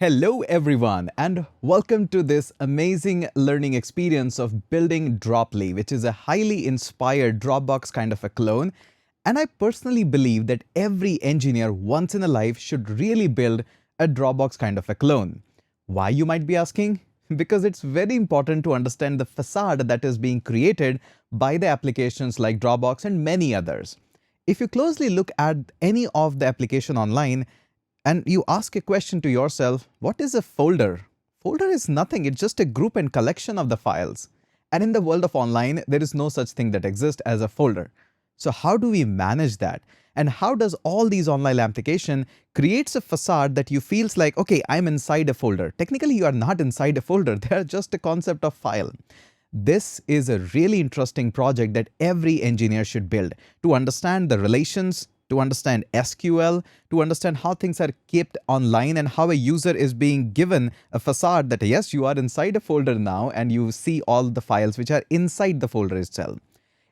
Hello everyone and welcome to this amazing learning experience of building Droply, which is a highly inspired Dropbox kind of a clone. And I personally believe that every engineer once in a life should really build a Dropbox kind of a clone. Why, you might be asking? Because it's very important to understand the facade that is being created by the applications like Dropbox and many others. If you closely look at any of the application online, and you ask a question to yourself, what is a folder? Folder is nothing, it's just a group and collection of the files. And in the world of online, there is no such thing that exists as a folder. So how do we manage that? And how does all these online application creates a facade that you feels like, okay, I'm inside a folder. Technically, you are not inside a folder. They are just a concept of file. This is a really interesting project that every engineer should build to understand the relations, to understand SQL, to understand how things are kept online and how a user is being given a facade that yes, you are inside a folder now and you see all the files which are inside the folder itself.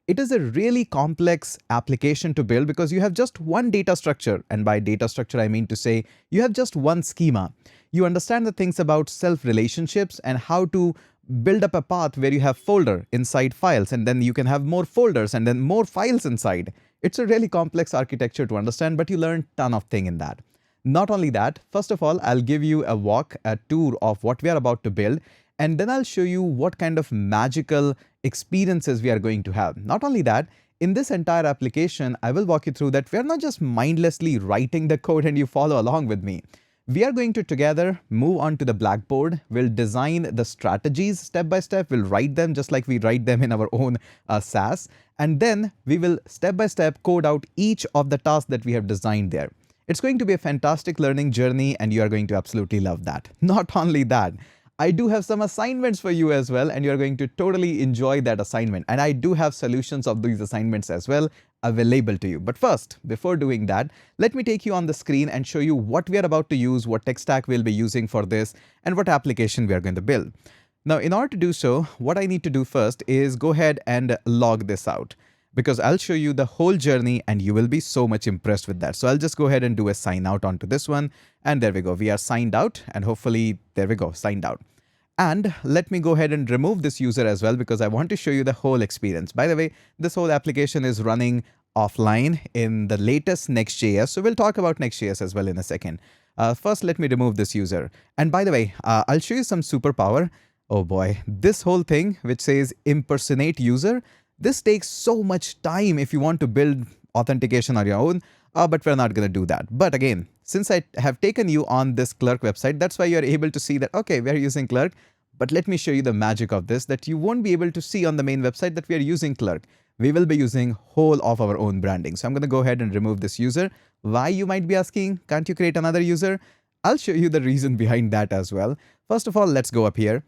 It is a really complex application to build because you have just one data structure, and by data structure I mean to say you have just one schema. You understand the things about self-relationships and how to build up a path where you have folder inside files and then you can have more folders and then more files inside. It's a really complex architecture to understand, but you learn a ton of things in that. Not only that, first of all, I'll give you a tour of what we are about to build, and then I'll show you what kind of magical experiences we are going to have. Not only that, in this entire application, I will walk you through that we're not just mindlessly writing the code and you follow along with me. We are going to together move on to the blackboard. We'll design the strategies step by step. We'll write them just like we write them in our own SAS. And then we will step by step code out each of the tasks that we have designed there. It's going to be a fantastic learning journey and you are going to absolutely love that. Not only that, I do have some assignments for you as well, and you're going to totally enjoy that assignment. And I do have solutions of these assignments as well available to you. But first, before doing that, let me take you on the screen and show you what we are about to use, what tech stack we'll be using for this, and what application we are going to build. Now, in order to do so, what I need to do first is go ahead and log this out, because I'll show you the whole journey and you will be so much impressed with that. So I'll just go ahead and do a sign out onto this one. And there we go. We are signed out and hopefully there we go, signed out. And let me go ahead and remove this user as well because I want to show you the whole experience. By the way, this whole application is running offline in the latest NextJS. So we'll talk about NextJS as well in a second. First, let me remove this user. And by the way, I'll show you some superpower. Oh boy, this whole thing which says impersonate user, this takes so much time if you want to build authentication on your own, but we're not going to do that. But again, since I have taken you on this Clerk website, that's why you're able to see that, okay, we're using Clerk, but let me show you the magic of this that you won't be able to see on the main website that we are using Clerk. We will be using whole of our own branding. So I'm going to go ahead and remove this user. Why, you might be asking, can't you create another user? I'll show you the reason behind that as well. First of all, let's go up here.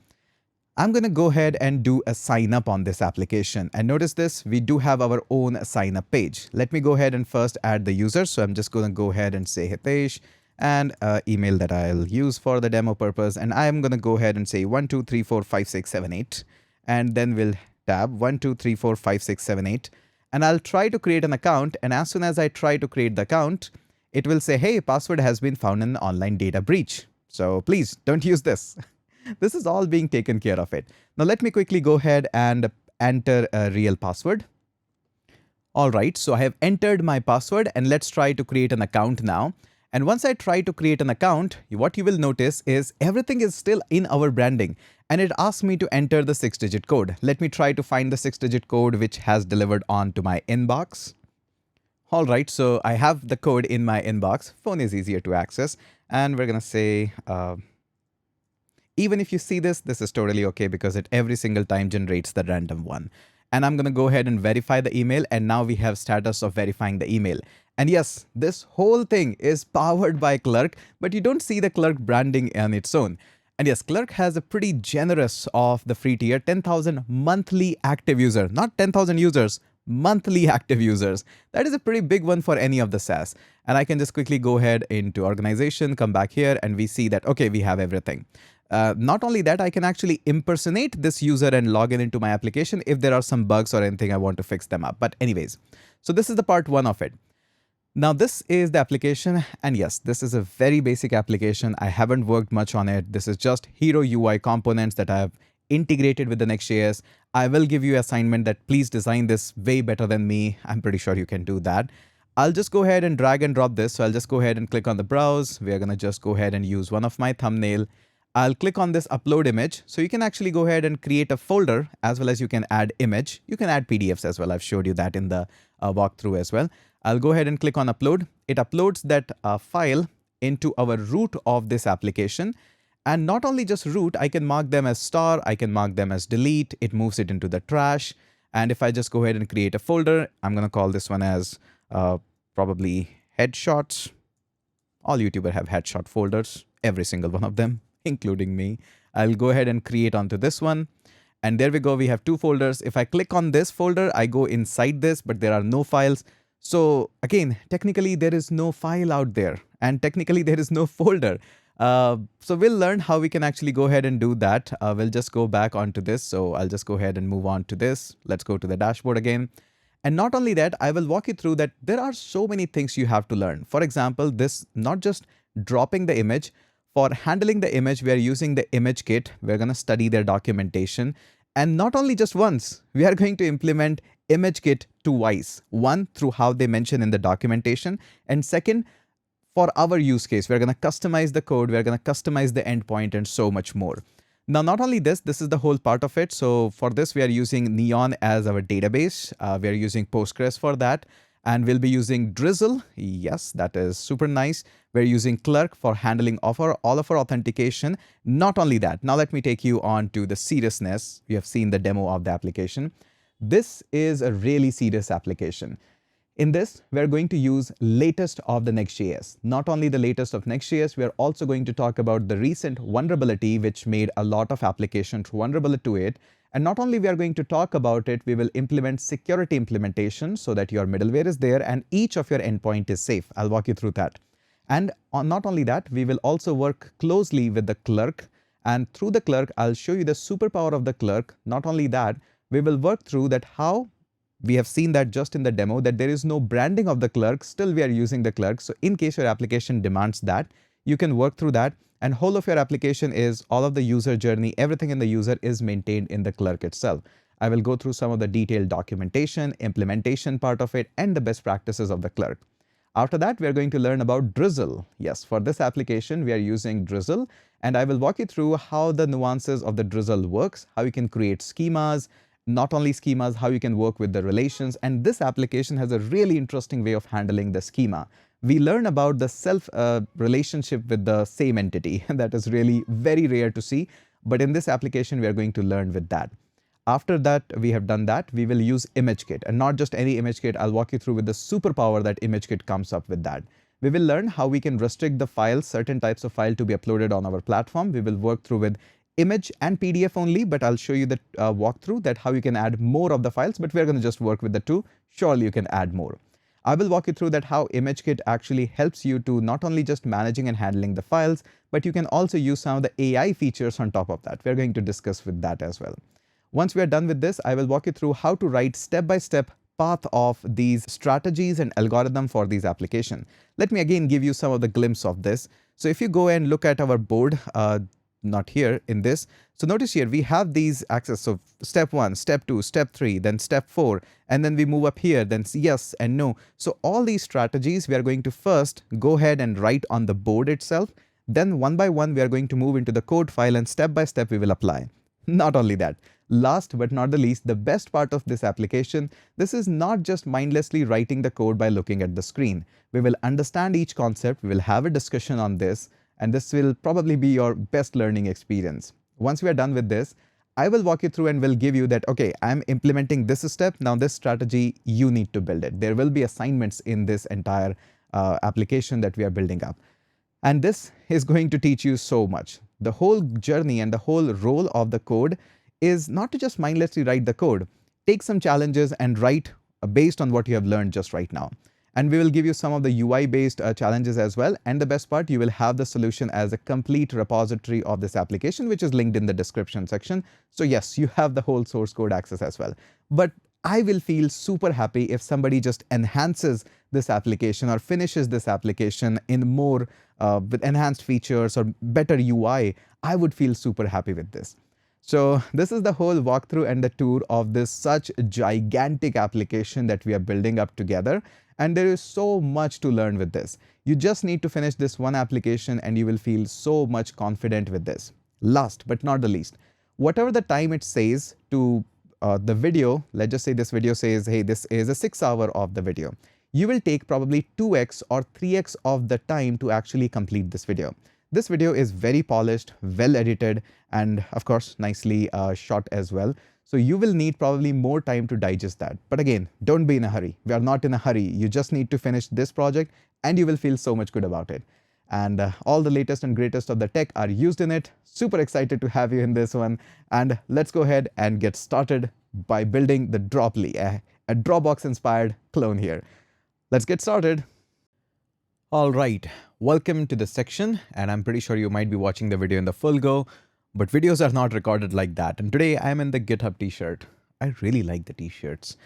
I'm going to go ahead and do a sign up on this application. And notice this, we do have our own sign up page. Let me go ahead and first add the user. So I'm just going to go ahead and say Hitesh and email that I'll use for the demo purpose. And I'm going to go ahead and say 1, 2, 3, 4, 5, 6, 7, 8. And then we'll tab 1, 2, 3, 4, 5, 6, 7, 8. And I'll try to create an account. And as soon as I try to create the account, it will say, hey, password has been found in an online data breach. So please don't use this. This is all being taken care of it. Now let me quickly go ahead and enter a real password. All right, so I have entered my password and let's try to create an account now. And once I try to create an account, what you will notice is everything is still in our branding and it asks me to enter the 6-digit code. Let me try to find the 6-digit code which has delivered on to my inbox. All right, so I have the code in my inbox. Phone is easier to access. And we're going to say, even if you see this, this is totally okay because it every single time generates the random one. And I'm going to go ahead and verify the email. And now we have status of verifying the email. And yes, this whole thing is powered by Clerk, but you don't see the Clerk branding on its own. And yes, Clerk has a pretty generous of the free tier, 10,000 monthly active users, not 10,000 users, monthly active users. That is a pretty big one for any of the SaaS. And I can just quickly go ahead into organization, come back here, and we see that, okay, we have everything. Not only that, I can actually impersonate this user and log in into my application if there are some bugs or anything I want to fix them up. But anyways, so this is the part one of it. Now this is the application, and yes, this is a very basic application. I haven't worked much on it. This is just HeroUI components that I have integrated with the Next.js. I will give you assignment that please design this way better than me. I'm pretty sure you can do that. I'll just go ahead and drag and drop this. So I'll just go ahead and click on the browse. We're gonna just go ahead and use one of my thumbnail. I'll click on this upload image. So you can actually go ahead and create a folder as well as you can add image. You can add PDFs as well. I've showed you that in the walkthrough as well. I'll go ahead and click on upload. It uploads that file into our root of this application. And not only just root, I can mark them as star, I can mark them as delete, it moves it into the trash. And if I just go ahead and create a folder, I'm gonna call this one as probably headshots. All YouTubers have headshot folders, every single one of them, including me. I'll go ahead and create onto this one. And there we go, we have two folders. If I click on this folder, I go inside this, but there are no files. So again, technically there is no file out there and technically there is no folder. So we'll learn how we can actually go ahead and do that. We'll just go back onto this. So I'll just go ahead and move on to this. Let's go to the dashboard again. And not only that, I will walk you through that there are so many things you have to learn. For example, this not just dropping the image. For handling the image, we are using the Imagekit. We're going to study their documentation. And not only just once, we are going to implement Imagekit twice. One, through how they mention in the documentation. And second, for our use case, we're going to customize the code, we're going to customize the endpoint and so much more. Now, not only this is the whole part of it. So for this, we are using Neon as our database. We are using Postgres for that. And we'll be using Drizzle. Yes, that is super nice. We're using Clerk for handling all of our authentication. Not only that, now let me take you on to the seriousness. You have seen the demo of the application. This is a really serious application. In this, we're going to use latest of the Next.js. Not only the latest of Next.js, we're also going to talk about the recent vulnerability which made a lot of applications vulnerable to it. And not only we are going to talk about it, we will implement security implementation so that your middleware is there and each of your endpoint is safe. I'll walk you through that. And not only that, we will also work closely with the Clerk. And through the Clerk, I'll show you the superpower of the Clerk. Not only that, we will work through that how we have seen that just in the demo that there is no branding of the Clerk. Still, we are using the Clerk. So in case your application demands that, you can work through that. And whole of your application is all of the user journey, everything in the user is maintained in the Clerk itself. I will go through some of the detailed documentation, implementation part of it, and the best practices of the Clerk. After that, we are going to learn about Drizzle. Yes, for this application, we are using Drizzle, and I will walk you through how the nuances of the Drizzle works, how you can create schemas, not only schemas, how you can work with the relations. And this application has a really interesting way of handling the schema. We learn about the self relationship with the same entity. That is really very rare to see. But in this application, we are going to learn with that. After that, we have done that, we will use Imagekit, and not just any Imagekit. I'll walk you through with the superpower that Imagekit comes up with that. We will learn how we can restrict the files, certain types of file to be uploaded on our platform. We will work through with image and PDF only, but I'll show you the walkthrough that how you can add more of the files, but we're going to just work with the two. Surely you can add more. I will walk you through that how Imagekit actually helps you to not only just managing and handling the files, but you can also use some of the AI features on top of that. We're going to discuss with that as well. Once we are done with this, I will walk you through how to write step-by-step path of these strategies and algorithm for these applications. Let me again give you some of the glimpse of this. So if you go and look at our board, not here in this. So notice here we have these access. So step 1, step 2, step 3, then step 4, and then we move up here, then yes and no. So all these strategies we are going to first go ahead and write on the board itself. Then one by one we are going to move into the code file and step by step we will apply. Not only that, last but not the least, the best part of this application, this is not just mindlessly writing the code by looking at the screen. We will understand each concept, we will have a discussion on this, and this will probably be your best learning experience. Once we are done with this, I will walk you through and will give you that, okay, I'm implementing this step. Now this strategy, you need to build it. There will be assignments in this entire application that we are building up. And this is going to teach you so much. The whole journey and the whole role of the code is not to just mindlessly write the code. Take some challenges and write based on what you have learned just right now. And we will give you some of the UI-based challenges as well. And the best part, you will have the solution as a complete repository of this application, which is linked in the description section. So yes, you have the whole source code access as well. But I will feel super happy if somebody just enhances this application or finishes this application in more with enhanced features or better UI. I would feel super happy with this. So this is the whole walkthrough and the tour of this such gigantic application that we are building up together. And there is so much to learn with this. You just need to finish this one application and you will feel so much confident with this. Last but not the least, whatever the time it says to the video, let's just say this video says, hey, this is a 6 hour of the video. You will take probably 2x or 3x of the time to actually complete this video. This video is very polished, well edited, and of course, nicely shot as well. So you will need probably more time to digest that. But again, don't be in a hurry. We are not in a hurry. You just need to finish this project and you will feel so much good about it. And all the latest and greatest of the tech are used in it. Super excited to have you in this one. And let's go ahead and get started by building the Droply, a Dropbox inspired clone here. Let's get started. All right, welcome to the section, and I'm pretty sure you might be watching the video in the full go, but videos are not recorded like that. And today I'm in the GitHub t-shirt. I really like the t-shirts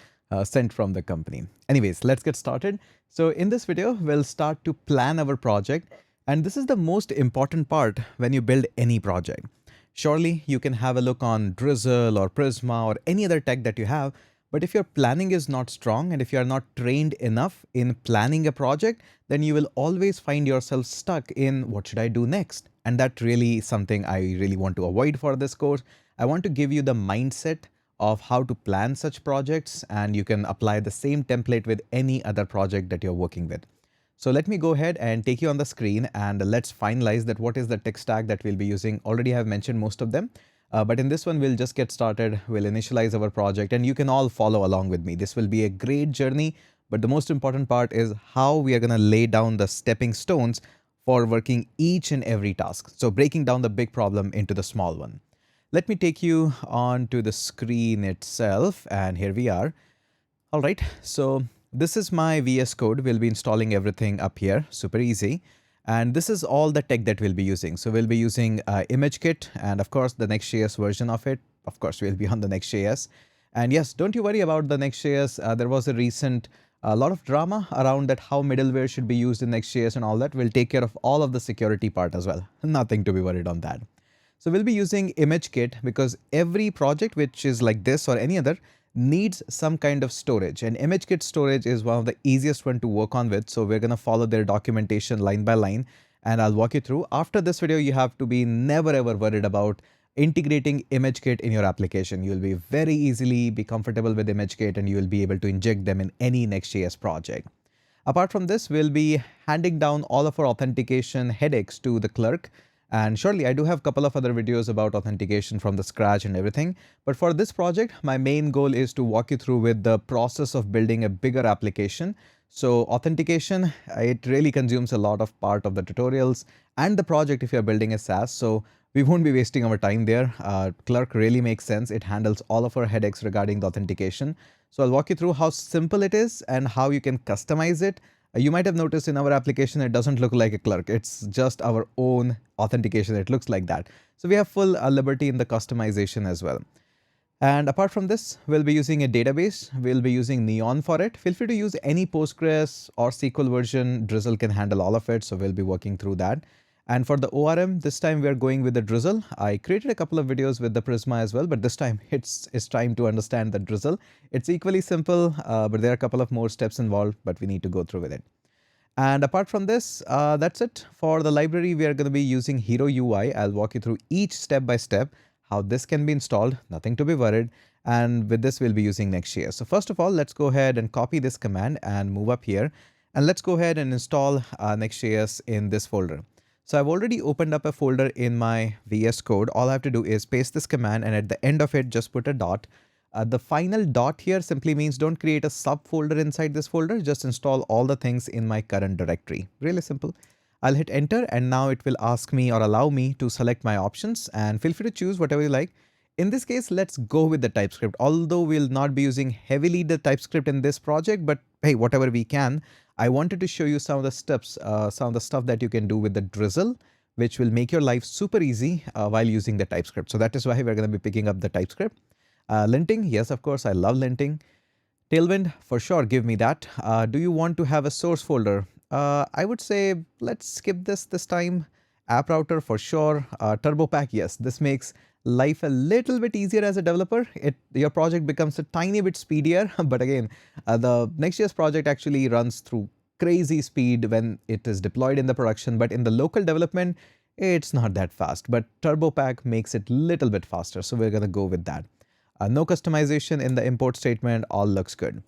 sent from the company. Anyways, let's get started. So in this video, we'll start to plan our project. And this is the most important part when you build any project. Surely you can have a look on Drizzle or Prisma or any other tech that you have. But if your planning is not strong and if you are not trained enough in planning a project, then you will always find yourself stuck in what should I do next? And that really is something I really want to avoid for this course. I want to give you the mindset of how to plan such projects, and you can apply the same template with any other project that you're working with. So let me go ahead and take you on the screen and let's finalize that what is the tech stack that we'll be using. Already I've mentioned most of them. But in this one, we'll just get started. We'll initialize our project and you can all follow along with me. This will be a great journey. But the most important part is how we are going to lay down the stepping stones for working each and every task. So breaking down the big problem into the small one. Let me take you on to the screen itself. And here we are. All right. So this is my VS Code. We'll be installing everything up here. Super easy. And this is all the tech that we'll be using. So we'll be using Imagekit and of course the NextJS version of it. Of course, we'll be on the NextJS. And yes, don't you worry about the NextJS. There was a lot of drama around that how middleware should be used in NextJS and all that. We'll take care of all of the security part as well. Nothing to be worried on that. So we'll be using Imagekit because every project which is like this or any other needs some kind of storage, and Imagekit storage is one of the easiest one to work on with. So we're going to follow their documentation line by line and I'll walk you through. After this video, you have to be never ever worried about integrating Imagekit in your application. You'll be very easily be comfortable with Imagekit and you will be able to inject them in any Next.js project. Apart from this, we'll be handing down all of our authentication headaches to the Clerk. And surely I do have a couple of other videos about authentication from the scratch and everything. But for this project, my main goal is to walk you through with the process of building a bigger application. So authentication, it really consumes a lot of part of the tutorials and the project if you're building a SaaS. So we won't be wasting our time there. Clerk really makes sense. It handles all of our headaches regarding the authentication. So I'll walk you through how simple it is and how you can customize it. You might have noticed in our application, it doesn't look like a Clerk. It's just our own authentication. It looks like that. So we have full liberty in the customization as well. And apart from this, we'll be using a database. We'll be using Neon for it. Feel free to use any Postgres or SQL version. Drizzle can handle all of it. So we'll be working through that. And for the ORM, this time we are going with the Drizzle. I created a couple of videos with the Prisma as well, but this time it's time to understand the Drizzle. It's equally simple, but there are a couple of more steps involved, but we need to go through with it. And apart from this, that's it. For the library, we are going to be using HeroUI. I'll walk you through each step by step, how this can be installed, nothing to be worried. And with this, we'll be using Next.js. So first of all, let's go ahead and copy this command and move up here. And let's go ahead and install Next.js in this folder. So I've already opened up a folder in my VS Code. All I have to do is paste this command and at the end of it, just put a dot. The final dot here simply means don't create a subfolder inside this folder. Just install all the things in my current directory. Really simple. I'll hit enter and now it will ask me or allow me to select my options and feel free to choose whatever you like. In this case, let's go with the TypeScript. Although we'll not be using heavily the TypeScript in this project, but hey, whatever we can. I wanted to show you some of the steps, some of the stuff that you can do with the Drizzle, which will make your life super easy while using the TypeScript. So that is why we're going to be picking up the TypeScript. Linting, yes, of course, I love linting. Tailwind, for sure, give me that. Do you want to have a source folder? I would say let's skip this time. App router for sure. TurboPack, yes. This makes life a little bit easier as a developer. Your project becomes a tiny bit speedier. But again, the Next.js project actually runs through crazy speed when it is deployed in the production. But in the local development, it's not that fast. But TurboPack makes it a little bit faster. So we're going to go with that. No customization in the import statement, all looks good.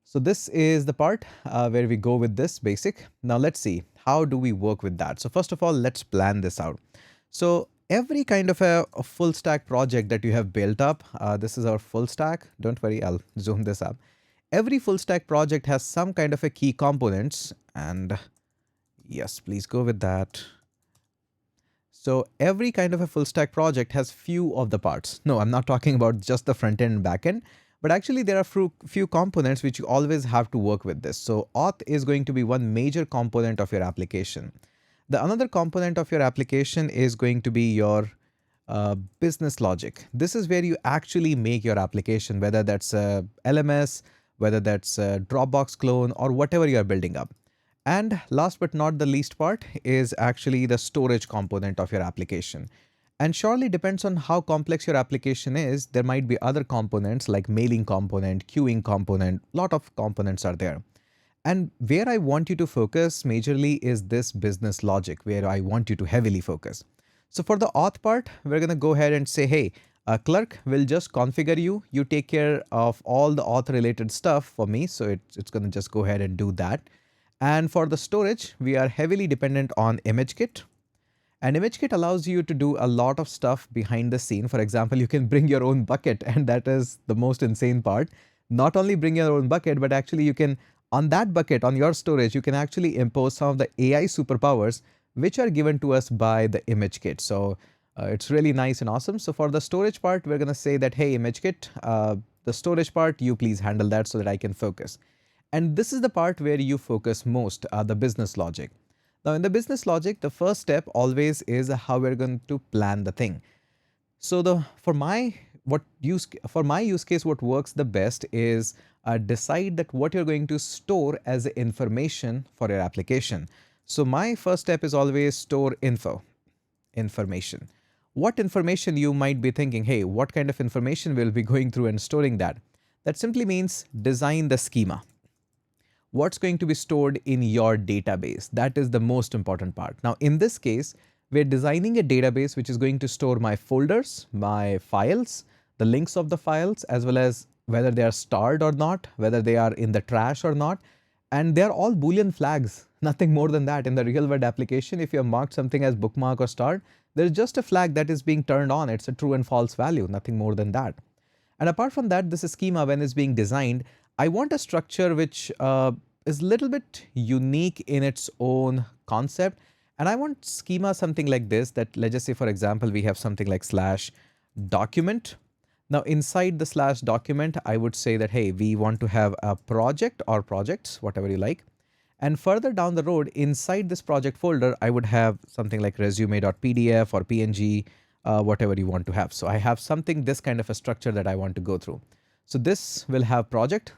So this is the part where we go with this basic. Now let's see, how do we work with that? So first of all, let's plan this out. So every kind of a full stack project that you have built up, this is our full stack. Don't worry, I'll zoom this up. Every full stack project has some kind of a key components, and yes, please go with that. So every kind of a full stack project has few of the parts. No, I'm not talking about just the front end and back end, but actually there are few components which you always have to work with this. So auth is going to be one major component of your application. The another component of your application is going to be your business logic. This is where you actually make your application, whether that's a LMS, whether that's a Dropbox clone, or whatever you are building up. And last but not the least part is actually the storage component of your application. And surely depends on how complex your application is. There might be other components like mailing component, queuing component, lot of components are there. And where I want you to focus majorly is this business logic, where I want you to heavily focus. So for the auth part, we're going to go ahead and say, hey, Clerk will just configure you. You take care of all the auth related stuff for me. So it's going to just go ahead and do that. And for the storage, we are heavily dependent on Imagekit. And Imagekit allows you to do a lot of stuff behind the scene. For example, you can bring your own bucket, and that is the most insane part. Not only bring your own bucket, but actually you can, on that bucket, on your storage, you can actually impose some of the AI superpowers which are given to us by the Imagekit. So it's really nice and awesome. So for the storage part, we're going to say that, hey, Imagekit, the storage part, you please handle that so that I can focus. And this is the part where you focus most, the business logic. Now in the business logic, the first step always is how we're going to plan the thing. So for my use case, what works the best is decide that what you're going to store as information for your application. So my first step is always store information. What information you might be thinking, hey, what kind of information will be going through and storing that? That simply means design the schema. What's going to be stored in your database? That is the most important part. Now, in this case, we're designing a database which is going to store my folders, my files, the links of the files, as well as whether they are starred or not, whether they are in the trash or not. And they're all Boolean flags, nothing more than that. In the real world application, if you have marked something as bookmark or starred, there's just a flag that is being turned on. It's a true and false value, nothing more than that. And apart from that, this schema, when it's being designed, I want a structure which is a little bit unique in its own concept. And I want schema something like this, that let's just say, for example, we have something like /document. Now inside the /document, I would say that, hey, we want to have a project or projects, whatever you like. And further down the road, inside this project folder, I would have something like resume.pdf or png, whatever you want to have. So I have something, this kind of a structure that I want to go through. So this will have project,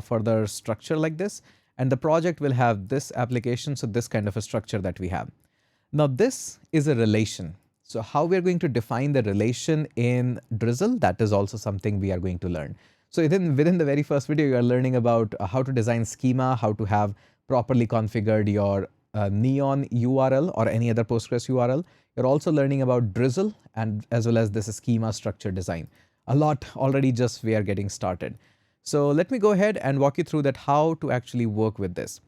further structure like this, and the project will have this application. So this kind of a structure that we have. Now this is a relation. So how we are going to define the relation in Drizzle, that is also something we are going to learn. So within the very first video, you are learning about how to design schema, how to have properly configured your Neon URL or any other Postgres URL. You're also learning about Drizzle and as well as this schema structure design. A lot already, just we are getting started. So let me go ahead and walk you through that how to actually work with this.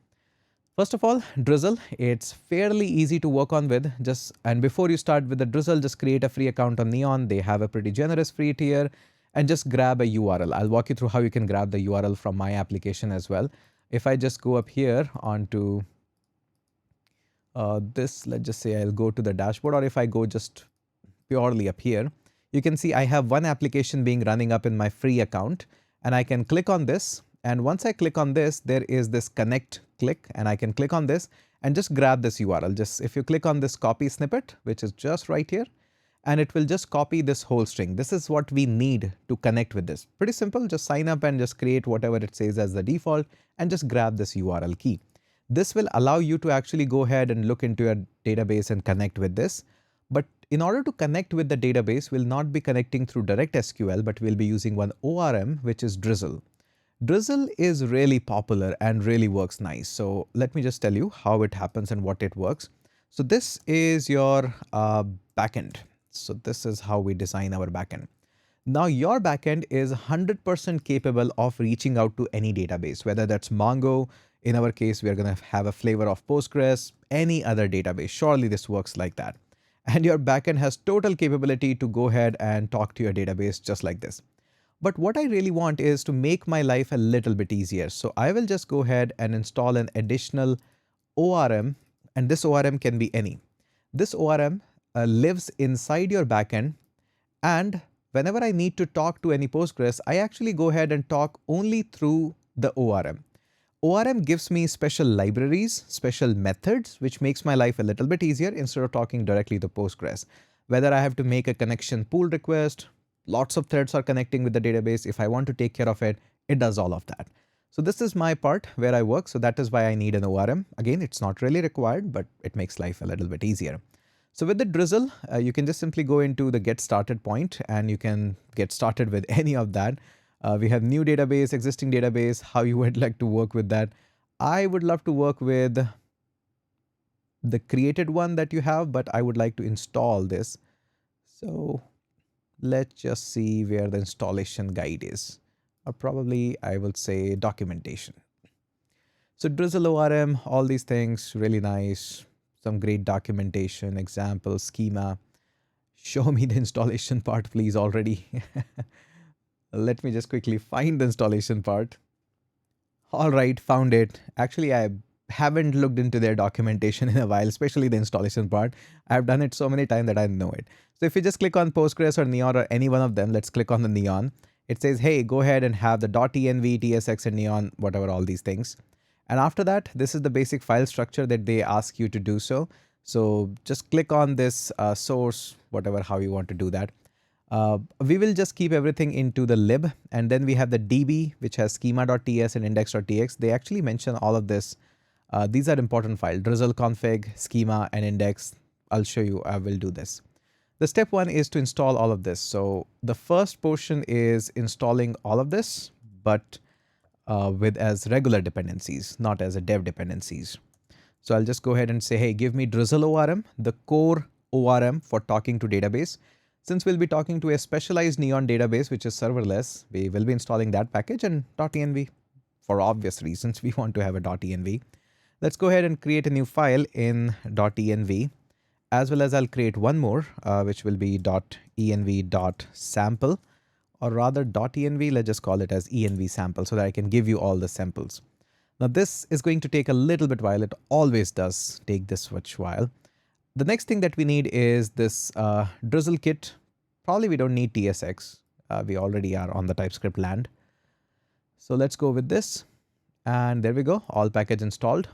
First of all, Drizzle, it's fairly easy to work on with. And before you start with the Drizzle, just create a free account on Neon. They have a pretty generous free tier, and just grab a URL. I'll walk you through how you can grab the URL from my application as well. If I just go up here onto this, let's just say I'll go to the dashboard, or if I go just purely up here, you can see I have one application being running up in my free account, and I can click on this. And once I click on this, there is this connect click, and I can click on this and just grab this URL. Just if you click on this copy snippet, which is just right here, and it will just copy this whole string. This is what we need to connect with this. Pretty simple, just sign up and just create whatever it says as the default and just grab this URL key. This will allow you to actually go ahead and look into your database and connect with this. But in order to connect with the database, we'll not be connecting through direct SQL, but we'll be using one ORM, which is Drizzle. Drizzle is really popular and really works nice. So let me just tell you how it happens and what it works. So this is your backend. So this is how we design our backend. Now your backend is 100% capable of reaching out to any database, whether that's Mongo. In our case, we are going to have a flavor of Postgres, any other database. Surely this works like that. And your backend has total capability to go ahead and talk to your database just like this. But what I really want is to make my life a little bit easier. So I will just go ahead and install an additional ORM, and this ORM can be any. This ORM lives inside your backend, and whenever I need to talk to any Postgres, I actually go ahead and talk only through the ORM. ORM gives me special libraries, special methods, which makes my life a little bit easier instead of talking directly to Postgres. Whether I have to make a connection pull request, lots of threads are connecting with the database. If I want to take care of it, it does all of that. So this is my part where I work. So that is why I need an ORM. Again, it's not really required, but it makes life a little bit easier. So with the Drizzle, you can just simply go into the get started point and you can get started with any of that. We have new database, existing database, how you would like to work with that. I would love to work with the created one that you have, but I would like to install this. So let's just see where the installation guide is, or probably I will say documentation. So Drizzle ORM, all these things, really nice. Some great documentation, example, schema. Show me the installation part, please, already. Let me just quickly find the installation part. All right, found it. Actually, I haven't looked into their documentation in a while, especially the installation part. I've done it so many times that I know it. So if you just click on Postgres or Neon or any one of them, let's click on the Neon. It says, hey, go ahead and have the .env, tsx, and Neon, whatever, all these things. And after that, this is the basic file structure that they ask you to do so. So just click on this source, whatever, how you want to do that. We will just keep everything into the lib. And then we have the DB, which has schema.ts and index.tx. They actually mention all of this. These are important files, Drizzle config, schema, and index. I'll show you, I will do this. The step one is to install all of this. So the first portion is installing all of this, but with as regular dependencies, not as a dev dependencies. So I'll just go ahead and say, hey, give me Drizzle ORM, the core ORM for talking to database. Since we'll be talking to a specialized Neon database, which is serverless, we will be installing that package and .env for obvious reasons. We want to have a .env. Let's go ahead and create a new file in .env, as well as I'll create one more, which will be .env.sample, or rather .env, let's just call it as env sample so that I can give you all the samples. Now this is going to take a little bit while. It always does take this much while. The next thing that we need is this Drizzle kit. Probably we don't need TSX. We already are on the TypeScript land. So let's go with this. And there we go, all package installed.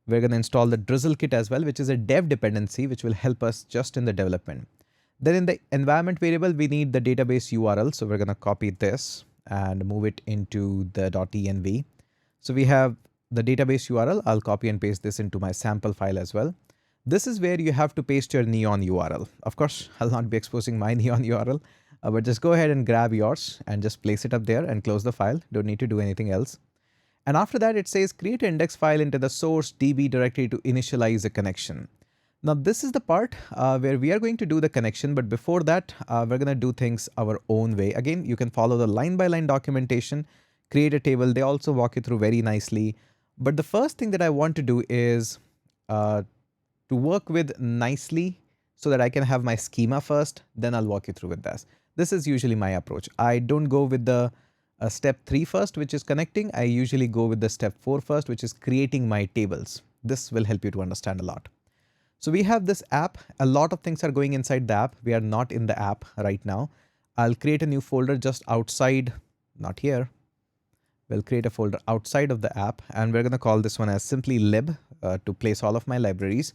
We're going to install the Drizzle kit as well, which is a dev dependency, which will help us just in the development. Then in the environment variable, we need the database URL. So we're going to copy this and move it into the .env. So we have the database URL. I'll copy and paste this into my sample file as well. This is where you have to paste your Neon URL. Of course, I'll not be exposing my Neon URL, but just go ahead and grab yours and just place it up there and close the file. Don't need to do anything else. And after that, it says create an index file into the source DB directory to initialize a connection. Now, this is the part where we are going to do the connection. But before that, we're going to do things our own way. Again, you can follow the line by line documentation, create a table. They also walk you through very nicely. But the first thing that I want to do is to work with nicely so that I can have my schema first, then I'll walk you through with this. This is usually my approach. I don't go with the step 3 first, which is connecting. I usually go with the step 4 first, which is creating my tables. This will help you to understand a lot. So we have this app. A lot of things are going inside the app. We are not in the app right now. I'll create a new folder just outside, not here. We'll create a folder outside of the app, and we're going to call this one as simply lib to place all of my libraries.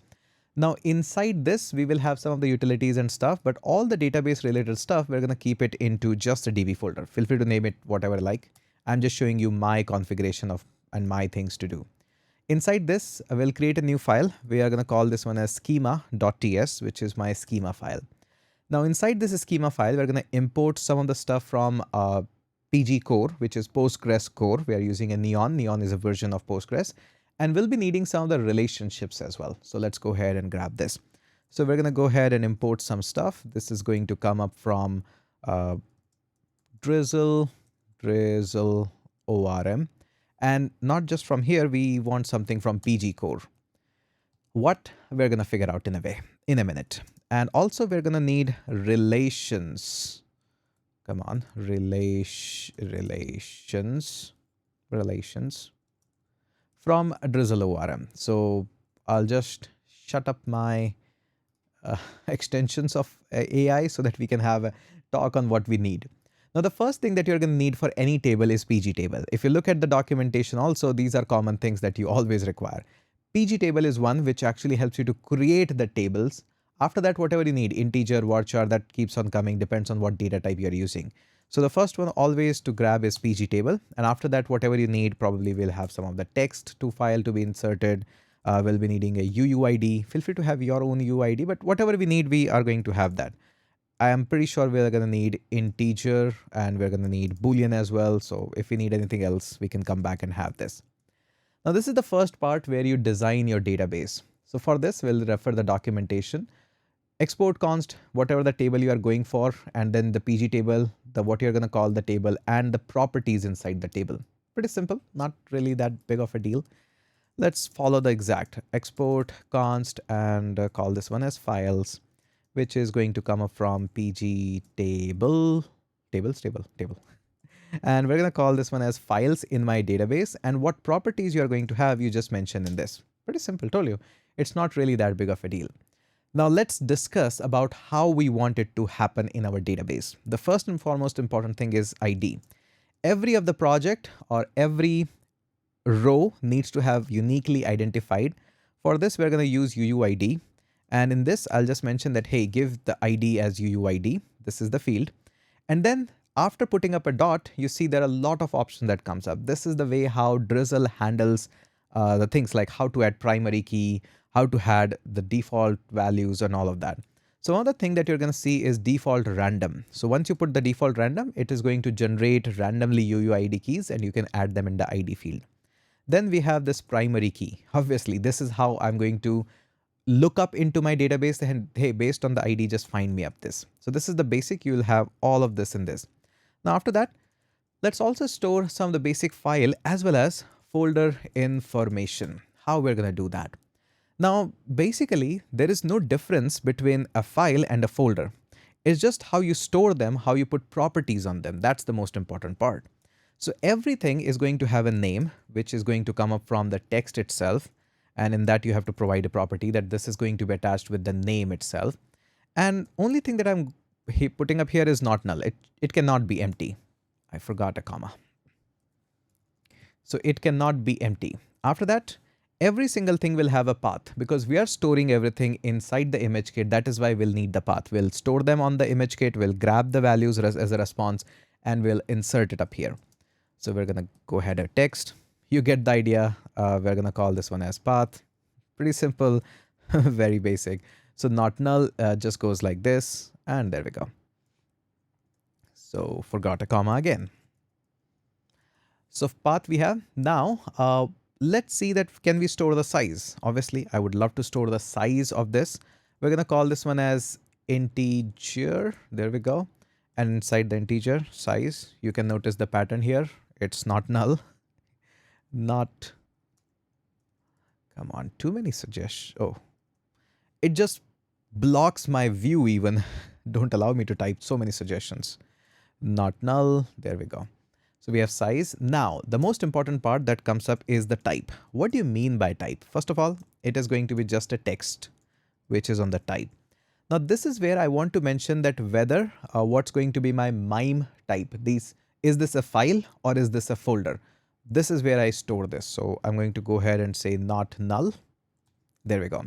Now inside this, we will have some of the utilities and stuff, but all the database related stuff, we're going to keep it into just a DB folder. Feel free to name it whatever I like. I'm just showing you my configuration of and my things to do. Inside this, I will create a new file. We are going to call this one as schema.ts, which is my schema file. Now inside this schema file, we're going to import some of the stuff from PG core, which is Postgres core. We are using a Neon. Neon is a version of Postgres. And we'll be needing some of the relationships as well. So let's go ahead and grab this. So we're going to go ahead and import some stuff. This is going to come up from Drizzle ORM. And not just from here, we want something from PG core. What we're going to figure out in a minute. And also we're going to need relations. Come on, relations from Drizzle ORM. So I'll just shut up my extensions of AI so that we can have a talk on what we need. Now, the first thing that you're going to need for any table is PG table. If you look at the documentation also, these are common things that you always require. PG table is one which actually helps you to create the tables. After that, whatever you need, integer, varchar, that keeps on coming, depends on what data type you're using. So the first one always to grab is PG table. And after that, whatever you need, probably will have some of the text to file to be inserted. We'll be needing a UUID. Feel free to have your own UUID, but whatever we need, we are going to have that. I am pretty sure we're going to need integer and we're going to need Boolean as well. So if we need anything else, we can come back and have this. Now, this is the first part where you design your database. So for this, we'll refer the documentation. Export const, whatever the table you are going for, and then the PG table, what you're going to call the table, and the properties inside the table. Pretty simple, not really that big of a deal. Let's follow the exact export const and call this one as files, which is going to come up from PG table. And we're going to call this one as files in my database. And what properties you're going to have, you just mentioned in this. Pretty simple, told you. It's not really that big of a deal. Now let's discuss about how we want it to happen in our database. The first and foremost important thing is ID. Every of the project or every row needs to have uniquely identified. For this, we're going to use UUID. And in this, I'll just mention that, hey, give the ID as UUID. This is the field. And then after putting up a dot, you see there are a lot of options that comes up. This is the way how Drizzle handles the things like how to add primary key, how to add the default values and all of that. So another thing that you're going to see is default random. So once you put the default random, it is going to generate randomly UUID keys and you can add them in the ID field. Then we have this primary key. Obviously, this is how I'm going to look up into my database and hey, based on the ID, just find me up this. So this is the basic. You will have all of this in this. Now after that, let's also store some of the basic file as well as folder information. How we're going to do that. Now, basically, there is no difference between a file and a folder. It's just how you store them, how you put properties on them. That's the most important part. So everything is going to have a name, which is going to come up from the text itself. And in that, you have to provide a property that this is going to be attached with the name itself. And only thing that I'm putting up here is not null. It cannot be empty. I forgot a comma. So it cannot be empty. After that, every single thing will have a path because we are storing everything inside the ImageKit. That is why we'll need the path. We'll store them on the ImageKit. We'll grab the values as a response and we'll insert it up here. So we're going to go ahead and text. You get the idea. We're going to call this one as path. Pretty simple, very basic. So not null just goes like this. And there we go. So forgot a comma again. So path we have. Now, let's see that can we store the size. Obviously, I would love to store the size of this. We're going to call this one as integer. There we go. And inside the integer size, you can notice the pattern here. It's not null. Not. Come on, too many suggestions. Oh, it just blocks my view even. Don't allow me to type so many suggestions. Not null. There we go. So we have size. Now, the most important part that comes up is the type. What do you mean by type? First of all, it is going to be just a text, which is on the type. Now, this is where I want to mention that whether what's going to be my MIME type. Is this a file or is this a folder? This is where I store this. So I'm going to go ahead and say not null. There we go.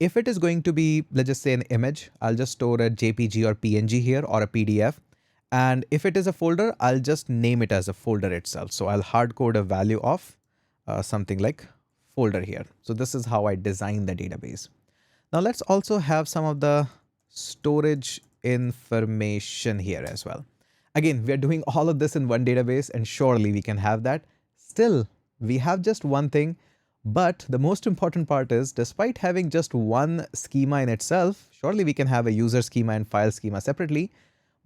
If it is going to be, let's just say an image, I'll just store a JPG or PNG here or a PDF. And if it is a folder, I'll just name it as a folder itself. So I'll hard code a value of something like folder here. So this is how I design the database. Now let's also have some of the storage information here as well. Again, we are doing all of this in one database and surely we can have that. Still, we have just one thing, but the most important part is despite having just one schema in itself, surely we can have a user schema and file schema separately.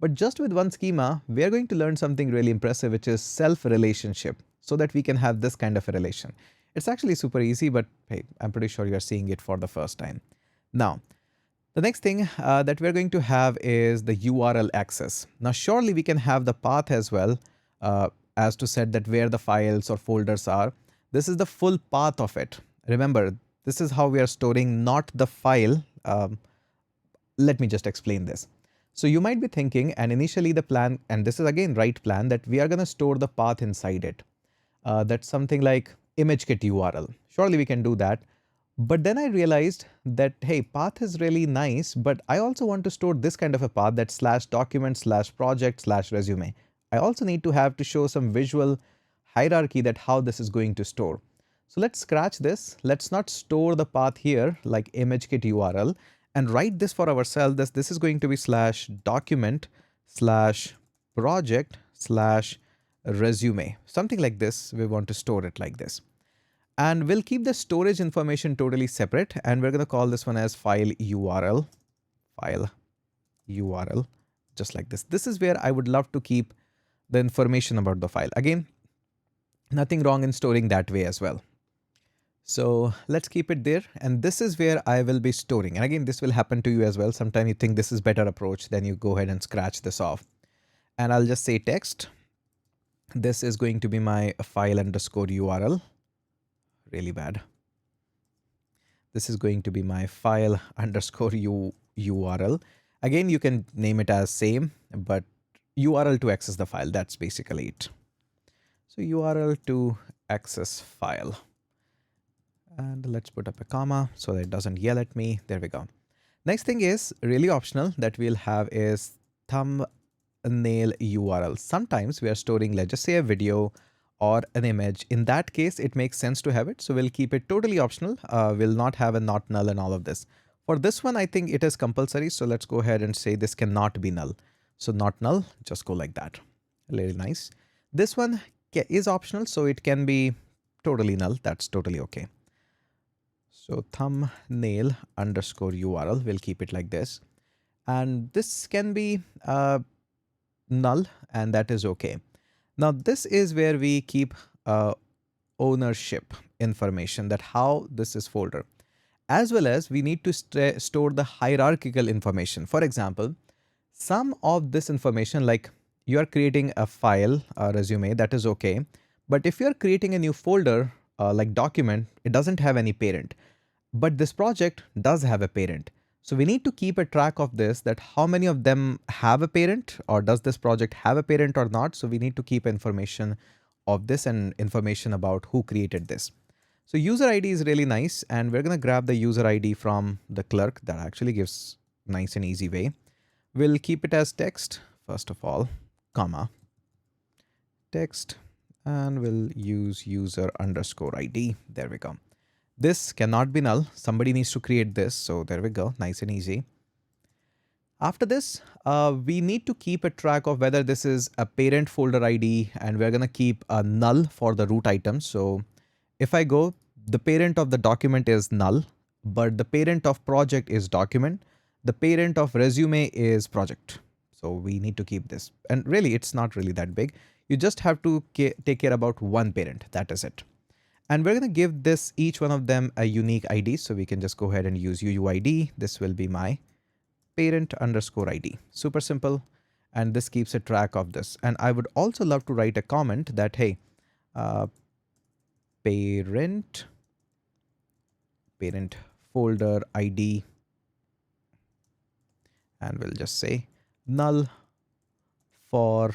But just with one schema, we are going to learn something really impressive, which is self-relationship, so that we can have this kind of a relation. It's actually super easy, but hey, I'm pretty sure you're seeing it for the first time. Now, the next thing that we're going to have is the URL access. Now, surely we can have the path as well as to set that where the files or folders are. This is the full path of it. Remember, this is how we are storing, not the file. Let me just explain this. So you might be thinking, and initially the plan, and this is again right plan, that we are going to store the path inside it. That's something like Imagekit URL. Surely we can do that. But then I realized that, hey, path is really nice, but I also want to store this kind of a path, that /document/project/resume. I also need to have to show some visual hierarchy that how this is going to store. So let's scratch this. Let's not store the path here like Imagekit URL and write this for ourselves. This is going to be /document/project/resume. Something like this. We want to store it like this. And we'll keep the storage information totally separate. And we're going to call this one as file URL, just like this. This is where I would love to keep the information about the file. Again, nothing wrong in storing that way as well. So let's keep it there. And this is where I will be storing. And again, this will happen to you as well. Sometimes you think this is better approach, then you go ahead and scratch this off. And I'll just say text. This is going to be my file_URL. Really bad. This is going to be my file_URL. Again, you can name it as same, but URL to access the file. That's basically it. So URL to access file. And let's put up a comma so that it doesn't yell at me. There we go. Next thing is really optional that we'll have is thumbnail URL. Sometimes we are storing, let's just say, a video or an image. In that case, it makes sense to have it. So we'll keep it totally optional. We'll not have a not null and all of this. For this one, I think it is compulsory. So let's go ahead and say this cannot be null. So not null, just go like that. Really nice. This one is optional, so it can be totally null. That's totally okay. So thumbnail_URL, we'll keep it like this. And this can be null, and that is okay. Now, this is where we keep ownership information, that how this is folder, as well as we need to store the hierarchical information. For example, some of this information, like you are creating a file, a resume, that is okay. But if you're creating a new folder, like document, it doesn't have any parent. But this project does have a parent. So we need to keep a track of this, that how many of them have a parent, or does this project have a parent or not. So we need to keep information of this and information about who created this. So user ID is really nice. And we're going to grab the user ID from the Clerk. That actually gives nice and easy way. We'll keep it as text, first of all, comma, text, and we'll use user_ID. There we go. This cannot be null. Somebody needs to create this. So there we go. Nice and easy. After this, we need to keep a track of whether this is a parent folder ID, and we're going to keep a null for the root item. So if I go, the parent of the document is null, but the parent of project is document. The parent of resume is project. So we need to keep this. And really, it's not really that big. You just have to take care about one parent. That is it. And we're going to give this, each one of them, a unique ID. So we can just go ahead and use UUID. This will be my parent_ID. Super simple. And this keeps a track of this. And I would also love to write a comment that, hey, parent folder ID. And we'll just say null for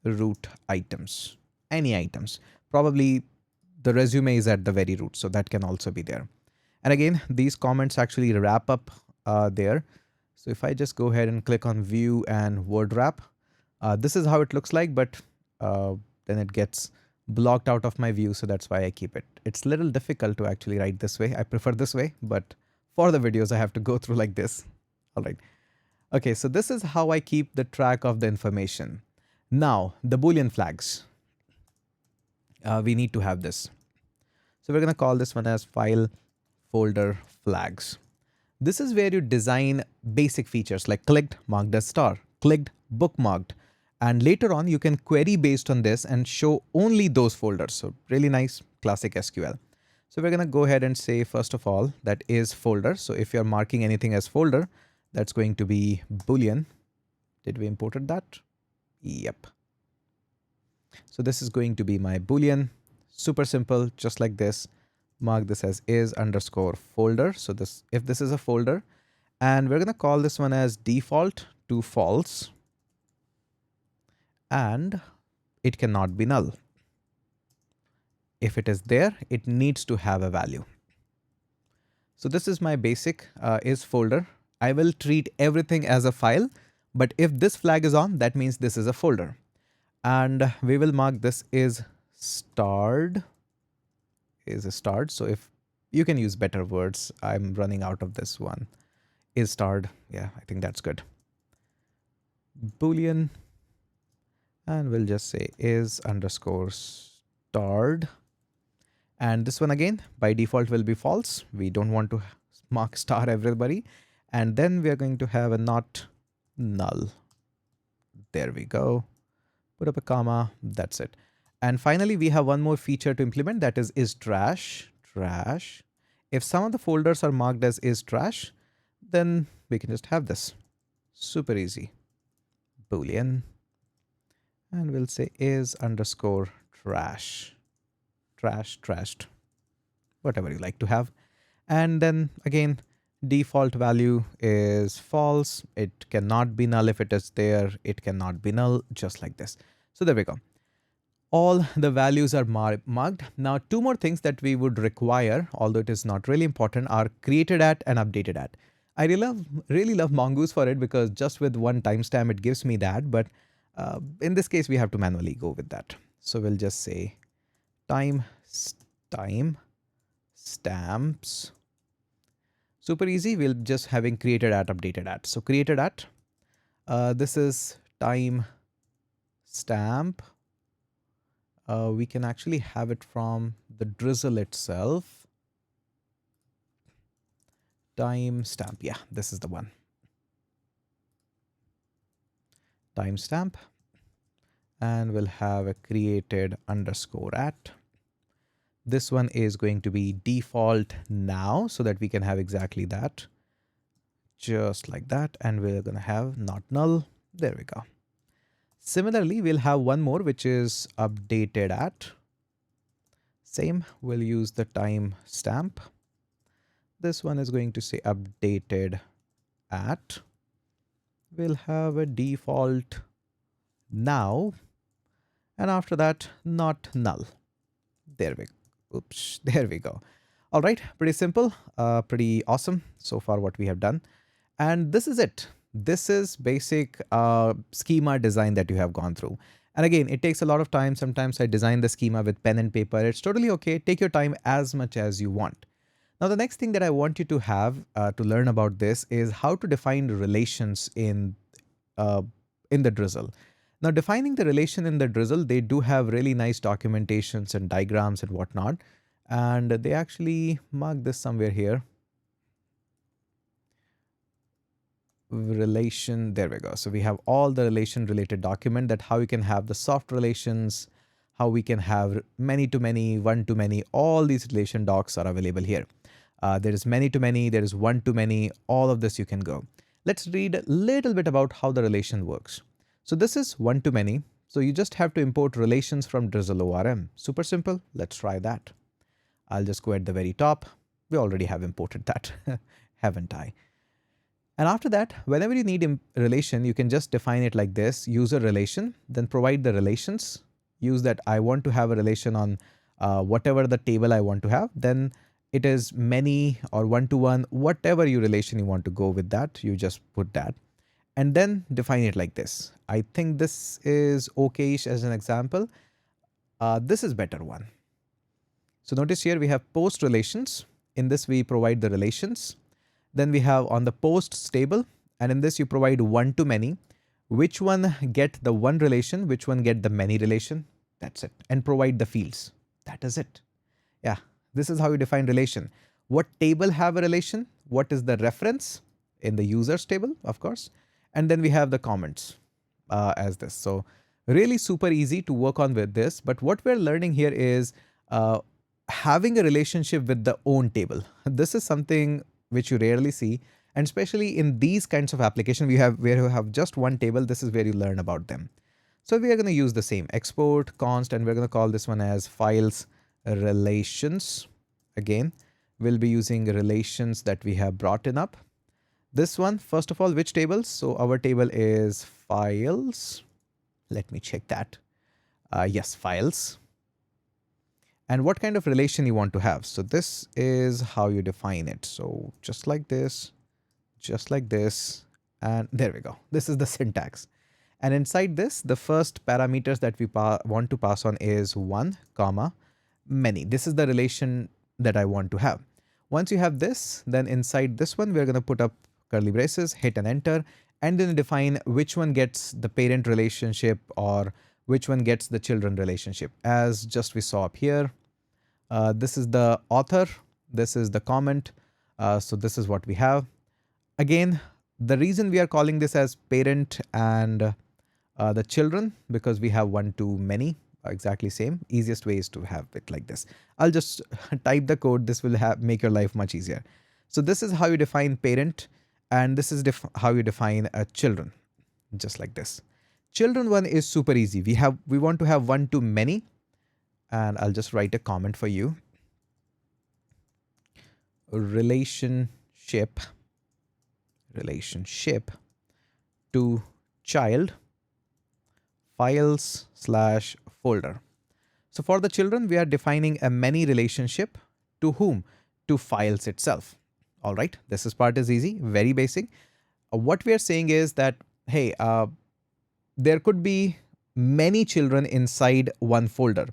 root items, any items. Probably the resume is at the very root, so that can also be there. And again, these comments actually wrap up there. So if I just go ahead and click on view and word wrap, this is how it looks like, but then it gets blocked out of my view. So that's why I keep it. It's a little difficult to actually write this way. I prefer this way, but for the videos, I have to go through like this. All right. Okay, so this is how I keep the track of the information. Now, the Boolean flags. We need to have this. So we're going to call this one as file folder flags. This is where you design basic features like clicked, marked as star, clicked, bookmarked. And later on, you can query based on this and show only those folders. So really nice, classic SQL. So we're going to go ahead and say, first of all, that is folder. So if you're marking anything as folder, that's going to be Boolean. Did we imported that? Yep. So this is going to be my Boolean. Super simple, just like this. Mark this as is underscore folder. So this, if this is a folder, and we're going to call this one as default to false, and it cannot be null. If it is there, it needs to have a value. So this is my basic is folder. I will treat everything as a file, but if this flag is on, that means this is a folder. And we will mark this is starred, is a start. So if you can use better words, I'm running out of this one. Is starred. Yeah, I think that's good. Boolean. And we'll just say is underscore starred. And this one again, by default will be false. We don't want to mark star everybody. And then we are going to have a not null. There we go. Put up a comma. That's it. And finally, we have one more feature to implement, that is trash. Trash. If some of the folders are marked as is trash, then we can just have this. Super easy. Boolean. And we'll say is underscore trash. Trash, trashed. Whatever you like to have. And then again, default value is false. It cannot be null. If it is there, it cannot be null, just like this. So there we go. All the values are marked. Now, two more things that we would require, although it is not really important, are created at and updated at. I really love Mongoose for it because just with one timestamp, it gives me that. But in this case, we have to manually go with that. So we'll just say time stamps. Super easy. We'll just having created at, updated at. So created at, this is time stamp. We can actually have it from the Drizzle itself. Timestamp. Yeah, this is the one. Timestamp. And we'll have a created underscore at. This one is going to be default now so that we can have exactly that. Just like that. And we're going to have not null. There we go. Similarly, we'll have one more, which is updated at. Same, we'll use the timestamp. This one is going to say updated at. We'll have a default now. And after that, not null. There we go. Oops, there we go. All right, pretty simple, pretty awesome so far what we have done. And this is it. This is basic schema design that you have gone through. And again, it takes a lot of time. Sometimes I design the schema with pen and paper. It's totally okay. Take your time as much as you want. Now, the next thing that I want you to have to learn about this is how to define relations in the Drizzle. Now, defining the relation in the Drizzle, they do have really nice documentations and diagrams and whatnot. And they actually mark this somewhere here. Relation, there we go. So we have all the relation related document, that how you can have the soft relations, how we can have many to many, one to many, all these relation docs are available here. There is many to many, there is one to many, all of this you can go. Let's read a little bit about how the relation works. So this is one to many. So you just have to import relations from Drizzle ORM. Super simple. Let's try that. I'll just go at the very top. We already have imported that, haven't I? And after that, whenever you need relation, you can just define it like this, user relation, then provide the relations, use that I want to have a relation on whatever the table I want to have, then it is many or one-to-one, whatever your relation you want to go with that, you just put that and then define it like this. I think this is okay-ish as an example. This is better one. So notice here we have post relations. In this we provide the relations. Then we have on the posts table, and in this you provide one to many. Which one get the one relation, which one get the many relation. That's it. And provide the fields. That is it. Yeah, this is how you define relation. What table have a relation? What is the reference? In the users table, of course. And then we have the comments as this. So really super easy to work on with this. But what we're learning here is having a relationship with the own table. This is something which you rarely see. And especially in these kinds of applications, where you have just one table, this is where you learn about them. So we are going to use the same export const, and we're going to call this one as files relations. Again, we'll be using relations that we have brought in up. This one, first of all, which tables? So our table is files. Let me check that. Yes, files. And what kind of relation you want to have. So this is how you define it. So just like this, and there we go. This is the syntax. And inside this, the first parameters that we want to pass on is 1, comma, many. This is the relation that I want to have. Once you have this, then inside this one, we're going to put up curly braces, hit and enter, and then define which one gets the parent relationship or which one gets the children relationship. As just we saw up here, this is the author, this is the comment. So this is what we have. Again, the reason we are calling this as parent and the children, because we have one to many, exactly same. Easiest way is to have it like this. I'll just type the code. This will make your life much easier. So this is how you define parent, and this is how you define children, just like this. Children one is super easy. We want to have one to many, and I'll just write a comment for you. Relationship to child files/folder. So for the children, we are defining a many relationship to whom? To files itself. All right, this part is easy, very basic. What we are saying is that, hey, there could be many children inside one folder.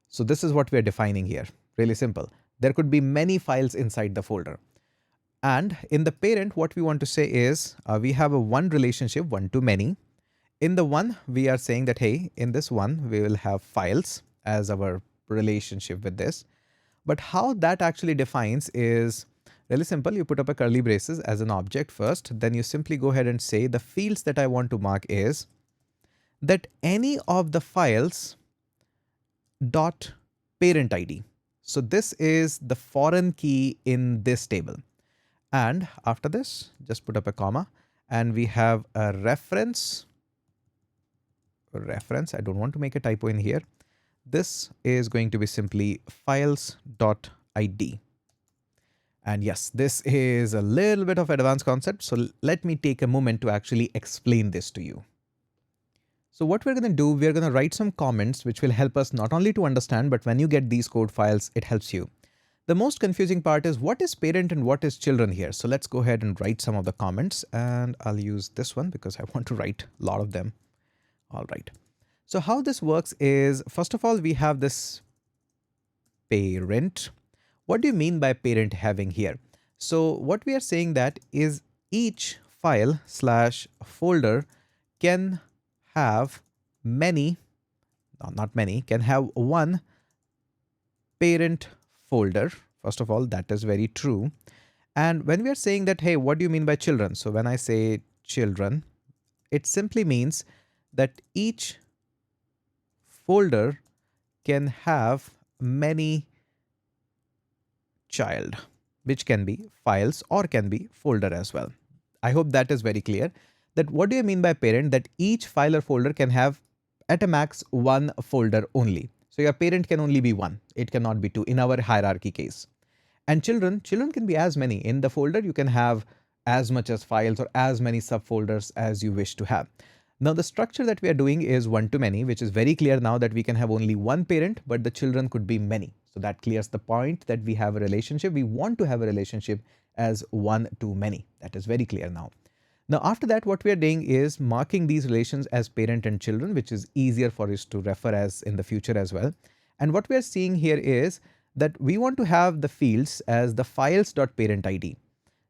So this is what we are defining here. Really simple. There could be many files inside the folder. And in the parent, what we want to say is we have a one relationship, one to many. In the one, we are saying that, hey, in this one, we will have files as our relationship with this. But how that actually defines is really simple. You put up a curly braces as an object first. Then you simply go ahead and say the fields that I want to mark is that any of the files dot parent ID. So this is the foreign key in this table. And after this, just put up a comma, and we have a reference. I don't want to make a typo in here. This is going to be simply files.id. And yes, this is a little bit of advanced concept. So let me take a moment to actually explain this to you. So what we're going to do, we're going to write some comments which will help us not only to understand, but when you get these code files, it helps you. The most confusing part is what is parent and what is children here. So let's go ahead and write some of the comments, and I'll use this one because I want to write a lot of them. All right. So how this works is, first of all, we have this parent. What do you mean by parent having here? So what we are saying that is each file/folder can have many, not many, can have one parent folder. First of all, that is very true. And when we are saying that, hey, what do you mean by children? So when I say children, it simply means that each folder can have many child, which can be files or can be folder as well. I hope that is very clear. That what do you mean by parent? That each file or folder can have at a max one folder only. So your parent can only be one. It cannot be two in our hierarchy case. And children can be as many. In the folder, you can have as much as files or as many subfolders as you wish to have. Now the structure that we are doing is one to many, which is very clear now that we can have only one parent, but the children could be many. So that clears the point that we have a relationship. We want to have a relationship as one to many. That is very clear now. Now, after that, what we are doing is marking these relations as parent and children, which is easier for us to refer as in the future as well. And what we are seeing here is that we want to have the fields as the files.parent ID.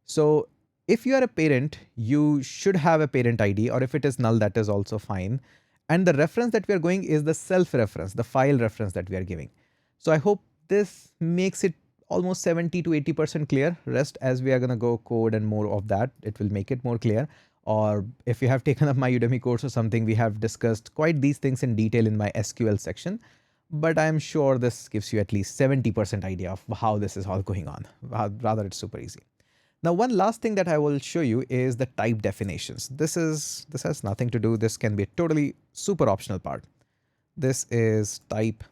So if you are a parent, you should have a parent ID, or if it is null, that is also fine. And the reference that we are going is the self reference, the file reference that we are giving. So I hope this makes it almost 70 to 80% clear. Rest, as we are going to go code and more of that, it will make it more clear. Or if you have taken up my Udemy course or something, we have discussed quite these things in detail in my SQL section. But I'm sure this gives you at least 70% idea of how this is all going on. Rather, it's super easy. Now, one last thing that I will show you is the type definitions. This has nothing to do. This can be a totally super optional part. This is type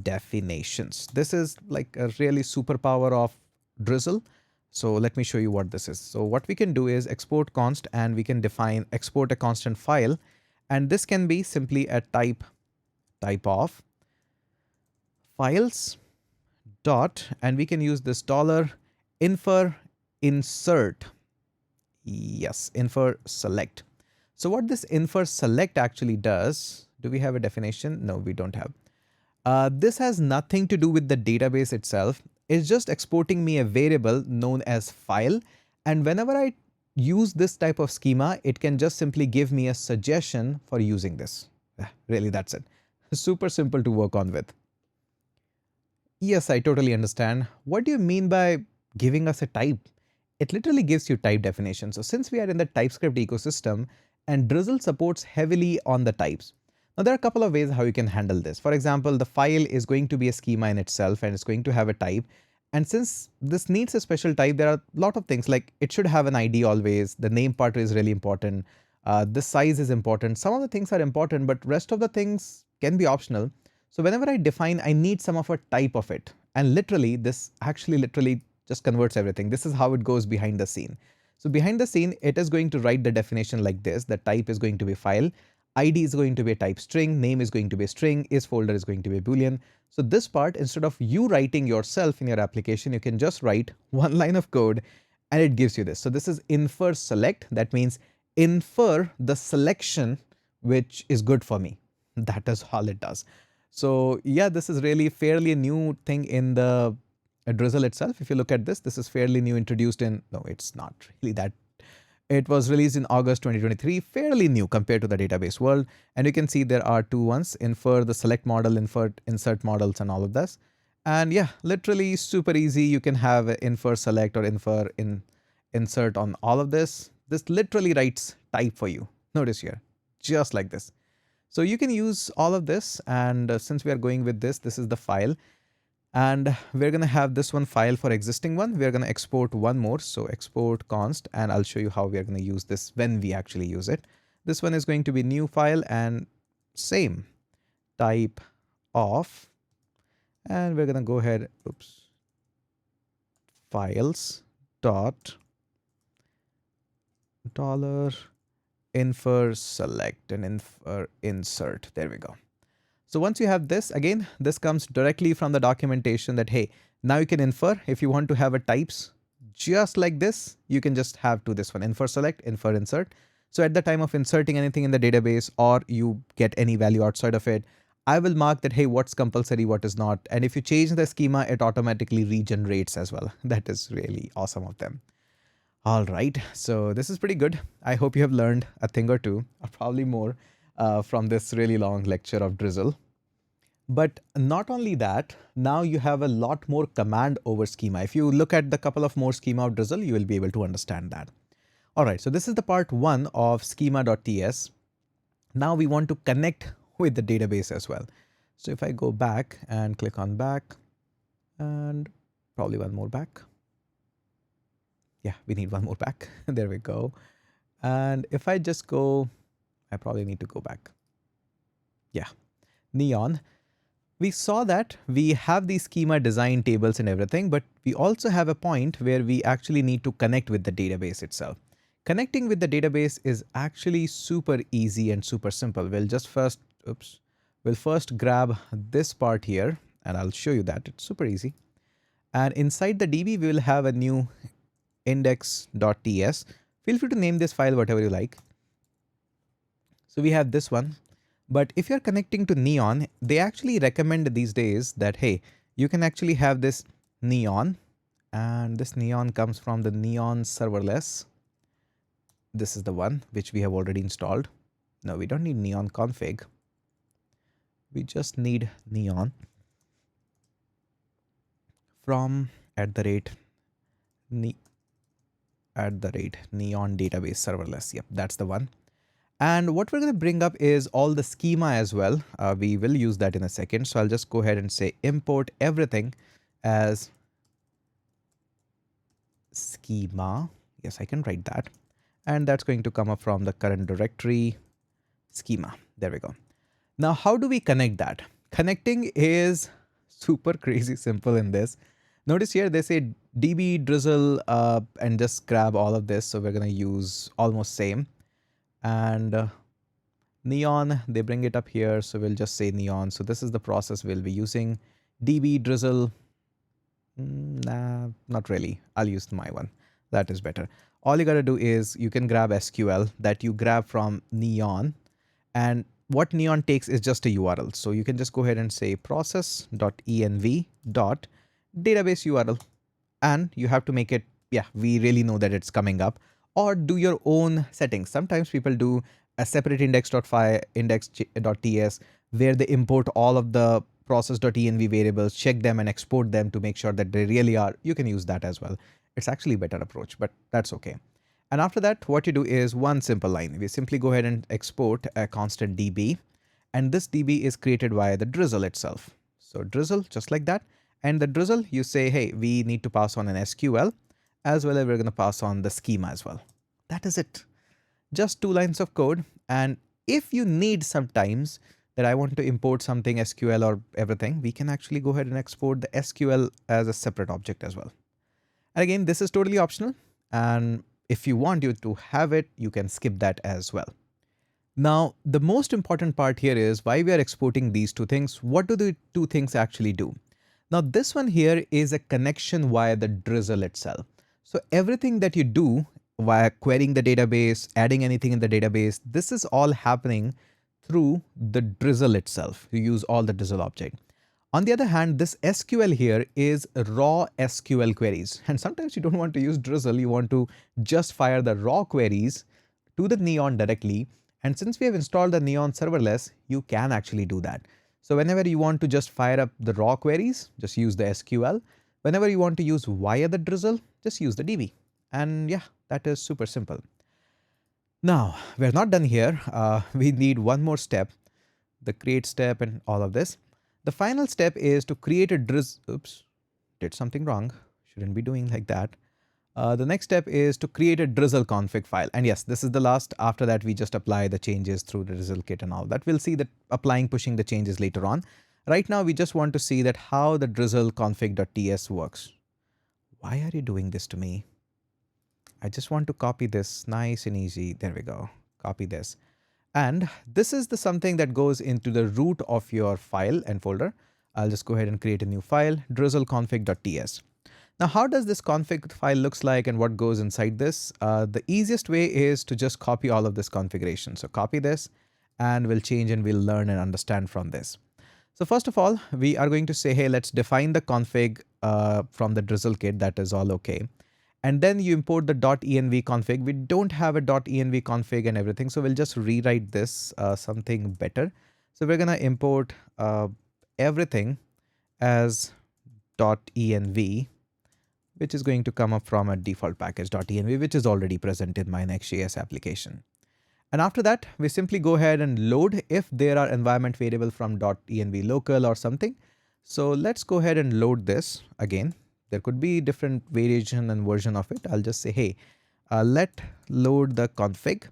definitions. This is like a really superpower of Drizzle. So let me show you what this is. So what we can do is export const, and we can export a constant file. And this can be simply a type of files dot, and we can use this $infer insert. Yes, infer select. So what this infer select actually does, do we have a definition? No, we don't have. This has nothing to do with the database itself. It's just exporting me a variable known as file. And whenever I use this type of schema, it can just simply give me a suggestion for using this. Really, that's it. Super simple to work on with. Yes, I totally understand. What do you mean by giving us a type? It literally gives you type definition. So since we are in the TypeScript ecosystem, and Drizzle supports heavily on the types. Now there are a couple of ways how you can handle this. For example, the file is going to be a schema in itself, and it's going to have a type. And since this needs a special type, there are a lot of things like it should have an ID always. The name part is really important. The size is important. Some of the things are important, but rest of the things can be optional. So whenever I define, I need some of a type of it. And literally, this actually literally just converts everything. This is how it goes behind the scene. So behind the scene, it is going to write the definition like this. The type is going to be file. ID is going to be a type string. Name is going to be a string. Is folder is going to be a Boolean. So this part, instead of you writing yourself in your application, you can just write one line of code and it gives you this. So this is infer select. That means infer the selection which is good for me. That is all it does. So yeah, this is really fairly a new thing in the Drizzle itself. If you look at this, this is fairly new, introduced in, no, it's not really that. It was released in August 2023, fairly new compared to the database world. And you can see there are two ones, infer the select model, insert models, and all of this. And yeah, literally super easy. You can have infer select or insert on all of this. This literally writes type for you. Notice here, just like this. So you can use all of this. And since we are going with this, this is the file. And we're going to have this one file for existing one. We're going to export one more. So export const, and I'll show you how we are going to use this when we actually use it. This one is going to be new file and same type of, and we're going to go ahead, files dot $infer select and infer insert. There we go. So once you have this, again, this comes directly from the documentation that, hey, now you can infer. If you want to have a types just like this, you can just have to this one, infer select, infer insert. So at the time of inserting anything in the database, or you get any value outside of it, I will mark that, hey, what's compulsory, what is not. And if you change the schema, it automatically regenerates as well. That is really awesome of them. All right, so this is pretty good. I hope you have learned a thing or two, or probably more, from this really long lecture of Drizzle. But not only that, now you have a lot more command over schema. If you look at the couple of more schema of Drizzle, you will be able to understand that. All right, so this is the part one of schema.ts. Now we want to connect with the database as well. So if I go back and click on back, and probably one more back. Yeah, we need one more back. There we go. And if I just go, I probably need to go back. Yeah, neon. We saw that we have these schema design tables and everything, but we also have a point where we actually need to connect with the database itself. Connecting with the database is actually super easy and super simple. We'll just first, we'll first grab this part here, and I'll show you that. It's super easy. And inside the DB, we will have a new index.ts. Feel free to name this file whatever you like. So we have this one. But if you're connecting to Neon, they actually recommend these days that, hey, you can actually have this Neon, and this Neon comes from the Neon serverless. This is the one which we have already installed. No, we don't need Neon config. We just need Neon from @neon database serverless. Yep, that's the one. And what we're going to bring up is all the schema as well. We will use that in a second. So I'll just go ahead and say import everything as schema. Yes, I can write that. And that's going to come up from the current directory schema. There we go. Now, how do we connect that? Connecting is super crazy simple in this. Notice here they say db drizzle and just grab all of this. So we're going to use almost same. And Neon, they bring it up here. So we'll just say Neon. So this is the process we'll be using. db drizzle. Nah, not really. I'll use my one. That is better. All you got to do is you can grab SQL that you grab from Neon. And what Neon takes is just a URL. So you can just go ahead and say process.env.database URL. And you have to make it, yeah, we really know that it's coming up. Or do your own settings. Sometimes people do a separate index.py, index.ts, where they import all of the process.env variables, check them and export them to make sure that they really are. You can use that as well. It's actually a better approach, but that's okay. And after that, what you do is one simple line. We simply go ahead and export a constant DB. And this DB is created via the Drizzle itself. So Drizzle, just like that. And the Drizzle, you say, hey, we need to pass on an SQL, as well as we're going to pass on the schema as well. That is it. Just 2 lines of code. And if you need sometimes that I want to import something SQL or everything, we can actually go ahead and export the SQL as a separate object as well. And again, this is totally optional. And if you want you to have it, you can skip that as well. Now, the most important part here is why we are exporting these 2 things. What do the 2 things actually do? Now, this one here is a connection via the Drizzle itself. So everything that you do via querying the database, adding anything in the database, this is all happening through the Drizzle itself. You use all the Drizzle object. On the other hand, this SQL here is raw SQL queries. And sometimes you don't want to use Drizzle. You want to just fire the raw queries to the Neon directly. And since we have installed the Neon serverless, you can actually do that. So whenever you want to just fire up the raw queries, just use the SQL. Whenever you want to use via the Drizzle, just use the DB. And yeah, that is super simple. Now, we're not done here. We need one more step, the create step and all of this. The final step is to create a Drizzle. Oops, did something wrong. Shouldn't be doing like that. The next step is to create a Drizzle config file. And yes, this is the last. After that, we just apply the changes through the Drizzle kit and all that. We'll see that applying, pushing the changes later on. Right now, we just want to see that how the Drizzle config.ts works. Why are you doing this to me? I just want to copy this nice and easy. There we go. Copy this. And this is the something that goes into the root of your file and folder. I'll just go ahead and create a new file, drizzle config.ts. Now, how does this config file looks like and what goes inside this? The easiest way is to just copy all of this configuration. So copy this and we'll change and we'll learn and understand from this. So first of all, we are going to say, hey, let's define the config from the Drizzle kit. That is all okay. And then you import the .env config. We don't have a .env config and everything. So we'll just rewrite this something better. So we're going to import everything as .env, which is going to come up from a default package .env, which is already present in my NextJS application. And after that, we simply go ahead and load if there are environment variable from .env local or something. So let's go ahead and load this again. There could be different variation and version of it. I'll just say, hey, let load the config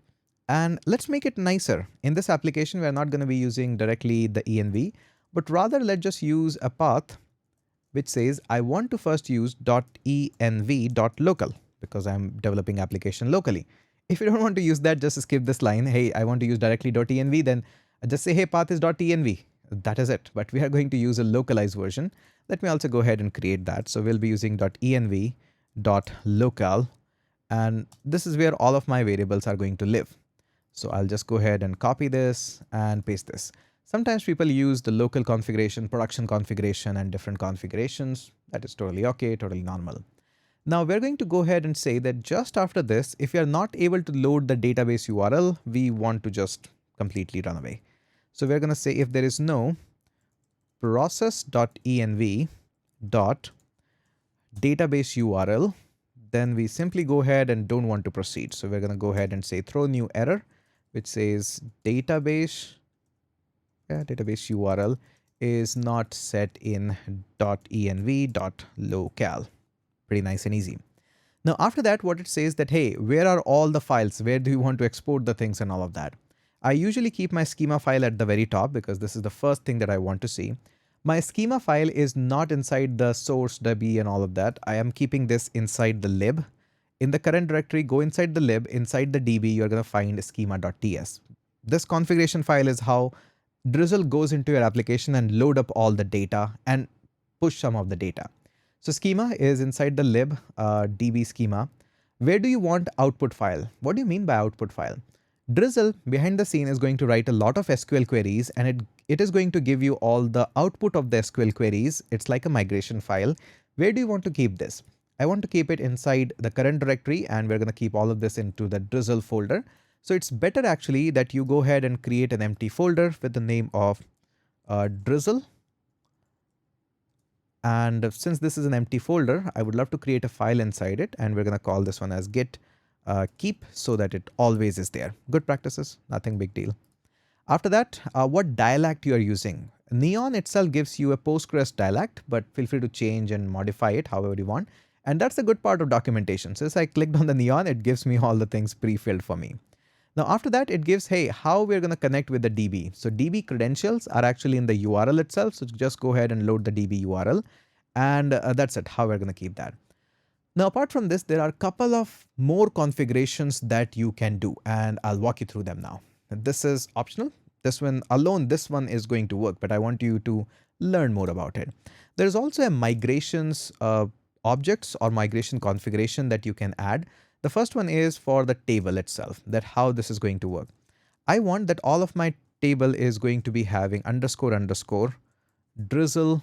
and let's make it nicer. In this application, we're not going to be using directly the env, but rather let's just use a path which says I want to first use .env.local because I'm developing application locally. If you don't want to use that, just skip this line. Hey, I want to use directly .env, then just say, hey, path is .env. that is it. But we are going to use a localized version. Let me also go ahead and create that. So we'll be using .env.local, and this is where all of my variables are going to live. So I'll just go ahead and copy this and paste this. Sometimes people use the local configuration, production configuration, and different configurations. That is totally okay, totally normal. Now we're going to go ahead and say that just after this, if you're not able to load the database URL, we want to just completely run away. So we're going to say if there is no process.env dot database URL, then we simply go ahead and don't want to proceed. So we're going to go ahead and say throw new error, which says database URL is not set in .env.local. Pretty nice and easy. Now after that, what it says that, hey, where are all the files? Where do you want to export the things and all of that? I usually keep my schema file at the very top because this is the first thing that I want to see. My schema file is not inside the source DB and all of that. I am keeping this inside the lib. In the current directory, go inside the lib, inside the DB, you're going to find schema.ts. This configuration file is how Drizzle goes into your application and load up all the data and push some of the data. So schema is inside the lib DB schema. Where do you want output file? What do you mean by output file? Drizzle behind the scene is going to write a lot of SQL queries, and it is going to give you all the output of the SQL queries. It's like a migration file. Where do you want to keep this? I want to keep it inside the current directory, and we're going to keep all of this into the Drizzle folder. So it's better actually that you go ahead and create an empty folder with the name of Drizzle. And since this is an empty folder, I would love to create a file inside it, and we're going to call this one as git keep so that it always is there. Good practices, nothing big deal. After that, what dialect you are using. Neon itself gives you a Postgres dialect, but feel free to change and modify it however you want. And that's the good part of documentation. Since I clicked on the Neon, it gives me all the things pre-filled for me. Now after that, it gives, hey, how we're going to connect with the DB. So DB credentials are actually in the URL itself. So just go ahead and load the DB URL, and that's it, how we're going to keep that. Now, apart from this, there are a couple of more configurations that you can do, and I'll walk you through them now. This is optional. This one alone, this one is going to work, but I want you to learn more about it. There's also a migrations objects or migration configuration that you can add. The first one is for the table itself, that how this is going to work. I want that all of my table is going to be having __ drizzle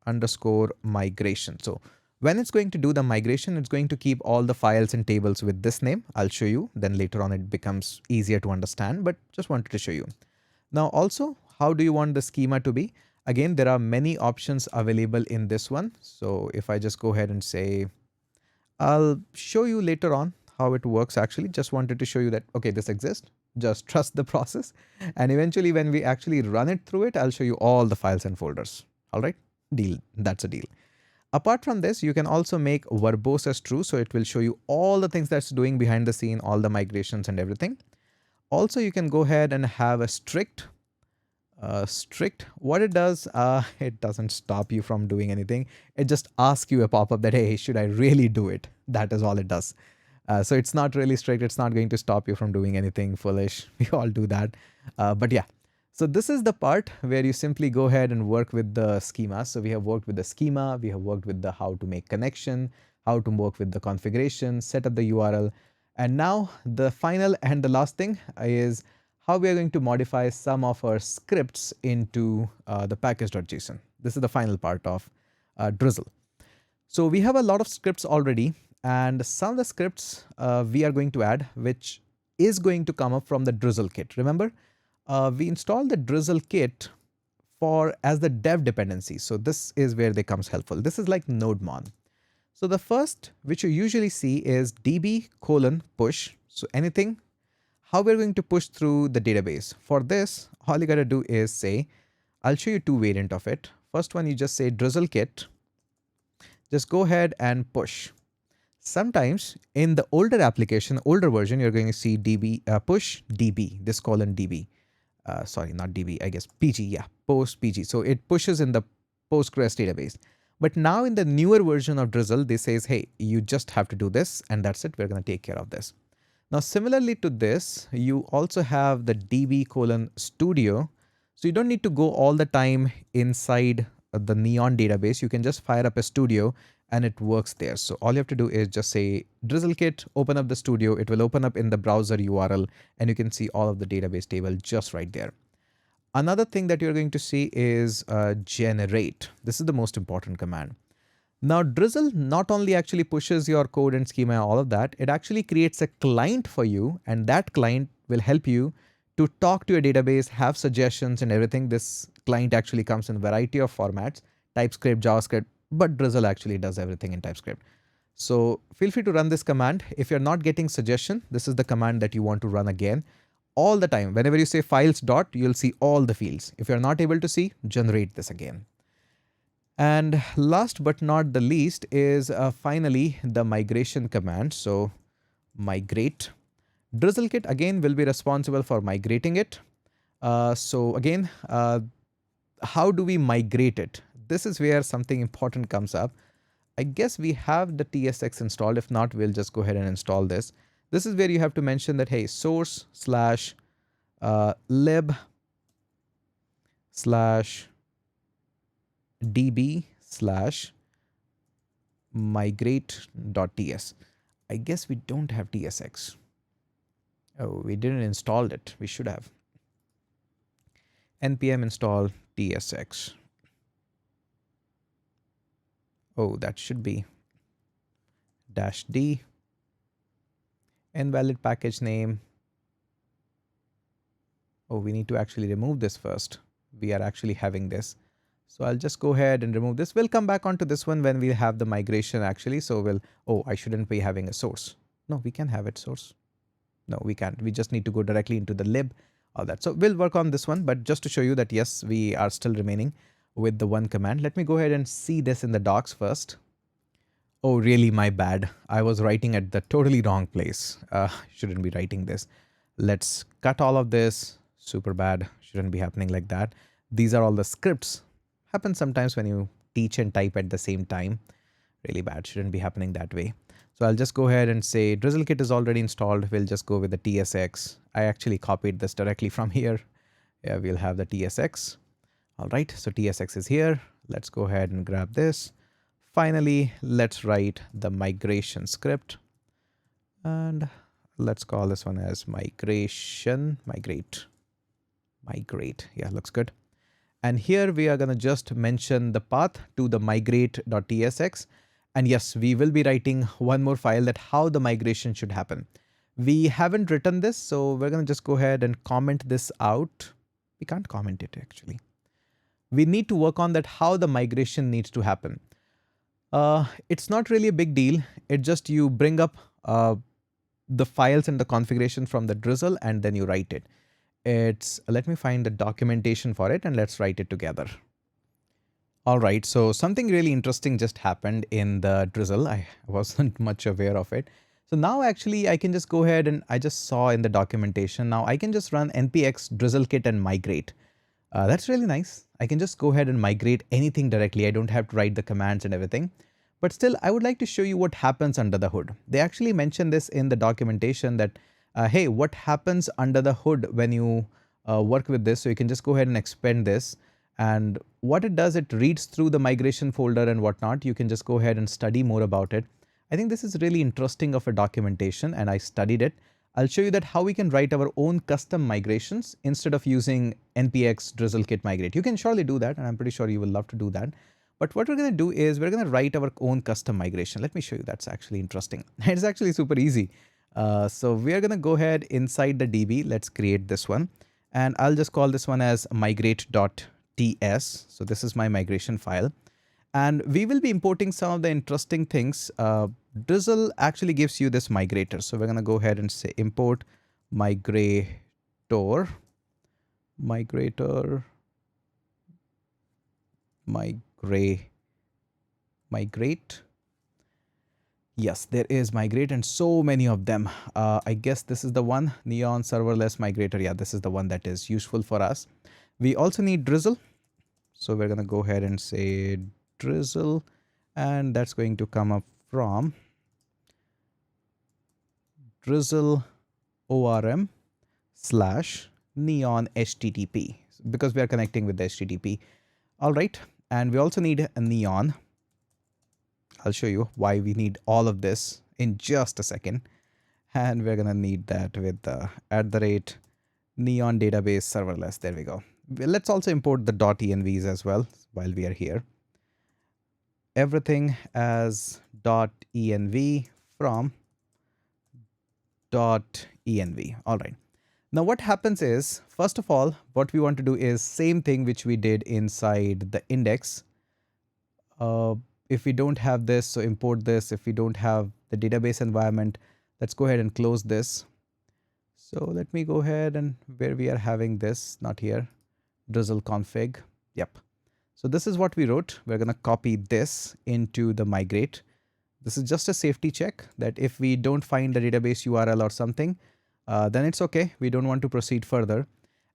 _migration. So when it's going to do the migration, it's going to keep all the files and tables with this name. I'll show you, then later on it becomes easier to understand, but just wanted to show you. Now also, how do you want the schema to be? Again, there are many options available in this one. So if I just go ahead and say, I'll show you later on how it works actually. Just wanted to show you that, okay, this exists. Just trust the process. And eventually when we actually run it through it, I'll show you all the files and folders. All right, deal. That's a deal. Apart from this, you can also make verbose as true. So it will show you all the things that's doing behind the scene, all the migrations and everything. Also, you can go ahead and have a strict. What it does, it doesn't stop you from doing anything. It just asks you a pop-up that, hey, should I really do it? That is all it does. So it's not really strict. It's not going to stop you from doing anything foolish. We all do that. But yeah, so this is the part where you simply go ahead and work with the schema. So we have worked with the schema. We have worked with the how to make connection, how to work with the configuration, set up the URL. And now the final and the last thing is how we are going to modify some of our scripts into the package.json. This is the final part of Drizzle. So we have a lot of scripts already, and some of the scripts we are going to add, which is going to come up from the Drizzle kit. Remember, we installed the Drizzle kit as the dev dependency. So this is where they comes helpful. This is like nodemon. So the first, which you usually see, is db::push. So anything, how we're going to push through the database. For this, all you got to do is say, I'll show you two variants of it. First one, you just say Drizzle kit. Just go ahead and push. Sometimes in the older application, older version, you're going to see db push db, this : db. Sorry, not db, I guess pg, yeah, post pg. So it pushes in the Postgres database. But now in the newer version of Drizzle, they says, hey, you just have to do this, and that's it. We're going to take care of this. Now, similarly to this, you also have the db::studio. So you don't need to go all the time inside the Neon database. You can just fire up a studio and it works there. So all you have to do is just say DrizzleKit, open up the studio. It will open up in the browser URL and you can see all of the database table just right there. Another thing that you're going to see is generate. This is the most important command. Now Drizzle not only actually pushes your code and schema, all of that, it actually creates a client for you, and that client will help you to talk to your database, have suggestions and everything. This client actually comes in a variety of formats, TypeScript, JavaScript, but Drizzle actually does everything in TypeScript. So feel free to run this command. If you're not getting suggestion, this is the command that you want to run again. All the time, whenever you say files dot, you'll see all the fields. If you're not able to see, generate this again. And last but not the least is finally the migration command. So migrate. DrizzleKit again will be responsible for migrating it. So again, how do we migrate it? This is where something important comes up. I guess we have the TSX installed. If not, we'll just go ahead and install this. This is where you have to mention that, hey, source slash lib slash db slash migrate.ts. I guess we don't have TSX. Oh, we didn't install it. We should have. npm install TSX. Oh, that should be -d. Invalid package name. Oh, we need to actually remove this first. We are actually having this. So I'll just go ahead and remove this. We'll come back onto this one when we have the migration actually. So oh, I shouldn't be having a source. No, we can have it source. No, we can't. We just need to go directly into the lib, all that. So we'll work on this one, but just to show you that yes, we are still remaining with the one command. Let me go ahead and see this in the docs first. Oh, really, my bad. I was writing at the totally wrong place. Shouldn't be writing this. Let's cut all of this. Super bad. Shouldn't be happening like that. These are all the scripts. Happens sometimes when you teach and type at the same time. Really bad. Shouldn't be happening that way. So I'll just go ahead and say DrizzleKit is already installed. We'll just go with the TSX. I actually copied this directly from here. Yeah, we'll have the TSX. All right. So TSX is here. Let's go ahead and grab this. Finally, let's write the migration script. And let's call this one as migration, migrate. Yeah, looks good. And here we are going to just mention the path to the migrate.tsx. And yes, we will be writing one more file that how the migration should happen. We haven't written this, so we're going to just go ahead and comment this out. We can't comment it actually. We need to work on that how the migration needs to happen. It's not really a big deal. It just you bring up the files and the configuration from the Drizzle and then you write it. Let me find the documentation for it and let's write it together. All right, so something really interesting just happened in the Drizzle. I wasn't much aware of it. So now actually I can just go ahead and I just saw in the documentation. Now I can just run npx DrizzleKit and migrate. That's really nice. I can just go ahead and migrate anything directly. I don't have to write the commands and everything. But still, I would like to show you what happens under the hood. They actually mention this in the documentation that, hey, what happens under the hood when you work with this. So you can just go ahead and expand this. And what it does, it reads through the migration folder and whatnot. You can just go ahead and study more about it. I think this is really interesting of a documentation and I studied it. I'll show you that how we can write our own custom migrations instead of using npx DrizzleKit migrate. You can surely do that and I'm pretty sure you will love to do that. But what we're going to do is we're going to write our own custom migration. Let me show you. That's actually interesting. It's actually super easy. So we're going to go ahead inside the DB. Let's create this one. And I'll just call this one as migrate.ts. So this is my migration file. And we will be importing some of the interesting things. Drizzle actually gives you this migrator. So we're going to go ahead and say import migrate. Yes, there is migrate and so many of them. I guess this is the one, Neon serverless migrator. Yeah, this is the one that is useful for us. We also need Drizzle. So we're going to go ahead and say Drizzle, and that's going to come up from Drizzle ORM / neon HTTP. because we are connecting with the HTTP. All right, and we also need a neon. I'll show you why we need all of this in just a second. And we're gonna need that with the @ neon database serverless. There we go. Let's also import the .envs as well while we are here. Everything as .env from .env. All right. Now what happens is, first of all, what we want to do is same thing which we did inside the index. If we don't have this, so import this. If we don't have the database environment, let's go ahead and close this. So let me go ahead and where we are having this, not here, Drizzle config. Yep. So this is what we wrote. We're going to copy this into the migrate. This is just a safety check that if we don't find the database URL or something, then it's okay. We don't want to proceed further.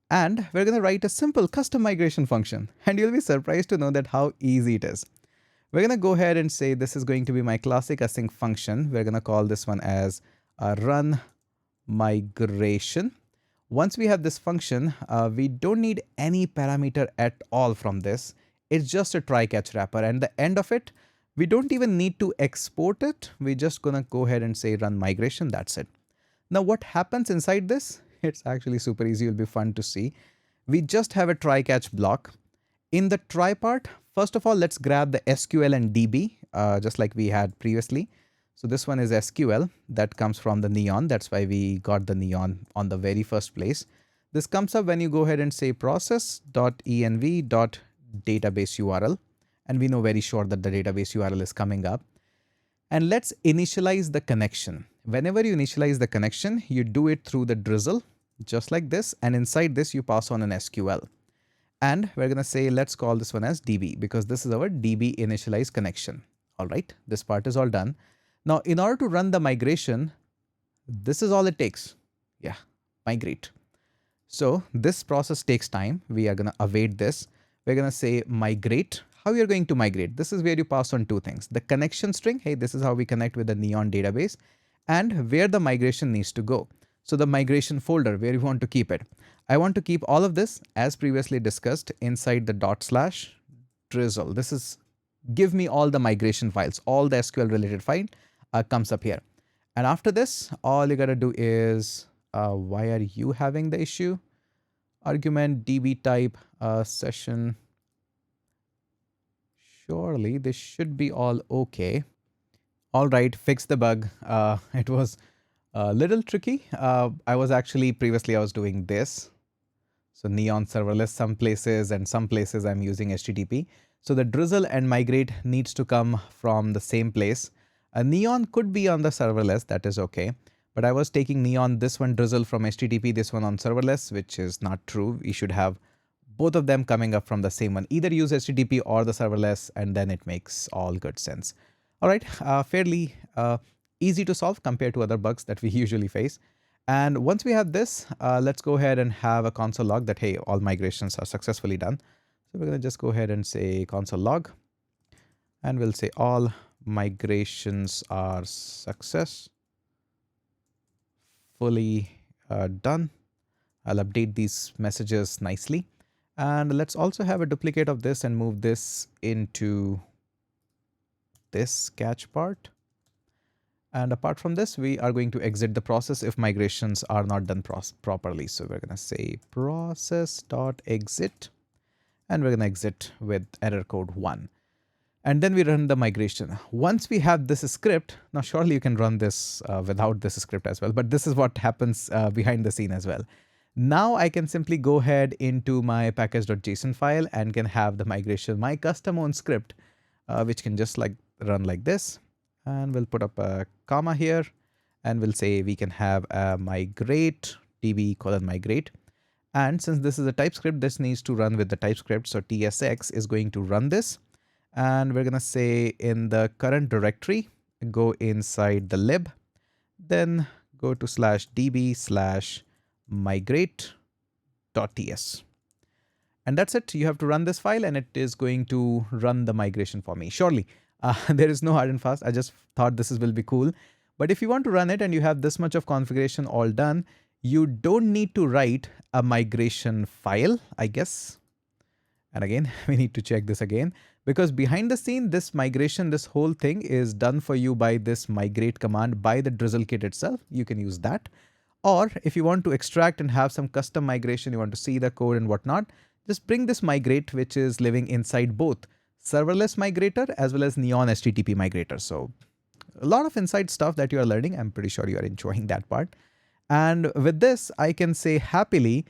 And we're going to write a simple custom migration function. And you'll be surprised to know that how easy it is. We're going to go ahead and say this is going to be my classic async function. We're going to call this one as run migration. Once we have this function, we don't need any parameter at all from this. It's just a try catch wrapper, and the end of it, we don't even need to export it. We're just gonna go ahead and say run migration. That's it. Now what happens inside this? It's actually super easy. It'll be fun to see. We just have a try catch block. In the try part, first of all, let's grab the SQL and DB, just like we had previously. So this one is SQL that comes from the neon. That's why we got the neon on the very first place. This comes up when you go ahead and say process.env.database URL. And we know very sure that the database URL is coming up. And let's initialize the connection. Whenever you initialize the connection, you do it through the Drizzle, just like this. And inside this, you pass on an SQL. And we're going to say, let's call this one as DB because this is our DB initialize connection. All right, this part is all done. Now, in order to run the migration, this is all it takes. Yeah, migrate. So this process takes time. We are going to await this. We're going to say migrate. How you're going to migrate? This is where you pass on two things. The connection string. Hey, this is how we connect with the neon database, and where the migration needs to go. So the migration folder where you want to keep it. I want to keep all of this as previously discussed inside the /drizzle. This is give me all the migration files, all the SQL related file comes up here. And after this, all you got to do is, why are you having the issue? Argument DB type session. Surely this should be all okay. All right, fix the bug. It was a little tricky. I was doing this. So neon serverless some places, and some places I'm using HTTP. So the Drizzle and migrate needs to come from the same place. A neon could be on the serverless, that is okay. But I was taking neon, this one Drizzle from HTTP, this one on serverless, which is not true. We should have both of them coming up from the same one. Either use HTTP or the serverless, and then it makes all good sense. All right, fairly easy to solve compared to other bugs that we usually face. And once we have this, let's go ahead and have a console log that, hey, all migrations are successfully done. So we're going to just go ahead and say console log, and we'll say all migrations are successfully done. I'll update these messages nicely. And let's also have a duplicate of this and move this into this catch part. And apart from this, we are going to exit the process if migrations are not done properly. So we're going to say process.exit, and we're going to exit with error code 1. And then we run the migration. Once we have this script, now surely you can run this without this script as well, but this is what happens behind the scene as well. Now I can simply go ahead into my package.json file and can have the migration, my custom own script, which can just like run like this. And we'll put up a comma here, and we'll say we can have a migrate db:migrate. And since this is a TypeScript, this needs to run with the TypeScript. So tsx is going to run this. And we're going to say in the current directory, go inside the lib, then go to /db/migrate.ts. And that's it. You have to run this file, and it is going to run the migration for me. Surely. There is no hard and fast. I just thought will be cool. But if you want to run it and you have this much of configuration all done, you don't need to write a migration file, I guess. And again, we need to check this again because behind the scene, this migration, this whole thing is done for you by this migrate command by the Drizzle kit itself. You can use that. Or if you want to extract and have some custom migration, you want to see the code and whatnot, just bring this migrate, which is living inside both serverless migrator as well as neon HTTP migrator. So a lot of inside stuff that you are learning. I'm pretty sure you are enjoying that part. And with this, I can say happily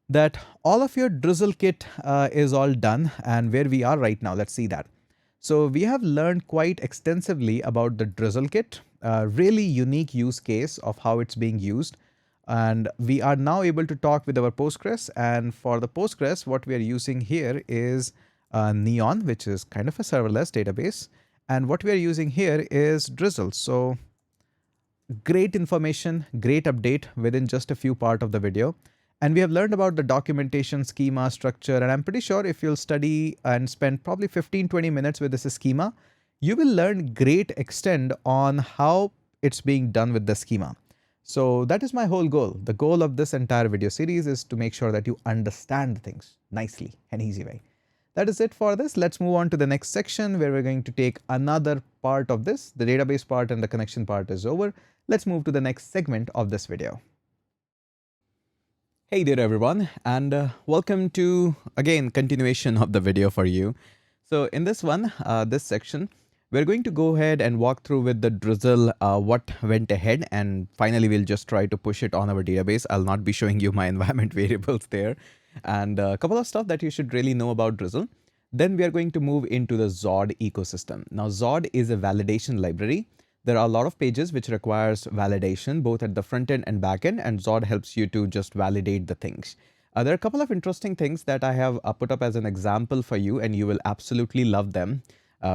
that all of your Drizzle kit is all done, and where we are right now, let's see that. So we have learned quite extensively about the Drizzle kit, a really unique use case of how it's being used. And we are now able to talk with our Postgres. And for the Postgres, what we are using here is Neon, which is kind of a serverless database. And what we are using here is Drizzle. So great information, great update within just a few parts of the video. And we have learned about the documentation, schema, structure, and I'm pretty sure if you'll study and spend probably 15-20 minutes with this schema, you will learn great extent on how it's being done with the schema. So that is my whole goal. The goal of this entire video series is to make sure that you understand things nicely and easy way. That is it for this. Let's move on to the next section where we're going to take another part of this. The database part and the connection part is over. Let's move to the next segment of this video. Hey there everyone, and welcome to, again, continuation of the video for you. So in this one, this section, we're going to go ahead and walk through with the Drizzle what went ahead, and finally we'll just try to push it on our database. I'll not be showing you my environment variables there, and a couple of stuff that you should really know about Drizzle. Then we are going to move into the Zod ecosystem. Now Zod is a validation library. There are a lot of pages which requires validation both at the front end and back end, and Zod helps you to just validate the things. There are a couple of interesting things that I have put up as an example for you, and you will absolutely love them.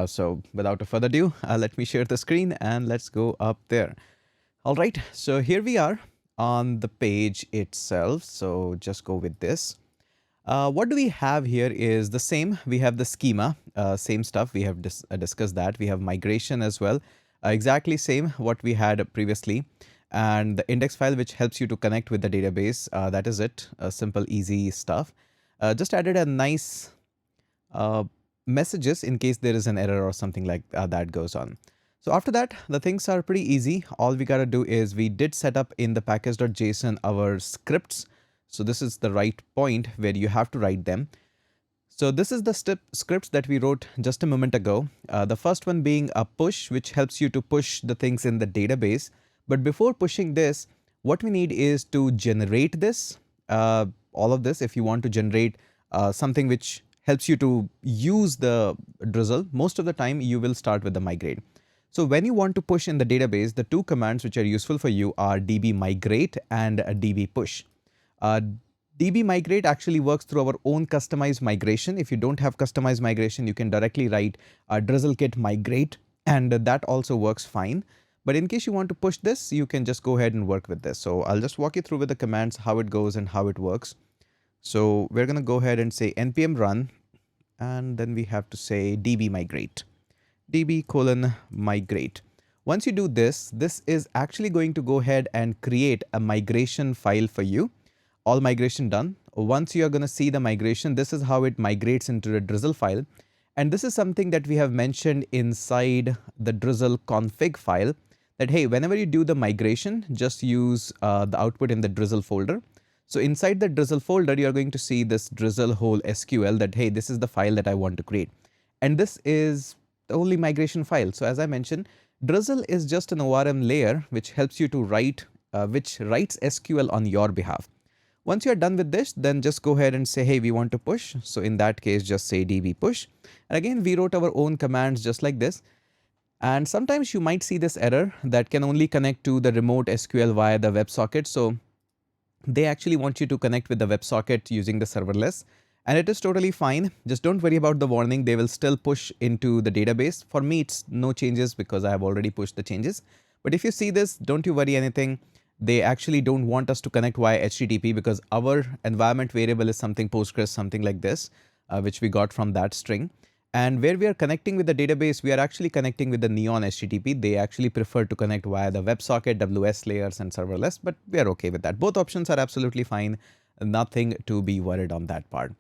So without further ado, let me share the screen and let's go up there. All right, so here we are on the page itself. So just go with this. What do we have here is the same. We have the schema, same stuff. We have discussed that. We have migration as well. Exactly same what we had previously, and the index file which helps you to connect with the database. That is it. Simple, easy stuff. Just added a nice messages in case there is an error or something like that goes on. So after that, the things are pretty easy. All we gotta do is we did set up in the package.json our scripts. So this is the right point where you have to write them. So this is the scripts that we wrote just a moment ago. The first one being a push, which helps you to push the things in the database. But before pushing this, what we need is to generate this, all of this. If you want to generate something which helps you to use the Drizzle, most of the time you will start with the migrate. So when you want to push in the database, the two commands which are useful for you are db migrate and db push. db migrate actually works through our own customized migration. If you don't have customized migration, you can directly write Drizzle kit migrate, and that also works fine. But in case you want to push this, you can just go ahead and work with this. So I'll just walk you through with the commands, how it goes and how it works. So we're going to go ahead and say npm run, and then we have to say db migrate, db:migrate. Once you do this, this is actually going to go ahead and create a migration file for you. All migration done. Once you are going to see the migration, this is how it migrates into the Drizzle file. And this is something that we have mentioned inside the Drizzle config file, that hey, whenever you do the migration, just use the output in the Drizzle folder. So inside the Drizzle folder, you are going to see this Drizzle whole SQL that, hey, this is the file that I want to create. And this is the only migration file. So as I mentioned, Drizzle is just an ORM layer which helps you to write, which writes SQL on your behalf. Once you're done with this, then just go ahead and say, hey, we want to push. So in that case, just say db push. And again, we wrote our own commands just like this. And sometimes you might see this error that can only connect to the remote SQL via the WebSocket. So they actually want you to connect with the WebSocket using the serverless. And it is totally fine. Just don't worry about the warning. They will still push into the database. For me, it's no changes because I have already pushed the changes. But if you see this, don't you worry anything. They actually don't want us to connect via HTTP because our environment variable is something Postgres, something like this, which we got from that string. And where we are connecting with the database, we are actually connecting with the Neon HTTP. They actually prefer to connect via the WebSocket, WS layers, and serverless, but we are okay with that. Both options are absolutely fine. Nothing to be worried on that part.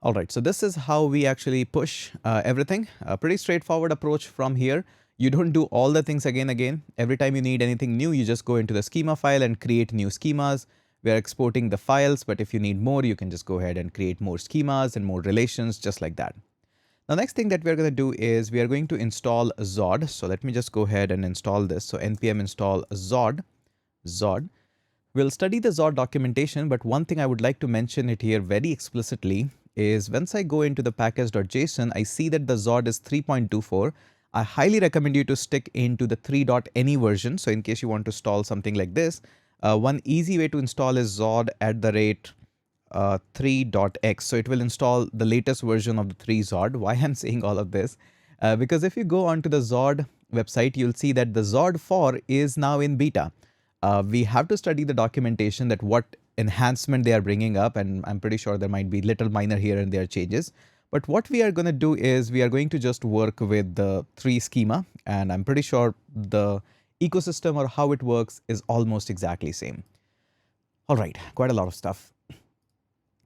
All right, so this is how we actually push everything. A pretty straightforward approach from here. You don't do all the things again. Every time you need anything new, you just go into the schema file and create new schemas. We are exporting the files, but if you need more, you can just go ahead and create more schemas and more relations, just like that. Now, next thing that we're going to do is we are going to install Zod. So let me just go ahead and install this. So npm install Zod. We'll study the Zod documentation, but one thing I would like to mention it here very explicitly is once I go into the package.json, I see that the Zod is 3.24. I highly recommend you to stick into the 3.any version. So in case you want to install something like this, one easy way to install is Zod at the rate 3.x. So it will install the latest version of the 3 Zod. Why I'm saying all of this? Because if you go onto the Zod website, you'll see that the Zod 4 is now in beta. We have to study the documentation that what enhancement they are bringing up, and I'm pretty sure there might be little minor here and there changes. But what we are going to do is we are going to just work with the 3 schema, and I'm pretty sure the ecosystem or how it works is almost exactly same. All right, quite a lot of stuff.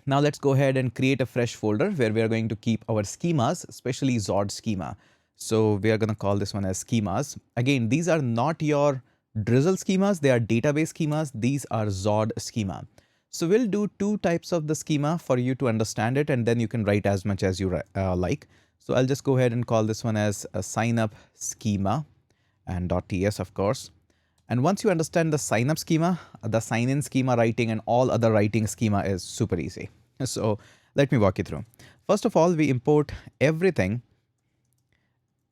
Now let's go ahead and create a fresh folder where we are going to keep our schemas, especially Zod schema. So we are going to call this one as schemas. Again, these are not your Drizzle schemas, they are database schemas. These are Zod schema. So we'll do 2 types of the schema for you to understand it, and then you can write as much as you like. So I'll just go ahead and call this one as a signup schema and .ts, of course. And once you understand the signup schema, the sign-in schema writing and all other writing schema is super easy. So let me walk you through. First of all, we import everything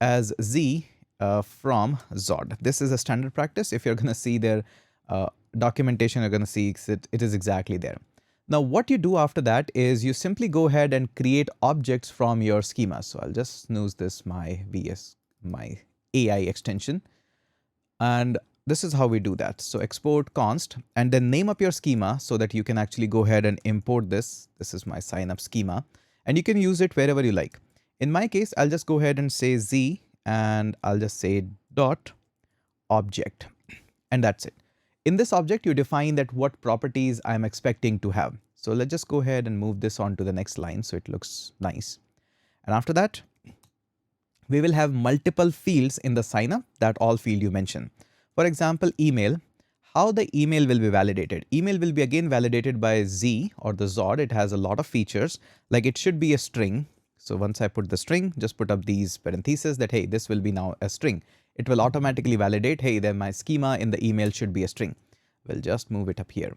as Z from Zod. This is a standard practice. If you're going to see their documentation, you're going to see it is exactly there. Now, what you do after that is you simply go ahead and create objects from your schema. So I'll just snooze this, my AI extension. And this is how we do that. So export const and then name up your schema so that you can actually go ahead and import this. This is my signup schema, and you can use it wherever you like. In my case, I'll just go ahead and say Z, and I'll just say dot object, and that's it. In this object, you define that what properties I'm expecting to have. So let's just go ahead and move this on to the next line so it looks nice. And after that, we will have multiple fields in the signup, that all field you mention. For example, email, how the email will be validated. Email will be again validated by Z or the Zod. It has a lot of features, like it should be a string. So once I put the string, just put up these parentheses that, hey, this will be now a string. It will automatically validate, hey, then my schema in the email should be a string. We'll just move it up here.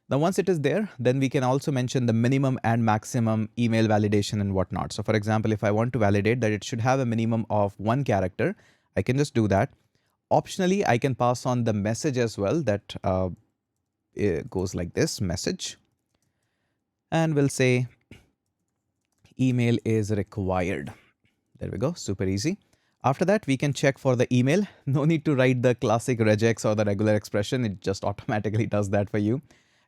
Now, once it is there, then we can also mention the minimum and maximum email validation and whatnot. So for example, if I want to validate that it should have a minimum of 1 character, I can just do that. Optionally, I can pass on the message as well, that it goes like this, message. And we'll say email is required. There we go, super easy. After that, we can check for the email. No need to write the classic regex or the regular expression. It just automatically does that for you.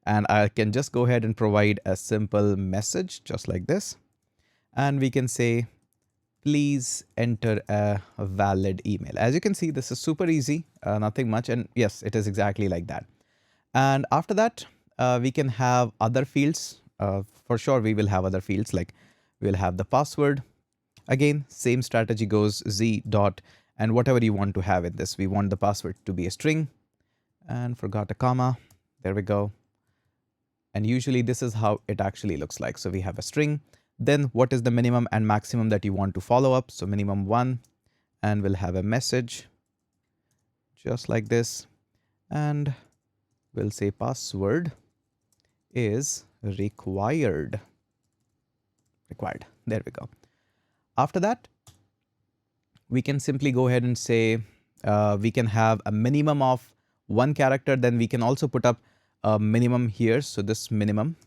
And I can just go ahead and provide a simple message just like this. And we can say, please enter a valid email. As you can see, this is super easy, nothing much. And yes, it is exactly like that. And after that, we can have other fields. For sure, we will have other fields, like we'll have the password. Again, same strategy goes, Z dot, and whatever you want to have in this. We want the password to be a string, and forgot a comma. There we go. And usually this is how it actually looks like. So we have a string. Then what is the minimum and maximum that you want to follow up? So minimum 1, and we'll have a message just like this. And we'll say password is required. There we go. After that, we can simply go ahead and say we can have a minimum of 1 character. Then we can also put up a minimum here. So this minimum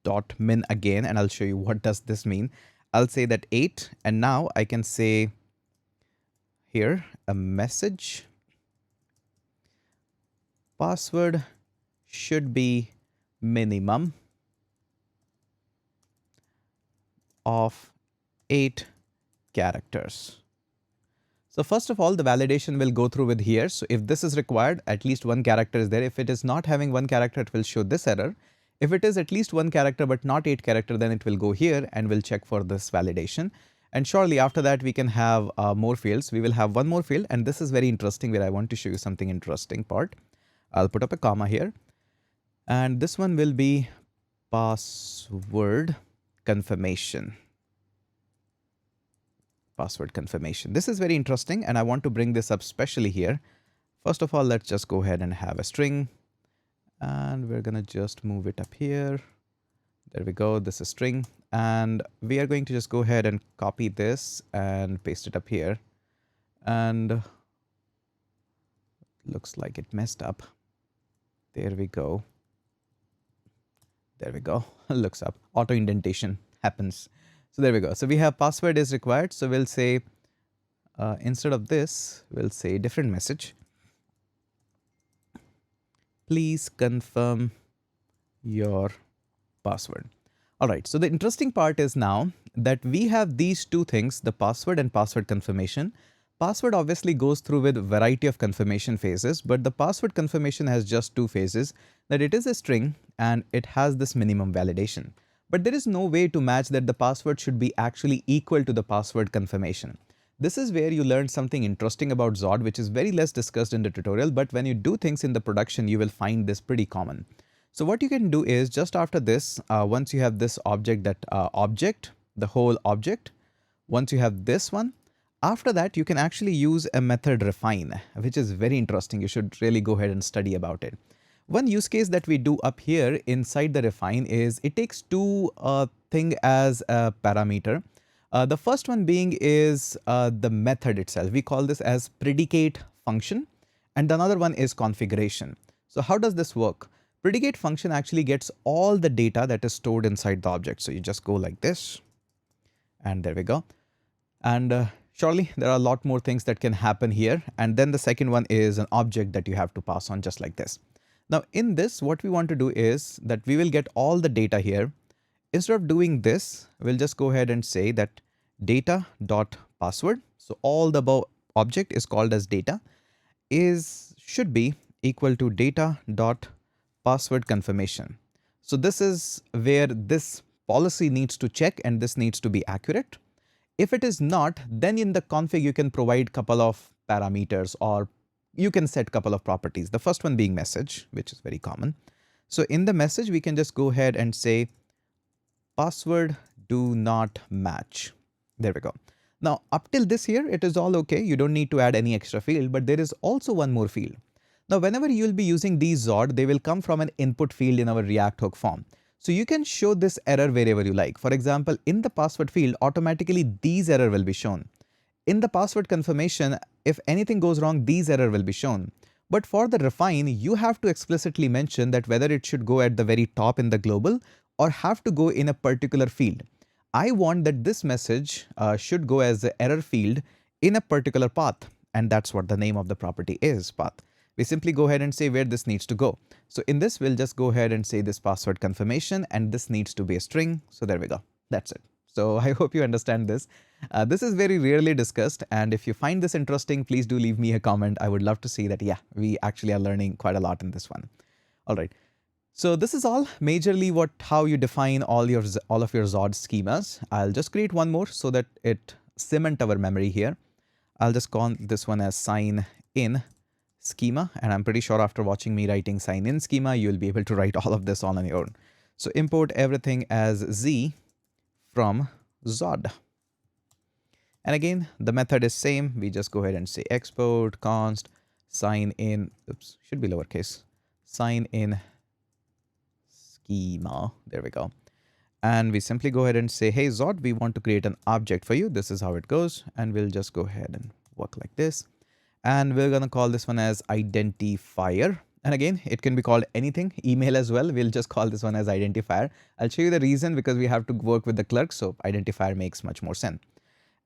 dot min again, and I'll show you what does this mean. I'll say that 8, and now I can say here a message password should be minimum of 8 characters. So first of all, the validation will go through with here. So if this is required, at least one character is there. If it is not having one character, it will show this error. If it is at least one character but not 8 character, then it will go here and will check for this validation. And surely after that, we can have more fields. We will have one more field, and this is very interesting where I want to show you something interesting part. I'll put up a comma here. And this one will be password confirmation. Password confirmation. This is very interesting, and I want to bring this up specially here. First of all, let's just go ahead and have a string, and we're going to just move it up here. There we go. This is string, and we are going to just go ahead and copy this and paste it up here. And looks like it messed up. There we go. There we go. Looks up. Auto indentation happens. So there we go. So we have password is required. So we'll say, instead of this, we'll say different message. Please confirm your password. All right. So the interesting part is now that we have these two things, the password and password confirmation. Password obviously goes through with a variety of confirmation phases, but the password confirmation has just two phases, that it is a string and it has this minimum validation. But there is no way to match that the password should be actually equal to the password confirmation. This is where you learn something interesting about Zod, which is very less discussed in the tutorial, but when you do things in the production, you will find this pretty common. So what you can do is just after this, once you have this object, the whole object, once you have this one, after that, you can actually use a method refine, which is very interesting. You should really go ahead and study about it. One use case that we do up here inside the refine is it takes two thing as a parameter. The first one being is the method itself. We call this as predicate function, and another one is configuration. So how does this work? Predicate function actually gets all the data that is stored inside the object. So you just go like this, and there we go. And surely there are a lot more things that can happen here. And then the second one is an object that you have to pass on just like this. Now in this, what we want to do is that we will get all the data here. Instead of doing this, we'll just go ahead and say that data.password. So all the above object is called as data should be equal to data.password confirmation. So this is where this policy needs to check and this needs to be accurate. If it is not, then in the config, you can provide couple of parameters or you can set couple of properties. The first one being message, which is very common. So in the message, we can just go ahead and say password do not match. There we go. Now up till this here, it is all okay. You don't need to add any extra field, but there is also one more field. Now, whenever you'll be using these Zod, they will come from an input field in our React hook form. So you can show this error wherever you like. For example, in the password field, automatically these error will be shown. In the password confirmation, if anything goes wrong, these error will be shown. But for the refine, you have to explicitly mention that whether it should go at the very top in the global or have to go in a particular field. I want that this message should go as the error field in a particular path. And that's what the name of the property is, path. We simply go ahead and say where this needs to go. So in this, we'll just go ahead and say this password confirmation, and this needs to be a string. So there we go. That's it. So I hope you understand this. This is very rarely discussed. And if you find this interesting, please do leave me a comment. I would love to see that, yeah, we actually are learning quite a lot in this one. All right. So this is all majorly how you define all of your Zod schemas. I'll just create one more so that it cement our memory here. I'll just call this one as sign in schema, and I'm pretty sure after watching me writing sign in schema, you'll be able to write all of this on your own. So import everything as Z from Zod. And again, the method is same. We just go ahead and say export const sign in, oops, should be lowercase, sign in schema. There we go. And we simply go ahead and say, hey Zod, we want to create an object for you. This is how it goes. And we'll just go ahead and work like this. And we're going to call this one as identifier. And again, it can be called anything, email as well. We'll just call this one as identifier. I'll show you the reason because we have to work with the clerk. So identifier makes much more sense.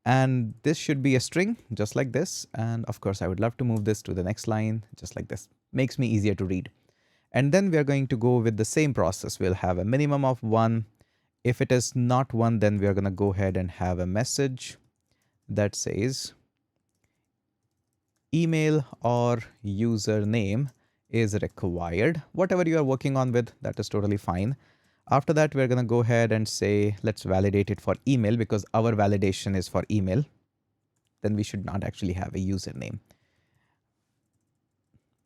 And this should be a string just like this. And of course, I would love to move this to the next line just like this. Makes me easier to read. And then we're going to go with the same process. We'll have a minimum of 1. If it is not 1, then we're going to go ahead and have a message. that says email or username is required. Whatever you are working on with, that is totally fine. After that, we're going to go ahead and say, let's validate it for email because our validation is for email. Then we should not actually have a username.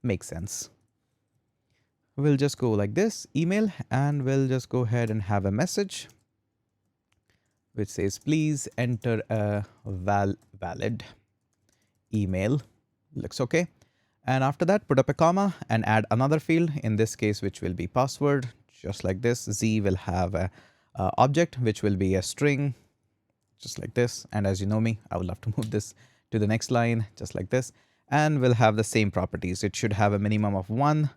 Makes sense. We'll just go like this, email, and we'll just go ahead and have a message which says, please enter a valid email. Looks okay. And after that, put up a comma and add another field, in this case, which will be password, just like this. Z will have a object, which will be a string, just like this. And as you know me, I would love to move this to the next line, just like this. And we'll have the same properties. It should have a minimum of 1,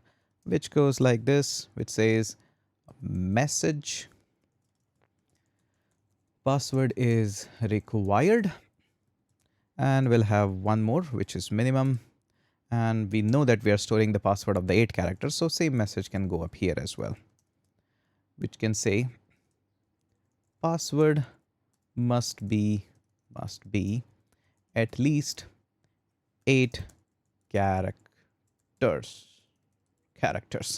which goes like this, which says message password is required. And we'll have one more, which is minimum. And we know that we are storing the password of the 8 characters. So same message can go up here as well, which can say password must be at least 8 characters.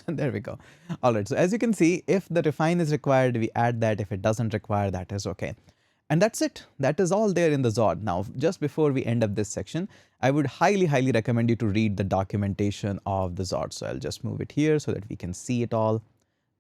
There we go. All right. So as you can see, if the refine is required, we add that. If it doesn't require, that is okay. And that's it. That is all there in the Zod. Now, just before we end up this section, I would highly recommend you to read the documentation of the Zod. So I'll just move it here so that we can see it all.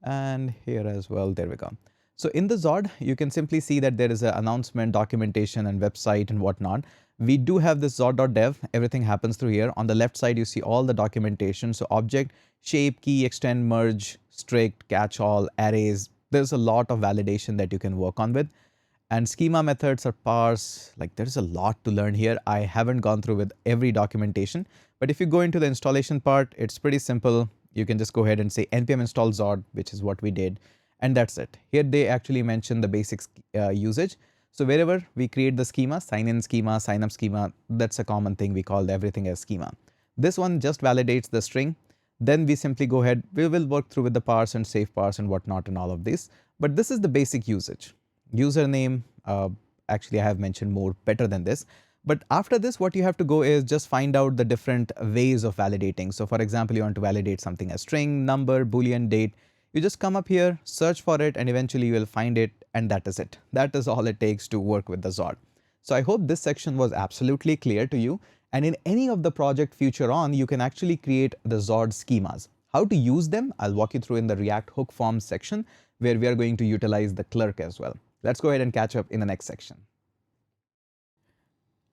And here as well. There we go. So in the Zod, you can simply see that there is an announcement, documentation, and website and whatnot. We do have this Zod.dev. Everything happens through here. On the left side, you see all the documentation. So object, shape, key, extend, merge, strict, catch-all, arrays. There's a lot of validation that you can work on with. And schema methods are parse. Like there's a lot to learn here. I haven't gone through with every documentation, but if you go into the installation part, it's pretty simple. You can just go ahead and say npm install Zod, which is what we did. And that's it. Here they actually mention the basic usage. So wherever we create the schema, sign in schema, sign up schema, that's a common thing. We call everything as schema. This one just validates the string. Then we simply go ahead. We will work through with the parse and safe parse and whatnot and all of this. But this is the basic usage. Username, actually I have mentioned more better than this. But after this, what you have to go is just find out the different ways of validating. So for example, you want to validate something as string, number, boolean, date. You just come up here, search for it, and eventually you will find it, and that is it. That is all it takes to work with the Zod. So I hope this section was absolutely clear to you. And in any of the project future on, you can actually create the Zod schemas. How to use them, I'll walk you through in the React hook forms section, where we are going to utilize the clerk as well. Let's go ahead and catch up in the next section.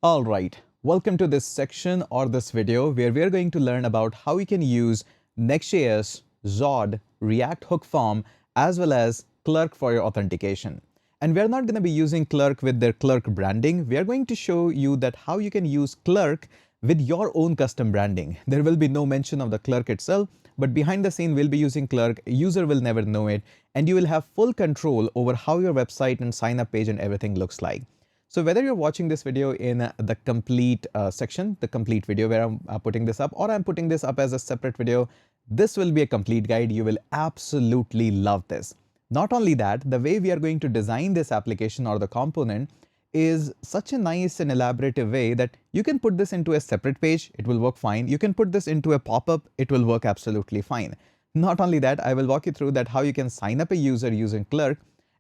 All right, welcome to this section or this video where we are going to learn about how we can use NextJS, Zod, React hook form, as well as clerk for your authentication. And we're not going to be using clerk with their clerk branding. We are going to show you that how you can use clerk with your own custom branding. There will be no mention of the clerk itself, but behind the scene we'll be using clerk. User will never know it, and you will have full control over how your website and sign up page and everything looks like. So whether you're watching this video in the complete section, the complete video where I'm putting this up, or I'm putting this up as a separate video, this will be a complete guide. You will absolutely love this. Not only that, the way we are going to design this application or the component is such a nice and elaborative way that you can put this into a separate page, it will work fine. You can put this into a pop-up, it will work absolutely fine. Not only that, I will walk you through that how you can sign up a user using clerk,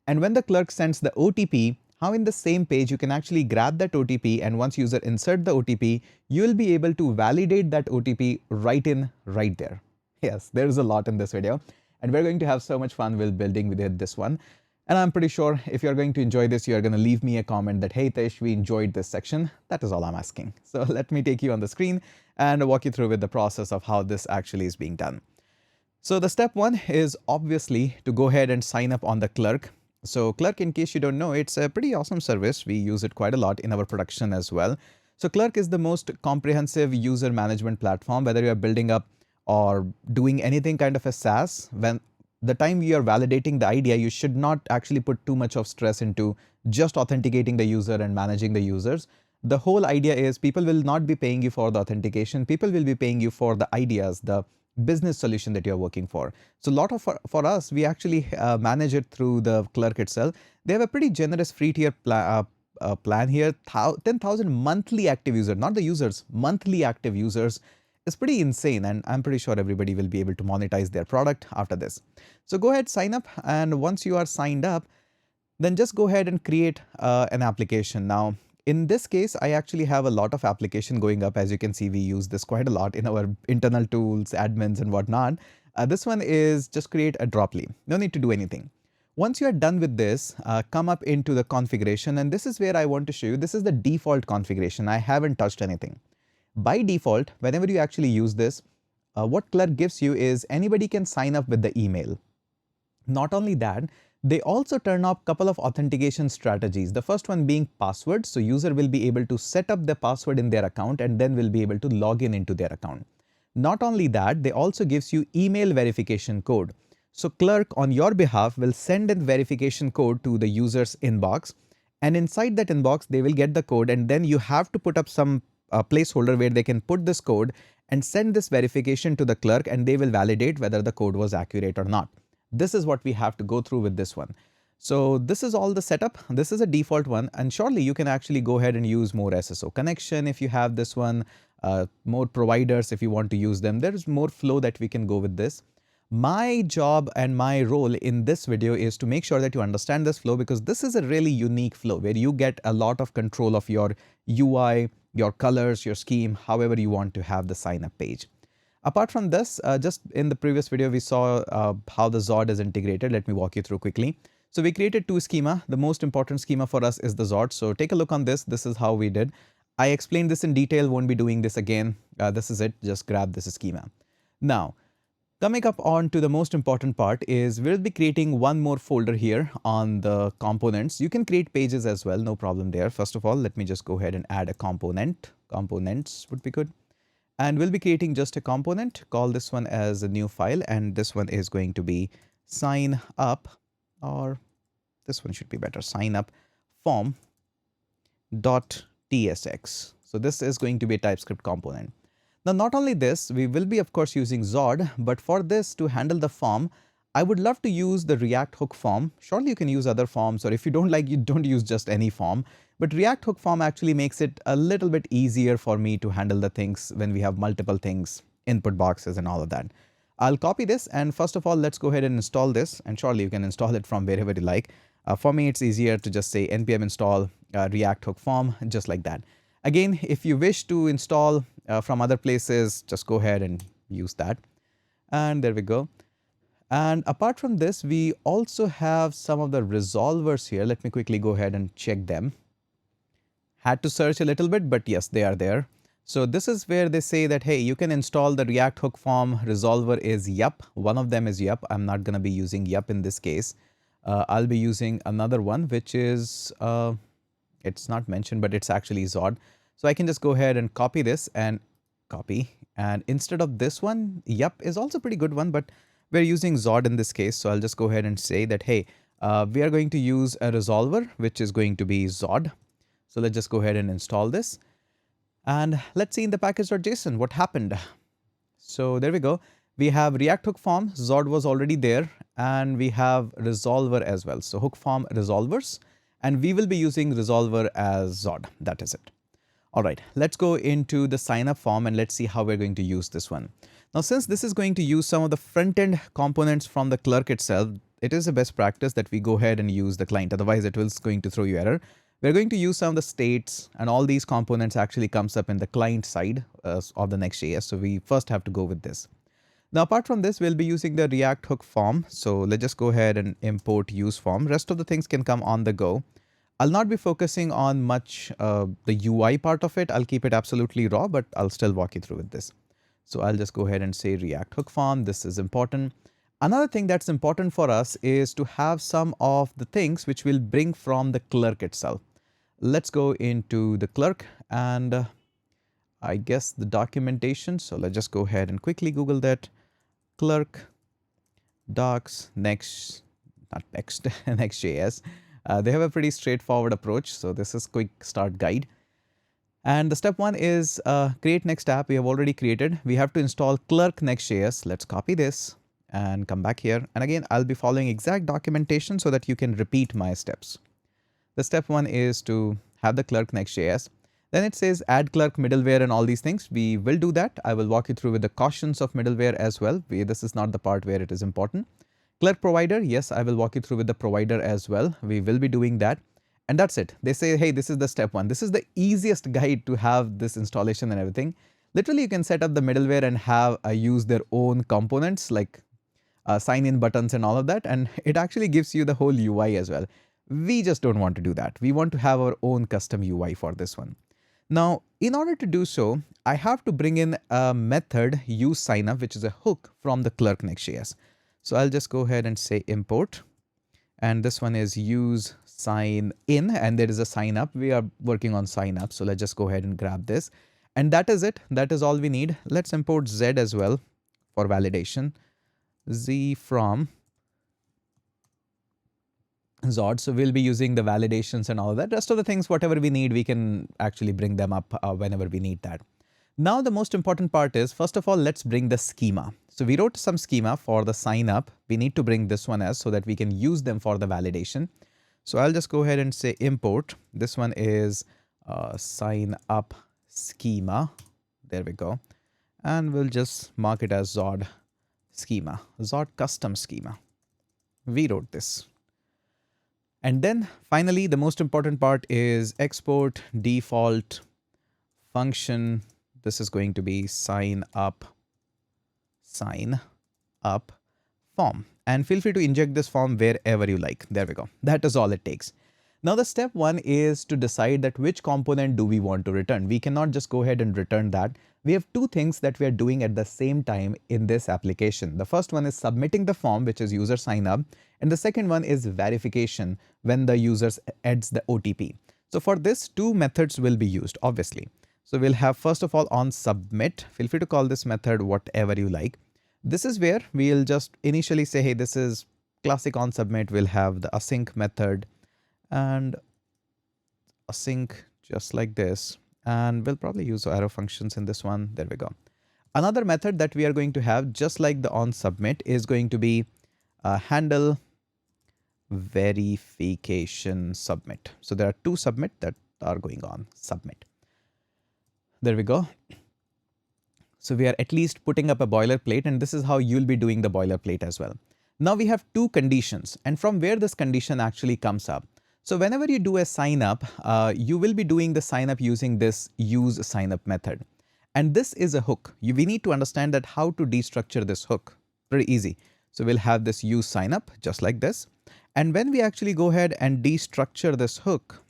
and when the clerk sends the OTP, how in the same page you can actually grab that OTP, and once user insert the OTP, you will be able to validate that OTP right there. Yes, there's a lot in this video, and we're going to have so much fun while building with this one. And I'm pretty sure if you're going to enjoy this, you're going to leave me a comment that, hey Tesh, we enjoyed this section. That is all I'm asking. So let me take you on the screen and walk you through with the process of how this actually is being done. So the step one is obviously to go ahead and sign up on the clerk. So clerk, in case you don't know, it's a pretty awesome service. We use it quite a lot in our production as well. So clerk is the most comprehensive user management platform, whether you're building up or doing anything kind of a SaaS. When the time you are validating the idea, you should not actually put too much of stress into just authenticating the user and managing the users. The whole idea is people will not be paying you for the authentication. People will be paying you for the ideas, the business solution that you're working for. So a lot of for us, we actually manage it through the clerk itself. They have a pretty generous free tier plan here, 10,000 monthly active users, not the users, monthly active users is pretty insane. And I'm pretty sure everybody will be able to monetize their product after this. So go ahead, sign up. And once you are signed up, then just go ahead and create an application. Now, in this case, I actually have a lot of application going up. As you can see, we use this quite a lot in our internal tools, admins and whatnot. This one is just create a drop leaf. No need to do anything. Once you are done with this, come up into the configuration, and this is where I want to show you. This is the default configuration. I haven't touched anything. By default, whenever you actually use this, what Clerk gives you is anybody can sign up with the email. Not only that, they also turn up a couple of authentication strategies. The first one being password. So user will be able to set up the password in their account and then will be able to log in into their account. Not only that, they also gives you email verification code. So Clerk on your behalf will send in verification code to the user's inbox, and inside that inbox they will get the code, and then you have to put up some placeholder where they can put this code and send this verification to the Clerk, and they will validate whether the code was accurate or not. This is what we have to go through with this one. So this is all the setup. This is a default one, and surely you can actually go ahead and use more SSO connection if you have this one, more providers if you want to use them. There is more flow that we can go with this. My job and my role in this video is to make sure that you understand this flow, because this is a really unique flow where you get a lot of control of your UI, your colors, your scheme, however you want to have the sign up page. Apart from this, just in the previous video, we saw how the Zod is integrated. Let me walk you through quickly. So we created two schema. The most important schema for us is the Zod. So take a look on this. This is how we did. I explained this in detail, won't be doing this again. This is it. Just grab this schema. Now, coming up on to the most important part is we'll be creating one more folder here on the components. You can create pages as well, no problem there. First of all, let me just go ahead and add a component. Components would be good. And we'll be creating just a component, call this one as a new file, and this one is going to be sign up, or this one should be better, sign up form.tsx. So this is going to be a TypeScript component. Now, not only this, we will be of course using Zod, but for this to handle the form, I would love to use the React hook form. Surely you can use other forms, or if you don't like, you don't use just any form. But React hook form actually makes it a little bit easier for me to handle the things when we have multiple things, input boxes and all of that. I'll copy this, and first of all, let's go ahead and install this, and surely you can install it from wherever you like. For me, it's easier to just say npm install React hook form, just like that. Again, if you wish to install from other places, just go ahead and use that. And there we go. And apart from this, we also have some of the resolvers here. Let me quickly go ahead and check them. Had to search a little bit, but yes, they are there. So this is where they say that, hey, you can install the React hook form resolver is yup. One of them is yup. I'm not going to be using yup in this case. I'll be using another one, which is, it's not mentioned, but it's actually Zod. So I can just go ahead and copy this and copy. And instead of this one, yup is also a pretty good one, but we're using Zod in this case. So I'll just go ahead and say that, hey, we are going to use a resolver, which is going to be Zod. So let's just go ahead and install this. And let's see in the package.json what happened. So there we go. We have React hook form, Zod was already there, and we have resolver as well. So hook form resolvers, and we will be using resolver as Zod. That is it. All right, let's go into the sign up form and let's see how we're going to use this one. Now, since this is going to use some of the front-end components from the Clerk itself, it is a best practice that we go ahead and use the client. Otherwise, it will going to throw you error. We're going to use some of the states, and all these components actually comes up in the client side of the Next.js. So we first have to go with this. Now, apart from this, we'll be using the React hook form. So let's just go ahead and import use form. Rest of the things can come on the go. I'll not be focusing on much the UI part of it. I'll keep it absolutely raw, but I'll still walk you through with this. So I'll just go ahead and say React hook form. This is important. Another thing that's important for us is to have some of the things which we'll bring from the Clerk itself. Let's go into the Clerk and I guess the documentation. So let's just go ahead and quickly Google that. Clerk docs Next.js. They have a pretty straightforward approach. So this is quick start guide. And the step one is create next app. We have already created. We have to install Clerk Next.js. Let's copy this and come back here. And again, I'll be following exact documentation so that you can repeat my steps. The step one is to have the Clerk Next.js. Then it says add Clerk middleware and all these things. We will do that. I will walk you through with the cautions of middleware as well. This is not the part where it is important. Clerk provider, yes, I will walk you through with the provider as well. We will be doing that. And that's it. They say, hey, this is the step one. This is the easiest guide to have this installation and everything. Literally, you can set up the middleware and have use their own components like sign-in buttons and all of that. And it actually gives you the whole UI as well. We just don't want to do that. We want to have our own custom UI for this one. Now, in order to do so, I have to bring in a method use signup, which is a hook from the Clerk Next.js. So I'll just go ahead and say import. And this one is use sign in, and there is a sign up. We are working on sign up. So let's just go ahead and grab this. And that is it. That is all we need. Let's import Z as well for validation. Z from Zod. So we'll be using the validations and all of that. Rest of the things, whatever we need, we can actually bring them up whenever we need that. Now, the most important part is, first of all, let's bring the schema. So we wrote some schema for the sign up. We need to bring this one as so that we can use them for the validation. So I'll just go ahead and say import. This one is sign up schema. There we go. And we'll just mark it as Zod schema, Zod custom schema. We wrote this. And then finally, the most important part is export default function. This is going to be sign up form. And feel free to inject this form wherever you like. There we go. That is all it takes. Now, the step one is to decide that which component do we want to return. We cannot just go ahead and return that. We have two things that we are doing at the same time in this application. The first one is submitting the form, which is user sign up. And the second one is verification when the user adds the OTP. So for this, two methods will be used, obviously. So we'll have, first of all, on submit. Feel free to call this method whatever you like. This is where we'll just initially say, hey, this is classic on submit. We'll have the async method and async just like this. And we'll probably use arrow functions in this one. There we go. Another method that we are going to have, just like the on submit, is going to be handle verification submit. So there are two submit that are going on submit. There we go. So we are at least putting up a boilerplate, and this is how you'll be doing the boilerplate as well. Now we have two conditions, and from where this condition actually comes up. So whenever you do a sign up, you will be doing the sign up using this use sign up method. And this is a hook. We need to understand that how to destructure this hook. Pretty easy. So we'll have this use sign up just like this. And when we actually go ahead and destructure this hook,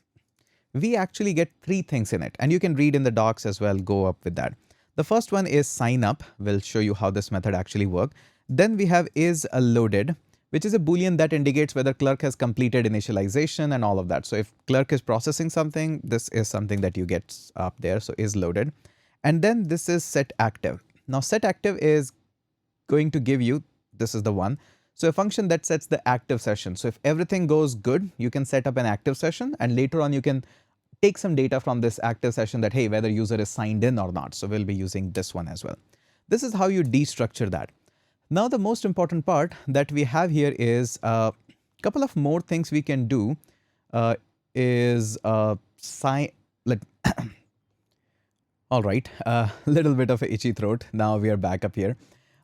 we actually get three things in it. And you can read in the docs as well, go up with that. The first one is sign up. We'll show you how this method actually works. Then we have is loaded, which is a Boolean that indicates whether Clerk has completed initialization and all of that. So if Clerk is processing something, this is something that you get up there. So is loaded. And then this is set active. Now set active is going to give you, this is the one. So a function that sets the active session. So if everything goes good, you can set up an active session, and later on you can take some data from this active session that, hey, whether user is signed in or not. So we'll be using this one as well. This is how you destructure that. Now the most important part that we have here is a couple of more things we can do is sign. All right, a little bit of an itchy throat. Now we are back up here.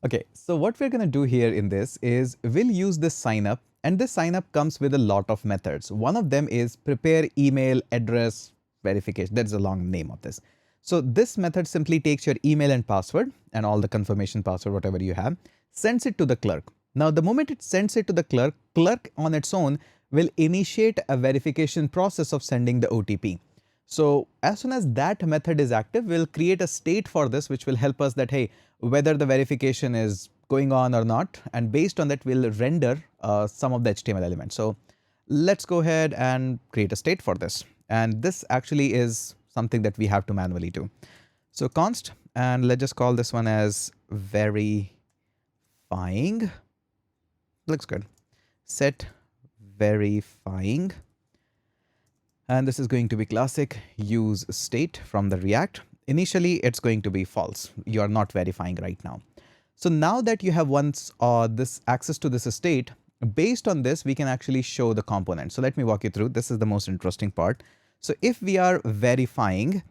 Okay, so what we're going to do here in this is we'll use this sign up, and this sign up comes with a lot of methods. One of them is prepare email address verification. That's a long name of this. So this method simply takes your email and password and all the confirmation password, whatever you have, sends it to the clerk. Now, the moment it sends it to the clerk, clerk on its own will initiate a verification process of sending the OTP. So as soon as that method is active, we'll create a state for this, which will help us that, hey, whether the verification is going on or not. And based on that, we'll render some of the HTML elements. So let's go ahead and create a state for this. And this actually is something that we have to manually do. So const, and let's just call this one as verifying. Looks good. Set verifying. And this is going to be classic use state from the React. Initially, it's going to be false. You are not verifying right now. So now that you have once this access to this state, based on this, we can actually show the component. So let me walk you through. This is the most interesting part. So if we are verifying,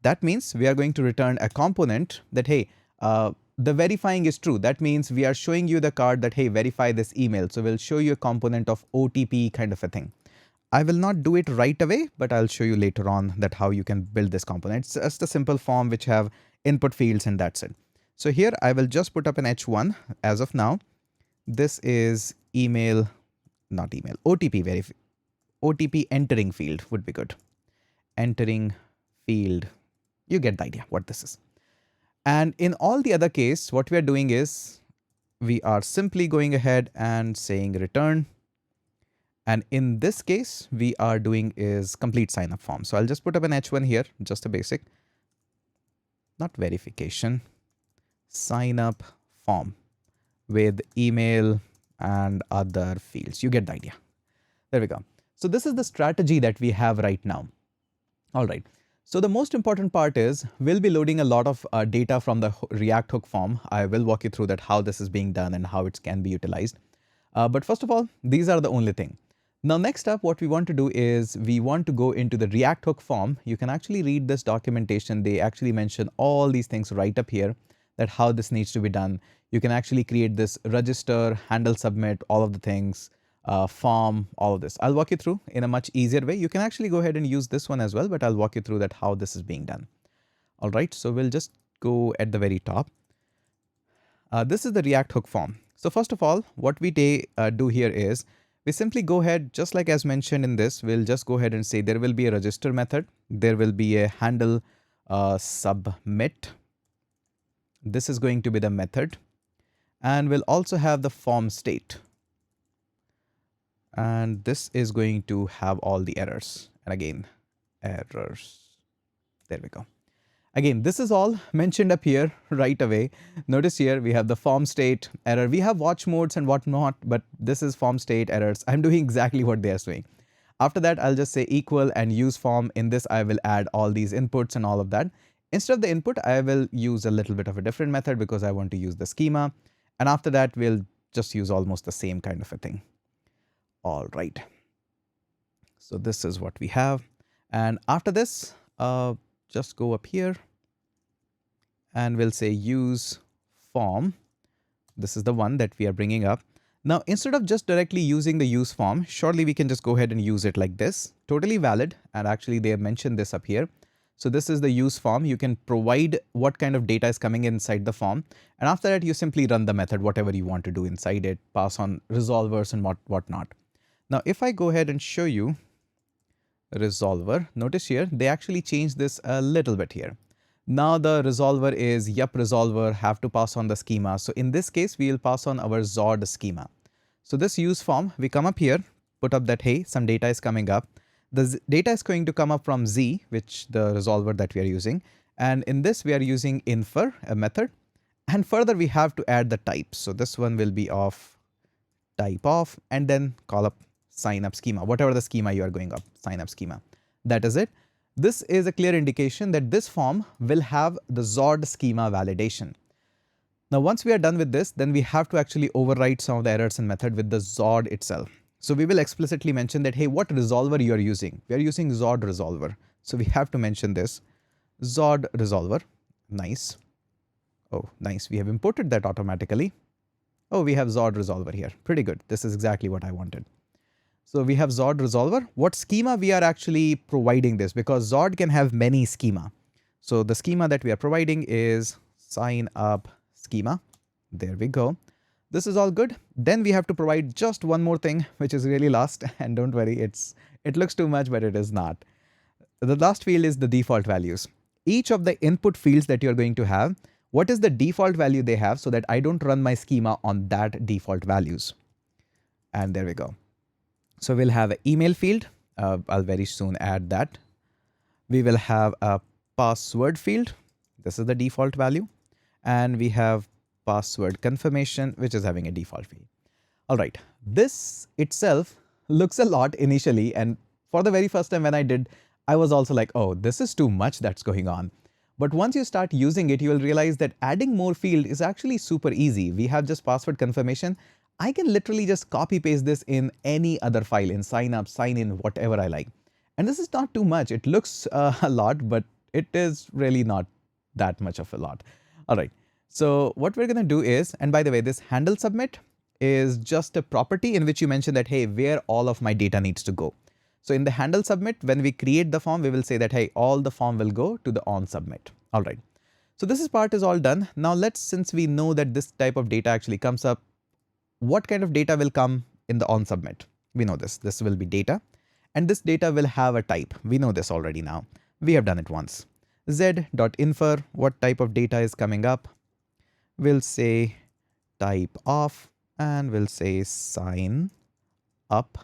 that means we are going to return a component that, hey, the verifying is true. That means we are showing you the card that, hey, verify this email. So we'll show you a component of OTP kind of a thing. I will not do it right away, but I'll show you later on that how you can build this component. It's just a simple form which have input fields and that's it. So here I will just put up an H1 as of now. This is email, not email, OTP entering field would be good. Entering field. You get the idea what this is. And in all the other case, what we are doing is we are simply going ahead and saying return. And in this case, we are doing is complete sign up form. So I'll just put up an H1 here, just a basic, not verification, sign up form with email and other fields. You get the idea. There we go. So this is the strategy that we have right now. All right. So the most important part is we'll be loading a lot of data from the React hook form. I will walk you through that, how this is being done and how it can be utilized. But first of all, these are the only thing. Now, next up, what we want to do is we want to go into the React hook form. You can actually read this documentation. They actually mention all these things right up here, that how this needs to be done. You can actually create this register, handle submit, all of the things, form, all of this. I'll walk you through in a much easier way. You can actually go ahead and use this one as well, but I'll walk you through that how this is being done. All right, so we'll just go at the very top. This is the React hook form. So first of all, what we do here is we simply go ahead, just like as mentioned in this, we'll just go ahead and say there will be a register method. There will be a handle submit. This is going to be the method. And we'll also have the form state. And this is going to have all the errors. And again, errors. There we go. Again, this is all mentioned up here right away. Notice here we have the form state error. We have watch modes and whatnot, but this is form state errors. I'm doing exactly what they are doing. After that, I'll just say equal and use form. In this, I will add all these inputs and all of that. Instead of the input, I will use a little bit of a different method because I want to use the schema. And after that, we'll just use almost the same kind of a thing. All right. So this is what we have. And after this, just go up here and we'll say use form. This is the one that we are bringing up. Now, instead of just directly using the use form, surely we can just go ahead and use it like this. Totally valid. And actually they have mentioned this up here. So this is the use form. You can provide what kind of data is coming inside the form. And after that, you simply run the method, whatever you want to do inside it, pass on resolvers and whatnot. Now, if I go ahead and show you resolver, notice here, they actually changed this a little bit here. Now the resolver is resolver, have to pass on the schema. So in this case, we will pass on our Zord schema. So this use form, we come up here, put up that, hey, some data is coming up. The data is going to come up from Z, which the resolver that we are using. And in this, we are using infer, a method. And further, we have to add the type. So this one will be of type of, and then call up sign up schema, whatever the schema you are going up, sign up schema. That is it. This is a clear indication that this form will have the Zord schema validation. Now, once we are done with this, then we have to actually overwrite some of the errors in method with the Zord itself. So we will explicitly mention that, hey, what resolver you are using? We are using Zord resolver. So we have to mention this Zord resolver. Nice. Oh, nice. We have imported that automatically. Oh, we have Zord resolver here. Pretty good. This is exactly what I wanted. So we have Zord resolver. What schema we are actually providing this? Because Zord can have many schema. So the schema that we are providing is sign up schema. There we go. This is all good. Then we have to provide just one more thing, which is really last. And don't worry, it looks too much, but it is not. The last field is the default values. Each of the input fields that you're going to have, what is the default value they have so that I don't run my schema on that default values. And there we go. So we'll have an email field. I'll very soon add that. We will have a password field. This is the default value. And we have password confirmation, which is having a default field. All right. This itself looks a lot initially. And for the very first time when I did, I was also like, oh, this is too much that's going on. But once you start using it, you will realize that adding more field is actually super easy. We have just password confirmation. I can literally just copy paste this in any other file, in sign up, sign in, whatever I like. And this is not too much. It looks a lot, but it is really not that much of a lot. All right. So what we're going to do is, and by the way, this handle submit is just a property in which you mention that, hey, where all of my data needs to go. So in the handle submit, when we create the form, we will say that, hey, all the form will go to the on submit. All right. So this part is all done. Now since we know that this type of data actually comes up, what kind of data will come in the on submit? We know this will be data, and this data will have a type. We know this already now. We have done it once. Z.infer, what type of data is coming up? We'll say type of, and we'll say sign up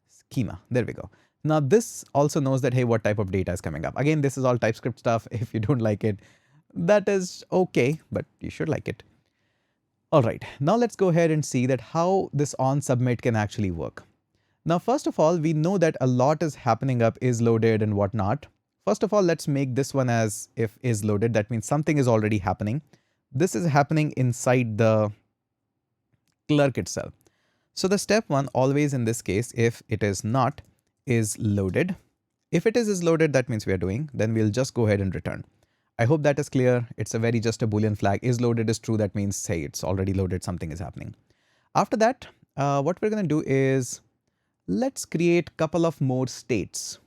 schema. There we go. Now this also knows that, hey, what type of data is coming up. Again, this is all TypeScript stuff. If you don't like it, that is okay, but you should like it. All right, now let's go ahead and see that how this on submit can actually work. Now, first of all, we know that a lot is happening up, is loaded and whatnot. First of all, let's make this one as if is loaded. That means something is already happening. This is happening inside the clerk itself. So the step one always in this case, if it is not, is loaded. If it is loaded, that means we are doing, then we'll just go ahead and return. I hope that is clear. It's a very just a Boolean flag. Is loaded is true. That means, say, it's already loaded. Something is happening. After that, what we're going to do is let's create a couple of more states.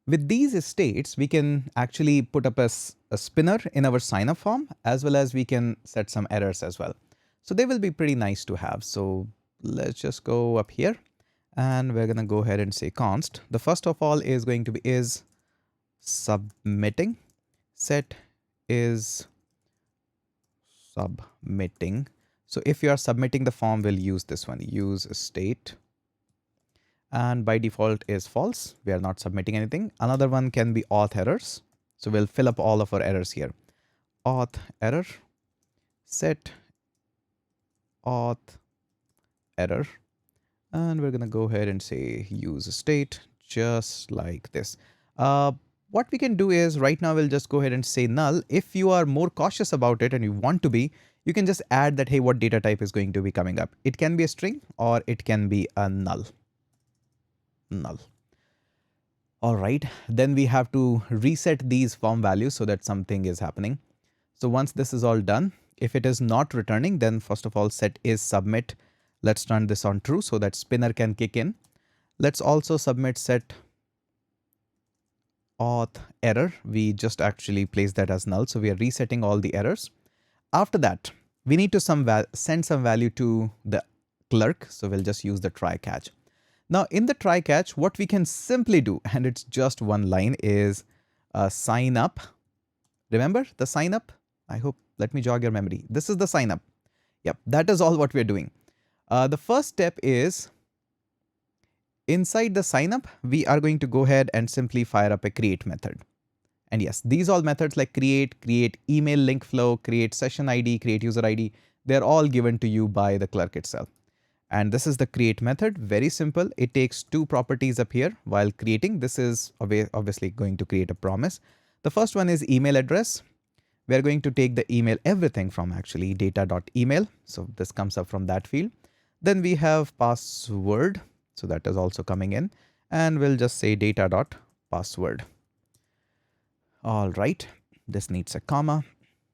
With these states, we can actually put up a spinner in our sign up form, as well as we can set some errors as well. So they will be pretty nice to have. So let's just go up here and we're going to go ahead and say const. The first of all is going to be is submitting. Set is submitting. So if you are submitting the form, we'll use this one, use state. And by default is false. We are not submitting anything. Another one can be auth errors. So we'll fill up all of our errors here. Auth error, set auth error. And we're going to go ahead and say use state, just like this. What we can do is right now we'll just go ahead and say null. If you are more cautious about it and you want to be, you can just add that, hey, what data type is going to be coming up. It can be a string or it can be a null. All right, then we have to reset these form values so that something is happening. So once this is all done, if it is not returning, then first of all set is submit. Let's turn this on true so that spinner can kick in. Let's also submit set auth error. We just actually place that as null. So we are resetting all the errors. After that, we need to send some value to the clerk. So we'll just use the try catch. Now in the try catch, what we can simply do, and it's just one line, is sign up. Remember the sign up? I hope, let me jog your memory. This is the sign up. Yep, that is all what we're doing. The first step is inside the sign up, we are going to go ahead and simply fire up a create method. And yes, these all methods like create email link flow, create session ID, create user ID, they're all given to you by the clerk itself. And this is the create method, very simple. It takes two properties up here while creating. This is obviously going to create a promise. The first one is email address. We're going to take the email everything from actually data.email. So this comes up from that field. Then we have password. So that is also coming in, and we'll just say data.password. All right, this needs a comma,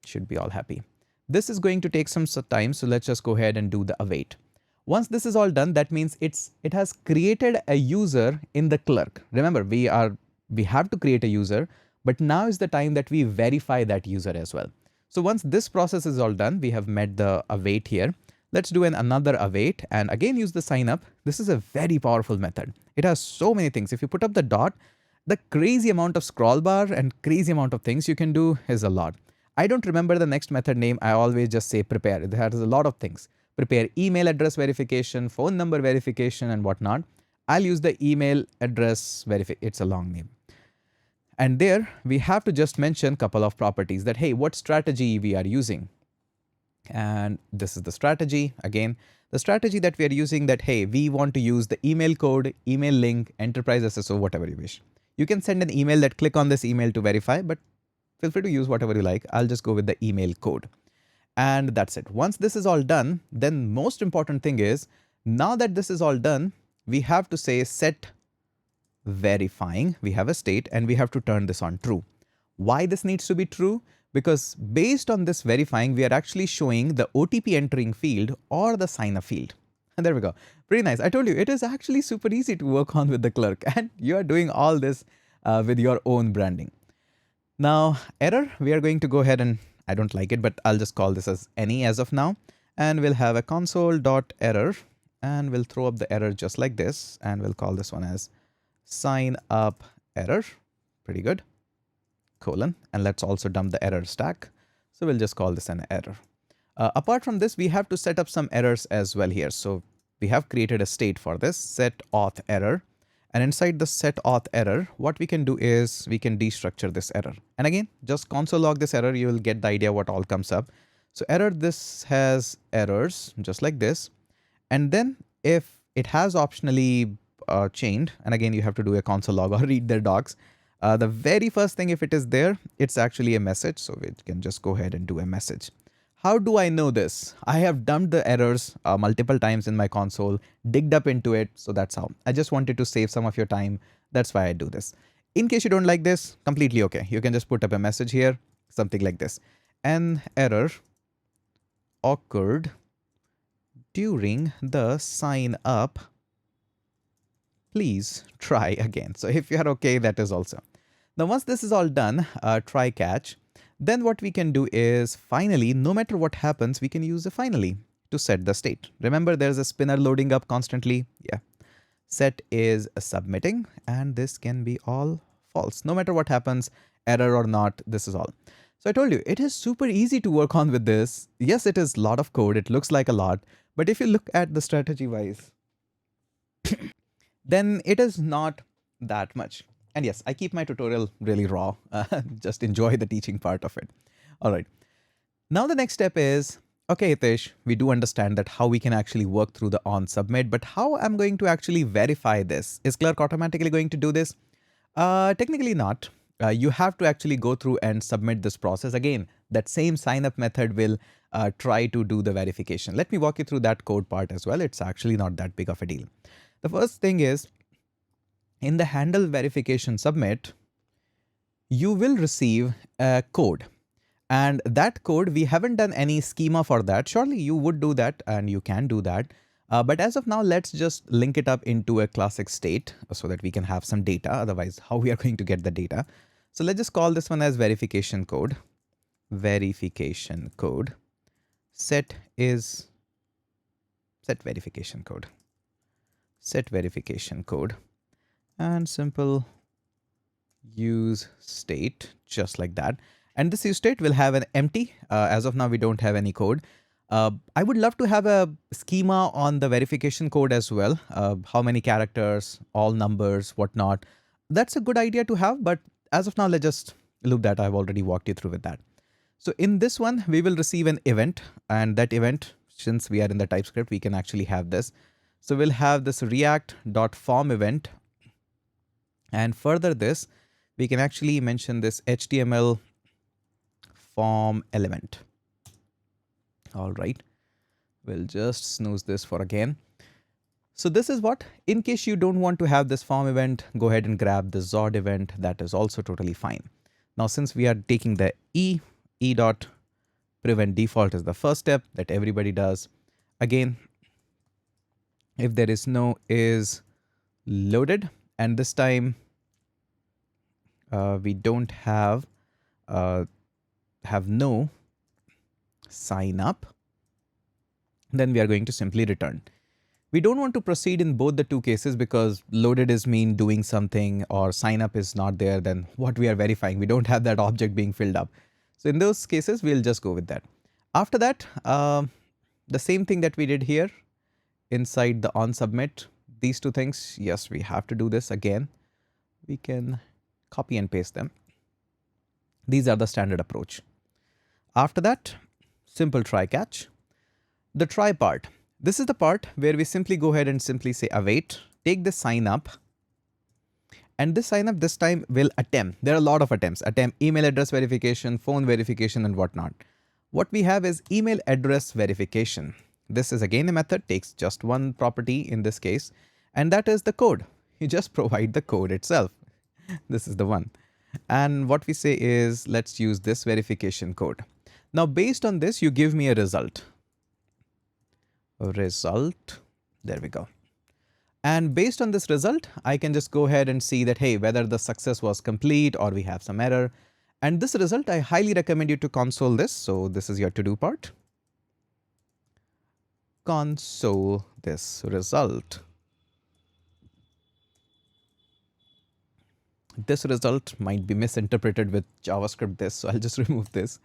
should be all happy. This is going to take some time, so let's just go ahead and do the await. Once this is all done, that means it has created a user in the clerk. Remember, we have to create a user, but now is the time that we verify that user as well. So once this process is all done, we have met the await here. Let's do another await and again use the sign up. This is a very powerful method. It has so many things. If you put up the dot, the crazy amount of scroll bar and crazy amount of things you can do is a lot. I don't remember the next method name. I always just say prepare. It has a lot of things. Prepare email address verification, phone number verification and whatnot. I'll use the email address verification. It's a long name. And there we have to just mention a couple of properties that, hey, what strategy we are using. And this is the strategy. Again, the strategy that we are using that, hey, we want to use the email code, email link, enterprise SSO, whatever you wish. You can send an email that click on this email to verify, but feel free to use whatever you like. I'll just go with the email code. And that's it. Once this is all done, then most important thing is now that this is all done, we have to say set verifying. We have a state and we have to turn this on true. Why this needs to be true? Because based on this verifying, we are actually showing the OTP entering field or the sign up field. And there we go. Pretty nice. I told you, it is actually super easy to work on with the Clerk, and you are doing all this with your own branding. Now, error, we are going to go ahead and, I don't like it, but I'll just call this as any as of now. And we'll have a console.error, and we'll throw up the error just like this, and we'll call this one as sign up error. Pretty good. Colon, and let's also dump the error stack. So we'll just call this an error. Apart from this, we have to set up some errors as well here. So we have created a state for this, set auth error. And inside the set auth error, what we can do is we can destructure this error. And again, just console log this error, you will get the idea what all comes up. So error, this has errors just like this. And then if it has optionally chained, and again, you have to do a console log or read their docs. The very first thing, if it is there, it's actually a message. So we can just go ahead and do a message. How do I know this? I have dumped the errors multiple times in my console, digged up into it. So that's how. I just wanted to save some of your time. That's why I do this. In case you don't like this, completely okay. You can just put up a message here, something like this. An error occurred during the sign up. Please try again. So if you are okay, that is also. Now, once this is all done, try catch. Then what we can do is finally, no matter what happens, we can use a finally to set the state. Remember, there's a spinner loading up constantly. Yeah. Set is submitting, and this can be all false. No matter what happens, error or not, this is all. So I told you, it is super easy to work on with this. Yes, it is a lot of code. It looks like a lot. But if you look at the strategy wise, then it is not that much. And yes, I keep my tutorial really raw. Just enjoy the teaching part of it. All right. Now the next step is, okay, Hitesh, we do understand that how we can actually work through the on submit, but how I'm going to actually verify this? Is Clerk automatically going to do this? Technically not. You have to actually go through and submit this process. Again, that same sign up method will try to do the verification. Let me walk you through that code part as well. It's actually not that big of a deal. The first thing is, in the handle verification submit, you will receive a code. And that code, we haven't done any schema for that. Surely you would do that and you can do that. But as of now, let's just link it up into a classic state so that we can have some data. Otherwise, how we are going to get the data? So let's just call this one as verification code. Verification code. Set is set verification code. Set verification code. And simple use state, just like that. And this use state will have an empty. As of now, we don't have any code. I would love to have a schema on the verification code as well. How many characters, all numbers, whatnot. That's a good idea to have. But as of now, let's just loop that. I've already walked you through with that. So in this one, we will receive an event. And that event, since we are in the TypeScript, we can actually have this. So we'll have this react.form event. And further this, we can actually mention this HTML form element. All right. We'll just snooze this for again. So this is what, in case you don't want to have this form event, go ahead and grab the Zod event. That is also totally fine. Now, since we are taking the e.prevent default is the first step that everybody does. Again, if there is no is loaded, and this time we don't have no sign up, then we are going to simply return. We don't want to proceed in both the two cases because loaded is mean doing something or sign up is not there, then what we are verifying, we don't have that object being filled up. So in those cases, we'll just go with that. After that, the same thing that we did here inside the on submit, these two things, yes, we have to do this again. We can copy and paste them. These are the standard approach. After that, simple try catch. The try part. This is the part where we simply go ahead and simply say await, take the sign up. And this sign up this time will attempt. There are a lot of attempts. Attempt email address verification, phone verification, and whatnot. What we have is email address verification. This is again a method, takes just one property in this case. and that is the code. You just provide the code itself. This is the one. And what we say is, let's use this verification code. Now, based on this, you give me a result. There we go. And based on this result, I can just go ahead and see that, hey, whether the success was complete or we have some error. And this result, I highly recommend you to console this. So this is your to-do part. Console this result. This result might be misinterpreted with JavaScript this, so I'll just remove this.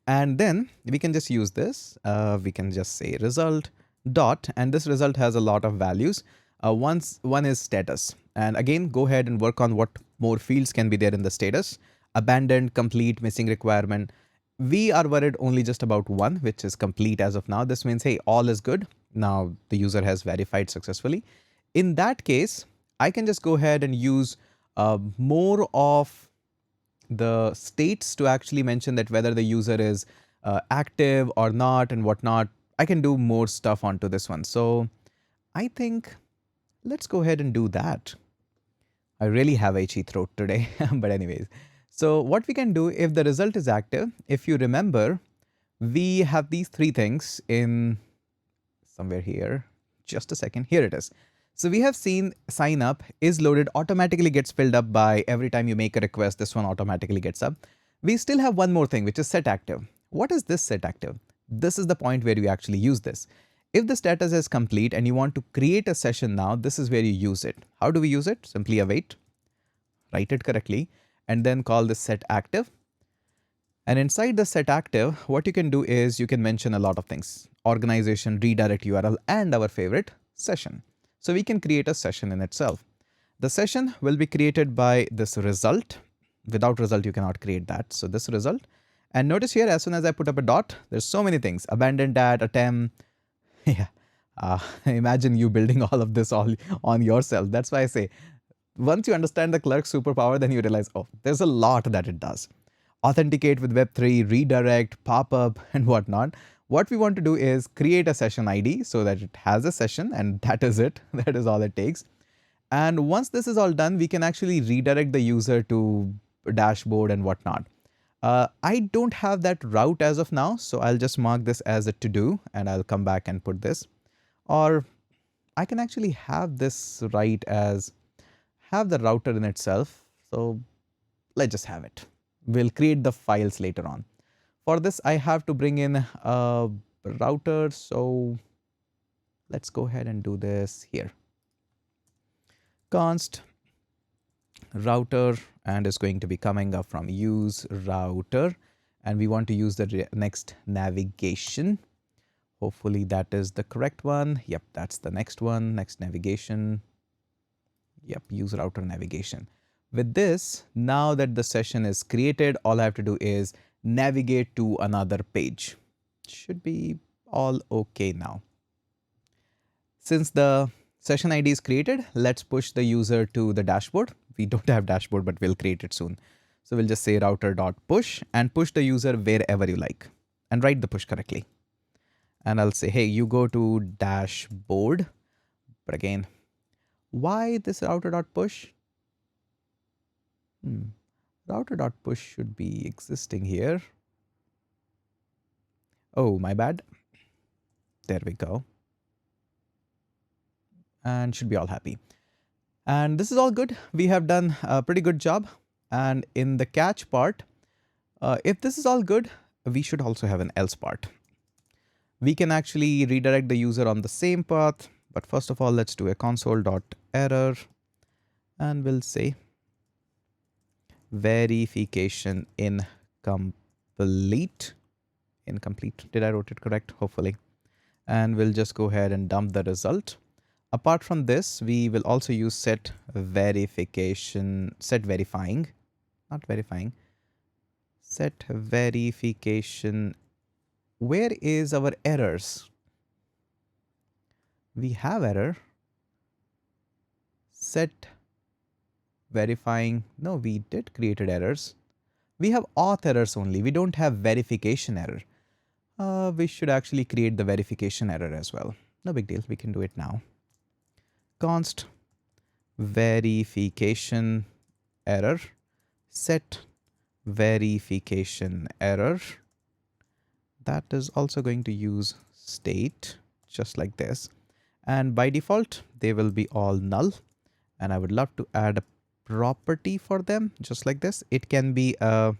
And then we can just use this. We can just say result dot, and this result has a lot of values. One is status. And again, go ahead and work on what more fields can be there in the status. Abandoned, complete, missing requirement. We are worried only just about one, which is complete as of now. This means, hey, all is good. Now the user has verified successfully. In that case, I can just go ahead and use more of the states to actually mention that whether the user is active or not and whatnot. I can do more stuff onto this one. So I think let's go ahead and do that. I really have a itchy throat today, but anyways. So what we can do, if the result is active, if you remember, we have these three things in somewhere here. Just a second. Here it is. So we have seen sign up is loaded, automatically gets filled up by every time you make a request. This one automatically gets up. We still have one more thing, which is set active. What is this set active? This is the point where you actually use this. If the status is complete and you want to create a session now, this is where you use it. How do we use it? Simply await, write it correctly, and then call this set active. And inside the set active, what you can do is you can mention a lot of things: organization, redirect URL, and our favorite, session. So we can create a session in itself. The session will be created by this result. Without result, you cannot create that. So this result. And notice here, as soon as I put up a dot, there's so many things: abandoned at, attempt. Yeah. Imagine you building all of this all on yourself. That's why I say, once you understand the Clerk superpower, then you realize, oh, there's a lot that it does. Authenticate with Web3, redirect, pop-up, and whatnot. What we want to do is create a session ID so that it has a session, and that is it. That is all it takes. And once this is all done, we can actually redirect the user to a dashboard and whatnot. I don't have that route as of now, so I'll just mark this as a to-do and I'll come back and put this. Or I can actually have this right as have the router in itself. So let's just have it. We'll create the files later on. For this, I have to bring in a router. So let's go ahead and do this here. Const router, and is going to be coming up from use router. And we want to use the next navigation. Hopefully that is the correct one. Yep, that's the next one. Next navigation. Yep, use router navigation. With this, now that the session is created, all I have to do is navigate to another page. Should be all okay now. Since the session ID is created, let's push the user to the dashboard. We don't have dashboard, but we'll create it soon. So we'll just say router.push and push the user wherever you like and write the push correctly. And I'll say, hey, you go to dashboard. But again, why this router.push? Router.push should be existing here. Oh, my bad. There we go. And should be all happy. And this is all good. We have done a pretty good job. And in the catch part, if this is all good, we should also have an else part. We can actually redirect the user on the same path. But first of all, let's do a console.error. And we'll say verification incomplete. Incomplete. Did I wrote it correct? Hopefully. And we'll just go ahead and dump the result. Apart from this, we will also use set verification, set verification. Where is our errors? We have error. Set verifying. No, we did created errors. We have auth errors only. We don't have verification error. We should actually create the verification error as well. No big deal. We can do it now. Const verification error, set verification error. That is also going to use state, just like this. And by default, they will be all null. And I would love to add a property for them, just like this. It can be a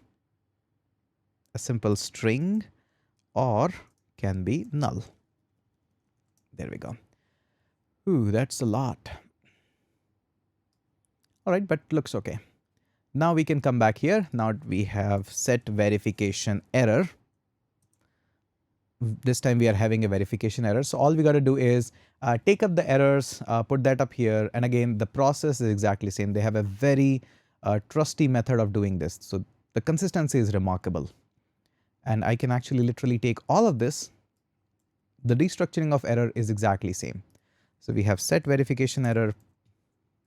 simple string or can be null. There we go. Ooh, that's a lot. All right, but looks okay. Now we can come back here. Now we have set verification error. This time we are having a verification error. So all we got to do is take up the errors, put that up here. And again, the process is exactly the same. They have a very trusty method of doing this. So the consistency is remarkable. And I can actually literally take all of this. The restructuring of error is exactly same. So we have set verification error.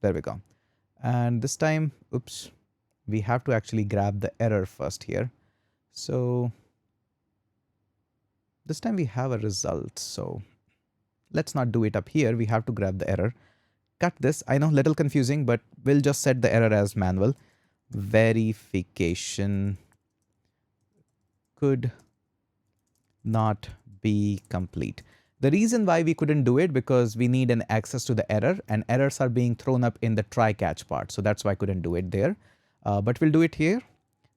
There we go. And this time, oops, we have to actually grab the error first here. So this time we have a result. So let's not do it up here. We have to grab the error. Cut this. I know, little confusing, but we'll just set the error as manual. Verification could not be complete. The reason why we couldn't do it because we need an access to the error, and errors are being thrown up in the try catch part. So that's why I couldn't do it there. But we'll do it here.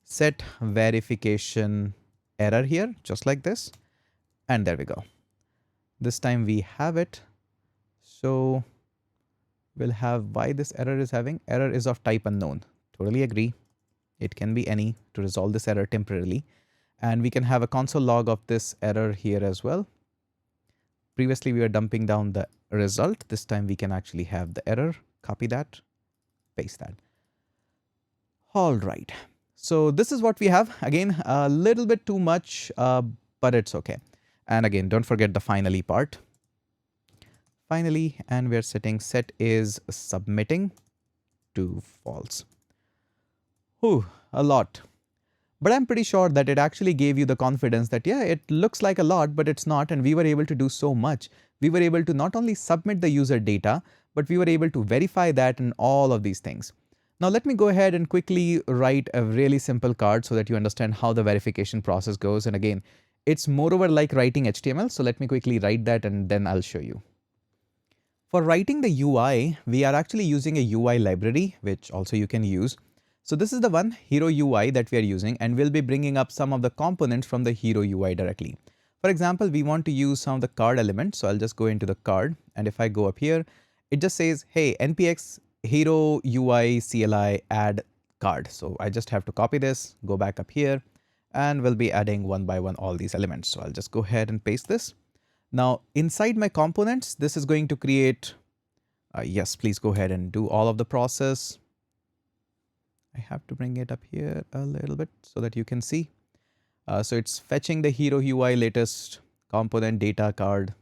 Set verification error here, just like this. And there we go. This time we have it. So we'll have why this error is having. Error is of type unknown. Totally agree. It can be any to resolve this error temporarily. And we can have a console log of this error here as well. Previously, we were dumping down the result. This time we can actually have the error. Copy that, paste that. All right. So this is what we have. Again, a little bit too much, but it's okay. And again, don't forget the finally part. Finally, and we're setting set is submitting to false. Whew, a lot. But I'm pretty sure that it actually gave you the confidence that, yeah, it looks like a lot, but it's not. And we were able to do so much. We were able to not only submit the user data, but we were able to verify that and all of these things. Now, let me go ahead and quickly write a really simple card so that you understand how the verification process goes. And again, it's moreover like writing HTML. So let me quickly write that and then I'll show you. For writing the UI, we are actually using a UI library, which also you can use. So this is the one HeroUI that we are using, and we'll be bringing up some of the components from the HeroUI directly. For example, we want to use some of the card elements. So I'll just go into the card, and if I go up here, it just says, hey, npx HeroUI CLI add card. So I just have to copy this, go back up here, and we'll be adding one by one all these elements. So I'll just go ahead and paste this. Now inside my components, this is going to create, yes, please go ahead and do all of the process. I have to bring it up here a little bit so that you can see. So it's fetching the HeroUI latest component data card.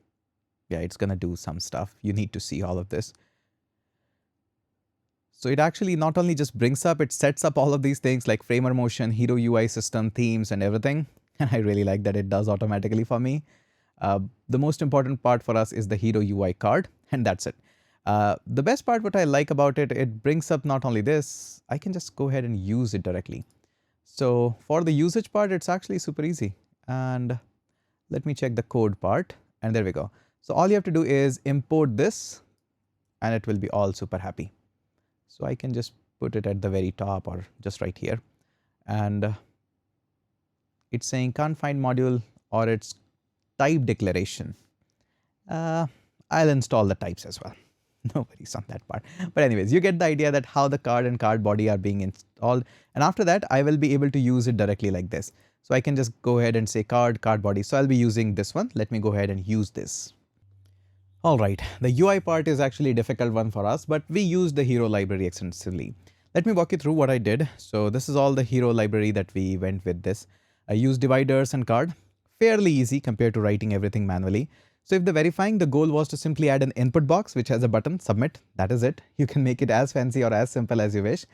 Yeah, it's going to do some stuff. You need to see all of this. So it actually not only just brings up, it sets up all of these things like framer motion, HeroUI system, themes, and everything. And I really like that it does automatically for me. The most important part for us is the HeroUI card, and that's it. The best part, what I like about it, it brings up not only this, I can just go ahead and use it directly. So for the usage part, it's actually super easy. And let me check the code part, and there we go. So all you have to do is import this, and it will be all super happy. So I can just put it at the very top or just right here. And it's saying can't find module or it's type declaration. I'll install the types as well. No worries on that part. But anyways, you get the idea that how the card and card body are being installed. And after that, I will be able to use it directly like this. So I can just go ahead and say card body. So I'll be using this one. Let me go ahead and use this. All right, the UI part is actually a difficult one for us, but we use the Hero library extensively. Let me walk you through what I did. So this is all the Hero library that we went with this. I used dividers and card. Fairly easy compared to writing everything manually. So if the verifying, the goal was to simply add an input box which has a button, submit, that is it. You can make it as fancy or as simple as you wish.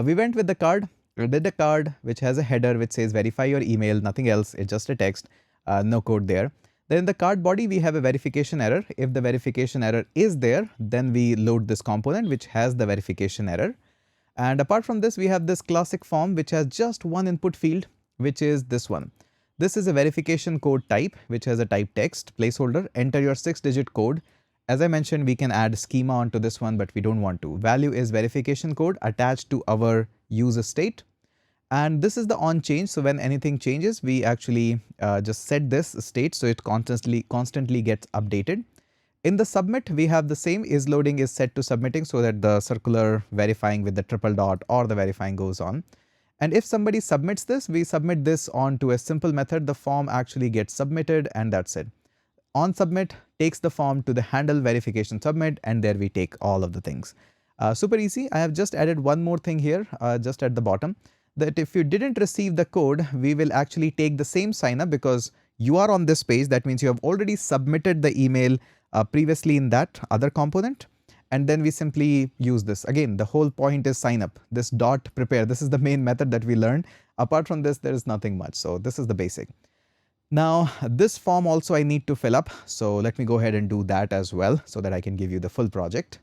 We went with the card, we did a card which has a header which says verify your email, nothing else, it's just a text, no code there. Then in the card body, we have a verification error. If the verification error is there, then we load this component which has the verification error. And apart from this, we have this classic form which has just one input field, which is this one. This is a verification code type which has a type text placeholder. Enter your 6-digit code. As I mentioned, we can add schema onto this one, but we don't want to. Value is verification code attached to our user state. And this is the on change. So when anything changes, we actually just set this state so it constantly gets updated. In the submit, we have the same is loading is set to submitting so that the circular verifying with the triple dot or the verifying goes on. And if somebody submits this, we submit this onto a simple method. The form actually gets submitted and that's it. On submit takes the form to the handle verification submit, and there we take all of the things. Super easy. I have just added one more thing here just at the bottom, that if you didn't receive the code, we will actually take the same sign up because you are on this page. That means you have already submitted the email previously in that other component. And then we simply use this. Again, the whole point is sign up. This dot prepare, this is the main method that we learned. Apart from this, there is nothing much. So this is the basic. Now, this form also I need to fill up. So let me go ahead and do that as well so that I can give you the full project.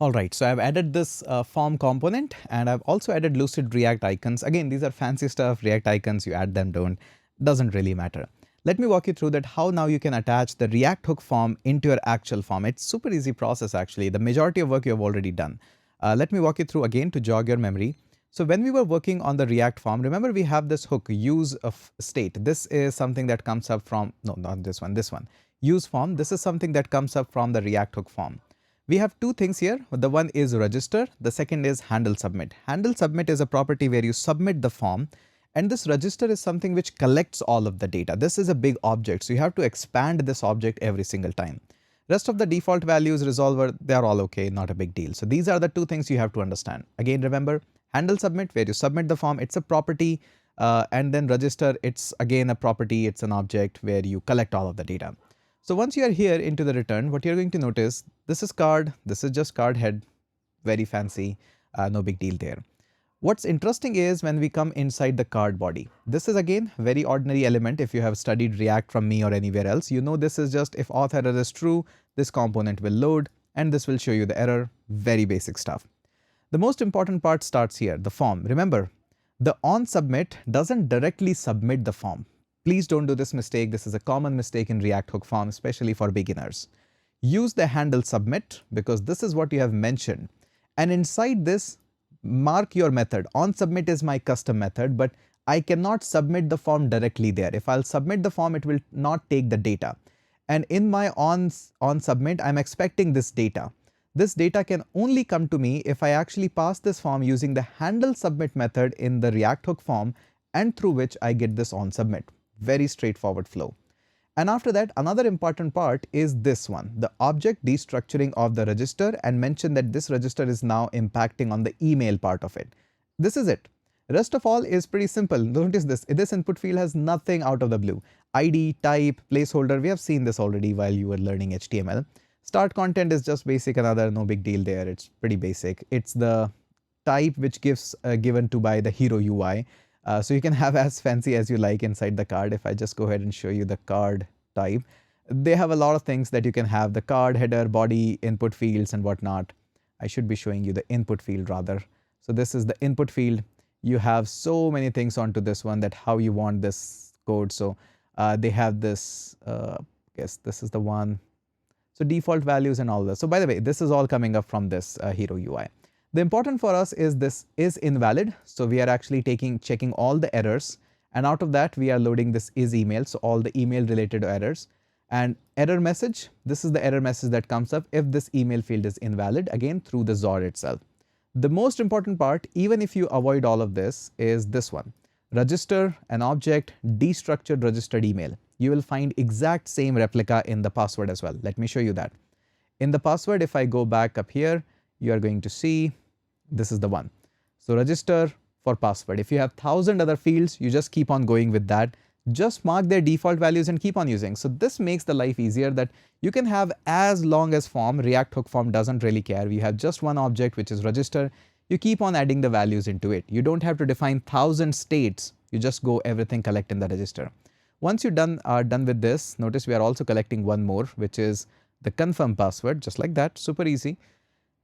All right, so I've added this form component and I've also added Lucid React icons. Again, these are fancy stuff, React icons, you add them, don't, doesn't really matter. Let me walk you through that how now you can attach the React hook form into your actual form. It's super easy process actually. The majority of work you have already done. Let me walk you through again to jog your memory. So when we were working on the React form, remember we have this hook use of state. This is something that comes up from, no, not this one, use form. This is something that comes up from the React hook form. We have two things here. The one is register. The second is handle submit. Handle submit is a property where you submit the form, and this register is something which collects all of the data. This is a big object, so you have to expand this object every single time. Rest of the default values, resolver, they're all okay, not a big deal. So these are the two things you have to understand. Again, remember, handle submit, where you submit the form, it's a property, and then register, it's again a property, it's an object where you collect all of the data. So once you are here into the return, what you're going to notice, this is card, this is just card head, very fancy, no big deal there. What's interesting is when we come inside the card body, this is again very ordinary element. If you have studied React from me or anywhere else, you know this is just if auth error is true, this component will load and this will show you the error, very basic stuff. The most important part starts here, the form. Remember, the on submit doesn't directly submit the form. Please don't do this mistake. This is a common mistake in React hook form, especially for beginners. Use the handle submit because this is what you have mentioned. And inside this, mark your method. On submit is my custom method, but I cannot submit the form directly there. If I'll submit the form, it will not take the data. And in my on submit, I'm expecting this data. This data can only come to me if I actually pass this form using the handle submit method in the React hook form, and through which I get this on submit. Very straightforward flow. And after that, another important part is this one, the object destructuring of the register, and mention that this register is now impacting on the email part of it. This is it. Rest of all is pretty simple. Notice this input field has nothing out of the blue. ID, type, placeholder, we have seen this already while you were learning HTML. Start content is just basic, another no big deal there. It's pretty basic. It's the type which gives given to by the HeroUI. So you can have as fancy as you like inside the card. If I just go ahead and show you the card type, they have a lot of things that you can have, the card, header, body, input fields and whatnot. I should be showing you the input field rather. So this is the input field. You have so many things onto this one that how you want this code. So they have this, yes, this is the one. So default values and all this. So by the way, this is all coming up from this HeroUI. The important for us is this is invalid. So we are actually checking all the errors, and out of that we are loading this is email. So all the email related errors, and error message. This is the error message that comes up if this email field is invalid, again through the XOR itself. The most important part, even if you avoid all of this, is this one. Register an object destructured registered email. You will find exact same replica in the password as well. Let me show you that. In the password, if I go back up here, you are going to see this is the one. So register for password. If you have 1,000 other fields, you just keep on going with that. Just mark their default values and keep on using. So this makes the life easier, that you can have as long as form. React hook form doesn't really care. We have just one object which is register. You keep on adding the values into it. You don't have to define 1,000 states. You just go everything collect in the register. Once are done with this, notice we are also collecting one more, which is the confirm password, just like that, super easy.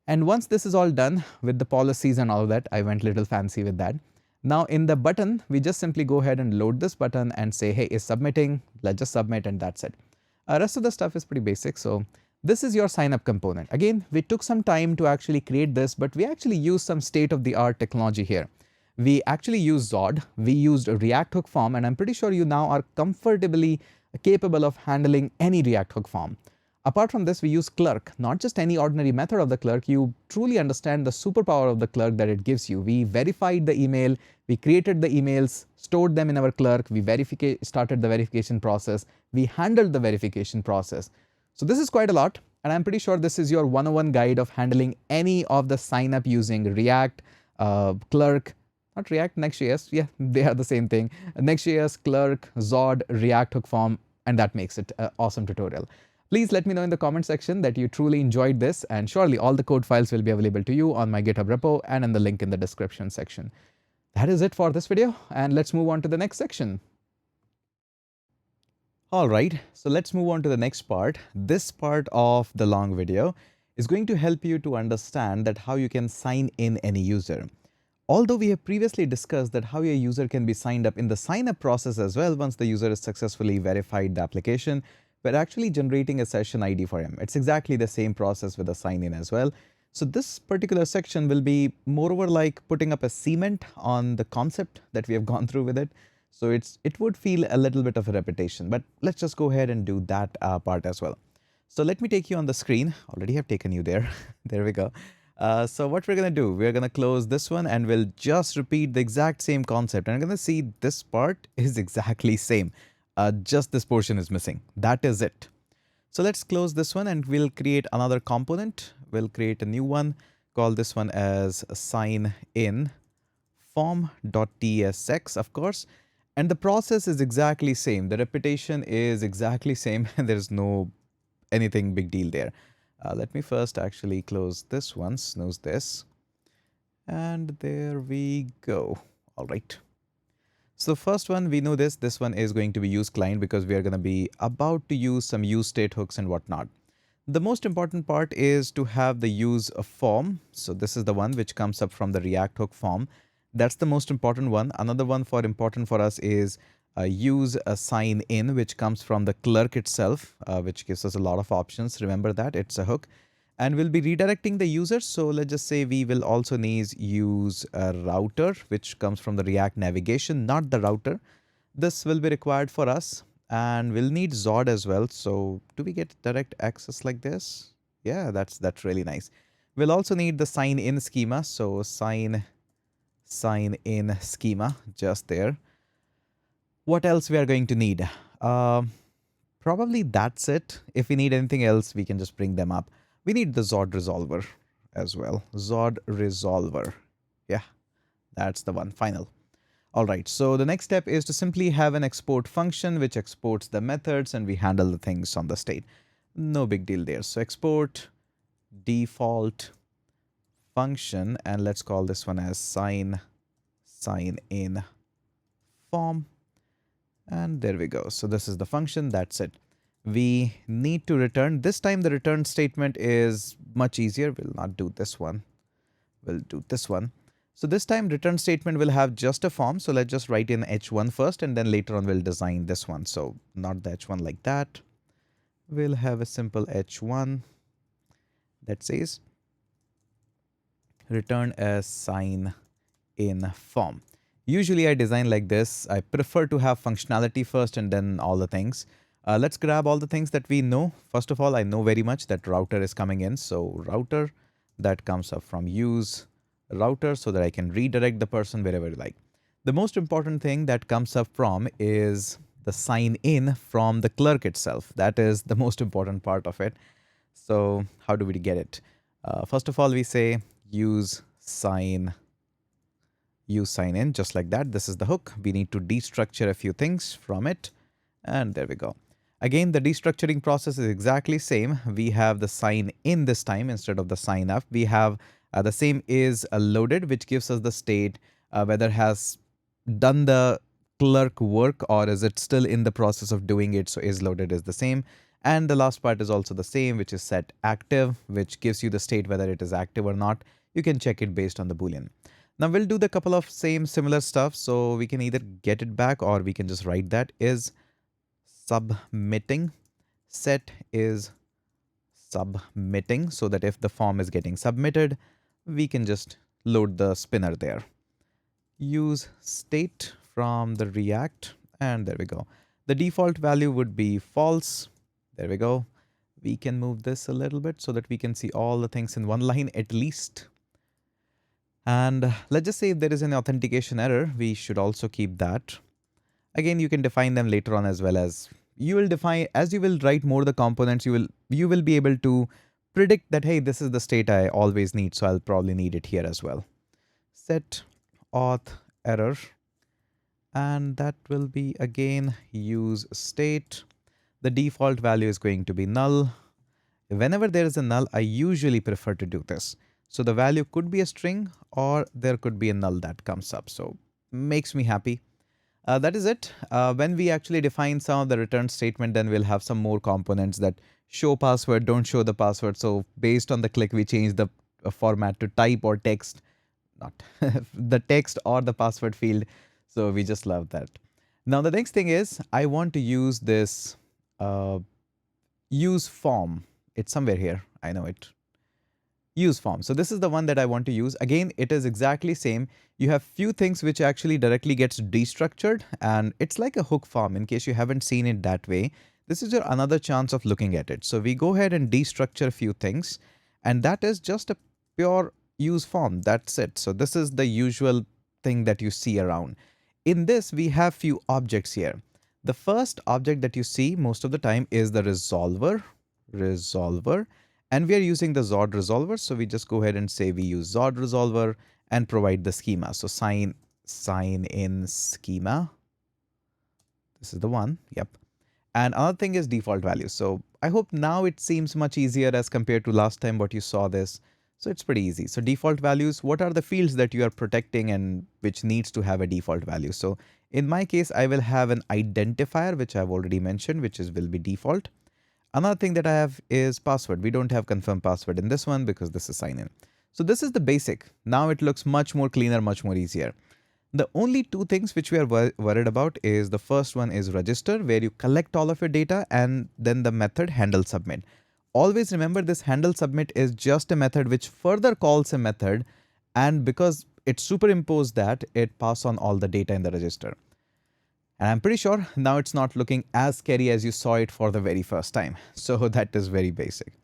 And once this is all done with the policies and all that, I went little fancy with that. Now in the button, we just simply go ahead and load this button and say, hey, is submitting, let's just submit and that's it. Rest of the stuff is pretty basic. So this is your sign up component. Again, we took some time to actually create this, but we actually used some state of the art technology here. We actually used Zod, we used a React hook form, and I'm pretty sure you now are comfortably capable of handling any React hook form. Apart from this, we use Clerk, not just any ordinary method of the Clerk. You truly understand the superpower of the Clerk that it gives you. We verified the email, we created the emails, stored them in our Clerk, we started the verification process, we handled the verification process. So this is quite a lot, and I'm pretty sure this is your 101 guide of handling any of the sign up using React, Clerk, not React, NextJS, yeah, they are the same thing. NextJS, Clerk, Zod, React hook form, and that makes it an awesome tutorial. Please let me know in the comment section that you truly enjoyed this, and surely all the code files will be available to you on my GitHub repo and in the link in the description section. That is it for this video, and let's move on to the next section. All right, so let's move on to the next part. This part of the long video is going to help you to understand that how you can sign in any user. Although we have previously discussed that how your user can be signed up in the sign up process as well once the user has successfully verified the application, we're actually generating a session ID for him. It's exactly the same process with the sign in as well. So this particular section will be moreover like putting up a cement on the concept that we have gone through with it. So it would feel a little bit of a repetition, but let's just go ahead and do that part as well. So let me take you on the screen. Already have taken you there. There we go. So what we're going to do, we're going to close this one and we'll just repeat the exact same concept. And I'm going to see this part is exactly same. Just this portion is missing. That is it. So let's close this one and we'll create another component. We'll create a new one, call this one as sign in form.tsx, of course. And the process is exactly same. The repetition is exactly same and there's no anything big deal there. Let me first actually close this one, snooze this. And there we go. All right. So first one, we know this one is going to be use client because we are going to be about to use some use state hooks and whatnot. The most important part is to have the use a form. So this is the one which comes up from the React hook form. That's the most important one. Another one important for us is use a sign in, which comes from the Clerk itself, which gives us a lot of options. Remember that it's a hook. And we'll be redirecting the user. So let's just say we will also need use a router, which comes from the React navigation, not the router. This will be required for us. And we'll need Zod as well. So do we get direct access like this? Yeah, that's really nice. We'll also need the sign in schema. So sign in schema just there. What else we are going to need? Probably that's it. If we need anything else, we can just bring them up. We need the Zod resolver as well. Zod resolver. Yeah, that's the one, final. All right, so the next step is to simply have an export function which exports the methods and we handle the things on the state. No big deal there. So export default function and let's call this one as sign in form. And there we go. So this is the function, that's it. We need to return. This time the return statement is much easier. We'll not do this one. We'll do this one. So this time return statement will have just a form. So let's just write in h1 first and then later on we'll design this one. So not the h1 like that. We'll have a simple h1 that says return as sign in form. Usually I design like this. I prefer to have functionality first and then all the things. Let's grab all the things that we know. First of all, I know very much that router is coming in. So router, that comes up from use router so that I can redirect the person wherever you like. The most important thing that comes up from is the sign in from the Clerk itself. That is the most important part of it. So how do we get it? First of all, we say use sign in just like that. This is the hook. We need to destructure a few things from it. And there we go. Again, the destructuring process is exactly same. We have the sign in this time instead of the sign up. We have the same is loaded, which gives us the state whether has done the clerk work, or is it still in the process of doing it? So is loaded is the same. And the last part is also the same, which is set active, which gives you the state whether it is active or not. You can check it based on the Boolean. Now we'll do the couple of similar stuff. So we can either get it back or we can just write that is submitting. Set is submitting, so that if the form is getting submitted, we can just load the spinner there. Use state from the React, and there we go. The default value would be false. There we go. We can move this a little bit so that we can see all the things in one line at least. And let's just say if there is an authentication error, we should also keep that. Again, you can define them later on, as well as you will define, as you will write more the components, you will be able to predict that, hey, this is the state I always need, so I'll probably need it here as well. Set auth error, and that will be again use state. The default value is going to be null. Whenever there is a null, I usually prefer to do this. So the value could be a string or there could be a null that comes up. So makes me happy. That is it. When we actually define some of the return statement, then we'll have some more components that show password, don't show the password. So based on the click, we change the format to type or text, not the text or the password field. So we just love that. Now the next thing is I want to use this use form. It's somewhere here. I know it. Use form. So this is the one that I want to use. Again, it is exactly same. You have few things which actually directly gets destructured, and it's like a hook form. In case you haven't seen it that way, this is your another chance of looking at it. So we go ahead and destructure a few things, and that is just a pure use form. That's it. So this is the usual thing that you see around. In this, we have few objects here. The first object that you see most of the time is the resolver. And we are using the Zod resolver. So we just go ahead and say we use Zod resolver and provide the schema. So sign in schema. This is the one. Yep. And another thing is default value. So I hope now it seems much easier as compared to last time what you saw this. So it's pretty easy. So default values, what are the fields that you are protecting and which needs to have a default value? So in my case, I will have an identifier, which I've already mentioned, which will be default. Another thing that I have is password. We don't have confirm password in this one because this is sign in. So this is the basic. Now it looks much more cleaner, much more easier. The only two things which we are worried about is the first one is register, where you collect all of your data, and then the method handle submit. Always remember this handle submit is just a method which further calls a method, and because it superimposed that, it passes on all the data in the register. And I'm pretty sure now it's not looking as scary as you saw it for the very first time. So that is very basic.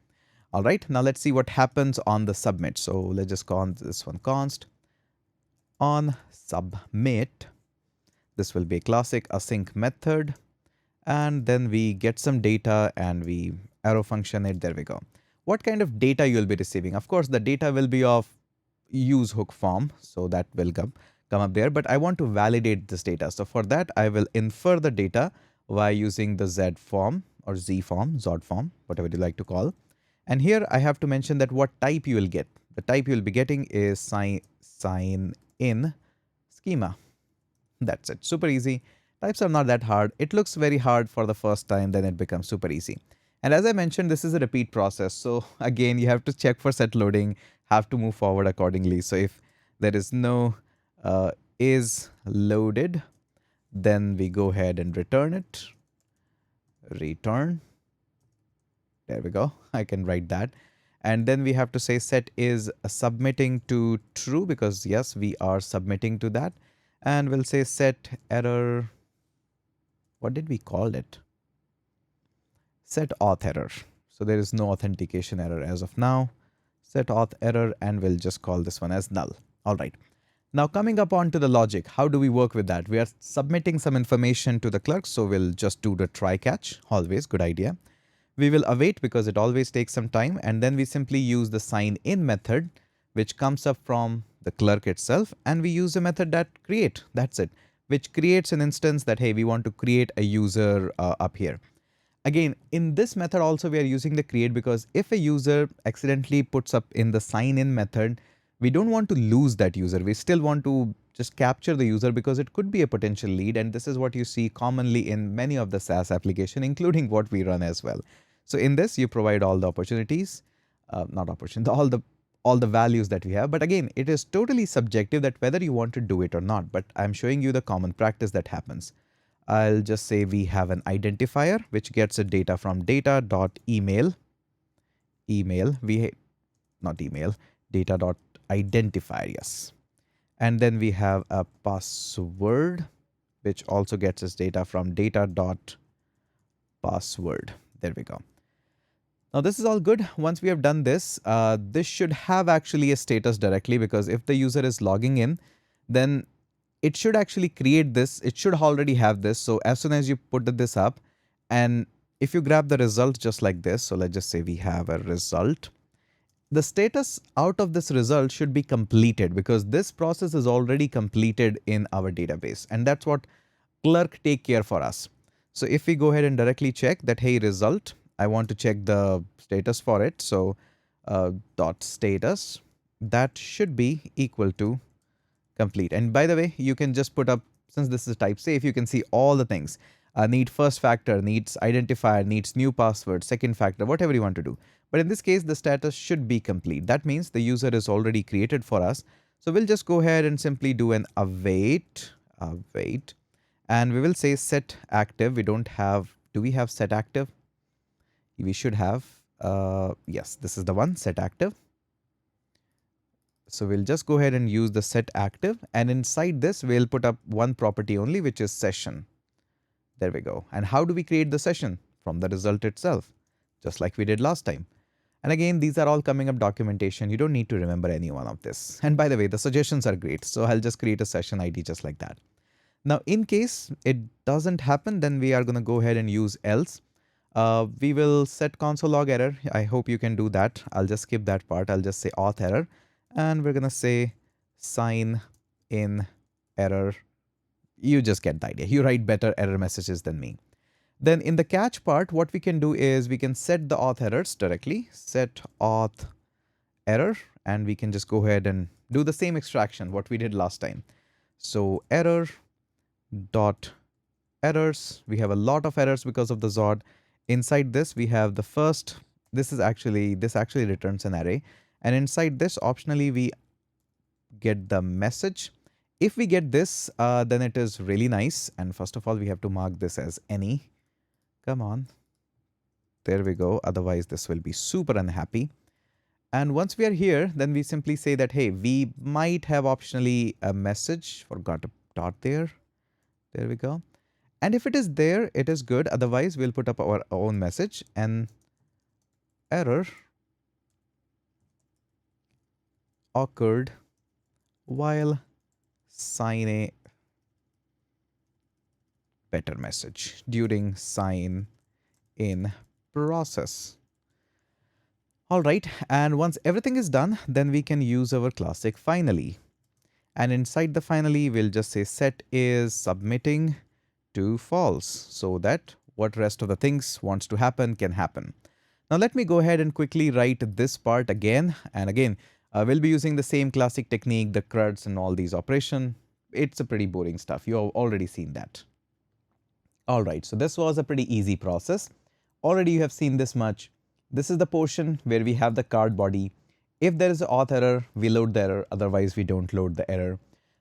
All right, now let's see what happens on the submit. So let's just call this one const on submit. This will be a classic async method. And then we get some data and we arrow function it. There we go. What kind of data you'll be receiving? Of course, the data will be of use hook form. So that will come up there, but I want to validate this data. So for that, I will infer the data by using the Z form or Z form, Zod form, whatever you like to call. And here I have to mention that what type you will get. The type you will be getting is sign in schema. That's it. Super easy. Types are not that hard. It looks very hard for the first time, then it becomes super easy. And as I mentioned, this is a repeat process. So again, you have to check for set loading, have to move forward accordingly. So if there is no is loaded, then we go ahead and return it. Return. There we go. I can write that. And then we have to say set is submitting to true, because yes, we are submitting to that. And we'll say set error. What did we call it? Set auth error. So there is no authentication error as of now. Set auth error, and we'll just call this one as null. All right. Now coming up onto the logic, how do we work with that? We are submitting some information to the clerk, so we'll just do the try catch. Always good idea. We will await because it always takes some time, and then we simply use the sign in method, which comes up from the clerk itself, and we use a method that create. That's it, which creates an instance that, hey, we want to create a user up here. Again, in this method also we are using the create because if a user accidentally puts up in the sign in method, we don't want to lose that user. We still want to just capture the user because it could be a potential lead. And this is what you see commonly in many of the SaaS application, including what we run as well. So in this, you provide all the opportunities, not opportunities, all the values that we have. But again, it is totally subjective that whether you want to do it or not. But I'm showing you the common practice that happens. I'll just say we have an identifier which gets the data from data.email, data.identifier, yes. And then we have a password which also gets us data from data.password. There we go. Now this is all good. Once we have done this, this should have actually a status directly, because if the user is logging in, then it should actually create this. It should already have this. So as soon as you put this up, and if you grab the result just like this, so let's just say we have a result. The status out of this result should be completed, because this process is already completed in our database. And that's what Clerk take care for us. So if we go ahead and directly check that, hey, result, I want to check the status for it. So dot status, that should be equal to complete. And by the way, you can just put up, since this is type safe, you can see all the things. Need first factor, needs identifier, needs new password, second factor, whatever you want to do. But in this case, the status should be complete. That means the user is already created for us. So we'll just go ahead and simply do an await, and we will say set active. We don't have, do we have set active? We should have, yes, this is the one, set active. So we'll just go ahead and use the set active, and inside this we'll put up one property only, which is session. There we go. And how do we create the session? From the result itself, just like we did last time. And again, these are all coming up documentation. You don't need to remember any one of this. And by the way, the suggestions are great. So I'll just create a session ID just like that. Now, in case it doesn't happen, then we are going to go ahead and use else. We will set console log error. I hope you can do that. I'll just skip that part. I'll just say auth error. And we're going to say sign in error. You just get the idea. You write better error messages than me. Then in the catch part, what we can do is we can set the auth errors directly, set auth error, and we can just go ahead and do the same extraction, what we did last time. So error dot errors, we have a lot of errors because of the Zod. Inside this, we have the first, this actually returns an array. And inside this, optionally, we get the message. If we get this, then it is really nice. And first of all, we have to mark this as any. Come on. There we go. Otherwise, this will be super unhappy. And once we are here, then we simply say that, hey, we might have optionally a message. Forgot a dot there. There we go. And if it is there, it is good. Otherwise, we'll put up our own message and error occurred while sign a better message during sign in process. All right, and once everything is done, then we can use our classic finally. And inside the finally, we'll just say set is submitting to false, so that what rest of the things wants to happen can happen. Now let me go ahead and quickly write this part again and again. We'll be using the same classic technique, the CRUDs and all these operation. It's a pretty boring stuff. You've already seen that. All right, so this was a pretty easy process. Already you have seen this much. This is the portion where we have the card body. If there is an auth error, we load the error. Otherwise, we don't load the error.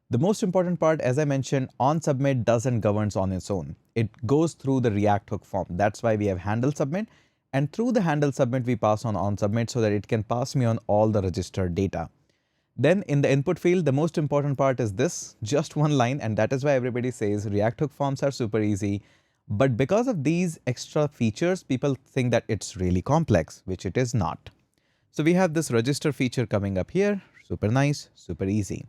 The most important part, as I mentioned, on submit doesn't govern on its own. It goes through the React hook form. That's why we have handle submit. And through the handle submit, we pass on submit so that it can pass me on all the registered data. Then in the input field, the most important part is this, just one line. And that is why everybody says React hook forms are super easy. But because of these extra features, people think that it's really complex, which it is not. So we have this register feature coming up here. Super nice, super easy.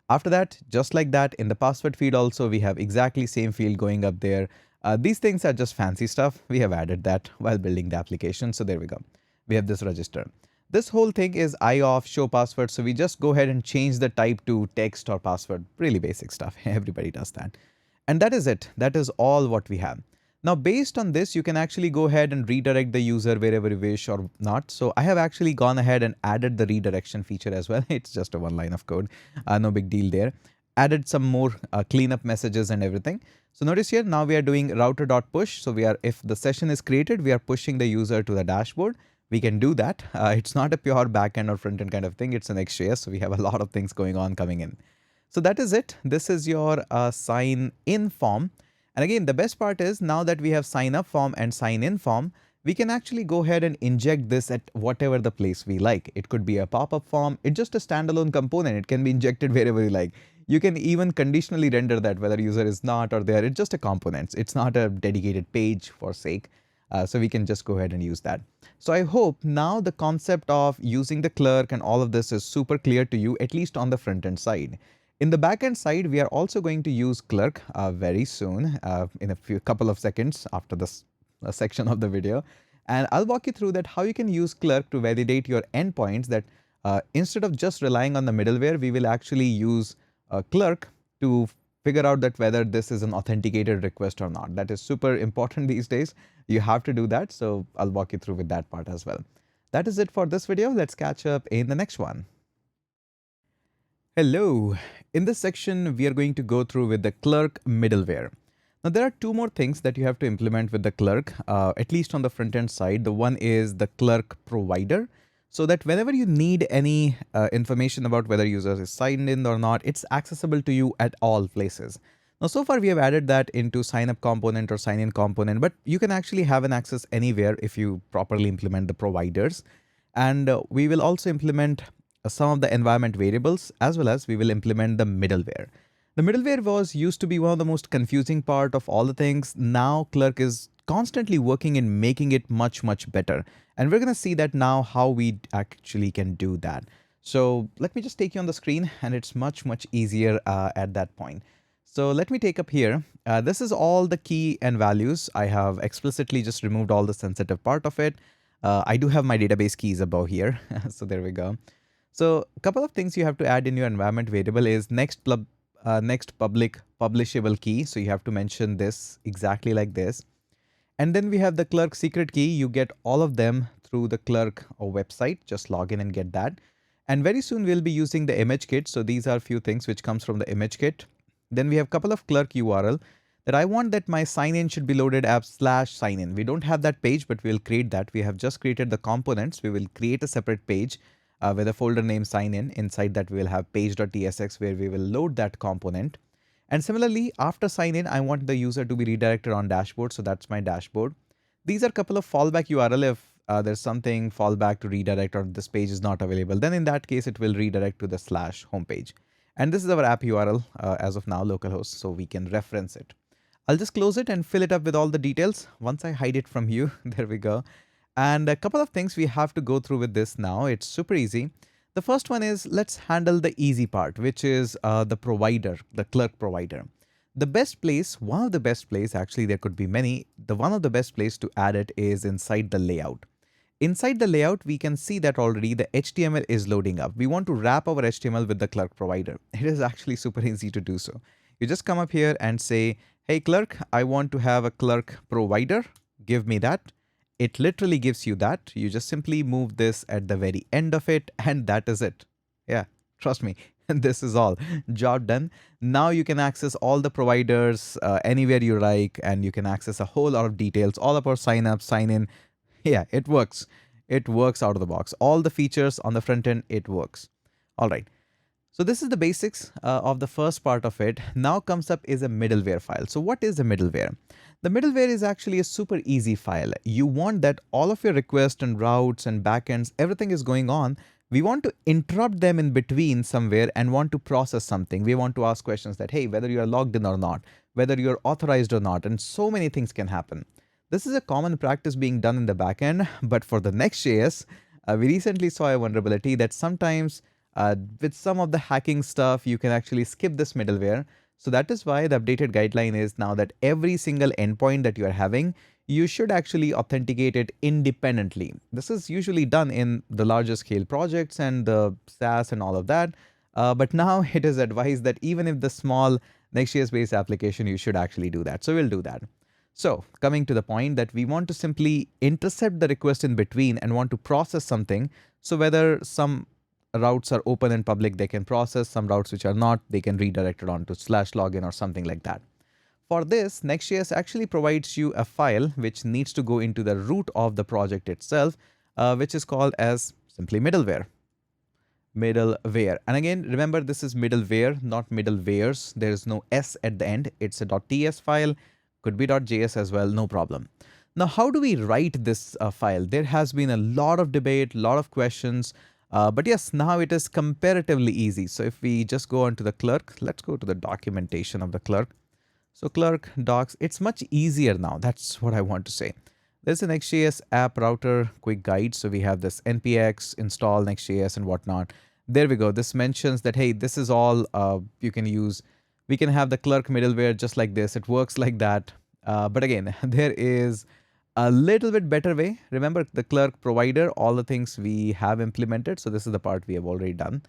After that, just like that, in the password field also, we have exactly same field going up there. These things are just fancy stuff. We have added that while building the application. So there we go. We have this register. This whole thing is IOF show password. So we just go ahead and change the type to text or password. Really basic stuff. Everybody does that. And that is it. That is all what we have. Now, based on this, you can actually go ahead and redirect the user wherever you wish or not. So I have actually gone ahead and added the redirection feature as well. It's just a one line of code. No big deal there. added some more cleanup messages and everything. So notice here, now we are doing router.push. So if the session is created, we are pushing the user to the dashboard. We can do that. It's not a pure backend or frontend kind of thing. It's an NextJS. So we have a lot of things going on coming in. So that is it. This is your sign in form. And again, the best part is now that we have sign up form and sign in form, we can actually go ahead and inject this at whatever the place we like. It could be a pop-up form. It's just a standalone component. It can be injected wherever you like. You can even conditionally render that whether user is not or there. It's just a component. It's not a dedicated page for sake. So we can just go ahead and use that. So I hope now the concept of using the clerk and all of this is super clear to you, at least on the front end side. In the backend side, we are also going to use clerk very soon in a couple of seconds after this section of the video. And I'll walk you through that how you can use clerk to validate your endpoints that instead of just relying on the middleware, we will actually use clerk to figure out that whether this is an authenticated request or not. That is super important these days. You have to do that. So I'll walk you through with that part as well. That is it for this video. Let's catch up in the next one. Hello. In this section, we are going to go through with the clerk middleware. Now, there are two more things that you have to implement with the clerk, at least on the front end side. The one is the clerk provider, so that whenever you need any information about whether user is signed in or not, it's accessible to you at all places. Now, so far we have added that into sign up component or sign in component, but you can actually have an access anywhere if you properly implement the providers. And we will also implement some of the environment variables, as well as we will implement the middleware. The middleware was used to be one of the most confusing part of all the things. Now Clerk is constantly working in making it much, much better. And we're going to see that now how we actually can do that. So let me just take you on the screen, and it's much, much easier at that point. So let me take up here. This is all the key and values. I have explicitly just removed all the sensitive part of it. I do have my database keys above here. So there we go. So a couple of things you have to add in your environment variable is next public publishable key. So you have to mention this exactly like this. And then we have the clerk secret key. You get all of them through the clerk website. Just log in and get that. And very soon we'll be using the Imagekit. So these are a few things which comes from the Imagekit. Then we have a couple of clerk URL that I want that my sign-in should be loaded app/signin. We don't have that page, but we'll create that. We have just created the components. We will create a separate page with a folder name signin. Inside that we will have page.tsx where we will load that component. And similarly, after sign in, I want the user to be redirected on dashboard. So that's my dashboard. These are a couple of fallback URL. If there's something fallback to redirect or this page is not available, then in that case, it will redirect to the / homepage. And this is our app URL as of now, localhost, so we can reference it. I'll just close it and fill it up with all the details. Once I hide it from you, there we go. And a couple of things we have to go through with this now. It's super easy. The first one is let's handle the easy part, which is the provider, the clerk provider. The best place, one of the best place, actually there could be many, one of the best place to add it is inside the layout. Inside the layout, we can see that already the HTML is loading up. We want to wrap our HTML with the clerk provider. It is actually super easy to do so. You just come up here and say, hey clerk, I want to have a clerk provider. Give me that. It literally gives you that. You just simply move this at the very end of it, and that is it. Yeah, trust me. And this is all. Job done. Now you can access all the providers anywhere you like, and you can access a whole lot of details, all about sign up, sign in. Yeah, it works. It works out of the box. All the features on the front end, it works. All right. So this is the basics of the first part of it. Now comes up is a middleware file. So what is a middleware? The middleware is actually a super easy file. You want that all of your requests and routes and backends, everything is going on. We want to interrupt them in between somewhere and want to process something. We want to ask questions that, hey, whether you are logged in or not, whether you're authorized or not, and so many things can happen. This is a common practice being done in the backend, but for the NextJS, we recently saw a vulnerability that sometimes with some of the hacking stuff, you can actually skip this middleware. So that is why the updated guideline is now that every single endpoint that you are having, you should actually authenticate it independently. This is usually done in the larger scale projects and the SaaS and all of that. But now it is advised that even if the small NextJS based application, you should actually do that. So we'll do that. So coming to the point that we want to simply intercept the request in between and want to process something. So whether some routes are open and public, they can process. Some routes which are not, they can redirect it onto /login or something like that. For this, NextJS actually provides you a file which needs to go into the root of the project itself, which is called as simply middleware. Middleware. And again, remember this is middleware, not middlewares. There is no S at the end. It's a .ts file, could be .js as well, no problem. Now, how do we write this file? There has been a lot of debate, a lot of questions, but yes, now it is comparatively easy. So if we just go on to the Clerk, let's go to the documentation of the Clerk. So Clerk docs, it's much easier now. That's what I want to say. There's an NextJS app router quick guide. So we have this npx install NextJS and whatnot. There we go. This mentions that, hey, this is all you can use. We can have the Clerk middleware just like this. It works like that. But again, there is a little bit better way. Remember the Clerk provider, all the things we have implemented. So this is the part we have already done.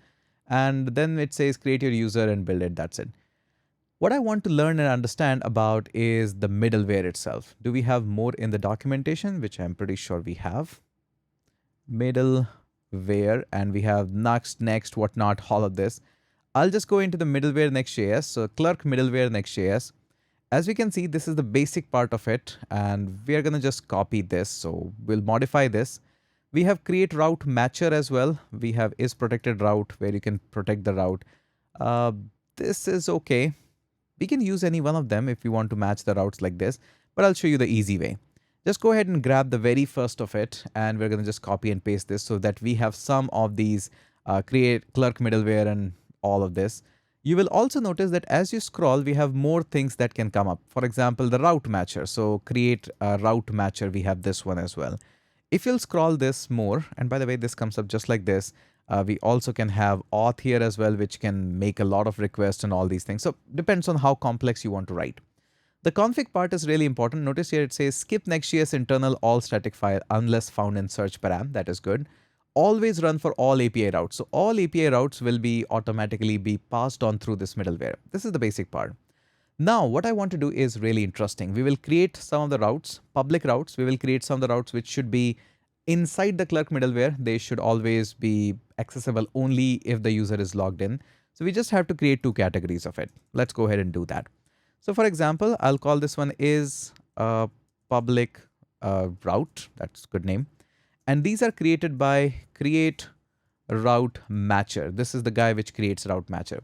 And then it says create your user and build it. That's it. What I want to learn and understand about is the middleware itself. Do we have more in the documentation, which I'm pretty sure we have? Middleware, and we have next, whatnot, all of this. I'll just go into the middleware NextJS. So Clerk middleware NextJS. As we can see, this is the basic part of it, and we are going to just copy this. So we'll modify this. We have create route matcher as well. We have is protected route where you can protect the route. This is okay. We can use any one of them if you want to match the routes like this, but I'll show you the easy way. Just go ahead and grab the very first of it, and we're going to just copy and paste this so that we have some of these create Clerk middleware and all of this. You will also notice that as you scroll, we have more things that can come up. For example, the route matcher. So create a route matcher. We have this one as well. If you'll scroll this more, and by the way, this comes up just like this. We also can have auth here as well, which can make a lot of requests and all these things. So depends on how complex you want to write. The config part is really important. Notice here it says skip NextJS internal all static file unless found in search param. That is good. Always run for all API routes. So all API routes will be automatically be passed on through this middleware. This is the basic part. Now, what I want to do is really interesting. We will create some of the routes, public routes. We will create some of the routes which should be inside the Clerk middleware. They should always be accessible only if the user is logged in. So we just have to create two categories of it. Let's go ahead and do that. So for example, I'll call this one is a public route. That's a good name. And these are created by create route matcher. This is the guy which creates route matcher.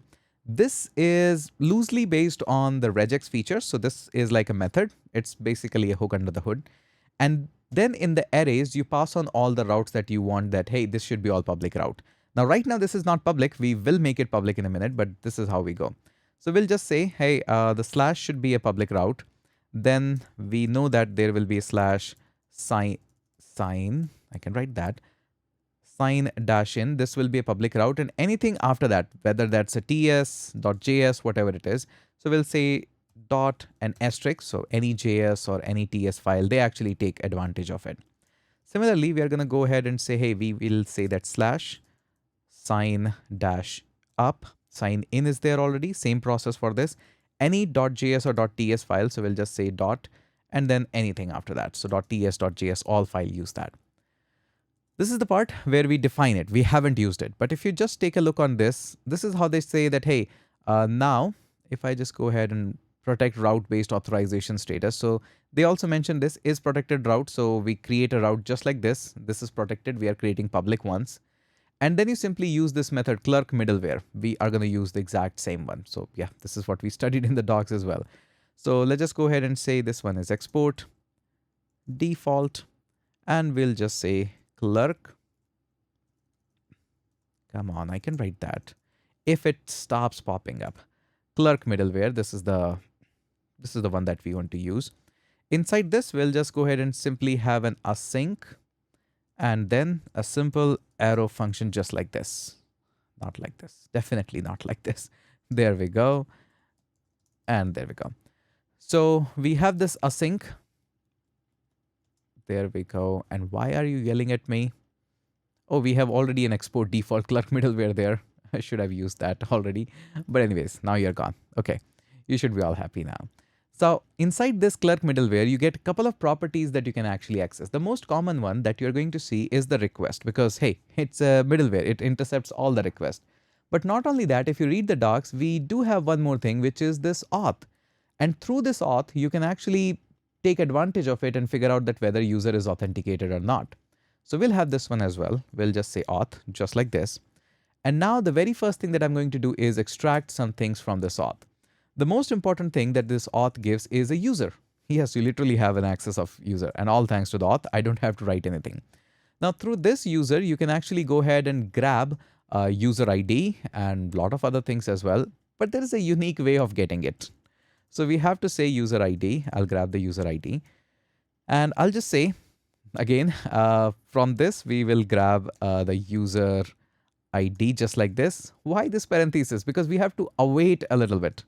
This is loosely based on the regex feature. So this is like a method. It's basically a hook under the hood. And then in the arrays, you pass on all the routes that you want that, hey, this should be all public route. Now, right now, this is not public. We will make it public in a minute, but this is how we go. So we'll just say, hey, the slash should be a public route. Then we know that there will be a slash sign. I can write that. Sign dash in. This will be a public route, and anything after that, whether that's a ts, .js, whatever it is. So we'll say dot and asterisk. So any JS or any TS file, they actually take advantage of it. Similarly, we are going to go ahead and say, hey, we will say that slash sign dash up. Sign in is there already. Same process for this. Any .js or .ts file. So we'll just say dot and then anything after that. So .ts, .js, all file use that. This is the part where we define it. We haven't used it. But if you just take a look on this, this is how they say that, hey, now if I just go ahead and protect route based authorization status. So they also mentioned this is protected route. So we create a route just like this. This is protected. We are creating public ones. And then you simply use this method Clerk middleware. We are going to use the exact same one. So yeah, this is what we studied in the docs as well. So let's just go ahead and say this one is export default, and we'll just say Clerk. Come on, I can write that. If it stops popping up, Clerk middleware, this is the one that we want to use. Inside this, we'll just go ahead and simply have an async and then a simple arrow function just like this. Not like this. Definitely not like this. There we go. And there we go. So we have this async. There we go. And why are you yelling at me? Oh, we have already an export default Clerk middleware there. I should have used that already. But anyways, now you're gone. Okay. You should be all happy now. So inside this Clerk middleware, you get a couple of properties that you can actually access. The most common one that you're going to see is the request because, hey, it's a middleware. It intercepts all the requests. But not only that, if you read the docs, we do have one more thing, which is this auth. And through this auth, you can actually take advantage of it and figure out that whether user is authenticated or not. So we'll have this one as well. We'll just say auth, just like this. And now the very first thing that I'm going to do is extract some things from this auth. The most important thing that this auth gives is a user. Yes, you literally have an access of user, and all thanks to the auth, I don't have to write anything. Now through this user, you can actually go ahead and grab user ID and a lot of other things as well, but there is a unique way of getting it. So we have to say user ID. I'll grab the user ID and I'll just say again, from this, we will grab the user ID just like this. Why this parenthesis? Because we have to await a little bit.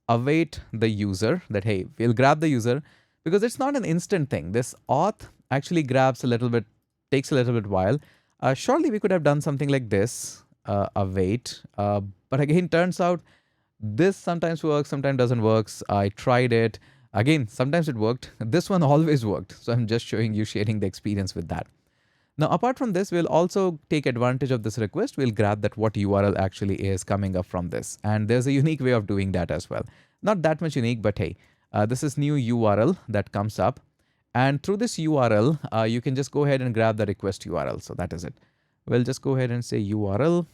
Await the user that, hey, we'll grab the user because it's not an instant thing. This auth actually grabs a little bit, takes a little bit while. Surely we could have done something like this, await. But again, turns out this sometimes works, sometimes doesn't work. I tried it. Again, sometimes it worked. This one always worked. So I'm just showing you, sharing the experience with that. Now, apart from this, we'll also take advantage of this request. We'll grab that what URL actually is coming up from this. And there's a unique way of doing that as well. Not that much unique, but hey, this is new URL that comes up. And through this URL, you can just go ahead and grab the request URL. So that is it. We'll just go ahead and say URL.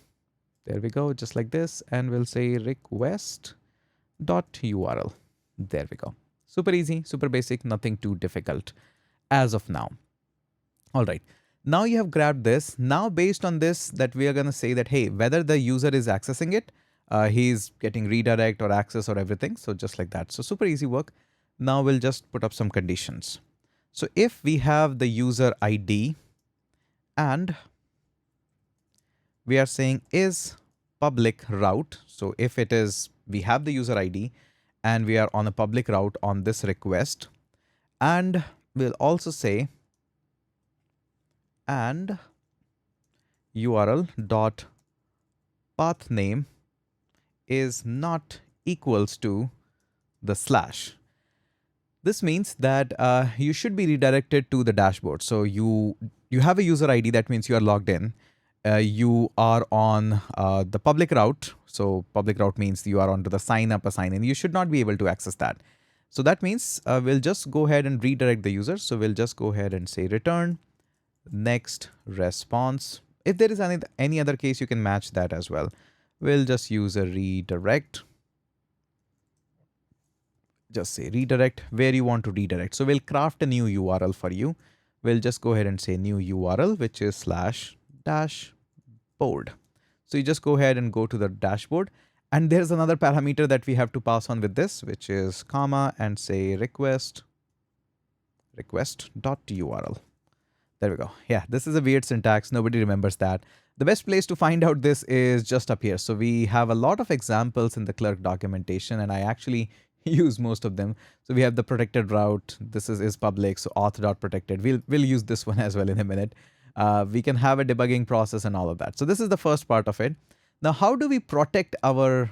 There we go, just like this. And we'll say request.url. There we go. Super easy, super basic, nothing too difficult as of now. All right. Now you have grabbed this. Now based on this, that we are going to say that, hey, whether the user is accessing it, he's getting redirect or access or everything. So just like that. So super easy work. Now we'll just put up some conditions. So if we have the user ID and we are saying is public route. So if it is, we have the user ID and we are on a public route on this request, and we'll also say and URL dot path name is not equals to the slash. This means that you should be redirected to the dashboard. So you have a user ID, that means you are logged in. You are on the public route. So public route means you are onto the sign up or sign in. You should not be able to access that. So that means we'll just go ahead and redirect the user. So we'll just go ahead and say return next response. If there is any other case, you can match that as well. We'll just use a redirect. Just say redirect where you want to redirect. So we'll craft a new URL for you. We'll just go ahead and say new URL, which is /dashboard. So you just go ahead and go to the dashboard. And there's another parameter that we have to pass on with this, which is comma and say request.url. There we go. Yeah, this is a weird syntax. Nobody remembers that. The best place to find out this is just up here. So we have a lot of examples in the Clerk documentation, and I actually use most of them. So we have the protected route. This is public. So auth.protected. We'll use this one as well in a minute. We can have a debugging process and all of that. So this is the first part of it. Now, how do we protect our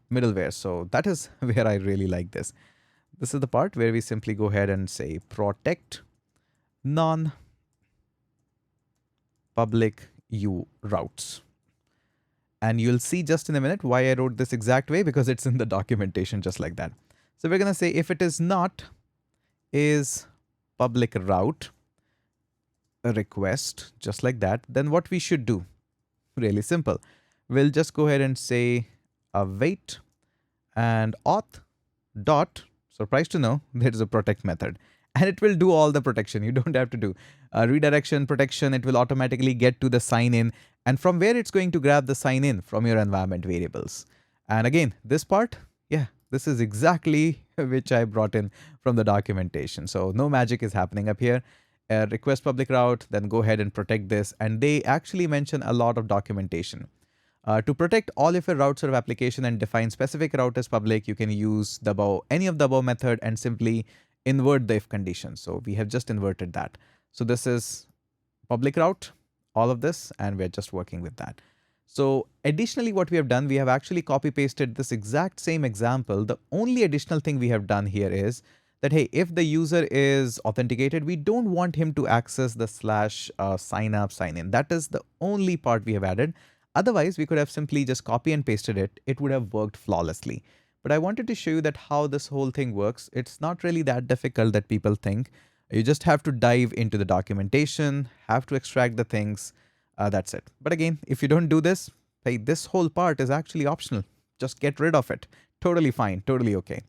middleware? So that is where I really like this. This is the part where we simply go ahead and say protect non-public routes. And you'll see just in a minute why I wrote this exact way, because it's in the documentation just like that. So we're going to say if it is not is public route a request, just like that, then what we should do, really simple. We'll just go ahead and say await and auth dot, surprised to know there is a protect method, and it will do all the protection. You don't have to do redirection, protection. It will automatically get to the sign in, and from where it's going to grab the sign in from your environment variables. And again, this part, yeah, this is exactly which I brought in from the documentation. So no magic is happening up here. Request public route, then go ahead and protect this. And they actually mention a lot of documentation. To protect all of your routes of application and define specific route as public, you can use the above, any of the above method, and simply invert the if condition. So we have just inverted that. So this is public route, all of this, and we're just working with that. So additionally, what we have done, we have actually copy pasted this exact same example. The only additional thing we have done here is that, hey, if the user is authenticated, we don't want him to access the slash sign up, sign in. That is the only part we have added. Otherwise, we could have simply just copy and pasted it. It would have worked flawlessly. But I wanted to show you that how this whole thing works. It's not really that difficult that people think. You just have to dive into the documentation, have to extract the things. That's it. But again, if you don't do this, hey, this whole part is actually optional. Just get rid of it. Totally fine, totally okay.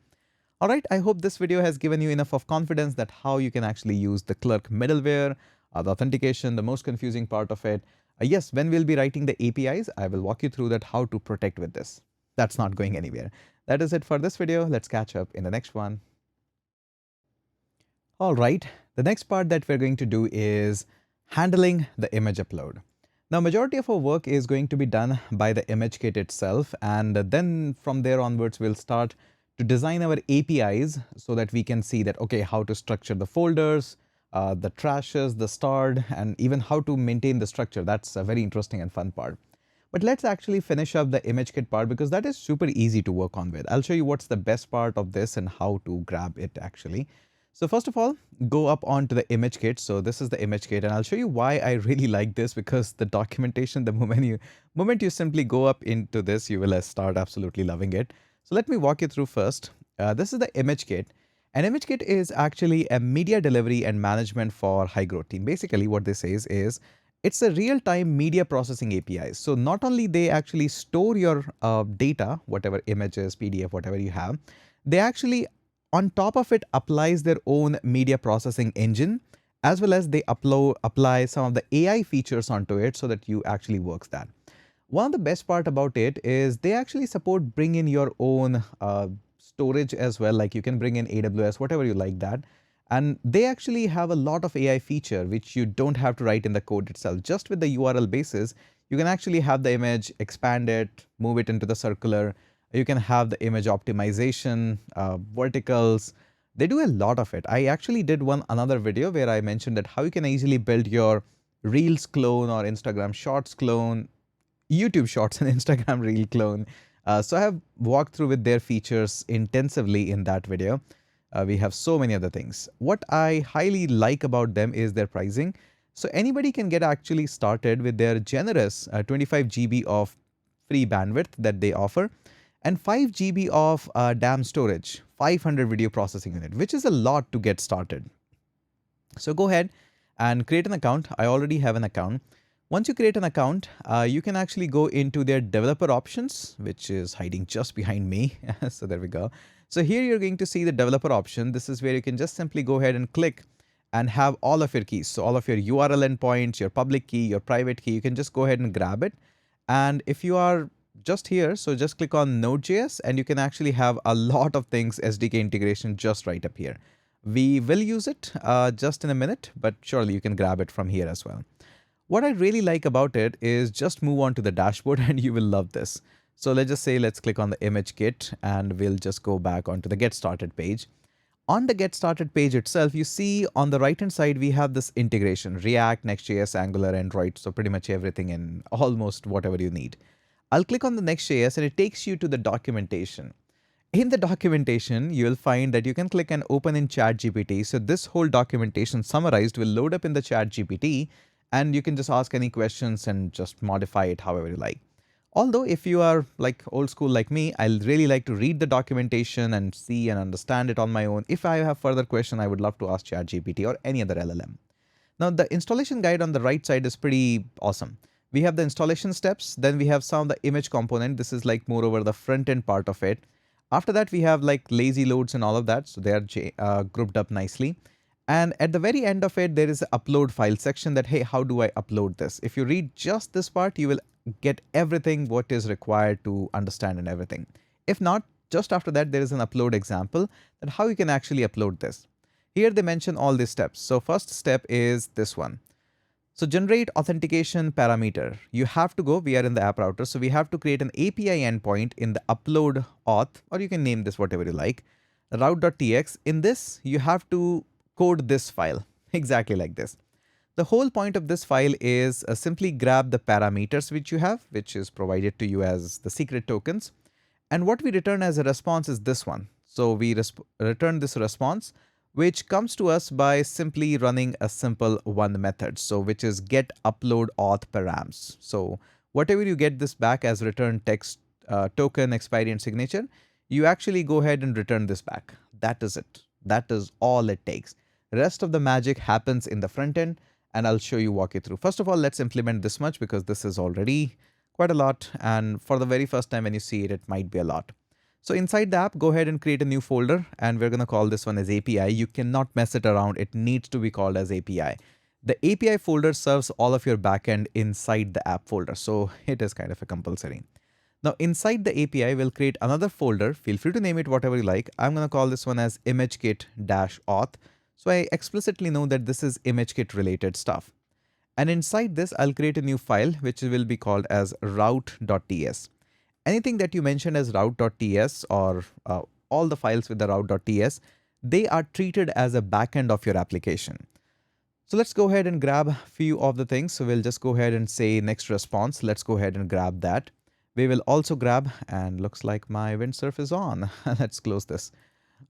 All right, I hope this video has given you enough of confidence that how you can actually use the Clerk middleware, the authentication, the most confusing part of it. Yes, when we'll be writing the APIs, I will walk you through that how to protect with this. That's not going anywhere. That is it for this video. Let's catch up in the next one. All right, the next part that we're going to do is handling the image upload. Now, majority of our work is going to be done by the Imagekit itself, and then from there onwards, we'll start to design our APIs so that we can see that, okay, how to structure the folders, the trashes, the starred, and even how to maintain the structure. That's a very interesting and fun part. But let's actually finish up the Imagekit part because that is super easy to work on with. I'll show you what's the best part of this and how to grab it actually. So first of all, go up onto the Imagekit. So this is the Imagekit, and I'll show you why I really like this because the documentation, the moment you simply go up into this, you will start absolutely loving it. So let me walk you through first. This is the Imagekit. And Imagekit is actually a media delivery and management for high growth team. Basically, what this says is it's a real-time media processing API. So not only they actually store your data, whatever images, PDF, whatever you have, they actually on top of it applies their own media processing engine, as well as they apply some of the AI features onto it so that you actually works that. One of the best part about it is they actually support bring in your own storage as well. Like you can bring in AWS, whatever you like that. And they actually have a lot of AI feature, which you don't have to write in the code itself. Just with the URL basis, you can actually have the image, expand it, move it into the circular. You can have the image optimization, verticals. They do a lot of it. I actually did another video where I mentioned that how you can easily build your Reels clone or Instagram Shorts clone, YouTube Shorts and Instagram Reel clone. So I have walked through with their features intensively in that video. We have so many other things. What I highly like about them is their pricing. So anybody can get actually started with their generous 25 GB of free bandwidth that they offer, and 5 GB of DAM storage, 500 video processing unit, which is a lot to get started. So go ahead and create an account. I already have an account. Once you create an account, you can actually go into their developer options, which is hiding just behind me. So there we go. So here you're going to see the developer option. This is where you can just simply go ahead and click and have all of your keys. So all of your URL endpoints, your public key, your private key, you can just go ahead and grab it. And if you are just here, so just click on Node.js and you can actually have a lot of things SDK integration just right up here. We will use it just in a minute, but surely you can grab it from here as well. What I really like about it is just move on to the dashboard and you will love this. So let's just say, let's click on the Imagekit and we'll just go back onto the Get Started page. On the Get Started page itself, you see on the right hand side, we have this integration, React, NextJS, Angular, Android. So pretty much everything in almost whatever you need. I'll click on the NextJS and it takes you to the documentation. In the documentation, you'll find that you can click and open in ChatGPT. So this whole documentation summarized will load up in the ChatGPT and you can just ask any questions and just modify it however you like. Although if you are like old school like me, I'll really like to read the documentation and see and understand it on my own. If I have further question, I would love to ask ChatGPT or any other LLM. Now the installation guide on the right side is pretty awesome. We have the installation steps, then we have some of the image component. This is like moreover the front end part of it. After that, we have like lazy loads and all of that. So they are grouped up nicely. And at the very end of it, there is an upload file section that, hey, how do I upload this? If you read just this part, you will get everything what is required to understand and everything. If not, just after that, there is an upload example that how you can actually upload this. Here they mention all these steps. So first step is this one. So generate authentication parameter. You have to go, we are in the app router. So we have to create an API endpoint in the upload auth, or you can name this whatever you like, route.tx. In this, you have to code this file exactly like this. The whole point of this file is simply grab the parameters which you have, which is provided to you as the secret tokens. And what we return as a response is this one. So we return this response, which comes to us by simply running a simple one method. So which is get upload auth params. So whatever you get this back as return text token, expiry and signature, you actually go ahead and return this back. That is it. That is all it takes. Rest of the magic happens in the front end, and I'll show you, walk you through. First of all, let's implement this much because this is already quite a lot. And for the very first time when you see it, it might be a lot. So inside the app, go ahead and create a new folder, and we're going to call this one as API. You cannot mess it around. It needs to be called as API. The API folder serves all of your backend inside the app folder. So it is kind of a compulsory. Now inside the API, we'll create another folder. Feel free to name it whatever you like. I'm going to call this one as Imagekit-auth. So I explicitly know that this is Imagekit related stuff. And inside this, I'll create a new file, which will be called as route.ts. Anything that you mentioned as route.ts or all the files with the route.ts, they are treated as a backend of your application. So let's go ahead and grab a few of the things. So we'll just go ahead and say next response. Let's go ahead and grab that. We will also grab, and looks like my windsurf is on. Let's close this.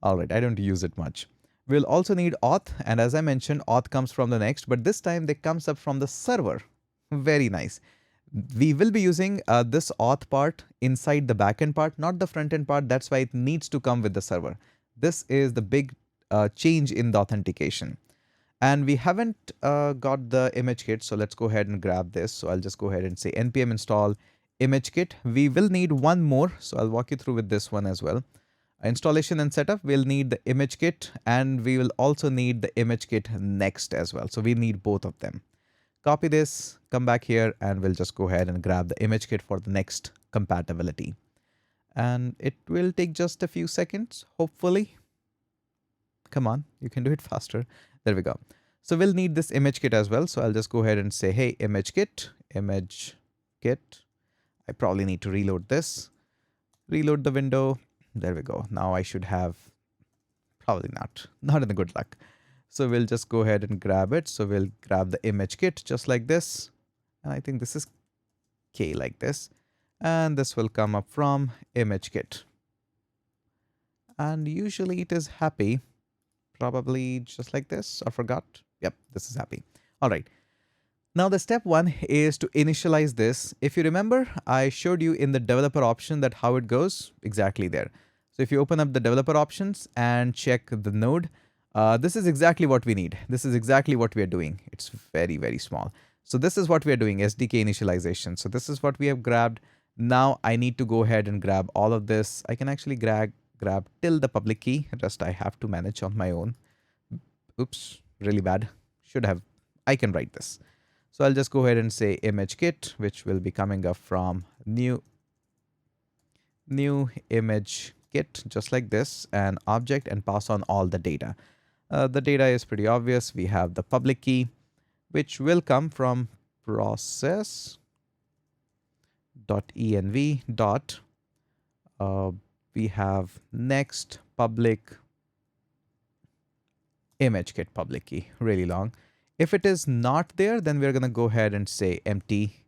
All right, I don't use it much. We'll also need auth, and as I mentioned, auth comes from the next, but this time they comes up from the server. Very nice. We will be using this auth part inside the backend part, not the front end part. That's why it needs to come with the server. This is the big change in the authentication. And we haven't got the ImageKit, so let's go ahead and grab this. So I'll just go ahead and say npm install ImageKit. We will need one more, so I'll walk you through with this one as well. Installation and setup, we'll need the ImageKit, and we will also need the ImageKit next as well. So we need both of them. Copy this, come back here, and we'll just go ahead and grab the ImageKit for the next compatibility. And it will take just a few seconds, hopefully. Come on, you can do it faster. There we go. So we'll need this ImageKit as well. So I'll just go ahead and say, hey, ImageKit. I probably need to reload this. Reload the window. There we go. Now I should have, probably not in the good luck. So we'll just go ahead and grab it. So we'll grab the ImageKit just like this. And I think this is K like this. And this will come up from ImageKit. And usually it is happy. Probably just like this. I forgot. Yep, this is happy. All right. Now the step one is to initialize this. If you remember, I showed you in the developer option that how it goes exactly there. So if you open up the developer options and check the node, this is exactly what we need. This is exactly what we are doing. It's very, very small. So this is what we are doing, SDK initialization. So this is what we have grabbed. Now I need to go ahead and grab all of this. I can actually grab till the public key. Rest I have to manage on my own. Oops, really bad. Should have, I can write this. So I'll just go ahead and say ImageKit, which will be coming up from new ImageKit, just like this, an object, and pass on all the data. The data is pretty obvious. We have the public key, which will come from process.env. We have next public ImageKit public key, really long. If it is not there, then we're going to go ahead and say empty.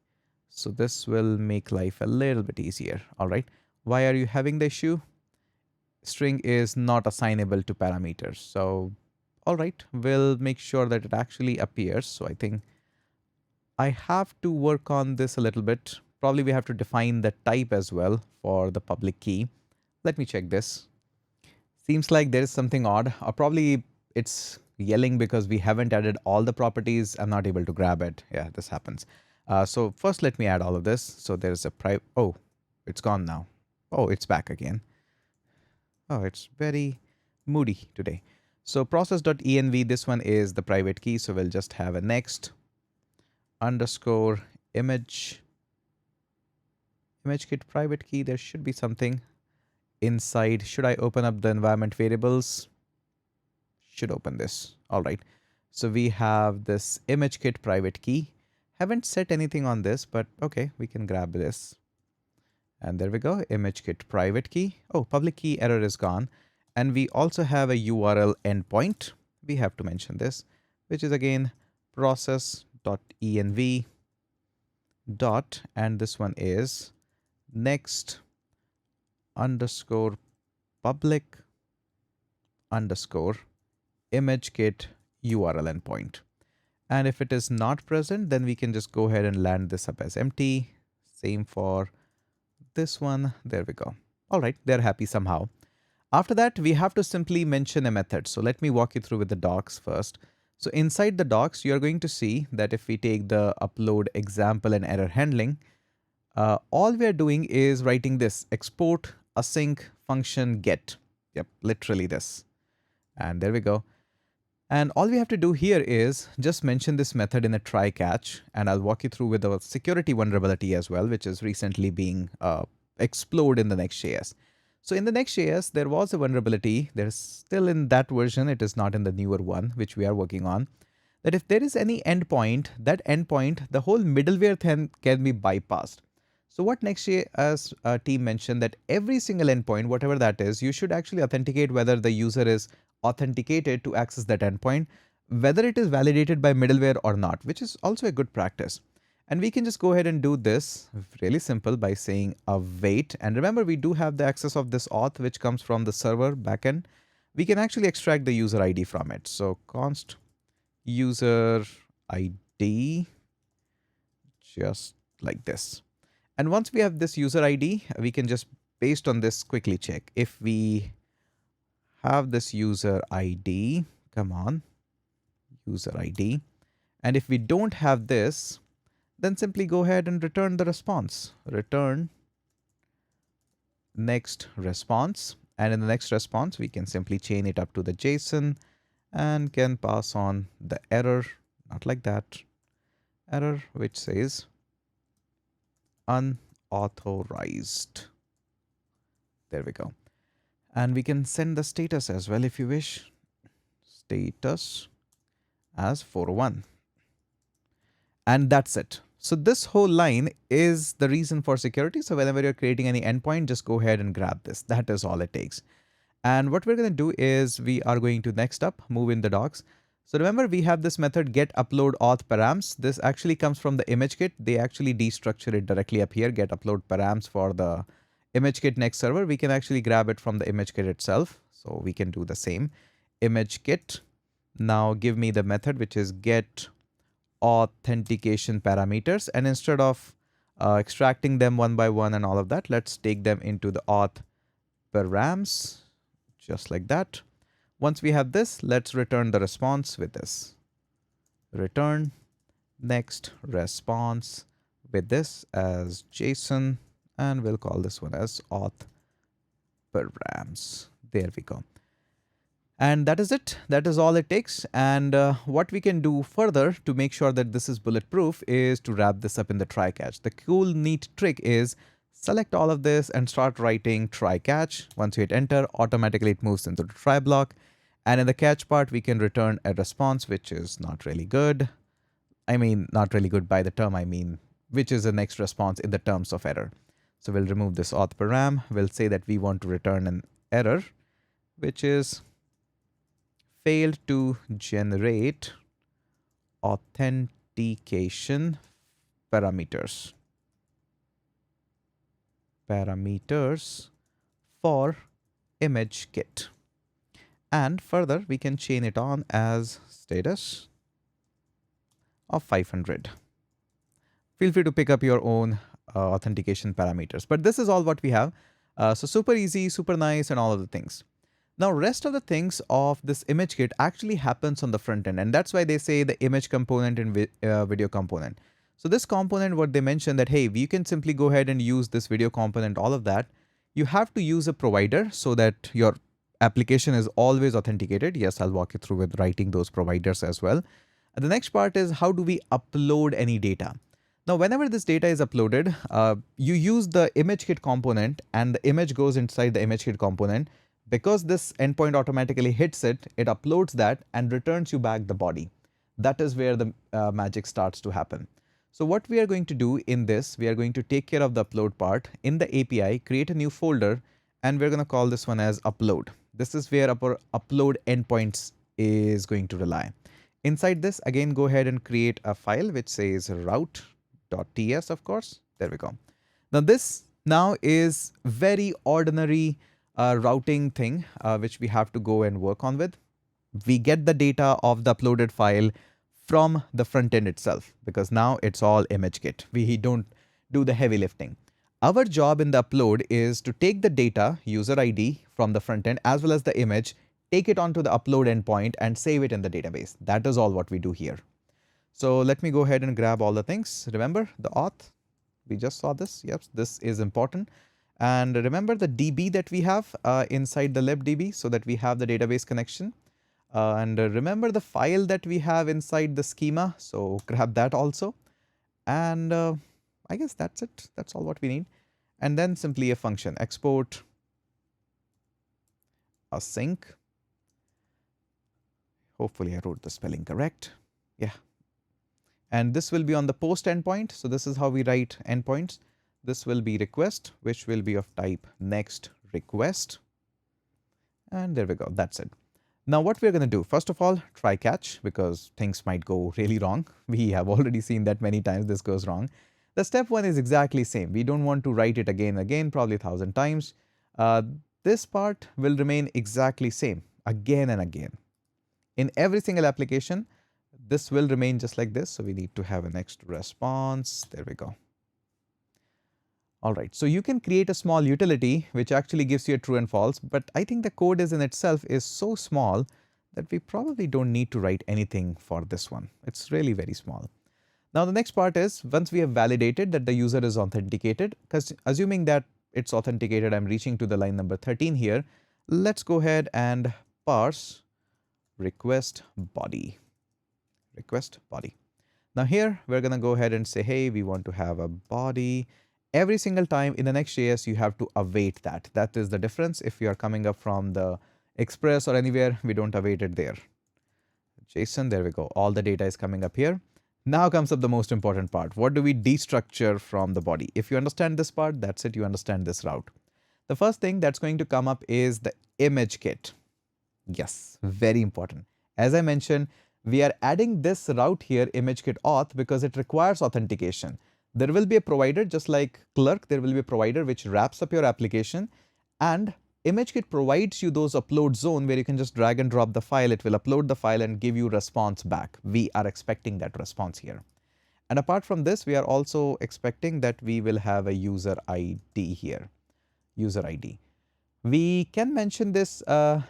So this will make life a little bit easier. All right. Why are you having the issue? String is not assignable to parameters. So, all right, we'll make sure that it actually appears. So I think I have to work on this a little bit. Probably we have to define the type as well for the public key. Let me check this. Seems like there is something odd, or probably it's yelling because we haven't added all the properties. I'm not able to grab it. Yeah, this happens. So first let me add all of this. So there's a oh, it's gone now. Oh, it's back again. Oh, it's very moody today. So process.env, this one is the private key. So we'll just have a next underscore ImageKit private key. There should be something inside. Should I open up the environment variables? Should open this. All right. So we have this ImageKit private key. Haven't set anything on this, but okay, we can grab this. And there we go, ImageKit private key. Oh, public key error is gone. And we also have a URL endpoint. We have to mention this, which is again process.env dot, and this one is next underscore public underscore Imagekit URL endpoint. And if it is not present, then we can just go ahead and land this up as empty. Same for this one. There we go. All right, they're happy somehow. After that, we have to simply mention a method. So let me walk you through with the docs first. So inside the docs, you're going to see that if we take the upload example and error handling, all we are doing is writing this export async function get. Yep, literally this. And there we go. And all we have to do here is just mention this method in a try catch, and I'll walk you through with a security vulnerability as well, which is recently being explored in the Next.js. So in the Next.js, there was a vulnerability. There's still in that version. It is not in the newer one, which we are working on. That if there is any endpoint, that endpoint, the whole middleware thing can be bypassed. So what Next.js team mentioned that every single endpoint, whatever that is, you should actually authenticate whether the user is authenticated to access that endpoint, whether it is validated by middleware or not, which is also a good practice. And we can just go ahead and do this really simple by saying await. And remember, we do have the access of this auth, which comes from the server backend. We can actually extract the user ID from it. So const user ID, just like this. And once we have this user ID, we can just, based on this, quickly check. If we have this user ID, come on, user ID. And if we don't have this, then simply go ahead and return the response. Return next response. And in the next response, we can simply chain it up to the JSON and can pass on the error, not like that, error, which says unauthorized. There we go. And we can send the status as well if you wish. Status as 401. And that's it. So this whole line is the reason for security. So whenever you're creating any endpoint, just go ahead and grab this. That is all it takes. And what we're going to do is we are going to next up, move in the docs. So remember, we have this method get upload auth params. This actually comes from the Imagekit. They actually destructure it directly up here, get upload params for the Imagekit next server. We can actually grab it from the Imagekit itself. So we can do the same. Imagekit. Now give me the method, which is get authentication parameters. And instead of extracting them one by one and all of that, let's take them into the auth params, just like that. Once we have this, let's return the response with this. Return next response with this as JSON, and we'll call this one as auth params. There we go. And that is it. That is all it takes. And what we can do further to make sure that this is bulletproof is to wrap this up in the try catch. The cool, neat trick is select all of this and start writing try catch. Once you hit enter, automatically it moves into the try block. And in the catch part, we can return a response, which is not really good. I mean, not really good by the term, I mean, which is the next response in the terms of error. So we'll remove this auth param. We'll say that we want to return an error, which is failed to generate authentication parameters. Parameters for Imagekit. And further, we can chain it on as status of 500. Feel free to pick up your own authentication parameters. But this is all what we have. So super easy, super nice, and all of the things. Now, rest of the things of this Imagekit actually happens on the front end. And that's why they say the image component and video component. So this component, what they mentioned that, hey, you can simply go ahead and use this video component, all of that. You have to use a provider so that your application is always authenticated. Yes, I'll walk you through with writing those providers as well. And the next part is how do we upload any data? Now, whenever this data is uploaded, you use the Imagekit component and the image goes inside the Imagekit component. Because this endpoint automatically hits it, it uploads that and returns you back the body. That is where the magic starts to happen. So what we are going to do in this, we are going to take care of the upload part in the API, create a new folder, and we're going to call this one as upload. This is where our upload endpoints is going to rely. Inside this, again, go ahead and create a file which says route.ts, of course. There we go. Now this now is very ordinary routing thing which we have to go and work on with. We get the data of the uploaded file from the front end itself because now it's all Imagekit. We don't do the heavy lifting. Our job in the upload is to take the data, user ID from the front end as well as the image, take it onto the upload endpoint and save it in the database. That is all what we do here. So let me go ahead and grab all the things. Remember the auth, we just saw this. Yep, this is important. And remember the DB that we have inside the libdb so that we have the database connection. And remember the file that we have inside the schema. So grab that also. And I guess that's it. That's all what we need. And then simply a function, export async. Hopefully I wrote the spelling correct. Yeah. And this will be on the post endpoint. So this is how we write endpoints. This will be request, which will be of type next request. And there we go. That's it. Now what we're going to do, first of all, try catch because things might go really wrong. We have already seen that many times this goes wrong. The step one is exactly same. We don't want to write it again and again, probably 1,000 times. This part will remain exactly same again and again. In every single application, this will remain just like this. So we need to have a next response. There we go. All right, so you can create a small utility which actually gives you a true and false, but I think the code is in itself is so small that we probably don't need to write anything for this one. It's really very small. Now the next part is once we have validated that the user is authenticated, because assuming that it's authenticated, I'm reaching to the line number 13 here. Let's go ahead and parse request body. Request body. Now here we're going to go ahead and say, hey, we want to have a body. Every single time in the NextJS, you have to await that. That is the difference. If you are coming up from the Express or anywhere, we don't await it there. JSON, there we go. All the data is coming up here. Now comes up the most important part. What do we destructure from the body? If you understand this part, that's it. You understand this route. The first thing that's going to come up is the Imagekit. Yes, very important. As I mentioned, we are adding this route here, Imagekit auth, because it requires authentication. There will be a provider, just like Clerk, there will be a provider which wraps up your application, and Imagekit provides you those upload zone where you can just drag and drop the file. It will upload the file and give you response back. We are expecting that response here. And apart from this, we are also expecting that we will have a user ID here, user ID. We can mention this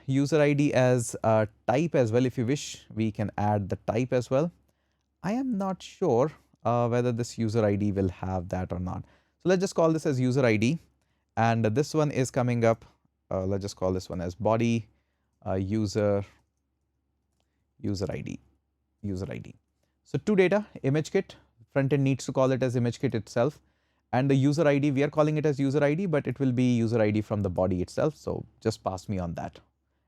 user ID as a type as well. If you wish, we can add the type as well. I am not sure whether this user ID will have that or not. So let's just call this as user ID, and this one is coming up. Let's just call this one as body user ID. So two data, Imagekit, front end needs to call it as Imagekit itself, and the user ID, we are calling it as user ID, but it will be user ID from the body itself. So just pass me on that.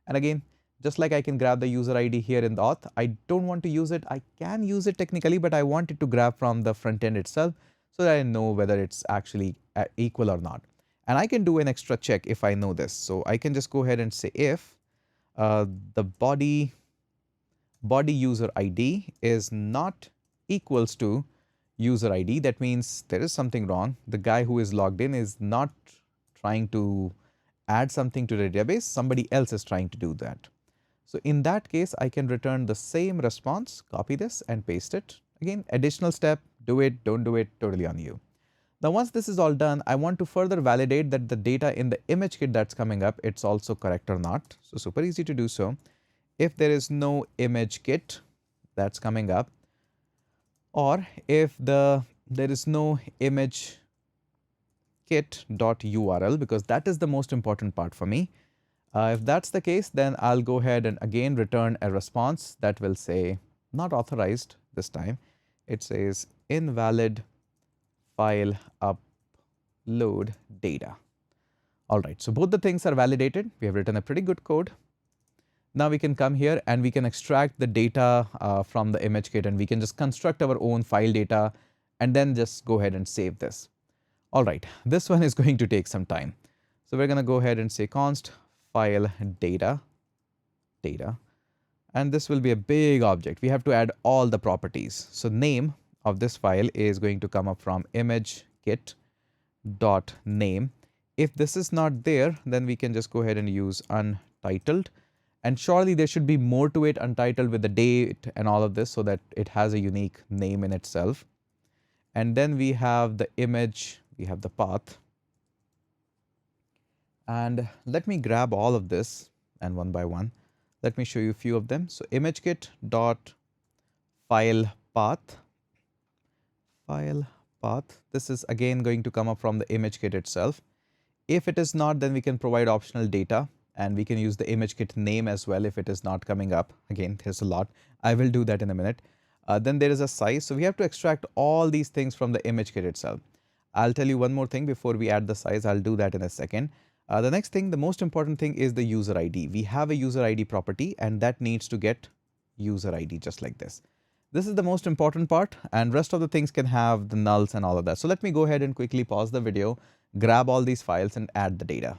And again, just like I can grab the user ID here in the auth, I don't want to use it. I can use it technically, but I want it to grab from the front end itself so that I know whether it's actually equal or not. And I can do an extra check if I know this. So I can just go ahead and say if the body user ID is not equals to user ID, that means there is something wrong. The guy who is logged in is not trying to add something to the database. Somebody else is trying to do that. So in that case, I can return the same response, copy this and paste it. Again, additional step, do it, don't do it, totally on you. Now, once this is all done, I want to further validate that the data in the Imagekit that's coming up, it's also correct or not. So super easy to do so. If there is no Imagekit that's coming up, or if there is no Imagekit.url, because that is the most important part for me. If that's the case, then I'll go ahead and again return a response that will say not authorized this time. It says invalid file upload data. All right, so both the things are validated. We have written a pretty good code. Now we can come here and we can extract the data from the Imagekit, and we can just construct our own file data and then just go ahead and save this. All right, this one is going to take some time. So we're going to go ahead and say const file data. And this will be a big object. We have to add all the properties. So name of this file is going to come up from Imagekit dot name. If this is not there, then we can just go ahead and use untitled. And surely there should be more to it, untitled with the date and all of this, so that it has a unique name in itself. And then we have the image, we have the path. And let me grab all of this and one by one. Let me show you a few of them. So Imagekit dot file path. This is again going to come up from the Imagekit itself. If it is not, then we can provide optional data, and we can use the Imagekit name as well if it is not coming up. Again, there's a lot. I will do that in a minute. Then there is a size. So we have to extract all these things from the Imagekit itself. I'll tell you one more thing before we add the size. I'll do that in a second. The next thing, the most important thing, is the user ID. We have a user ID property, and that needs to get user ID just like this. This is the most important part, and rest of the things can have the nulls and all of that. So let me go ahead and quickly pause the video, grab all these files and add the data.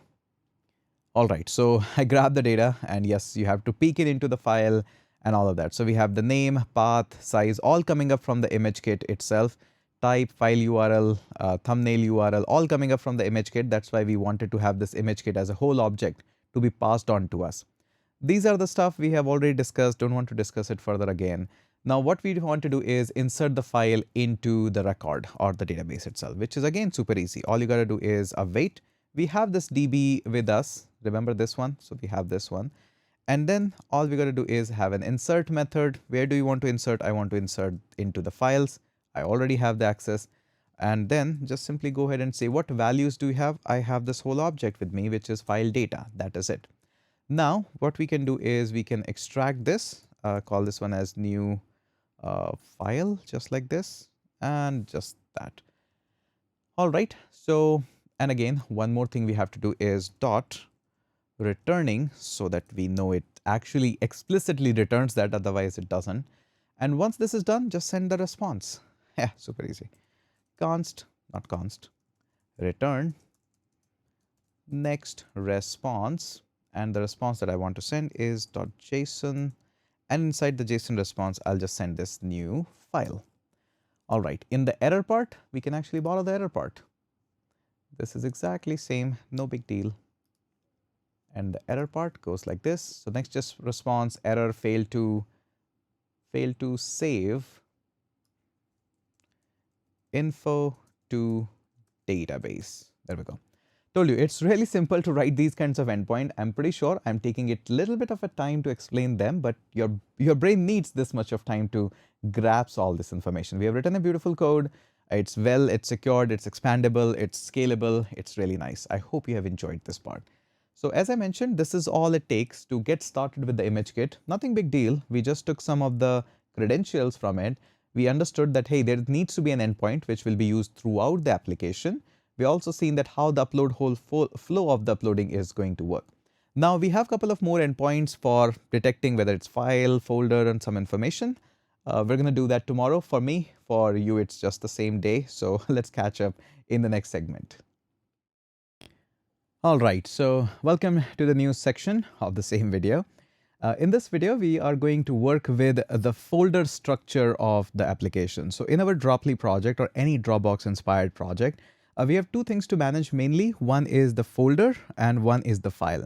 All right, so I grabbed the data, and yes, you have to peek it into the file and all of that. So we have the name, path, size, all coming up from the Imagekit itself. Type, file URL, thumbnail URL, all coming up from the Imagekit. That's why we wanted to have this Imagekit as a whole object to be passed on to us. These are the stuff we have already discussed. Don't want to discuss it further again. Now what we want to do is insert the file into the record or the database itself, which is again super easy. All you got to do is await. We have this DB with us. Remember this one? So we have this one. And then all we got to do is have an insert method. Where do you want to insert? I want to insert into the files. I already have the access. And then just simply go ahead and say, what values do you have? I have this whole object with me, which is file data. That is it. Now what we can do is we can extract this, call this one as new file, just like this, and just that. All right. So, and again, one more thing we have to do is dot returning, so that we know it actually explicitly returns that, otherwise it doesn't. And once this is done, just send the response. Yeah, super easy. Return next response, and the response that I want to send is .json, and inside the JSON response, I'll just send this new file. All right, in the error part, we can actually borrow the error part. This is exactly same, no big deal. And the error part goes like this. So next just response error, failed to save info to database. There we go. Told you, it's really simple to write these kinds of endpoint. I'm pretty sure I'm taking it a little bit of a time to explain them, but your brain needs this much of time to grasp all this information. We have written a beautiful code. It's secured, it's expandable, it's scalable. It's really nice. I hope you have enjoyed this part. So as I mentioned, this is all it takes to get started with the Imagekit. Nothing big deal. We just took some of the credentials from it. We understood that, hey, there needs to be an endpoint which will be used throughout the application. We also seen that how the upload whole flow of the uploading is going to work. Now we have a couple of more endpoints for detecting whether it's file, folder, and some information. We're going to do that tomorrow. For me, for you, it's just the same day. So let's catch up in the next segment. All right, so welcome to the news section of the same video. In this video, we are going to work with the folder structure of the application. So in our Droply project or any Dropbox inspired project, we have two things to manage mainly. One is the folder and one is the file.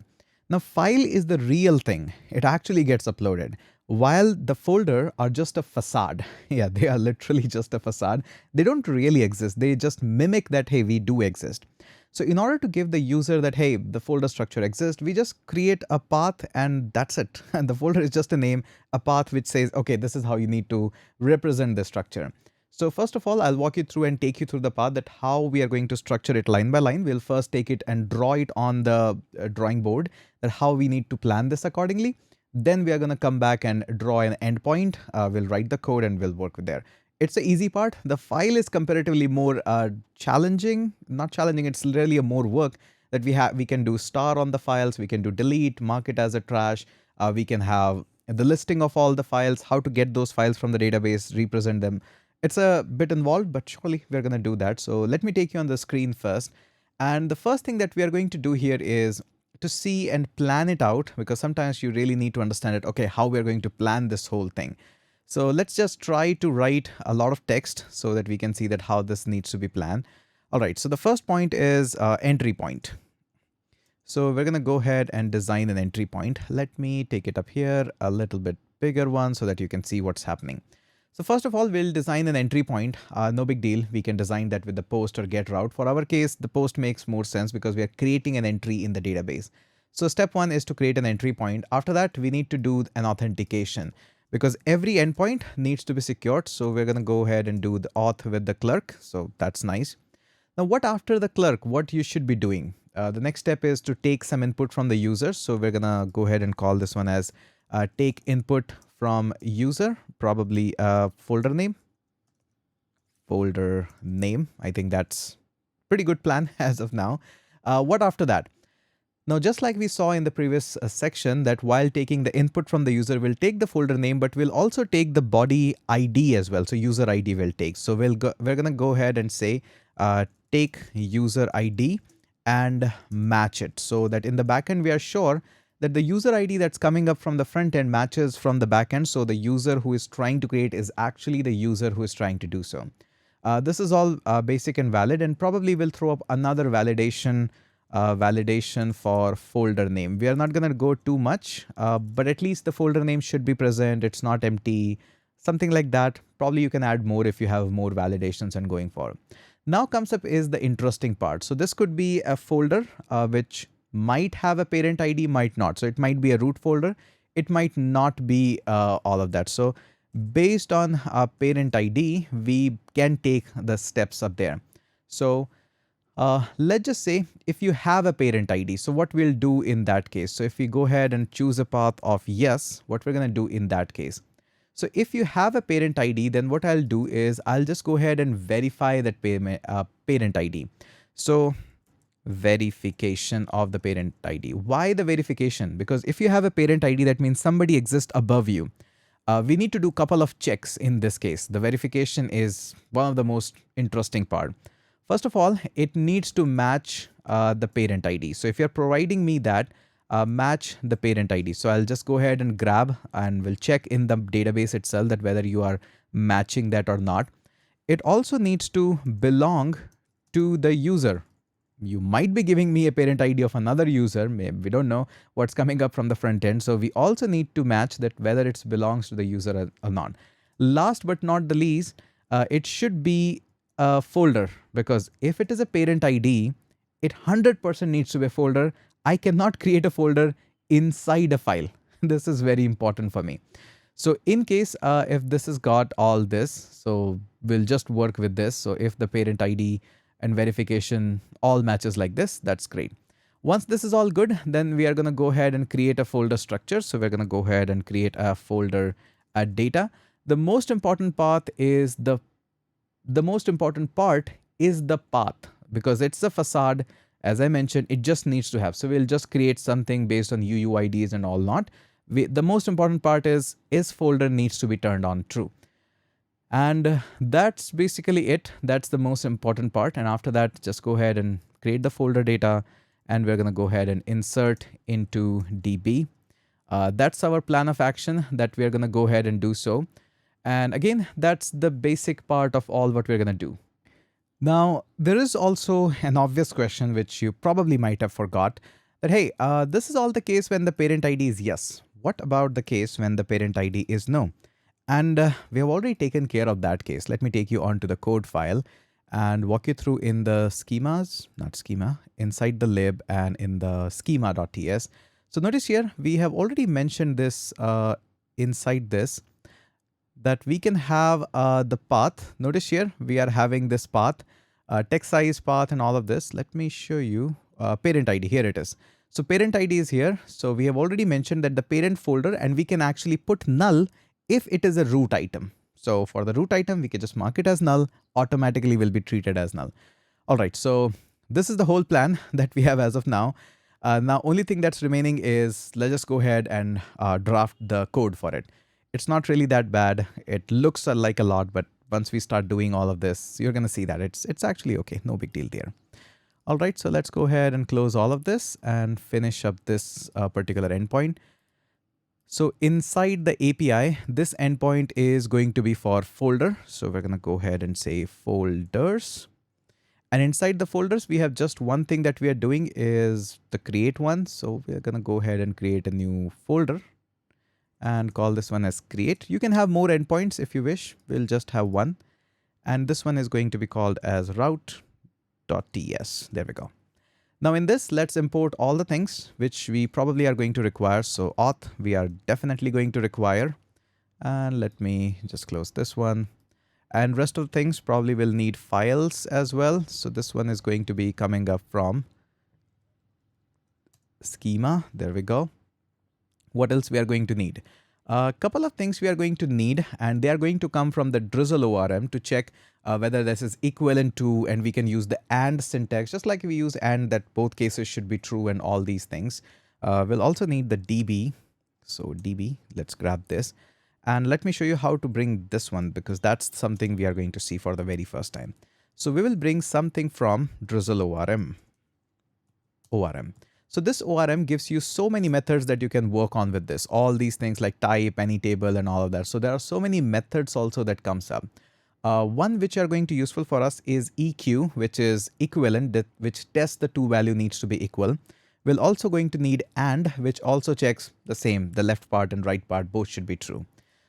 Now, file is the real thing. It actually gets uploaded, while the folder are just a facade. Yeah, they are literally just a facade. They don't really exist. They just mimic that, hey, we do exist. So in order to give the user that, hey, the folder structure exists, we just create a path and that's it. And the folder is just a name, a path which says, okay, this is how you need to represent the structure. So first of all, I'll walk you through and take you through the path that how we are going to structure it line by line. We'll first take it and draw it on the drawing board, that how we need to plan this accordingly. Then we are going to come back and draw an endpoint. We'll write the code and we'll work with there. It's the easy part. The file is comparatively more challenging. Not challenging, it's really a more work that we can do star on the files, we can do delete, mark it as a trash, we can have the listing of all the files, how to get those files from the database, represent them. It's a bit involved, but surely we're going to do that. So let me take you on the screen first. And the first thing that we are going to do here is to see and plan it out, because sometimes you really need to understand it. Okay, how we're going to plan this whole thing. So let's just try to write a lot of text so that we can see that how this needs to be planned. All right, so the first point is entry point. So we're going to go ahead and design an entry point. Let me take it up here, a little bit bigger one so that you can see what's happening. So first of all, we'll design an entry point. No big deal. We can design that with the post or get route. For our case, the post makes more sense because we are creating an entry in the database. So step one is to create an entry point. After that, we need to do an authentication because every endpoint needs to be secured. So we're going to go ahead and do the auth with the clerk. So that's nice. Now, what after the clerk, what you should be doing? The next step is to take some input from the user. So we're going to go ahead and call this one as take input from user, probably a folder name. I think that's pretty good plan as of now. What after that? Now, just like we saw in the previous section, that while taking the input from the user, we'll take the folder name, but we'll also take the body ID as well. So user ID will take. So we're going to go ahead and say take user ID and match it so that in the backend we are sure that the user ID that's coming up from the front end matches from the backend. So the user who is trying to create is actually the user who is trying to do so. This is all basic and valid, and probably we'll throw up another validation for folder name. We are not going to go too much, but at least the folder name should be present. It's not empty, something like that. Probably you can add more if you have more validations and going forward. Now comes up is the interesting part. So this could be a folder which might have a parent ID, might not. So it might be a root folder. It might not be all of that. So based on a parent ID, we can take the steps up there. So let's just say if you have a parent ID, so what we'll do in that case. So if we go ahead and choose a path of yes, what we're going to do in that case. So if you have a parent ID, then what I'll do is I'll just go ahead and verify that parent ID. So verification of the parent ID. Why the verification? Because if you have a parent ID, that means somebody exists above you. We need to do a couple of checks in this case. The verification is one of the most interesting part. First of all, it needs to match the parent ID. So if you're providing me that, match the parent ID. So I'll just go ahead and grab and we'll check in the database itself that whether you are matching that or not. It also needs to belong to the user. You might be giving me a parent ID of another user. Maybe we don't know what's coming up from the front end. So we also need to match that whether it belongs to the user or not. Last but not the least, it should be a folder, because if it is a parent ID, it 100% needs to be a folder. I cannot create a folder inside a file. This is very important for me. So in case if this has got all this, so we'll just work with this. So if the parent ID and verification all matches like this, that's great. Once this is all good, then we are going to go ahead and create a folder structure. So we're going to go ahead and create a folder at data. The most important part is the path, because it's a facade. As I mentioned, it just needs to have. So we'll just create something based on UUIDs and all not. The most important part is folder needs to be turned on true. And that's basically it. That's the most important part. And after that, just go ahead and create the folder data. And we're going to go ahead and insert into DB. That's our plan of action that we're going to go ahead and do so. And again, that's the basic part of all what we're going to do. Now, there is also an obvious question which you probably might have forgot that, hey, this is all the case when the parent ID is yes. What about the case when the parent ID is no? And we have already taken care of that case. Let me take you on to the code file and walk you through in the inside the lib and in the schema.ts. So notice here, we have already mentioned this inside this, that we can have the path. Notice here, we are having this path, text size path and all of this. Let me show you parent ID. Here it is. So parent ID is here. So we have already mentioned that the parent folder, and we can actually put null if it is a root item. So for the root item, we can just mark it as null, automatically will be treated as null. All right. So this is the whole plan that we have as of now. Now, only thing that's remaining is let's just go ahead and draft the code for it. It's not really that bad. It looks like a lot, but once we start doing all of this, you're going to see that it's actually okay. No big deal there. All right, so let's go ahead and close all of this and finish up this particular endpoint. So inside the API, this endpoint is going to be for folder. So we're going to go ahead and say folders. And inside the folders, we have just one thing that we are doing is the create one. So we're going to go ahead and create a new folder and call this one as create. You can have more endpoints if you wish. We'll just have one. And this one is going to be called as route.ts. There we go. Now in this, let's import all the things which we probably are going to require. So auth, we are definitely going to require. And let me just close this one. And rest of the things probably will need files as well. So this one is going to be coming up from schema. There we go. What else we are going to need? A couple of things we are going to need, and they are going to come from the Drizzle ORM to check whether this is equivalent to, and we can use the AND syntax, just like we use AND, that both cases should be true and all these things. We'll also need the DB. So DB, let's grab this. And let me show you how to bring this one, because that's something we are going to see for the very first time. So we will bring something from Drizzle ORM. So this ORM gives you so many methods that you can work on with this. All these things like type, any table, and all of that. So there are so many methods also that comes up. One which are going to useful for us is EQ, which is equivalent, which tests the two value needs to be equal. We're also going to need AND, which also checks the same, the left part and right part both should be true.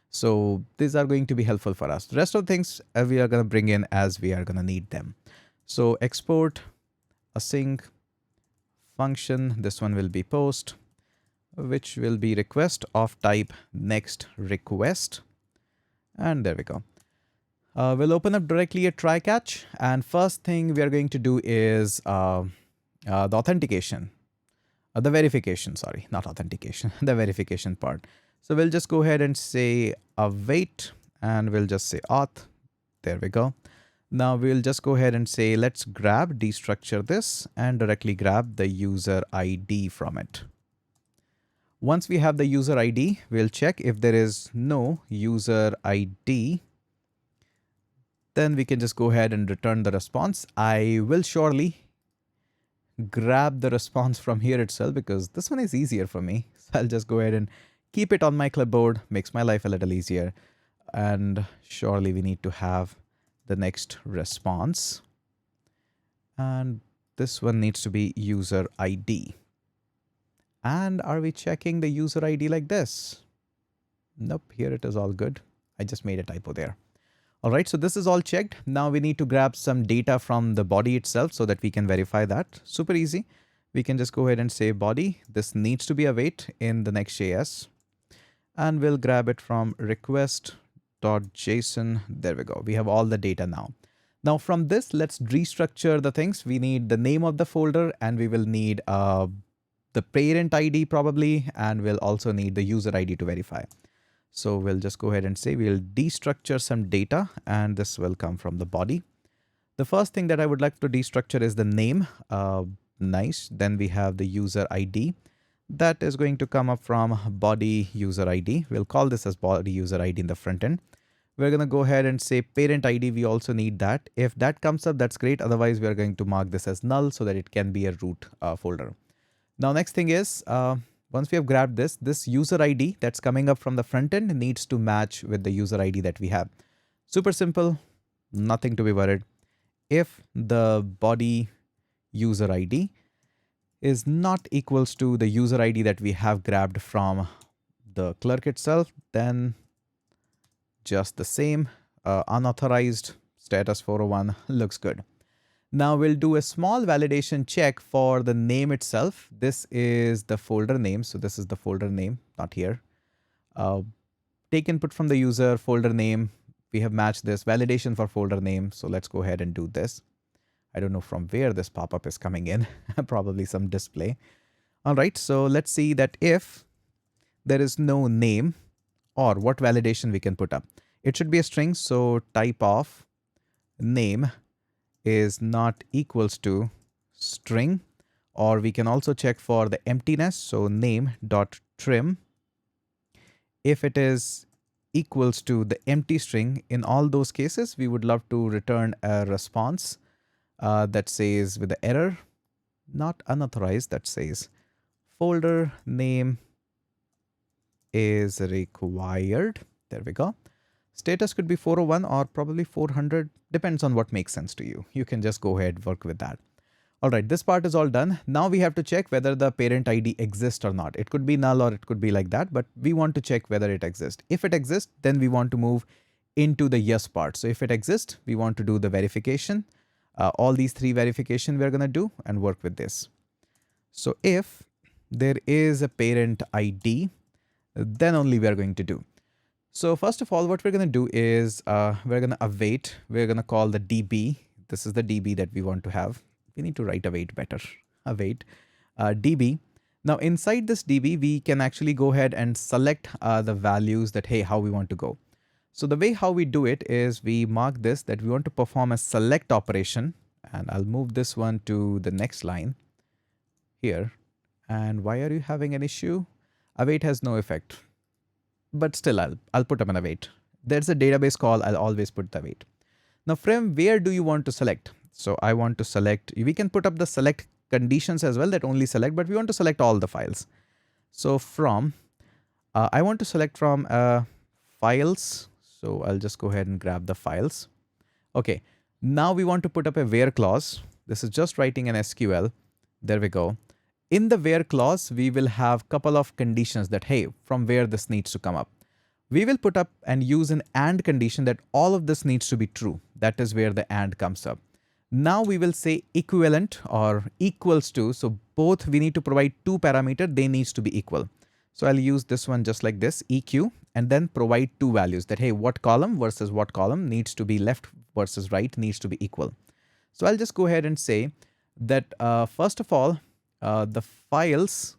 So these are going to be helpful for us. The rest of things we are going to bring in as we are going to need them. So export async function. This one will be post, which will be request of type next request. And there we go. We'll open up directly a try catch. And first thing we are going to do is the authentication. The verification, sorry, not authentication, the verification part. So we'll just go ahead and say await, and we'll just say auth. There we go. Now we'll just go ahead and say, let's destructure this and directly grab the user ID from it. Once we have the user ID, we'll check if there is no user ID. Then we can just go ahead and return the response. I will surely grab the response from here itself because this one is easier for me. So I'll just go ahead and keep it on my clipboard, makes my life a little easier. And surely we need to have the next response. And this one needs to be user ID. And are we checking the user ID like this? Nope, here it is all good. I just made a typo there. All right, so this is all checked. Now we need to grab some data from the body itself so that we can verify that. Super easy. We can just go ahead and say body. This needs to be await in the NextJS. And we'll grab it from request.json. There we go. We have all the data now. Now from this, let's restructure the things. We need the name of the folder, and we will need the parent ID probably, and we'll also need the user ID to verify. So we'll just go ahead and say we'll destructure some data, and this will come from the body. The first thing that I would like to destructure is the name. Nice. Then we have the user ID. That is going to come up from body user ID. We'll call this as body user ID in the front end. We're going to go ahead and say parent ID. We also need that. If that comes up, that's great. Otherwise, we are going to mark this as null so that it can be a root folder. Now, next thing is, once we have grabbed this user ID that's coming up from the front end needs to match with the user ID that we have. Super simple, nothing to be worried. If the body user ID is not equals to the user ID that we have grabbed from the clerk itself, then just the same unauthorized status 401 looks good. Now we'll do a small validation check for the name itself. This is the folder name. So this is the folder name, not here. Take input from the user, folder name. We have matched this validation for folder name. So let's go ahead and do this. I don't know from where this pop-up is coming in, probably some display. All right, so let's see that if there is no name, or what validation we can put up. It should be a string, so type of name is not equals to string, or we can also check for the emptiness, so name.trim. If it is equals to the empty string, in all those cases, we would love to return a response. that says with the error, not unauthorized, that says folder name is required. There we go. Status could be 401 or probably 400, depends on what makes sense to you. You can just go ahead, work with that. All right, this part is all done. Now we have to check whether the parent ID exists or not. It could be null or it could be like that, but we want to check whether it exists. If it exists, then we want to move into the yes part. So if it exists, we want to do the verification. All these three verification we're going to do and work with this. So if there is a parent ID, then only we are going to do. So first of all, what we're going to do is we're going to await. We're going to call the DB. This is the DB that we want to have. We need to write await better. Await DB. Now inside this DB, we can actually go ahead and select the values that, hey, how we want to go. So the way how we do it is we mark this that we want to perform a select operation, and I'll move this one to the next line here. And why are you having an issue? Await has no effect, but still I'll put up an await. There's a database call. I'll always put the await. Now from where do you want to select? So I want to select, we can put up the select conditions as well that only select, but we want to select all the files. So from, I want to select from files. So I'll just go ahead and grab the files. Okay, now we want to put up a where clause. This is just writing an SQL. There we go. In the where clause, we will have couple of conditions that, hey, from where this needs to come up. We will put up and use an AND condition that all of this needs to be true. That is where the AND comes up. Now we will say equivalent or equals to. So both we need to provide two parameters. They needs to be equal. So I'll use this one just like this, EQ, and then provide two values that, hey, what column versus what column needs to be left versus right needs to be equal. So I'll just go ahead and say that first of all, the files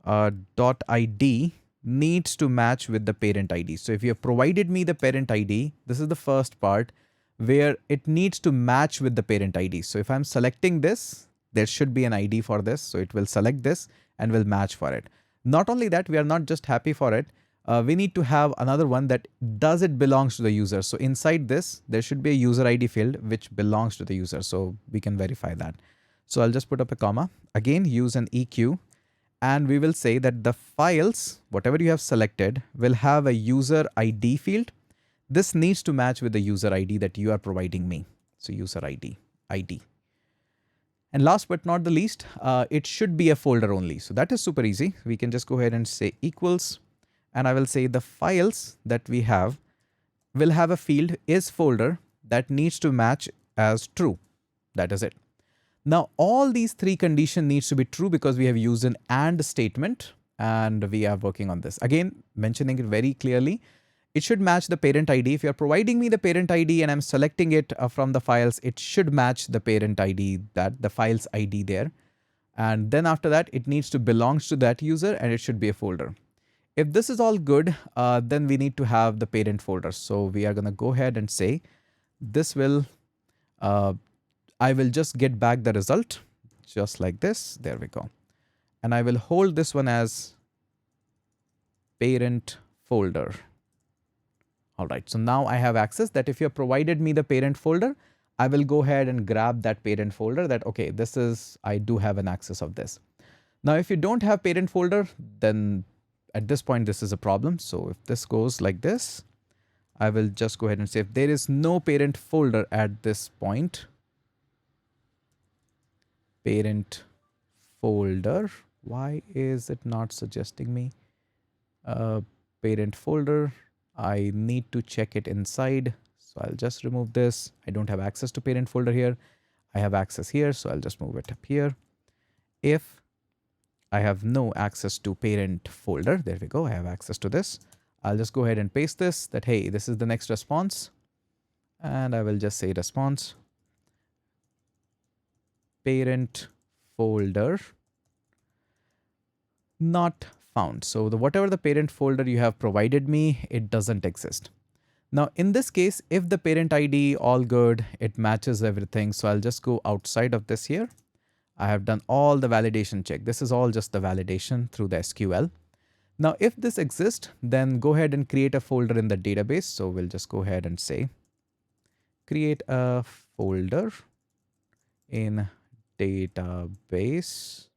dot ID needs to match with the parent ID. So if you have provided me the parent ID, this is the first part where it needs to match with the parent ID. So if I'm selecting this, there should be an ID for this. So it will select this and will match for it. Not only that, we are not just happy for it. We need to have another one that does it belongs to the user. So inside this, there should be a user ID field which belongs to the user. So we can verify that. So I'll just put up a comma. Again, use an EQ. And we will say that the files, whatever you have selected, will have a user ID field. This needs to match with the user ID that you are providing me. So user ID. And last but not the least, it should be a folder only. So that is super easy. We can just go ahead and say equals. And I will say the files that we have will have a field is folder that needs to match as true. That is it. Now all these three conditions needs to be true because we have used an AND statement and we are working on this. Again, mentioning it very clearly, it should match the parent ID. If you're providing me the parent ID and I'm selecting it from the files, it should match the parent ID, that the file's ID there. And then after that, it needs to belong to that user and it should be a folder. If this is all good, then we need to have the parent folder. So we are going to go ahead and say this will, I will just get back the result just like this. There we go. And I will hold this one as parent folder. All right. So now I have access that if you have provided me the parent folder, I will go ahead and grab that parent folder that, okay, this is, I do have an access of this. Now, if you don't have parent folder, then at this point, this is a problem. So if this goes like this, I will just go ahead and say if there is no parent folder at this point, parent folder, why is it not suggesting me parent folder? I need to check it inside. So I'll just remove this. I don't have access to parent folder here. I have access here. So I'll just move it up here. If I have no access to parent folder, there we go. I have access to this. I'll just go ahead and paste this that, hey, this is the next response. And I will just say response parent folder not found. So whatever the parent folder you have provided me, it doesn't exist. Now in this case, if the parent ID all good, it matches everything. So I'll just go outside of this here. I have done all the validation check. This is all just the validation through the SQL. Now if this exists, then go ahead and create a folder in the database. So we'll just go ahead and say create a folder in database,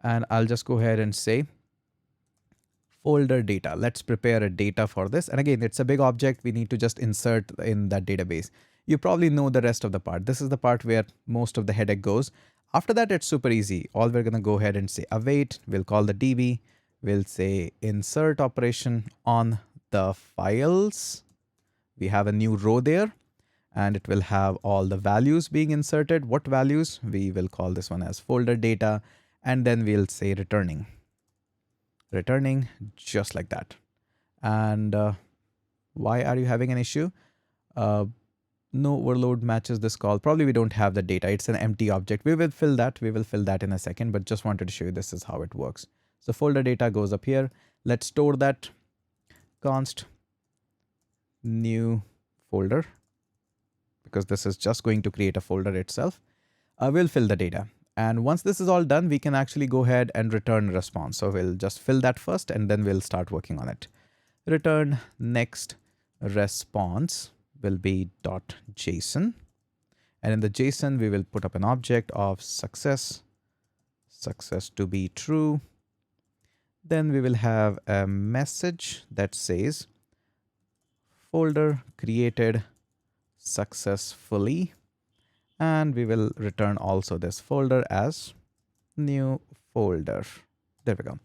and I'll just go ahead and say folder data. Let's prepare a data for this. And again, it's a big object. We need to just insert in that database. You probably know the rest of the part. This is the part where most of the headache goes. After that, it's super easy. All we're going to go ahead and say await. We'll call the DB. We'll say insert operation on the files. We have a new row there, and it will have all the values being inserted. What values? We will call this one as folder data, and then we'll say returning just like that. And why are you having an issue? No overload matches this call. Probably we don't have the data. It's an empty object. We will fill that. We will fill that in a second, but just wanted to show you this is how it works. So folder data goes up here. Let's store that const new folder, because this is just going to create a folder itself. We'll fill the data. And once this is all done, we can actually go ahead and return response. So we'll just fill that first, and then we'll start working on it. Return next response will be .json. And in the JSON, we will put up an object of success to be true. Then we will have a message that says folder created successfully. And we will return also this folder as new folder. There we go.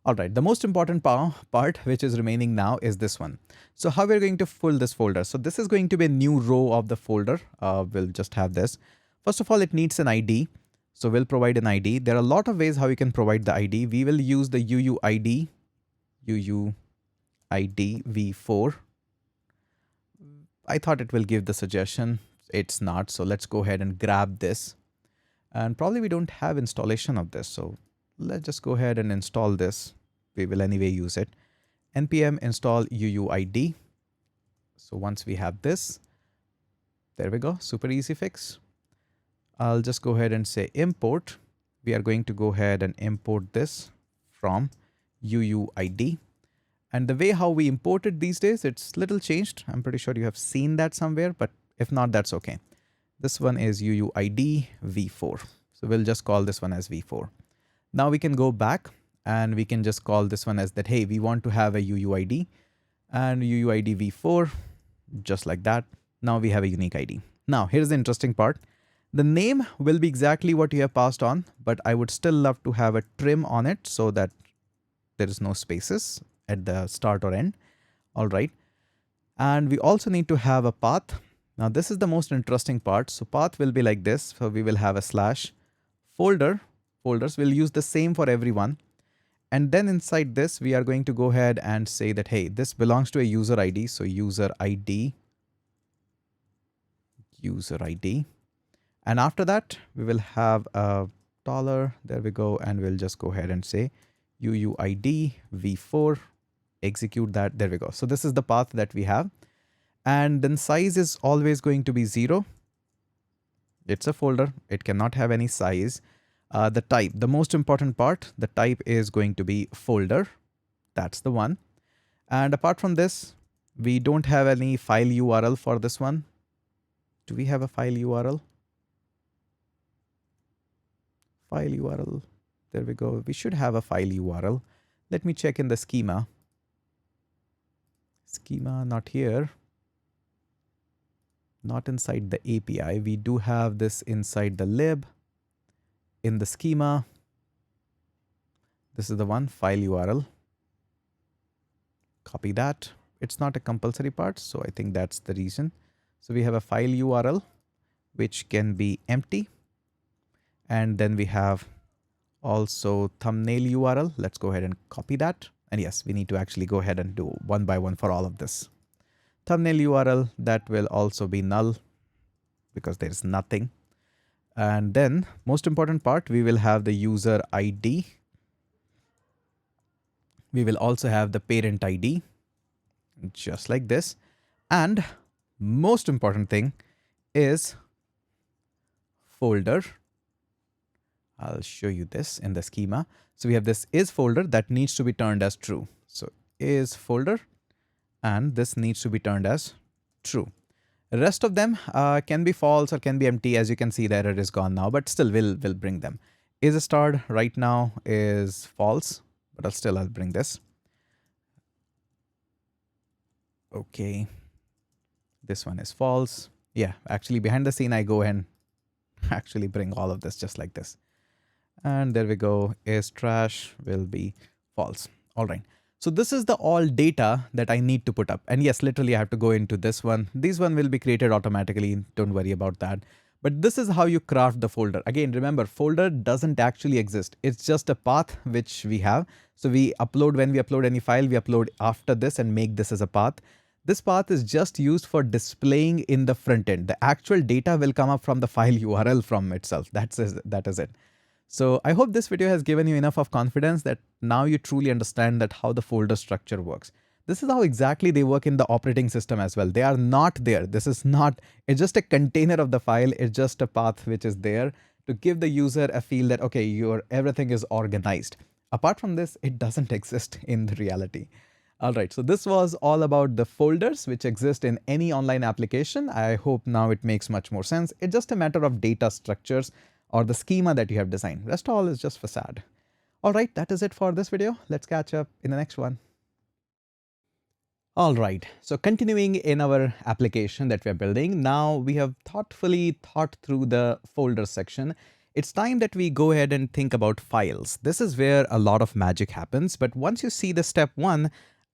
All right, the most important part which is remaining now is this one. So how we're going to fill this folder? So this is going to be a new row of the folder. We'll just have this. First of all, it needs an ID. So we'll provide an ID. There are a lot of ways how we can provide the ID. We will use the UUID v4. I thought it will give the suggestion. It's not. So let's go ahead and grab this. And probably we don't have installation of this. So let's just go ahead and install this. We will anyway use it. npm install UUID. So once we have this, there we go. Super easy fix. I'll just go ahead and say import. We are going to go ahead and import this from UUID. And the way how we import it these days, it's little changed. I'm pretty sure you have seen that somewhere, but if not, that's okay. This one is UUID v4. So we'll just call this one as v4. Now we can go back and we can just call this one as that, hey, we want to have a UUID and UUID v4, just like that. Now we have a unique ID. Now here's the interesting part. The name will be exactly what you have passed on, but I would still love to have a trim on it so that there is no spaces at the start or end. All right. And we also need to have a path. Now this is the most interesting part. So path will be like this. So we will have a slash folders. We'll use the same for everyone. And then inside this, we are going to go ahead and say that, hey, this belongs to a user ID. So user ID. And after that, we will have a dollar. There we go. And we'll just go ahead and say UUID v4, execute that. There we go. So this is the path that we have. And then size is always going to be 0. It's a folder. It cannot have any size. The type, the most important part, the type is going to be folder. That's the one. And apart from this, we don't have any file URL for this one. Do we have a file URL? File URL. There we go. We should have a file URL. Let me check in the schema. Schema, not here. Not inside the API. We do have this inside the lib. In the schema, this is the one, file URL. Copy that. It's not a compulsory part, so I think that's the reason. So we have a file URL, which can be empty. And then we have also thumbnail URL. Let's go ahead and copy that. And yes, we need to actually go ahead and do one by one for all of this. Thumbnail URL, that will also be null because there is nothing. And then most important part, we will have the user ID. We will also have the parent ID, just like this. And most important thing is folder. I'll show you this in the schema. So we have this is folder that needs to be turned as true. So is folder, and this needs to be turned as true. Rest of them can be false or can be empty. As you can see, the error is gone now, but still we'll bring them. Is starred right now is false, but I'll bring this. Okay, this one is false. Yeah, actually behind the scene, I go and actually bring all of this just like this. And there we go, is trash will be false. All right. So this is the all data that I need to put up. And yes, literally I have to go into this one. This one will be created automatically. Don't worry about that. But this is how you craft the folder. Again, remember, folder doesn't actually exist. It's just a path which we have. So we upload, when we upload any file, we upload after this and make this as a path. This path is just used for displaying in the front end. The actual data will come up from the file URL from itself. That is it. So I hope this video has given you enough of confidence that now you truly understand that how the folder structure works. This is how exactly they work in the operating system as well. They are not there. This is not, it's just a container of the file. It's just a path which is there to give the user a feel that, okay, everything is organized. Apart from this, it doesn't exist in the reality. All right, so this was all about the folders which exist in any online application. I hope now it makes much more sense. It's just a matter of data structures or the schema that you have designed. Rest all is just facade. All right, that is it for this video. Let's catch up in the next one. All right, so continuing in our application that we're building, now we have thoughtfully thought through the folder section. It's time that we go ahead and think about files. This is where a lot of magic happens, but once you see the step one,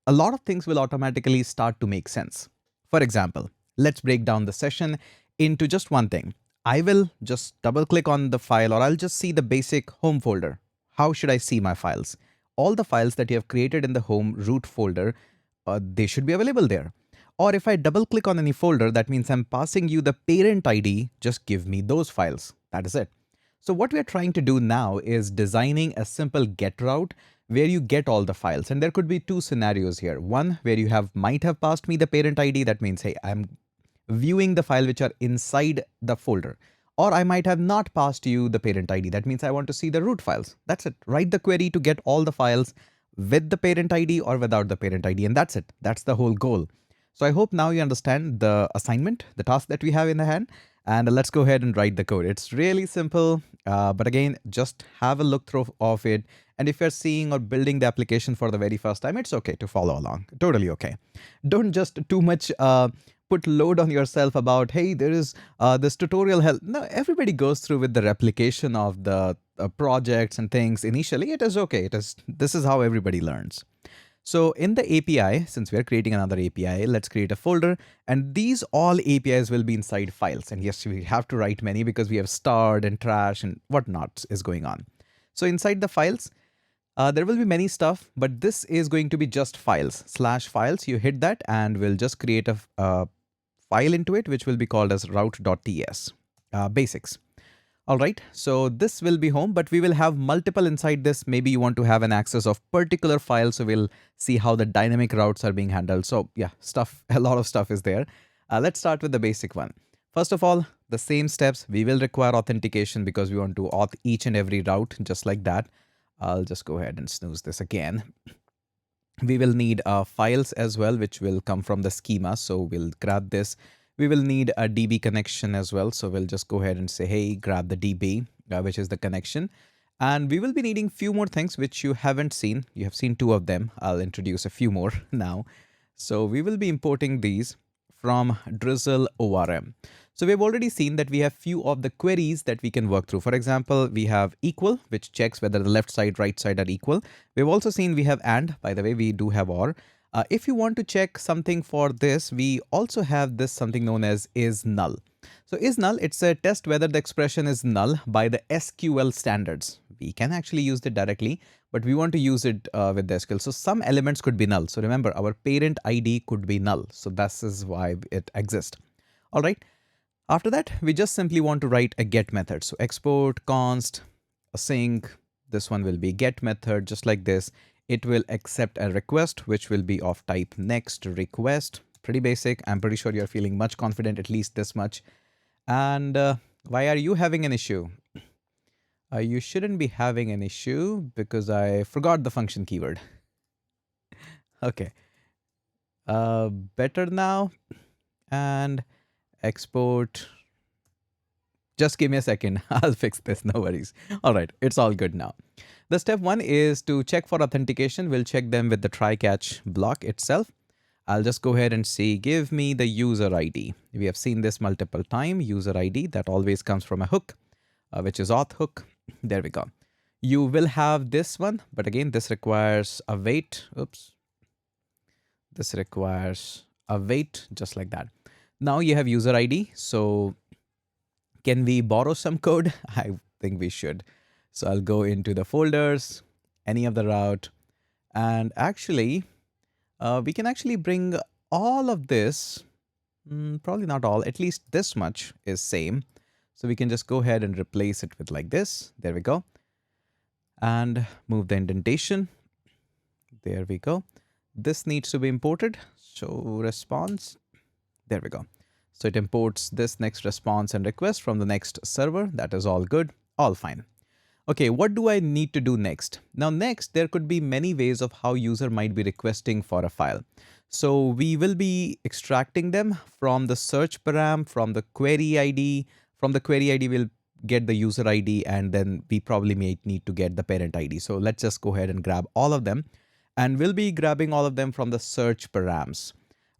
a lot of things will automatically start to make sense. For example, let's break down the session into just one thing. I will just double click on the file, or I'll just see the basic home folder. How should I see my files? All the files that you have created in the home root folder, they should be available there. Or if I double click on any folder, that means I'm passing you the parent ID, just give me those files. That is it. So what we're trying to do now is designing a simple get route where you get all the files. And there could be two scenarios here. One where you might have passed me the parent ID. That means, hey, I'm viewing the file which are inside the folder. Or I might have not passed you the parent ID. That means I want to see the root files. That's it. Write the query to get all the files with the parent ID or without the parent ID. And that's it. That's the whole goal. So I hope now you understand the assignment, the task that we have in the hand. And let's go ahead and write the code. It's really simple. But again, just have a look through of it. And if you're seeing or building the application for the very first time, it's okay to follow along. Totally okay. Don't just too much put load on yourself about, hey, there is this tutorial help. No, everybody goes through with the replication of the projects and things. Initially, it is okay. This is how everybody learns. So in the API, since we're creating another API, let's create a folder. And these all APIs will be inside files. And yes, we have to write many because we have starred and trash and whatnot is going on. So inside the files, there will be many stuff, but this is going to be just files, /files. You hit that and we'll just create a file into it, which will be called as route.ts, basics. All right, so this will be home, but we will have multiple inside this. Maybe you want to have an access of particular files. So we'll see how the dynamic routes are being handled. So yeah, a lot of stuff is there. Let's start with the basic one. First of all, the same steps. We will require authentication because we want to auth each and every route just like that. I'll just go ahead and snooze this again. We will need files as well, which will come from the schema. So we'll grab this. We will need a DB connection as well. So we'll just go ahead and say, hey, grab the DB, which is the connection. And we will be needing few more things which you haven't seen. You have seen two of them. I'll introduce a few more now. So we will be importing these from Drizzle ORM. So we've already seen that we have few of the queries that we can work through. For example, we have equal, which checks whether the left side, right side are equal. We've also seen we have and, by the way, we do have or. If you want to check something for this, we also have this something known as is null. So is null, it's a test whether the expression is null by the SQL standards. We can actually use it directly, but we want to use it with the SQL. So some elements could be null. So remember, our parent ID could be null. So this is why it exists. All right. After that, we just simply want to write a get method. So export const async. This one will be get method, just like this. It will accept a request, which will be of type next request. Pretty basic. I'm pretty sure you're feeling much confident, at least this much. And why are you having an issue? You shouldn't be having an issue because I forgot the function keyword. Okay. Better now. And export. Just give me a second. I'll fix this. No worries. All right. It's all good now. The step one is to check for authentication. We'll check them with the try catch block itself. I'll just go ahead and say, give me the user ID. We have seen this multiple times. User ID that always comes from a hook, which is auth hook. There we go. You will have this one, but again, this requires a wait. Oops. This requires a wait, just like that. Now you have user ID. So can we borrow some code? I think we should. So I'll go into the folders, any of the route, and actually, we can actually bring all of this, probably not all, at least this much is same. So we can just go ahead and replace it with like this. There we go. And move the indentation. There we go. This needs to be imported. Show response. There we go. So it imports this next response and request from the next server. That is all good, all fine. Okay, what do I need to do next? Now next, there could be many ways of how user might be requesting for a file. So we will be extracting them from the search param, from the query ID. From the query ID, we'll get the user ID, and then we probably may need to get the parent ID. So let's just go ahead and grab all of them. And we'll be grabbing all of them from the search params.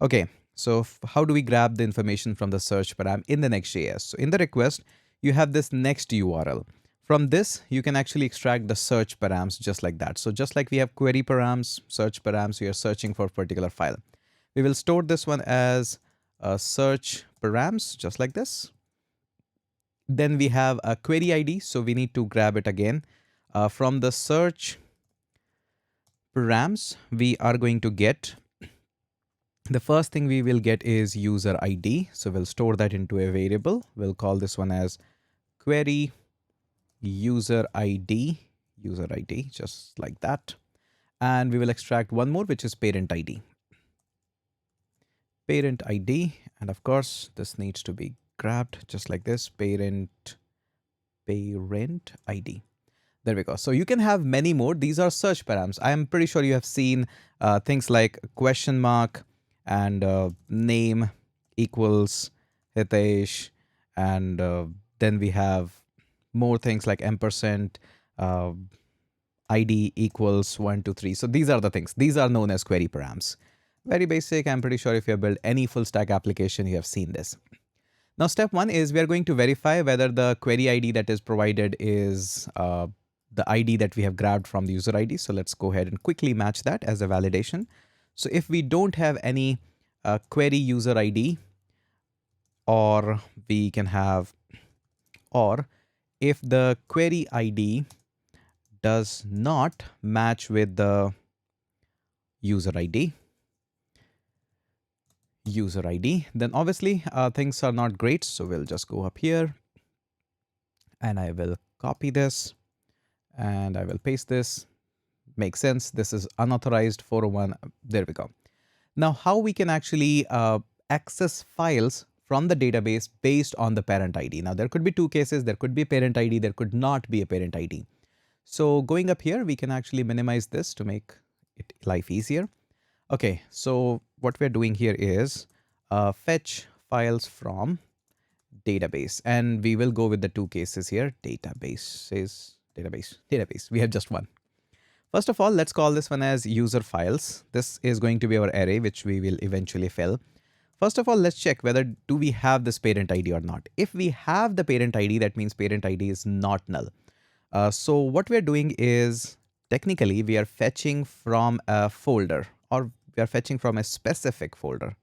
Okay, so how do we grab the information from the search param in the Next.js? So in the request, you have this next URL. From this, you can actually extract the search params just like that. So just like we have query params, search params, we are searching for a particular file. We will store this one as search params, just like this. Then we have a query ID. So we need to grab it again. From the search params, we are going to get, the first thing we will get is user ID. So we'll store that into a variable. We'll call this one as query user ID, just like that. And we will extract one more, which is parent ID. Parent ID, and of course, this needs to be grabbed just like this, parent ID. There we go. So you can have many more. These are search params. I am pretty sure you have seen things like question mark and name equals Hitesh, and then we have more things like ampersand, ID equals 1, 2, 3. So these are the things. These are known as query params. Very basic. I'm pretty sure if you have built any full stack application, you have seen this. Now, step one is we are going to verify whether the query ID that is provided is the ID that we have grabbed from the user ID. So let's go ahead and quickly match that as a validation. So if we don't have any query user ID, or we can have, or if the query ID does not match with the user ID, then obviously things are not great. So we'll just go up here and I will copy this and I will paste this. Makes sense. This is unauthorized 401. There we go. Now, how we can actually access files from the database based on the parent ID. Now, there could be two cases. There could be a parent ID. There could not be a parent ID. So going up here, we can actually minimize this to make it life easier. Okay, so what we're doing here is fetch files from database. And we will go with the two cases here. Database. We have just one. First of all, let's call this one as user files. This is going to be our array, which we will eventually fill. First of all, let's check whether do we have this parent ID or not. If we have the parent ID, that means parent ID is not null. So what we're doing is technically we are fetching from a folder, or we are fetching from a specific folder.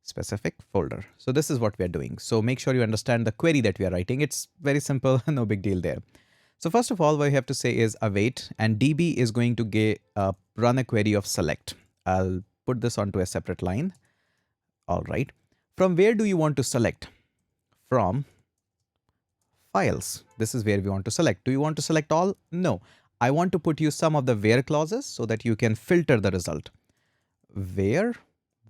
So this is what we are doing. So make sure you understand the query that we are writing. It's very simple, no big deal there. So first of all, what we have to say is await, and DB is going to run a query of select. I'll put this onto a separate line. All right. From where do you want to select? From files. This is where we want to select. Do you want to select all? No. I want to put you some of the where clauses so that you can filter the result. Where,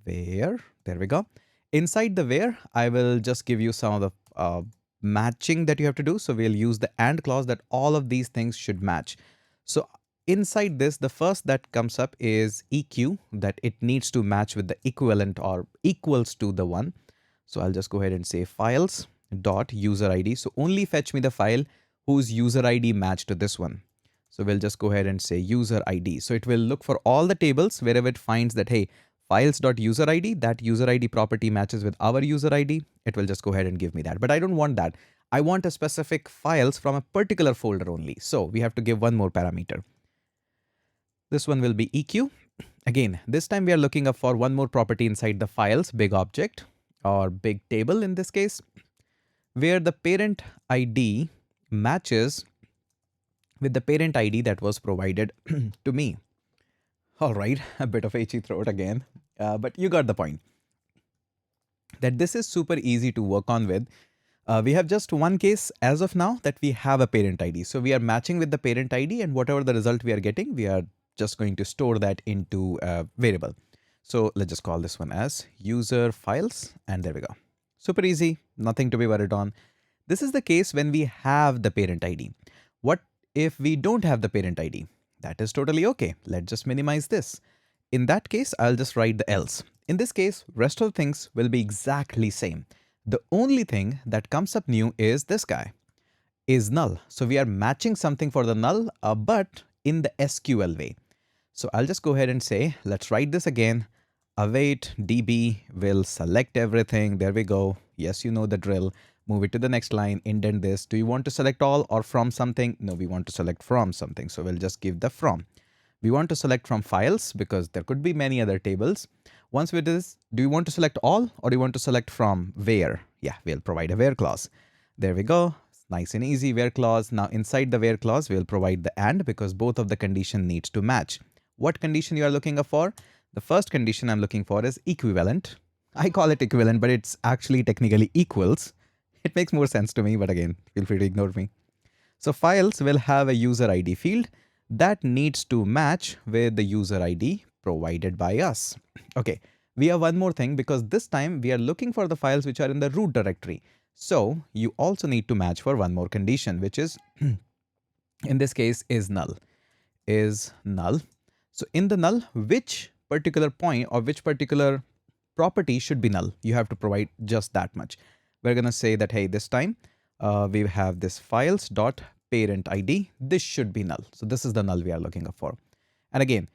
there we go. Inside the where, I will just give you some of the matching that you have to do. So we'll use the AND clause that all of these things should match. So inside this, the first that comes up is EQ, that it needs to match with the equivalent or equals to the one. So I'll just go ahead and say files dot user ID. So only fetch me the file whose user ID matched to this one. So we'll just go ahead and say user ID. So it will look for all the tables wherever it finds that, hey, files.user ID, that user ID property matches with our user ID. It will just go ahead and give me that. But I don't want that. I want a specific files from a particular folder only. So we have to give one more parameter. This one will be EQ. Again, this time we are looking up for one more property inside the files, big object or big table in this case, where the parent ID matches with the parent ID that was provided to me. All right, a bit of itchy throat again, but you got the point. That this is super easy to work on with. We have just one case as of now that we have a parent ID. So we are matching with the parent ID, and whatever the result we are getting, we are just going to store that into a variable. So let's just call this one as user files, and there we go. Super easy, nothing to be worried on. This is the case when we have the parent ID. What if we don't have the parent ID? That is totally okay. Let's just minimize this. In that case, I'll just write the else. In this case, rest of the things will be exactly same. The only thing that comes up new is this guy, is null. So we are matching something for the null, but in the SQL way. So I'll just go ahead and say, let's write this again. Await DB will select everything. There we go. Yes, you know the drill. Move it to the next line, indent this. Do you want to select all or from something? No, we want to select from something. So we'll just give the from. We want to select from files because there could be many other tables. Once we do this, do you want to select all or do you want to select from where? Yeah, we'll provide a where clause. There we go. Nice and easy where clause. Now inside the where clause, we'll provide the and because both of the condition needs to match. What condition you are looking for? The first condition I'm looking for is equivalent. I call it equivalent, but it's actually technically equals. It makes more sense to me, but again, feel free to ignore me. So files will have a user ID field that needs to match with the user ID provided by us. Okay, we have one more thing because this time we are looking for the files which are in the root directory. So you also need to match for one more condition, which is, in this case, is null. Is null. So in the null, which particular point or which particular property should be null? You have to provide just that much. We're going to say that, hey, this time we have this files dot parent ID. This should be null. So this is the null we are looking for. And again,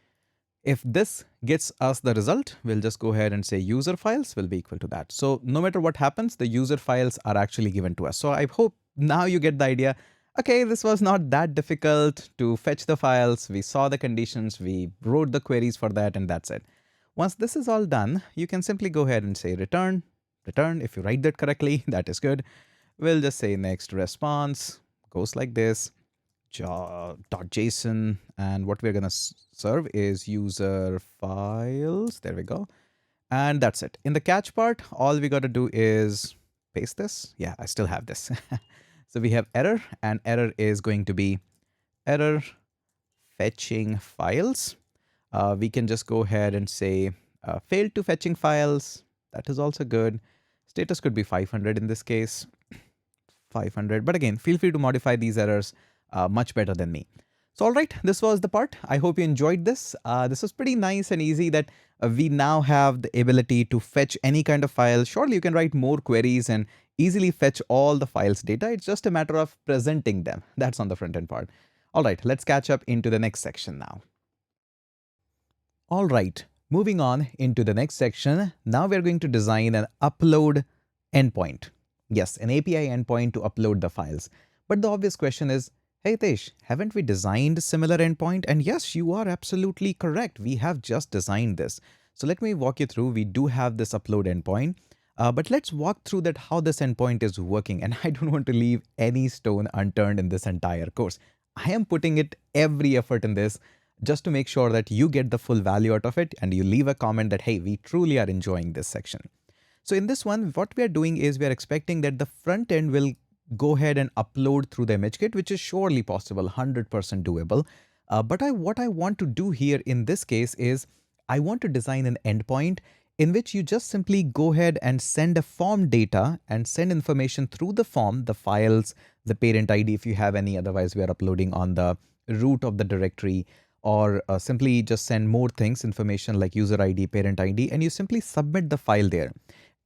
if this gets us the result, we'll just go ahead and say user files will be equal to that. So no matter what happens, the user files are actually given to us. So I hope now you get the idea. Okay, this was not that difficult to fetch the files. We saw the conditions, we wrote the queries for that, and that's it. Once this is all done, you can simply go ahead and say return. Return, if you write that correctly, that is good. We'll just say next response goes like this, .json, and what we're going to serve is user files. There we go. And that's it. In the catch part, all we got to do is paste this. Yeah, I still have this. So we have error, and error is going to be error fetching files. We can just go ahead and say failed to fetching files. That is also good. Status could be 500 in this case, 500. But again, feel free to modify these errors much better than me. So all right, this was the part. I hope you enjoyed this. This was pretty nice and easy that we now have the ability to fetch any kind of file. Surely you can write more queries and easily fetch all the files data. It's just a matter of presenting them. That's on the front end part. All right, let's catch up into the next section now. All right, moving on into the next section. Now we're going to design an upload endpoint. Yes, an API endpoint to upload the files. But the obvious question is, hey Tesh, haven't we designed a similar endpoint? And yes, you are absolutely correct. We have just designed this. So let me walk you through. We do have this upload endpoint, but let's walk through that how this endpoint is working. And I don't want to leave any stone unturned in this entire course. I am putting it every effort in this just to make sure that you get the full value out of it and you leave a comment that, hey, we truly are enjoying this section. So in this one, what we are doing is we are expecting that the front end will go ahead and upload through the Imagekit, which is surely possible, 100% doable. But what I want to do here in this case is I want to design an endpoint in which you just simply go ahead and send a form data and send information through the form, the files, the parent ID if you have any, otherwise we are uploading on the root of the directory, or simply just send more things, information like user ID, parent ID, and you simply submit the file there.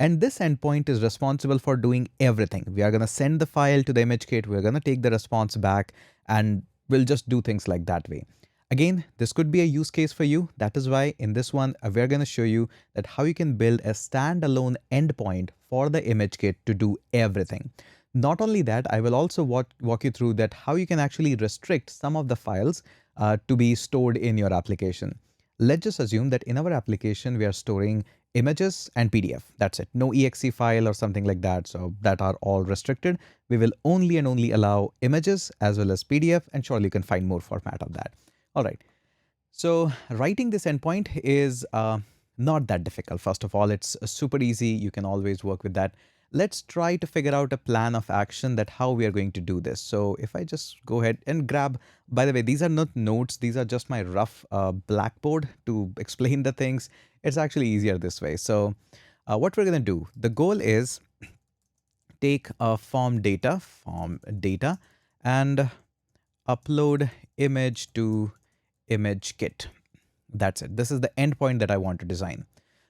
And this endpoint is responsible for doing everything. We are going to send the file to the ImageKit. We're going to take the response back, and we'll just do things like that way. Again, this could be a use case for you. That is why in this one, we're going to show you that how you can build a standalone endpoint for the ImageKit to do everything. Not only that, I will also walk you through that how you can actually restrict some of the files to be stored in your application. Let's just assume that in our application, we are storing images and PDF. That's it. No exe file or something like that. So that are all restricted. We will only and only allow images as well as PDF, and surely you can find more format of that. All right. So writing this endpoint is not that difficult. First of all, it's super easy. You can always work with that. Let's try to figure out a plan of action that how we are going to do this. So if I just go ahead and grab, by the way, these are not notes. These are just my rough blackboard to explain the things. It's actually easier this way. So what we're going to do, the goal is take a form data, and upload image to Imagekit. That's it. This is the endpoint that I want to design.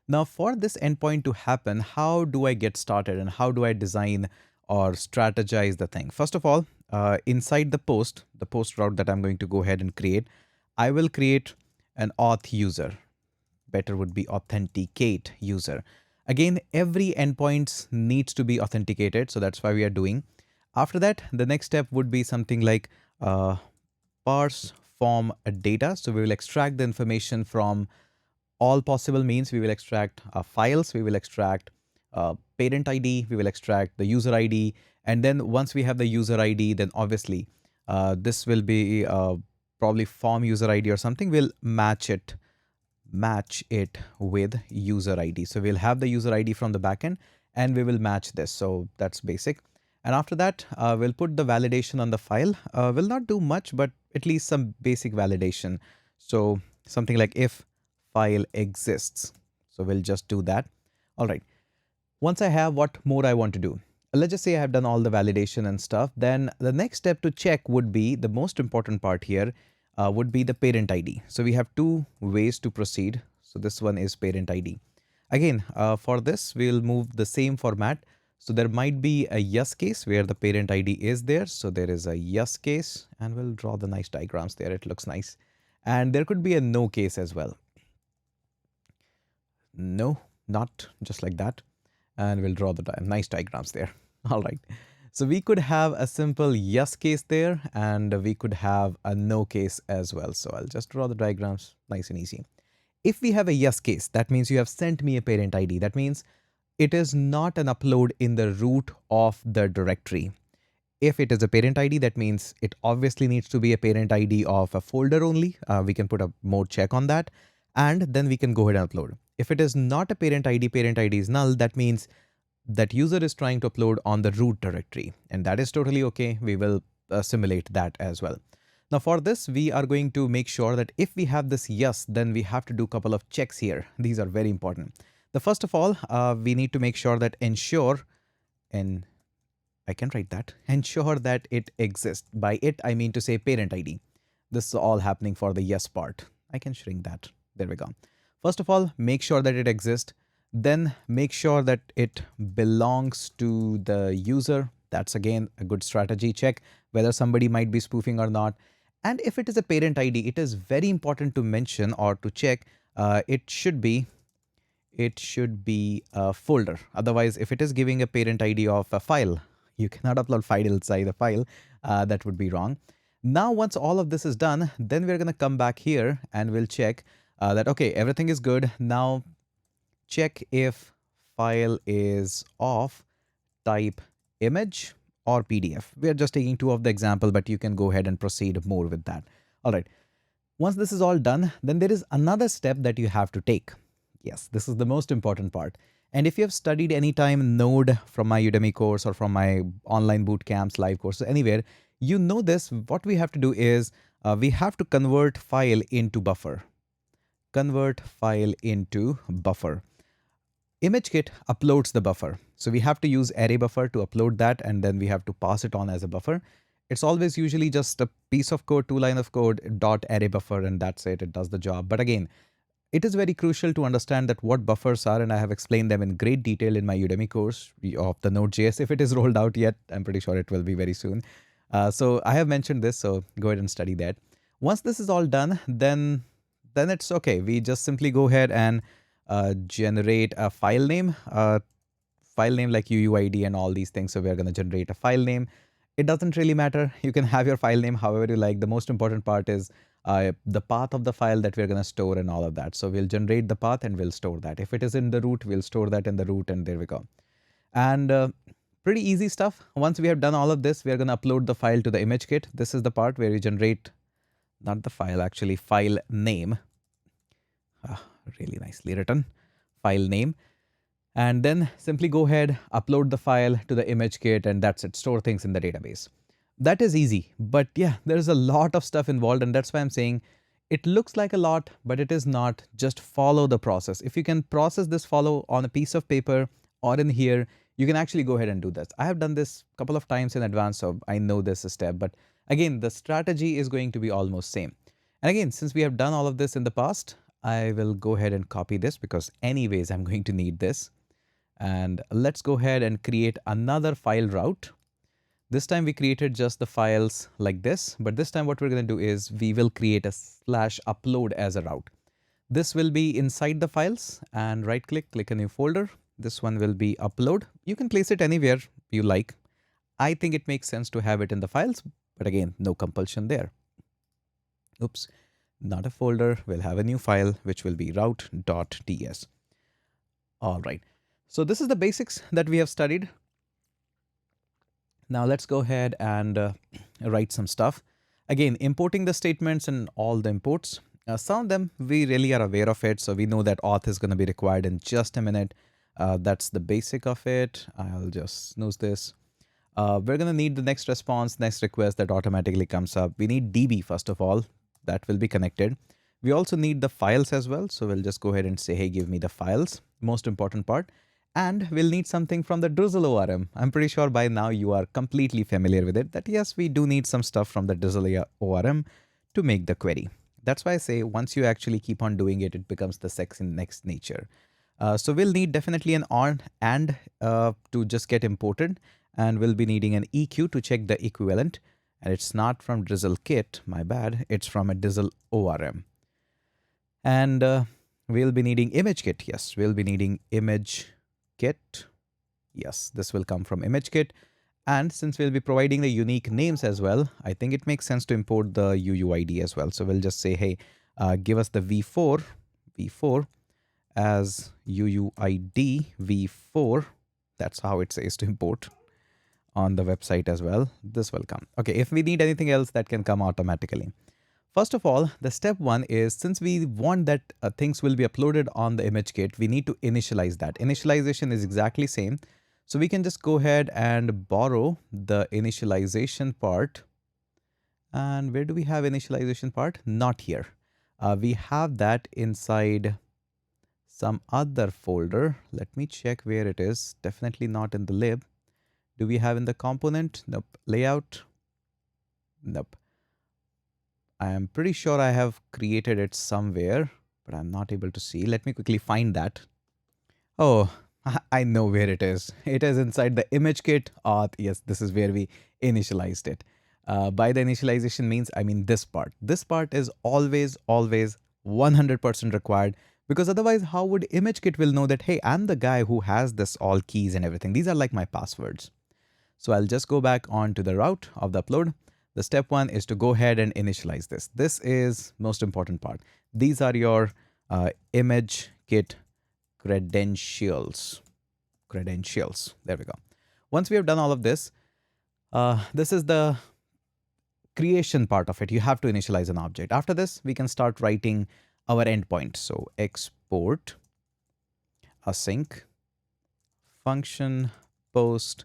Now for this endpoint to happen, how do I get started and how do I design or strategize the thing? First of all, inside the post route that I'm going to go ahead and create, I will create an auth user. Better would be authenticate user. Again, every endpoint needs to be authenticated. So that's why we are doing. After that, the next step would be something like parse form data. So we will extract the information from all possible means. We will extract files, we will extract parent ID, we will extract the user ID. And then once we have the user ID, then obviously this will be probably form user ID or something. We'll match it with user ID. So we'll have the user ID from the backend and we will match this. So that's basic. And after that, we'll put the validation on the file. We'll not do much, but at least some basic validation. So something like if file exists. So we'll just do that. All right. Once I have what more I want to do, let's just say I have done all the validation and stuff. Then the next step to check would be the most important part here would be the parent ID. So we have two ways to proceed. So this one is parent ID. Again, for this, we'll move the same format. So there might be a yes case where the parent ID is there. So there is a yes case and we'll draw the nice diagrams there. It looks nice. And there could be a no case as well. No, not just like that. And we'll draw the nice diagrams there. All right. So we could have a simple yes case there and we could have a no case as well. So I'll just draw the diagrams nice and easy. If we have a yes case, that means you have sent me a parent ID. That means it is not an upload in the root of the directory. If it is a parent ID, that means it obviously needs to be a parent ID of a folder only. We can put a mode check on that and then we can go ahead and upload. If it is not a parent ID is null, that means that user is trying to upload on the root directory, and that is totally okay. We will simulate that as well. Now for this, we are going to make sure that if we have this yes, then we have to do a couple of checks here. These are very important. The first of all, we need to make sure that ensure, and I can write that, ensure that it exists. By it, I mean to say parent ID. This is all happening for the yes part. I can shrink that. There we go. First of all, make sure that it exists. Then make sure that it belongs to the user. That's again a good strategy check whether somebody might be spoofing or not. And if it is a parent ID, it is very important to mention or to check it should be a folder. Otherwise, if it is giving a parent ID of a file, you cannot upload file inside the file. That would be wrong. Now, once all of this is done, then we're going to come back here and we'll check that, okay, everything is good. Now check if file is of type image or PDF. We are just taking two of the example, but you can go ahead and proceed more with that. All right. Once this is all done, then there is another step that you have to take. Yes, this is the most important part. And if you have studied any time Node from my Udemy course or from my online boot camps, live courses, anywhere, you know this. What we have to do is we have to convert file into buffer. Convert file into buffer. ImageKit uploads the buffer. So we have to use array buffer to upload that, and then we have to pass it on as a buffer. It's always usually just a piece of code, 2 lines of code, dot array buffer, and that's it. It does the job. But again, It is very crucial to understand that what buffers are, and I have explained them in great detail in my Udemy course of the Node.js. If it is rolled out yet, I'm pretty sure it will be very soon. So I have mentioned this, so go ahead and study that. Once this is all done, then it's okay. We just simply go ahead and generate a file name like UUID and all these things. So we're going to generate a file name. It doesn't really matter. You can have your file name however you like. The most important part is the path of the file that we're going to store and all of that. So we'll generate the path and we'll store that. If it is in the root, we'll store that in the root, and there we go. And pretty easy stuff. Once we have done all of this, we're going to upload the file to the Imagekit. This is the part where we generate, not the file, actually file name. Really nicely written, file name. And then simply go ahead, upload the file to the Imagekit, and that's it. Store things in the database. That is easy, but yeah, there's a lot of stuff involved, and that's why I'm saying it looks like a lot, but it is not. Just follow the process. If you can process this follow on a piece of paper or in here, you can actually go ahead and do this. I have done this a couple of times in advance, so I know this step, but again, the strategy is going to be almost same. And again, since we have done all of this in the past, I will go ahead and copy this because anyways, I'm going to need this. And let's go ahead and create another file route. This time we created just the files like this, but this time what we're going to do is we will create a /upload as a route. This will be inside the files, and right click, click a new folder. This one will be upload. You can place it anywhere you like. I think it makes sense to have it in the files, but again, no compulsion there. Oops, not a folder. We'll have a new file, which will be route.ts. All right. So this is the basics that we have studied. Now let's go ahead and write some stuff. Again, importing the statements and all the imports. Some of them we really are aware of it, so we know that auth is going to be required in just a minute. That's the basic of it. I'll just snooze this. We're going to need the next response, next request that automatically comes up. We need DB first of all. That will be connected. We also need the files as well. So we'll just go ahead and say, hey, give me the files. Most important part. And we'll need something from the Drizzle ORM. I'm pretty sure by now you are completely familiar with it, that yes, we do need some stuff from the Drizzle ORM to make the query. That's why I say once you actually keep on doing it, it becomes the next nature. So we'll need definitely an on and to just get imported. And we'll be needing an EQ to check the equivalent. And it's not from Drizzle Kit, my bad. It's from a Drizzle ORM. And we'll be needing Imagekit. Yes, we'll be needing Imagekit. Yes, this will come from Imagekit. And since we'll be providing the unique names as well, I think it makes sense to import the UUID as well. So we'll just say, hey, give us the v4 as UUID v4. That's how it says to import on the website as well. This will come. Okay, if we need anything else, that can come automatically. First of all, the step one is, since we want that things will be uploaded on the Imagekit, we need to initialize that. Initialization is exactly same. So we can just go ahead and borrow the initialization part. And where do we have initialization part? Not here. We have that inside some other folder. Let me check where it is. Definitely not in the lib. Do we have in the component? Nope. Layout? Nope. I am pretty sure I have created it somewhere, but I'm not able to see. Let me quickly find that. Oh, I know where it is. It is inside the Imagekit auth. Yes, this is where we initialized it. By the initialization means, I mean this part. This part is always 100% required, because otherwise how would Imagekit will know that, hey, I'm the guy who has this all keys and everything. These are like my passwords. So I'll just go back on to the route of the upload. The step one is to go ahead and initialize this. This is most important part. These are your Imagekit credentials. There we go. Once we have done all of this, this is the creation part of it. You have to initialize an object. After this, we can start writing our endpoint. So export async function post.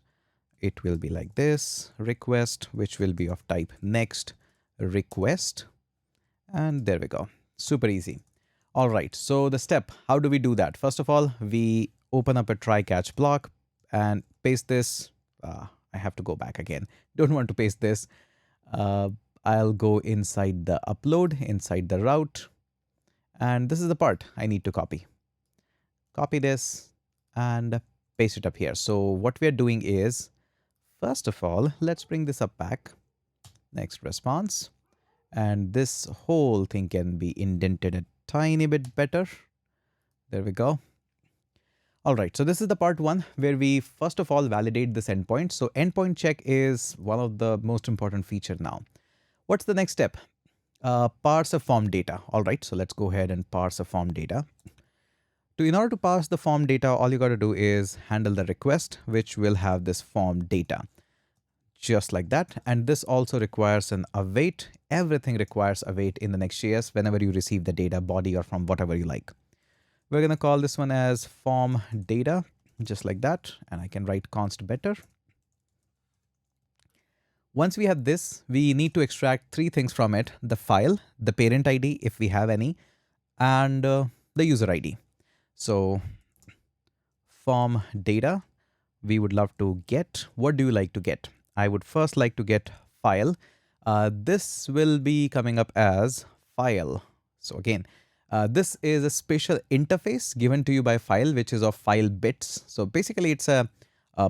It will be like this, request, which will be of type next request. And there we go. Super easy. All right. So the step, how do we do that? First of all, we open up a try catch block and paste this. I have to go back again. Don't want to paste this. I'll go inside the upload, inside the route. And this is the part I need to copy. Copy this and paste it up here. So what we are doing is, first of all, let's bring this up back. Next response. And this whole thing can be indented a tiny bit better. There we go. All right, so this is the part one where we first of all validate this endpoint. So endpoint check is one of the most important feature now. What's the next step? Parse a form data. All right, so let's go ahead and parse a form data. In order to parse the form data, all you got to do is handle the request, which will have this form data. Just like that. And this also requires an await. Everything requires await in the NextJS whenever you receive the data, body or from whatever you like. We're going to call this one as form data, just like that. And I can write const better. Once we have this, we need to extract three things from it: the file, the parent ID, if we have any, and the user ID. So form data, we would love to get. What do you like to get? I would first like to get file. This will be coming up as file. So again, this is a special interface given to you by file, which is of file bits. So basically it's a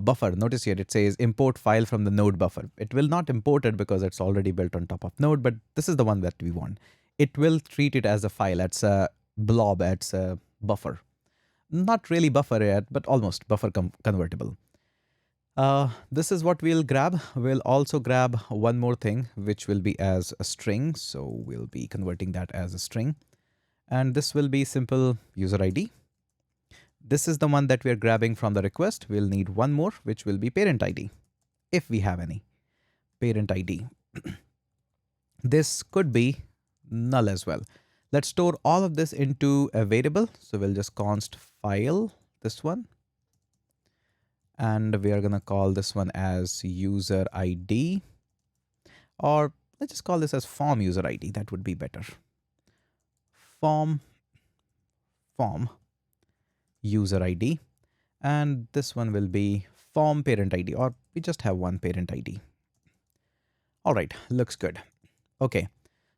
buffer. Notice here it says import file from the node buffer. It will not import it because it's already built on top of node, but this is the one that we want. It will treat it as a file. It's a blob. It's a buffer. Not really buffer yet, but almost buffer convertible. This is what we'll grab. We'll also grab one more thing, which will be as a string. So we'll be converting that as a string. And this will be simple user ID. This is the one that we're grabbing from the request. We'll need one more, which will be parent ID, if we have any. Parent ID. This could be null as well. Let's store all of this into a variable. So we'll just const file, this one. And we are going to call this one as user ID. Or let's just call this as form user ID. That would be better. Form user ID. And this one will be form parent ID, or we just have one parent ID. All right, looks good. Okay,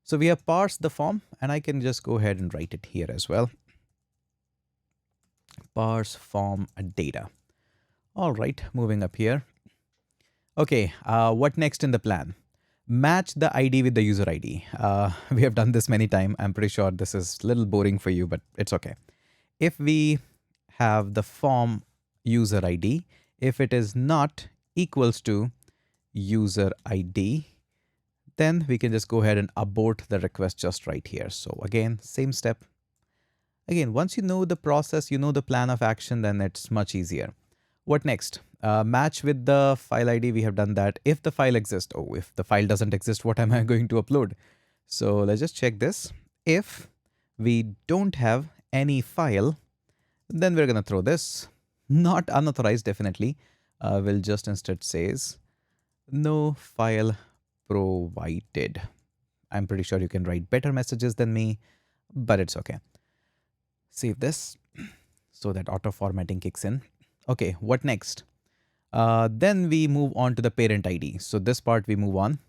so we have parsed the form, and I can just go ahead and write it here as well. Parse form data. All right, moving up here. Okay, what next in the plan? Match the ID with the user ID. We have done this many times. I'm pretty sure this is a little boring for you, but it's okay. If we have the form user ID, if it is not equals to user ID, then we can just go ahead and abort the request just right here. So again, same step. Again, once you know the process, you know the plan of action, then it's much easier. What next? Match with the file ID. We have done that. If the file exists, if the file doesn't exist, what am I going to upload? So let's just check this. If we don't have any file, then we're going to throw this. Not unauthorized, definitely. We'll just instead says no file provided. I'm pretty sure you can write better messages than me, but it's okay. Save this so that auto formatting kicks in. Okay, what next? Then we move on to the parent ID. So this part we move on.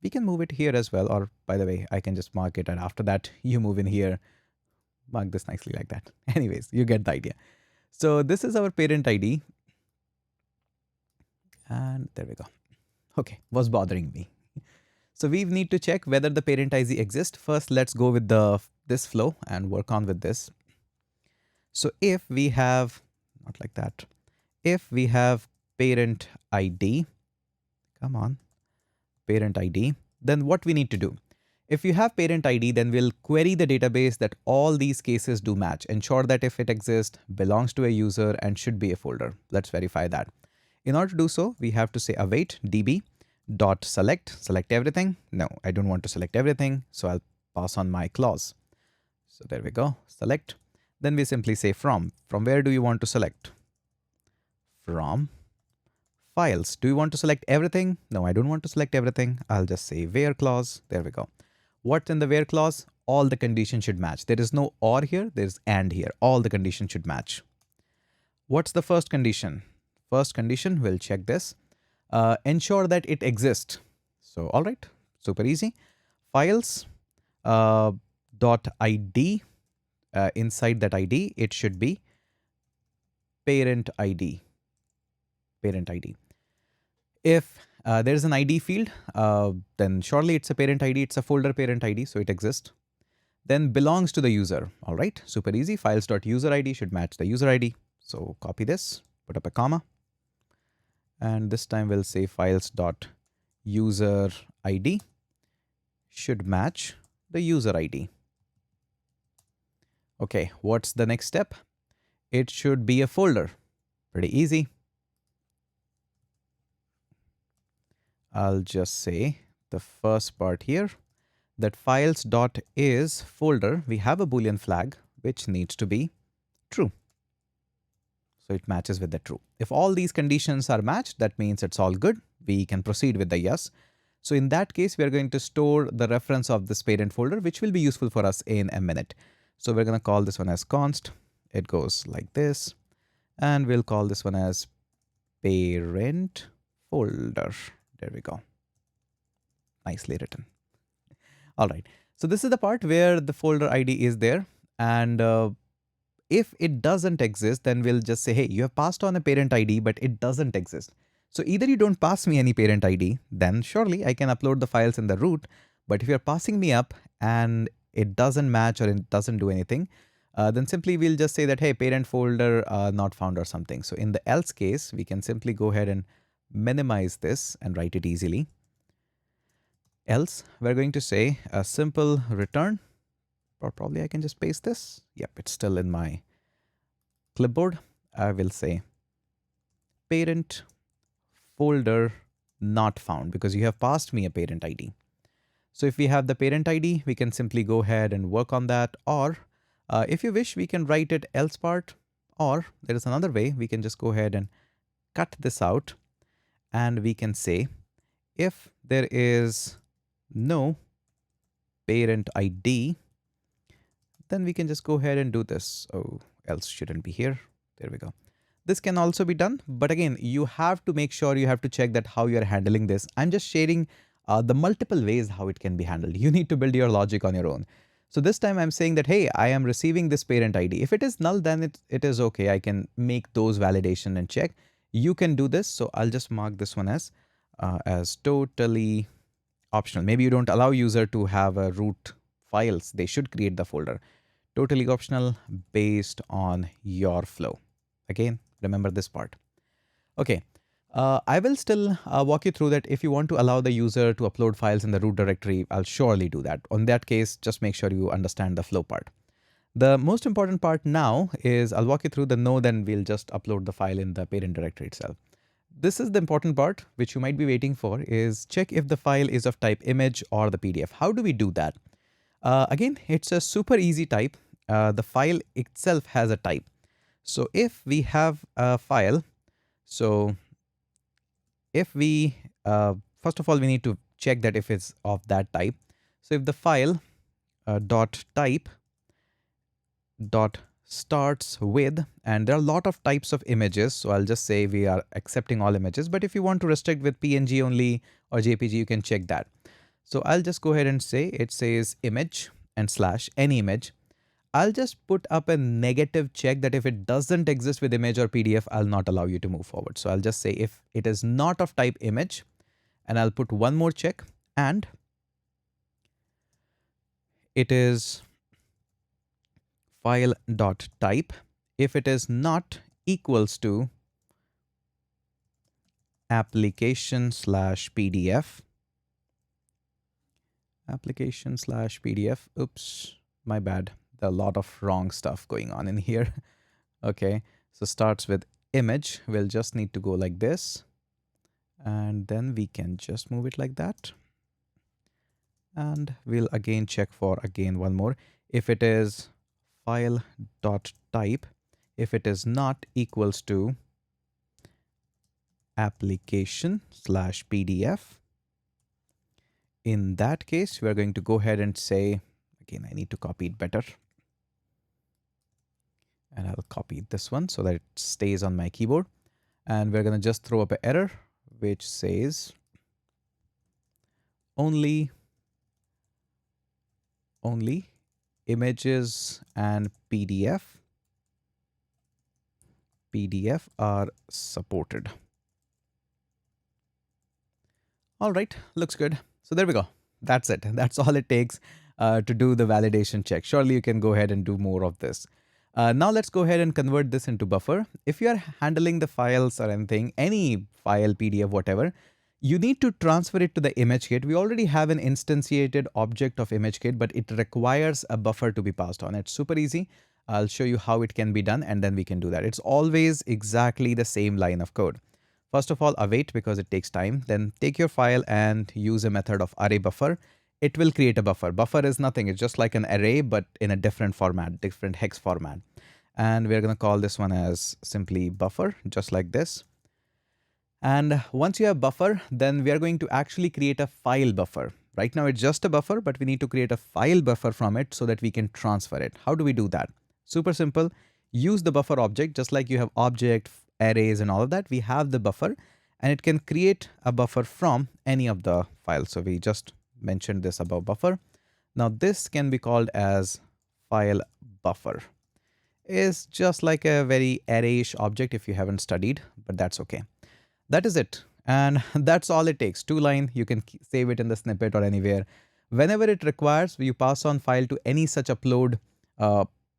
We can move it here as well. Or by the way, I can just mark it. And after that, you move in here. Mark this nicely like that. Anyways, you get the idea. So this is our parent ID. And there we go. Okay, was bothering me. So we need to check whether the parent ID exists. First, let's go with this flow and work on with this. So if we have, not like that. If we have parent ID, come on, parent ID, then what we need to do? If you have parent ID, then we'll query the database that all these cases do match. Ensure that if it exists, belongs to a user and should be a folder. Let's verify that. In order to do so, we have to say await db dot select everything. No, I don't want to select everything. So I'll pass on my clause. So there we go, select. Then we simply say from where do you want to select? From files. Do you want to select everything? No, I don't want to select everything. I'll just say where clause. There we go. What's in the where clause? All the conditions should match. There is no or here. There's and here. All the conditions should match. What's the first condition? First condition, we'll check this. Ensure that it exists. So, all right, super easy. Files dot ID. inside that ID, it should be parent ID. Parent ID. If there is an ID field, then surely it's a parent ID. It's a folder parent ID, so it exists. Then belongs to the user. All right, super easy. Files.user ID should match the user ID. So copy this, put up a comma, and this time we'll say files.user ID should match the user ID. Okay, what's the next step? It should be a folder. Pretty easy. I'll just say the first part here, that files.is folder, we have a Boolean flag which needs to be true. So it matches with the true. If all these conditions are matched, that means it's all good. We can proceed with the yes. So in that case, we are going to store the reference of this parent folder, which will be useful for us in a minute. So we're going to call this one as const. It goes like this. And we'll call this one as parent folder. There we go. Nicely written. All right. So this is the part where the folder ID is there. And if it doesn't exist, then we'll just say, hey, you have passed on a parent ID, but it doesn't exist. So either you don't pass me any parent ID, then surely I can upload the files in the root. But if you're passing me up and it doesn't match or it doesn't do anything, then simply we'll just say that, hey, parent folder not found or something. So in the else case, we can simply go ahead and minimize this and write it easily. Else, we're going to say a simple return, or probably I can just paste this. Yep, it's still in my clipboard. I will say parent folder not found because you have passed me a parent ID. So if we have the parent ID, we can simply go ahead and work on that. Or if you wish, we can write it else part. Or there is another way. We can just go ahead and cut this out. And we can say if there is no parent ID, then we can just go ahead and do this. Oh, else shouldn't be here. There we go. This can also be done, but again, you have to make sure you have to check that how you're handling this. I'm just sharing the multiple ways how it can be handled. You need to build your logic on your own. So this time I'm saying that, hey, I am receiving this parent ID. If it is null, then it is okay. I can make those validation and check. You can do this. So I'll just mark this one as totally optional. Maybe you don't allow user to have a root files. They should create the folder. Totally optional based on your flow. Again, remember this part. Okay, I will still walk you through that. If you want to allow the user to upload files in the root directory, I'll surely do that. On that case, just make sure you understand the flow part. The most important part now is I'll walk you through the node and we'll just upload the file in the parent directory itself. This is the important part which you might be waiting for, is check if the file is of type image or the PDF. How do we do that? Again, it's a super easy type. The file itself has a type. So if we have a file, so if we, first of all, we need to check that if it's of that type. So if the file dot type dot starts with, and there are a lot of types of images, so I'll just say we are accepting all images, but if you want to restrict with PNG only or JPG, you can check that. So I'll just go ahead and say it says image and slash any image. I'll just put up a negative check that if it doesn't exist with image or PDF, I'll not allow you to move forward. So I'll just say if it is not of type image, and I'll put one more check, and it is file.type. If it is not equals to application/PDF, application/PDF, oops, my bad. There are a lot of wrong stuff going on in here. Okay, so starts with image. We'll just need to go like this. And then we can just move it like that. And we'll again check for again one more. If it is file.type, if it is not equals to application/PDF, in that case, we're going to go ahead and say, again, I need to copy it better. And I'll copy this one so that it stays on my keyboard. And we're going to just throw up an error which says only images and PDF are supported. All right, looks good. So there we go. That's it. That's all it takes to do the validation check. Surely you can go ahead and do more of this. Now let's go ahead and convert this into buffer. If you are handling the files or anything, any file, PDF, whatever, you need to transfer it to the ImageKit. We already have an instantiated object of ImageKit, but it requires a buffer to be passed on. It's super easy. I'll show you how it can be done, and then we can do that. It's always exactly the same line of code. First of all, await because it takes time. Then take your file and use a method of array buffer. It will create a buffer. Buffer is nothing. It's just like an array, but in a different format, different hex format. And we're going to call this one as simply buffer, just like this. And once you have buffer, then we are going to actually create a file buffer. Right now it's just a buffer, but we need to create a file buffer from it so that we can transfer it. How do we do that? Super simple. Use the buffer object, just like you have object, arrays and all of that. We have the buffer and it can create a buffer from any of the files. So we just mentioned this above buffer. Now this can be called as file buffer. Is just like a very array-ish object if you haven't studied, but that's okay. That is it. And that's all it takes. 2 line, you can save it in the snippet or anywhere. Whenever it requires, you pass on file to any such upload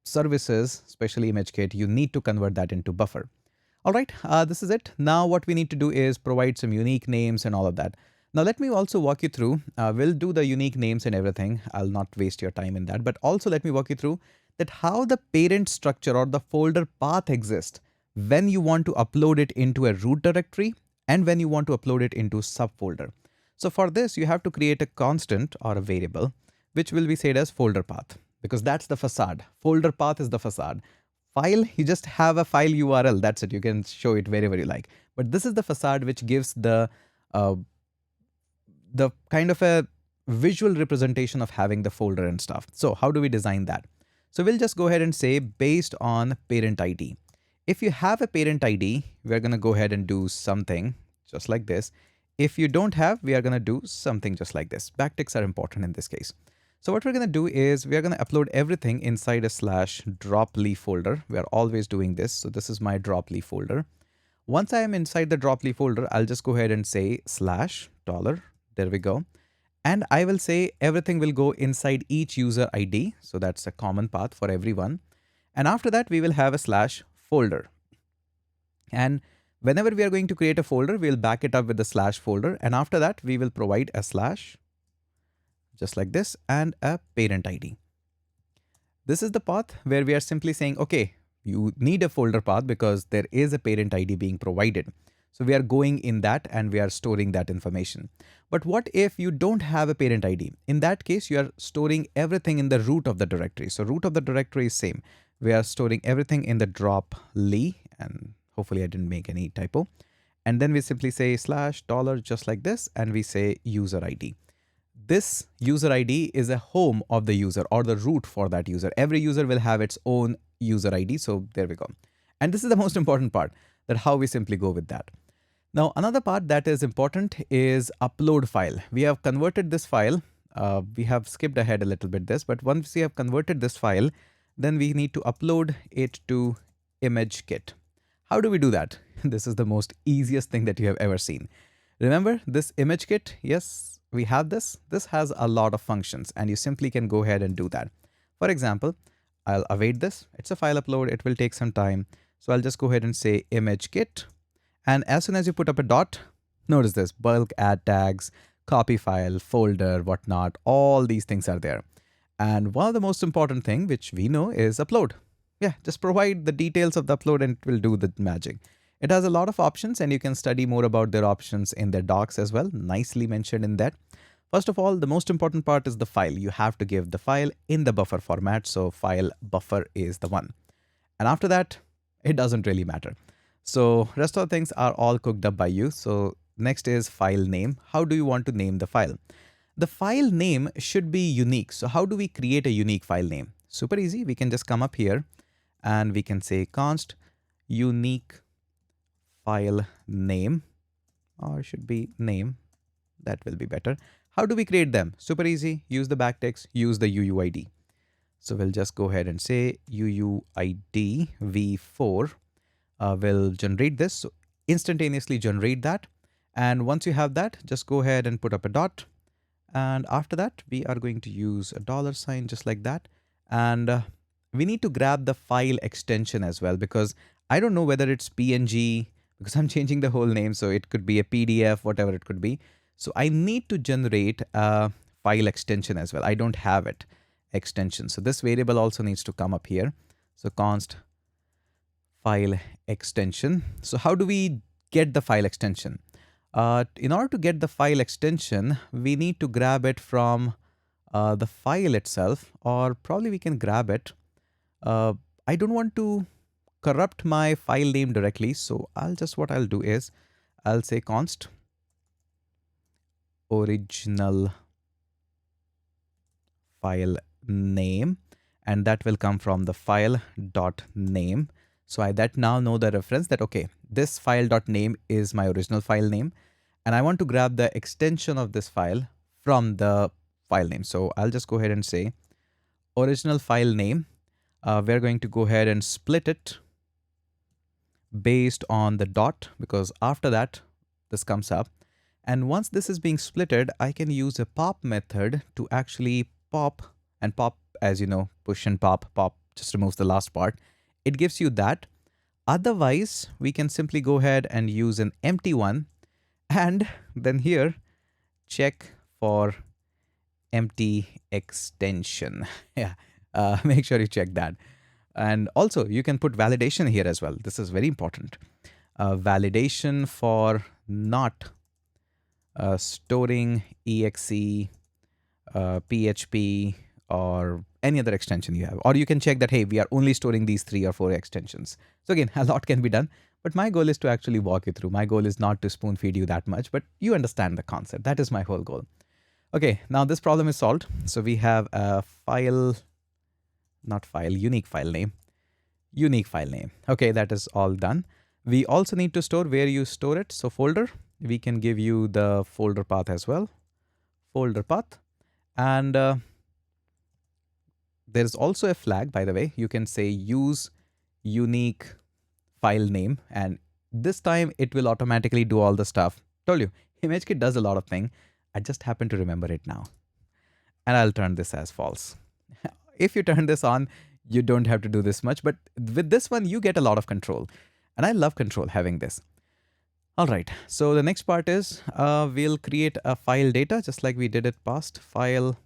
services, especially ImageKit, you need to convert that into buffer. All right, this is it. Now what we need to do is provide some unique names and all of that. Now let me also walk you through, we'll do the unique names and everything. I'll not waste your time in that, but also let me walk you through that how the parent structure or the folder path exists when you want to upload it into a root directory and when you want to upload it into subfolder. So for this, you have to create a constant or a variable, which will be said as folder path, because that's the facade. Folder path is the facade. File, you just have a file URL. That's it. You can show it wherever you like. But this is the facade which gives the kind of a visual representation of having the folder and stuff. So how do we design that? So we'll just go ahead and say based on parent ID. If you have a parent ID, we're going to go ahead and do something just like this. If you don't have, we are going to do something just like this. Backticks are important in this case. So what we're going to do is we are going to upload everything inside a /dropleaf folder. We are always doing this. So this is my dropleaf folder. Once I am inside the dropleaf folder, I'll just go ahead and say $. There we go. And I will say everything will go inside each user ID. So that's a common path for everyone. And after that, we will have a /folder. And whenever we are going to create a folder, we'll back it up with the /folder. And after that, we will provide a / just like this and a parent ID. This is the path where we are simply saying, okay, you need a folder path because there is a parent ID being provided. So we are going in that and we are storing that information. But what if you don't have a parent ID? In that case, you are storing everything in the root of the directory. So root of the directory is same. We are storing everything in the dropleaf, and hopefully I didn't make any typo. And then we simply say $, just like this, and we say user ID. This user ID is a home of the user or the root for that user. Every user will have its own user ID. So there we go. And this is the most important part, that how we simply go with that. Now, another part that is important is upload file. We have converted this file. We have skipped ahead a little bit this, but once we have converted this file, then we need to upload it to Imagekit. How do we do that? This is the most easiest thing that you have ever seen. Remember this Imagekit? Yes, we have this. This has a lot of functions and you simply can go ahead and do that. For example, I'll await this. It's a file upload. It will take some time. So I'll just go ahead and say Imagekit. And as soon as you put up a dot, notice this bulk add tags, copy file, folder, whatnot, all these things are there. And one of the most important thing which we know is upload. Yeah, just provide the details of the upload and it will do the magic. It has a lot of options and you can study more about their options in their docs as well. Nicely mentioned in that. First of all, the most important part is the file. You have to give the file in the buffer format. So file buffer is the one. And after that, it doesn't really matter. So rest of the things are all cooked up by you. So next is file name. How do you want to name the file? The file name should be unique. So how do we create a unique file name? Super easy. We can just come up here and we can say const unique file name, or should be name. That will be better. How do we create them? Super easy. Use the backticks, use the UUID. So we'll just go ahead and say UUID v4 will generate this. So instantaneously generate that. And once you have that, just go ahead and put up a dot. And after that, we are going to use a $sign just like that. And we need to grab the file extension as well, because I don't know whether it's PNG, because I'm changing the whole name. So it could be a PDF, whatever it could be. So I need to generate a file extension as well. I don't have it extension. So this variable also needs to come up here. So const file extension. So how do we get the file extension? In order to get the file extension, we need to grab it from the file itself, or probably we can grab it. I don't want to corrupt my file name directly. So what I'll do is I'll say const original file name, and that will come from the file dot name. So I now know the reference that, okay, this file dot name is my original file name, and I want to grab the extension of this file from the file name. So I'll just go ahead and say original file name. We're going to go ahead and split it based on the dot, because after that, this comes up. And once this is being splitted, I can use a pop method to actually pop, and pop, as you know, push and pop just removes the last part. It gives you that. Otherwise, we can simply go ahead and use an empty one, and then here check for empty extension. Yeah, make sure you check that. And also you can put validation here as well. This is very important. Validation for not storing exe, PHP, or any other extension you have. Or you can check that, hey, we are only storing these 3 or 4 extensions. So again, a lot can be done, but my goal is to actually walk you through. My goal is not to spoon feed you that much, but you understand the concept. That is my whole goal. Okay, now this problem is solved. So we have a unique file name. Okay, that is all done. We also need to store where you store it. So folder, we can give you the folder path as well. Folder path. And there's also a flag, by the way. You can say use unique file name, and this time it will automatically do all the stuff. Told you, ImageKit does a lot of things. I just happen to remember it now. And I'll turn this as false. If you turn this on, you don't have to do this much, but with this one, you get a lot of control. And I love control having this. All right, so the next part is we'll create a file data, just like we did it past, file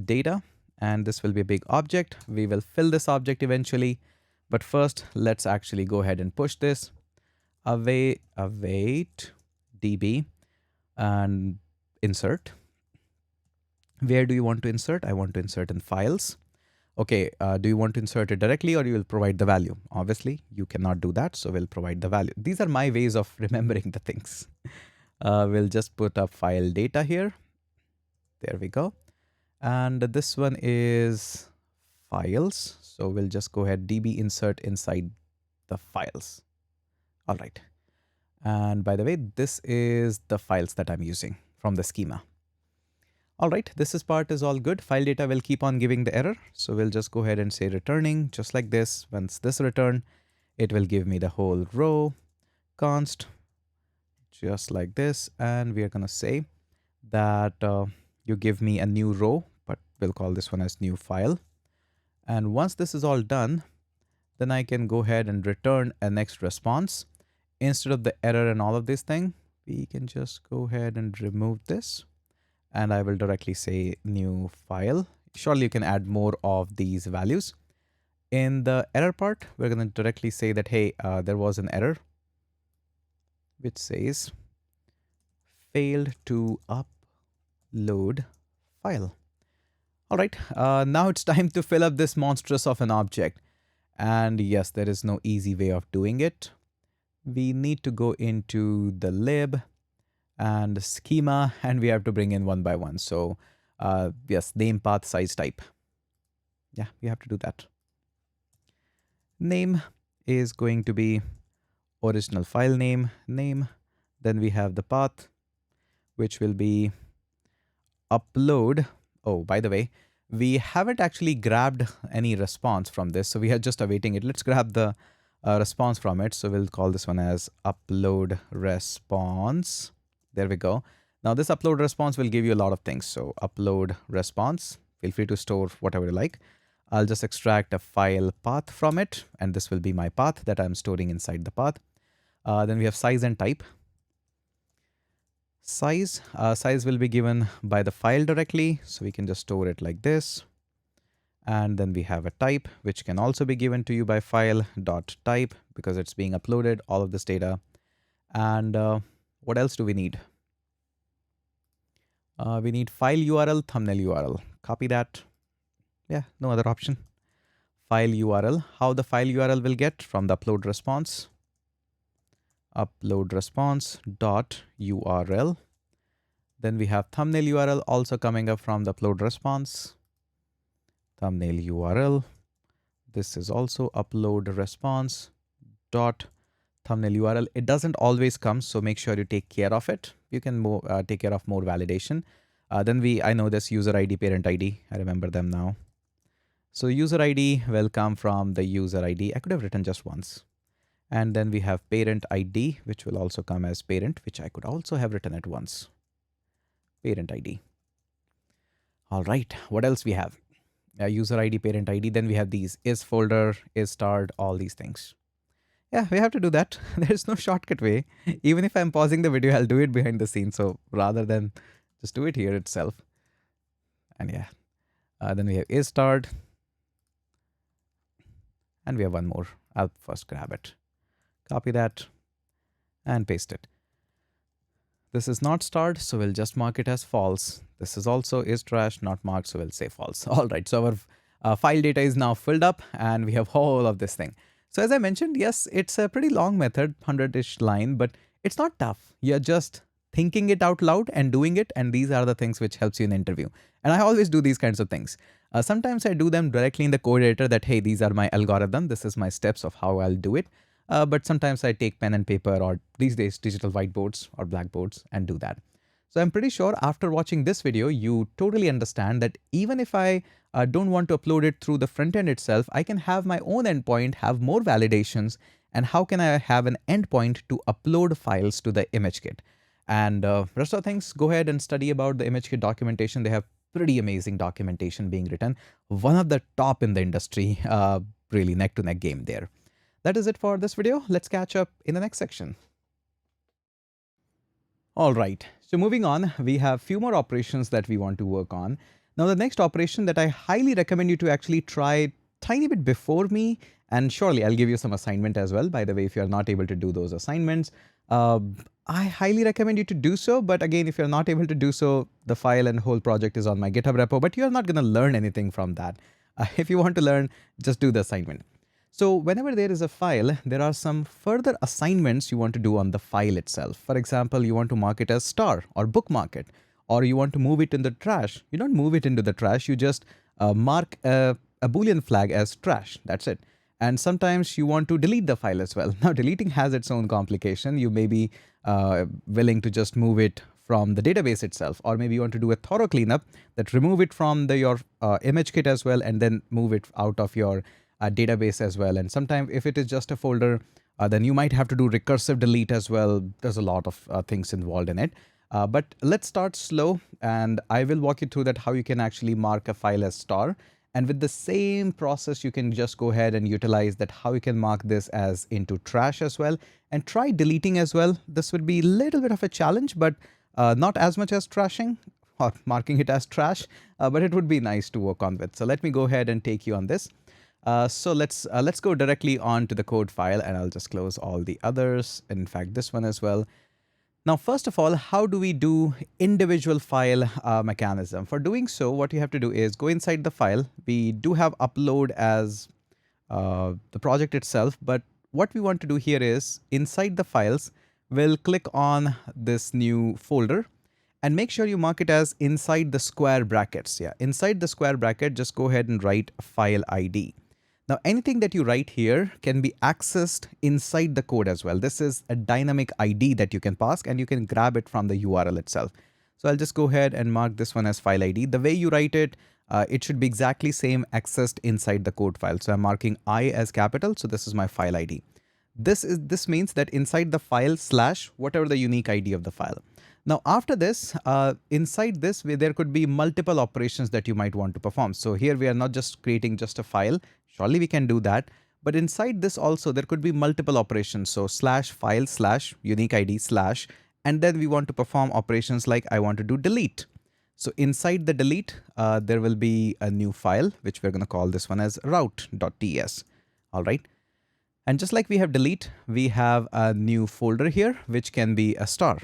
data. And this will be a big object. We will fill this object eventually. But first, let's actually go ahead and push this. Await db and insert. Where do you want to insert? I want to insert in files. Okay, do you want to insert it directly, or you will provide the value? Obviously, you cannot do that, so we'll provide the value. These are my ways of remembering the things. We'll just put up file data here. There we go. And this one is files. So we'll just go ahead, db insert inside the files. All right. And by the way, this is the files that I'm using from the schema. All right, this part is all good. File data will keep on giving the error. So we'll just go ahead and say returning just like this. Once this return, it will give me the whole row const just like this. And we are going to say that you give me a new row, but we'll call this one as new file. And once this is all done, then I can go ahead and return a next response. Instead of the error and all of this thing, we can just go ahead and remove this. And I will directly say new file. Surely you can add more of these values. In the error part, we're going to directly say that, hey, there was an error which says failed to upload file. All right, now it's time to fill up this monstrous of an object. And yes, there is no easy way of doing it. We need to go into the lib and schema, and we have to bring in one by one. So yes, name, path, size, type. Yeah, we have to do that. Name is going to be original file name. Then we have the path, which will be upload. Oh, by the way, we haven't actually grabbed any response from this. So we are just awaiting it. Let's grab the response from it. So we'll call this one as upload response. There we go. Now this upload response will give you a lot of things. So upload response, feel free to store whatever you like. I'll just extract a file path from it, and this will be my path that I'm storing inside the path. Then we have size and type. Size will be given by the file directly, so we can just store it like this. And then we have a type, which can also be given to you by file dot type because it's being uploaded, all of this data. And what else do we need? We need file URL, thumbnail URL. Copy that. Yeah, no other option. File URL. How the file URL will get from the upload response. Upload response dot URL. Then we have thumbnail URL also coming up from the upload response. Thumbnail URL. This is also upload response dot thumbnail URL. It doesn't always come, so make sure you take care of it. You can take care of more validation. Then I know this user ID, parent ID. I remember them now. So user ID will come from the user ID. I could have written just once. And then we have parent ID, which will also come as parent, which I could also have written at once. Parent ID. All right, what else we have? User ID, parent ID. Then we have these is folder, is start, all these things. Yeah, we have to do that. There's no shortcut way. Even if I'm pausing the video, I'll do it behind the scenes. So rather than just do it here itself. And yeah, then we have is start. And we have one more. I'll first grab it. Copy that and paste it. This is not start, so we'll just mark it as false. This is also is trash, not marked, so we'll say false. All right, so our file data is now filled up and we have all of this thing. So as I mentioned, yes, it's a pretty long method, 100-ish line, but it's not tough. You're just thinking it out loud and doing it, and these are the things which helps you in interview. And I always do these kinds of things. Sometimes I do them directly in the code editor that, hey, these are my algorithm. This is my steps of how I'll do it. But sometimes I take pen and paper, or these days digital whiteboards or blackboards, and do that. So I'm pretty sure after watching this video, you totally understand that even if I don't want to upload it through the front end itself, I can have my own endpoint, have more validations, and how can I have an endpoint to upload files to the Imagekit. And rest of the things, go ahead and study about the Imagekit documentation. They have pretty amazing documentation being written. One of the top in the industry, really neck to neck game there. That is it for this video. Let's catch up in the next section. All right, so moving on, we have few more operations that we want to work on. Now, the next operation that I highly recommend you to actually try tiny bit before me, and surely I'll give you some assignment as well. By the way, if you're not able to do those assignments, I highly recommend you to do so. But again, if you're not able to do so, the file and whole project is on my GitHub repo, but you're not going to learn anything from that. If you want to learn, just do the assignment. So whenever there is a file, there are some further assignments you want to do on the file itself. For example, you want to mark it as star or bookmark it, or you want to move it in the trash. You don't move it into the trash. You just mark a Boolean flag as trash. That's it. And sometimes you want to delete the file as well. Now, deleting has its own complication. You may be willing to just move it from the database itself, or maybe you want to do a thorough cleanup that remove it from your Imagekit as well, and then move it out of your database as well. And sometimes if it is just a folder, then you might have to do recursive delete as well. There's a lot of things involved in it. But let's start slow, and I will walk you through that how you can actually mark a file as star. And with the same process, you can just go ahead and utilize that how you can mark this as into trash as well, and try deleting as well. This would be a little bit of a challenge, but not as much as trashing or marking it as trash, but it would be nice to work on with. So let me go ahead and take you on this. So let's go directly on to the code file, and I'll just close all the others. In fact, this one as well. Now, first of all, how do we do individual file mechanism? For doing so, what you have to do is go inside the file. We do have upload as the project itself, but what we want to do here is inside the files, we'll click on this new folder and make sure you mark it as inside the square brackets. Yeah, inside the square bracket, just go ahead and write file ID. Now, anything that you write here can be accessed inside the code as well. This is a dynamic ID that you can pass, and you can grab it from the URL itself. So I'll just go ahead and mark this one as file ID. The way you write it, it should be exactly same accessed inside the code file. So I'm marking I as capital. So this is my file ID. This means that inside the file slash whatever the unique ID of the file. Now after this, inside this, there could be multiple operations that you might want to perform. So here we are not just creating just a file. Surely we can do that. But inside this also, there could be multiple operations. So slash file slash unique ID slash, and then we want to perform operations like I want to do delete. So inside the delete, there will be a new file, which we're going to call this one as route.ts. All right. And just like we have delete, we have a new folder here, which can be a star.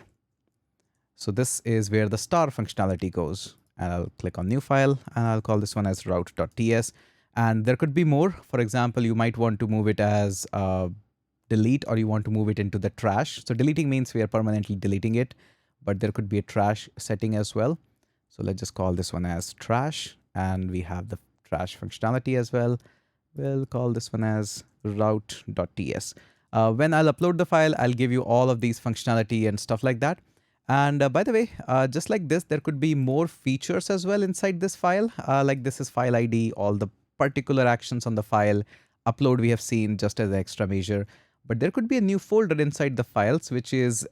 So this is where the star functionality goes. And I'll click on new file and I'll call this one as route.ts. And there could be more. For example, you might want to move it as delete, or you want to move it into the trash. So deleting means we are permanently deleting it, but there could be a trash setting as well. So let's just call this one as trash, and we have the trash functionality as well. We'll call this one as route.ts. When I'll upload the file, I'll give you all of these functionality and stuff like that. And by the way, just like this, there could be more features as well inside this file. Like this is file ID, all the particular actions on the file. Upload we have seen just as an extra measure. But there could be a new folder inside the files, which is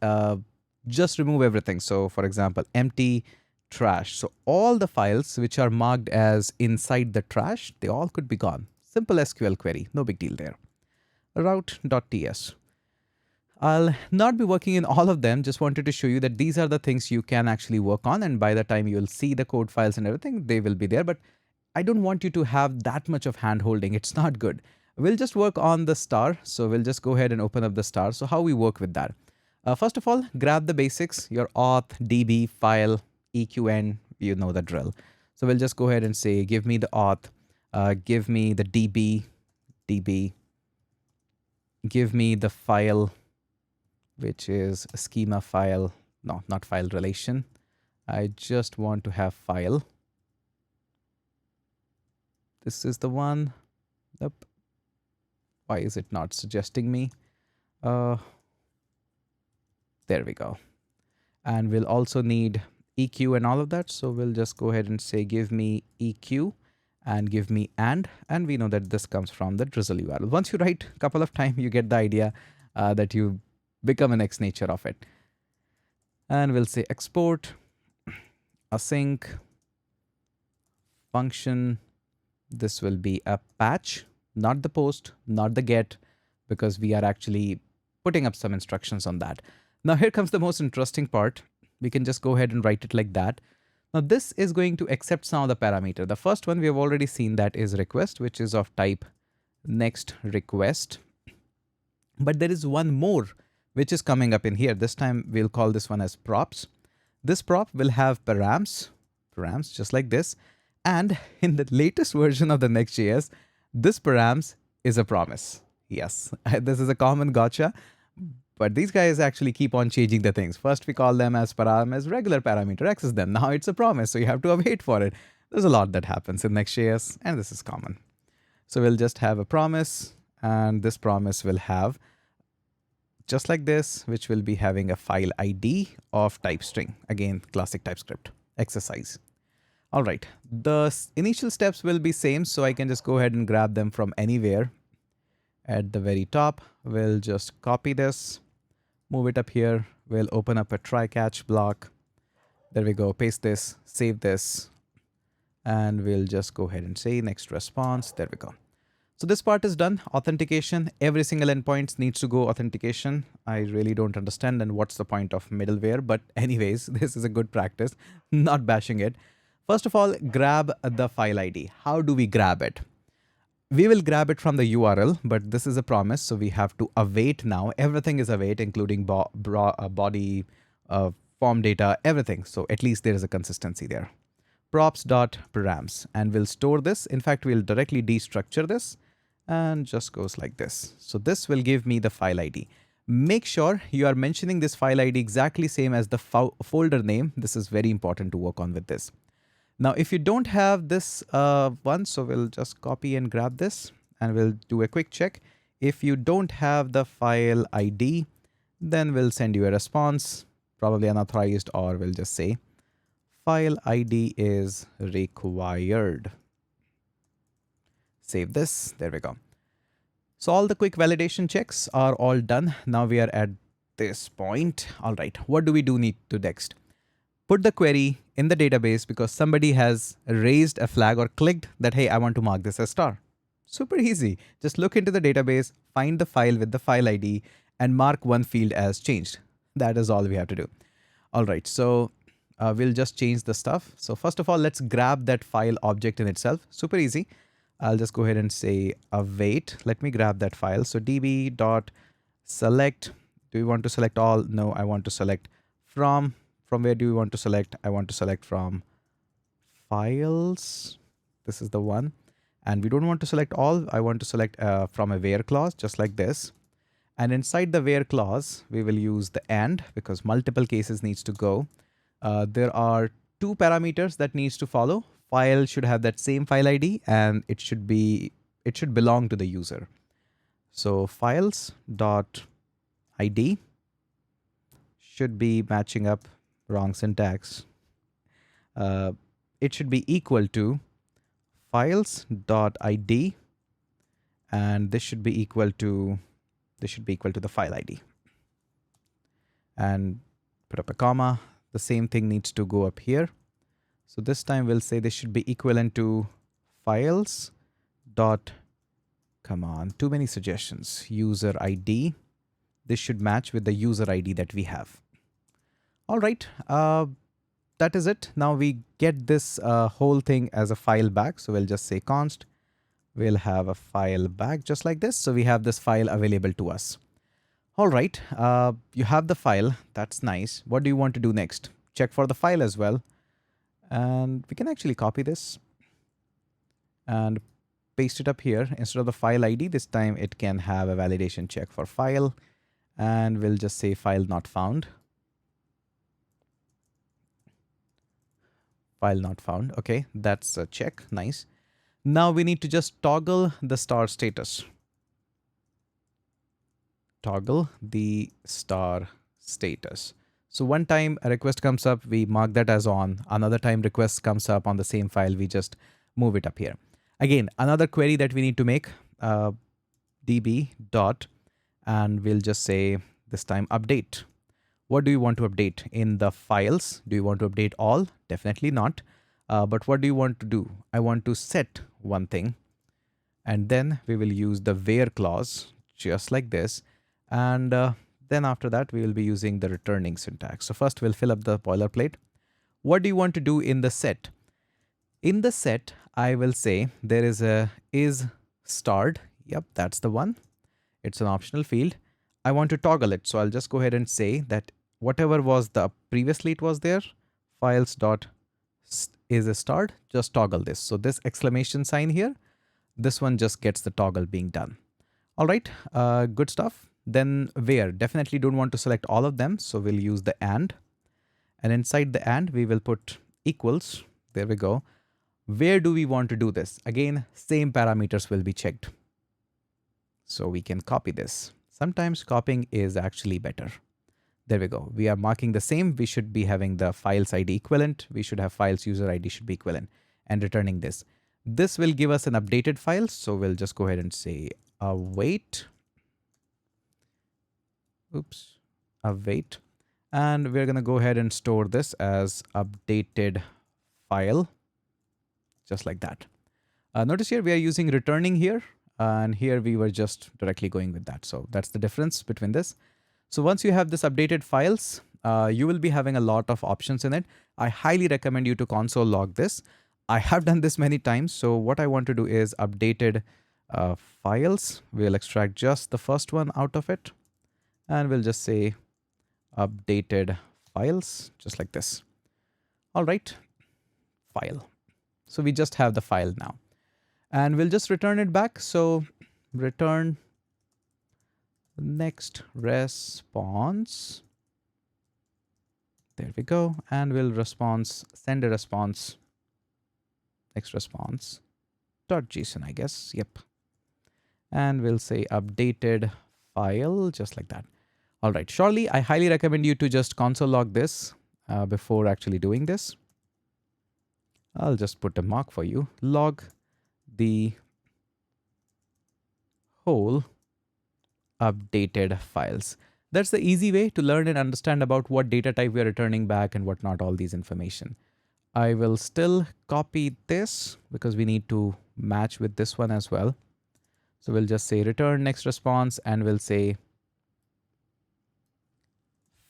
just remove everything. So for example, empty trash. So all the files which are marked as inside the trash, they all could be gone. Simple SQL query, no big deal there. Route.ts. I'll not be working in all of them. Just wanted to show you that these are the things you can actually work on. And by the time you'll see the code files and everything, they will be there. But I don't want you to have that much of hand holding. It's not good. We'll just work on the star. So we'll just go ahead and open up the star. So how we work with that? First of all, grab the basics, your auth, DB, file, EQN, you know the drill. So we'll just go ahead and say, give me the auth, give me the DB, give me the file, which is a schema file. No, not file relation. I just want to have file. This is the one. Yep. Why is it not suggesting me? There we go. And we'll also need EQ and all of that. So we'll just go ahead and say, give me EQ and give me and we know that this comes from the Drizzle URL. Once you write a couple of times, you get the idea that you become an X nature of it. And we'll say export, async, function. This will be a patch, not the post, not the get, because we are actually putting up some instructions on that. Now here comes the most interesting part. We can just go ahead and write it like that. Now this is going to accept some of the parameter. The first one we have already seen, that is request, which is of type next request. But there is one more which is coming up in here. This time we'll call this one as props. This prop will have params just like this. And in the latest version of the Next.js, this params is a promise. Yes, this is a common gotcha. But these guys actually keep on changing the things. First we call them as param as regular parameter, access them. Now it's a promise, so you have to wait for it. There's a lot that happens in Next.js, and this is common. So we'll just have a promise, and this promise will have just like this, which will be having a file ID of type string. Again, classic TypeScript exercise. All right, the initial steps will be same, so I can just go ahead and grab them from anywhere. At the very top, we'll just copy this, move it up here. We'll open up a try catch block. There we go, paste this, save this, and we'll just go ahead and say next response. There we go. So this part is done. Authentication, every single endpoint needs to go authentication. I really don't understand and what's the point of middleware, but anyways, this is a good practice, not bashing it. First of all, grab the file ID. How do we grab it? We will grab it from the URL, but this is a promise, so we have to await now. Everything is await, including body, form data, everything. So at least there is a consistency there. Props.params, and we'll store this. In fact, we'll directly destructure this and just goes like this. So this will give me the file ID. Make sure you are mentioning this file ID exactly same as the folder name. This is very important to work on with this. Now, if you don't have this one, so we'll just copy and grab this and we'll do a quick check. If you don't have the file ID, then we'll send you a response, probably unauthorized, or we'll just say file ID is required. Save this. There we go. So all the quick validation checks are all done. Now we are at this point. All right, what do we need to next? Put the query in the database because somebody has raised a flag or clicked that, hey, I want to mark this as star. Super easy. Just look into the database, find the file with the file ID, and mark one field as changed. That is all we have to do. All right, so we'll just change the stuff. So first of all, let's grab that file object in itself. Super easy. I'll just go ahead and say await. Let me grab that file. So db.select. Do we want to select all? No, I want to select from. From where do we want to select? I want to select from files. This is the one. And we don't want to select all. I want to select from a where clause, just like this. And inside the where clause, we will use the and because multiple cases needs to go. There are two parameters that needs to follow. File should have that same file ID and it should belong to the user. So files dot ID should be matching up, wrong syntax. It should be equal to files dot ID and this should be equal to the file ID. And put up a comma. The same thing needs to go up here. So this time we'll say this should be equivalent to files dot, come on, too many suggestions, user ID. This should match with the user ID that we have. All right, that is it. Now we get this whole thing as a file back. So we'll just say const, we'll have a file back just like this. So we have this file available to us. All right, you have the file. That's nice. What do you want to do next? Check for the file as well. And we can actually copy this and paste it up here. Instead of the file ID, this time it can have a validation check for file. And we'll just say file not found. File not found. Okay, that's a check. Nice. Now we need to just toggle the star status. Toggle the star status. So one time a request comes up, we mark that as on. Another time request comes up on the same file, we just move it up here. Again, another query that we need to make, db dot, and we'll just say this time update. What do you want to update in the files? Do you want to update all? Definitely not. But what do you want to do? I want to set one thing. And then we will use the where clause, just like this. And then after that, we will be using the returning syntax. So first we'll fill up the boilerplate. What do you want to do in the set? In the set, I will say there is a is starred. Yep, that's the one. It's an optional field. I want to toggle it. So I'll just go ahead and say that whatever was the previously it was there, files dot is a starred, just toggle this. So this exclamation sign here, this one just gets the toggle being done. All right, good stuff. Then where, definitely don't want to select all of them. So we'll use the and inside the and we will put equals. There we go. Where do we want to do this? Again, same parameters will be checked. So we can copy this. Sometimes copying is actually better. There we go. We are marking the same. We should be having the files ID equivalent. We should have files user ID should be equivalent and returning this. This will give us an updated file. So we'll just go ahead and say await. Oops, await. And we're going to go ahead and store this as updated file, just like that. Notice here we are using returning here. And here we were just directly going with that. So that's the difference between this. So once you have this updated files, you will be having a lot of options in it. I highly recommend you to console log this. I have done this many times. So what I want to do is updated files. We'll extract just the first one out of it. And we'll just say updated files, just like this. All right, file. So we just have the file now. And we'll just return it back. So return next response. There we go. And we'll send a response, next response dot JSON, I guess. Yep. And we'll say updated file, just like that. All right, surely I highly recommend you to just console log this before actually doing this. I'll just put a mark for you. Log the whole updated files. That's the easy way to learn and understand about what data type we are returning back and whatnot, all these information. I will still copy this because we need to match with this one as well. So we'll just say return next response and we'll say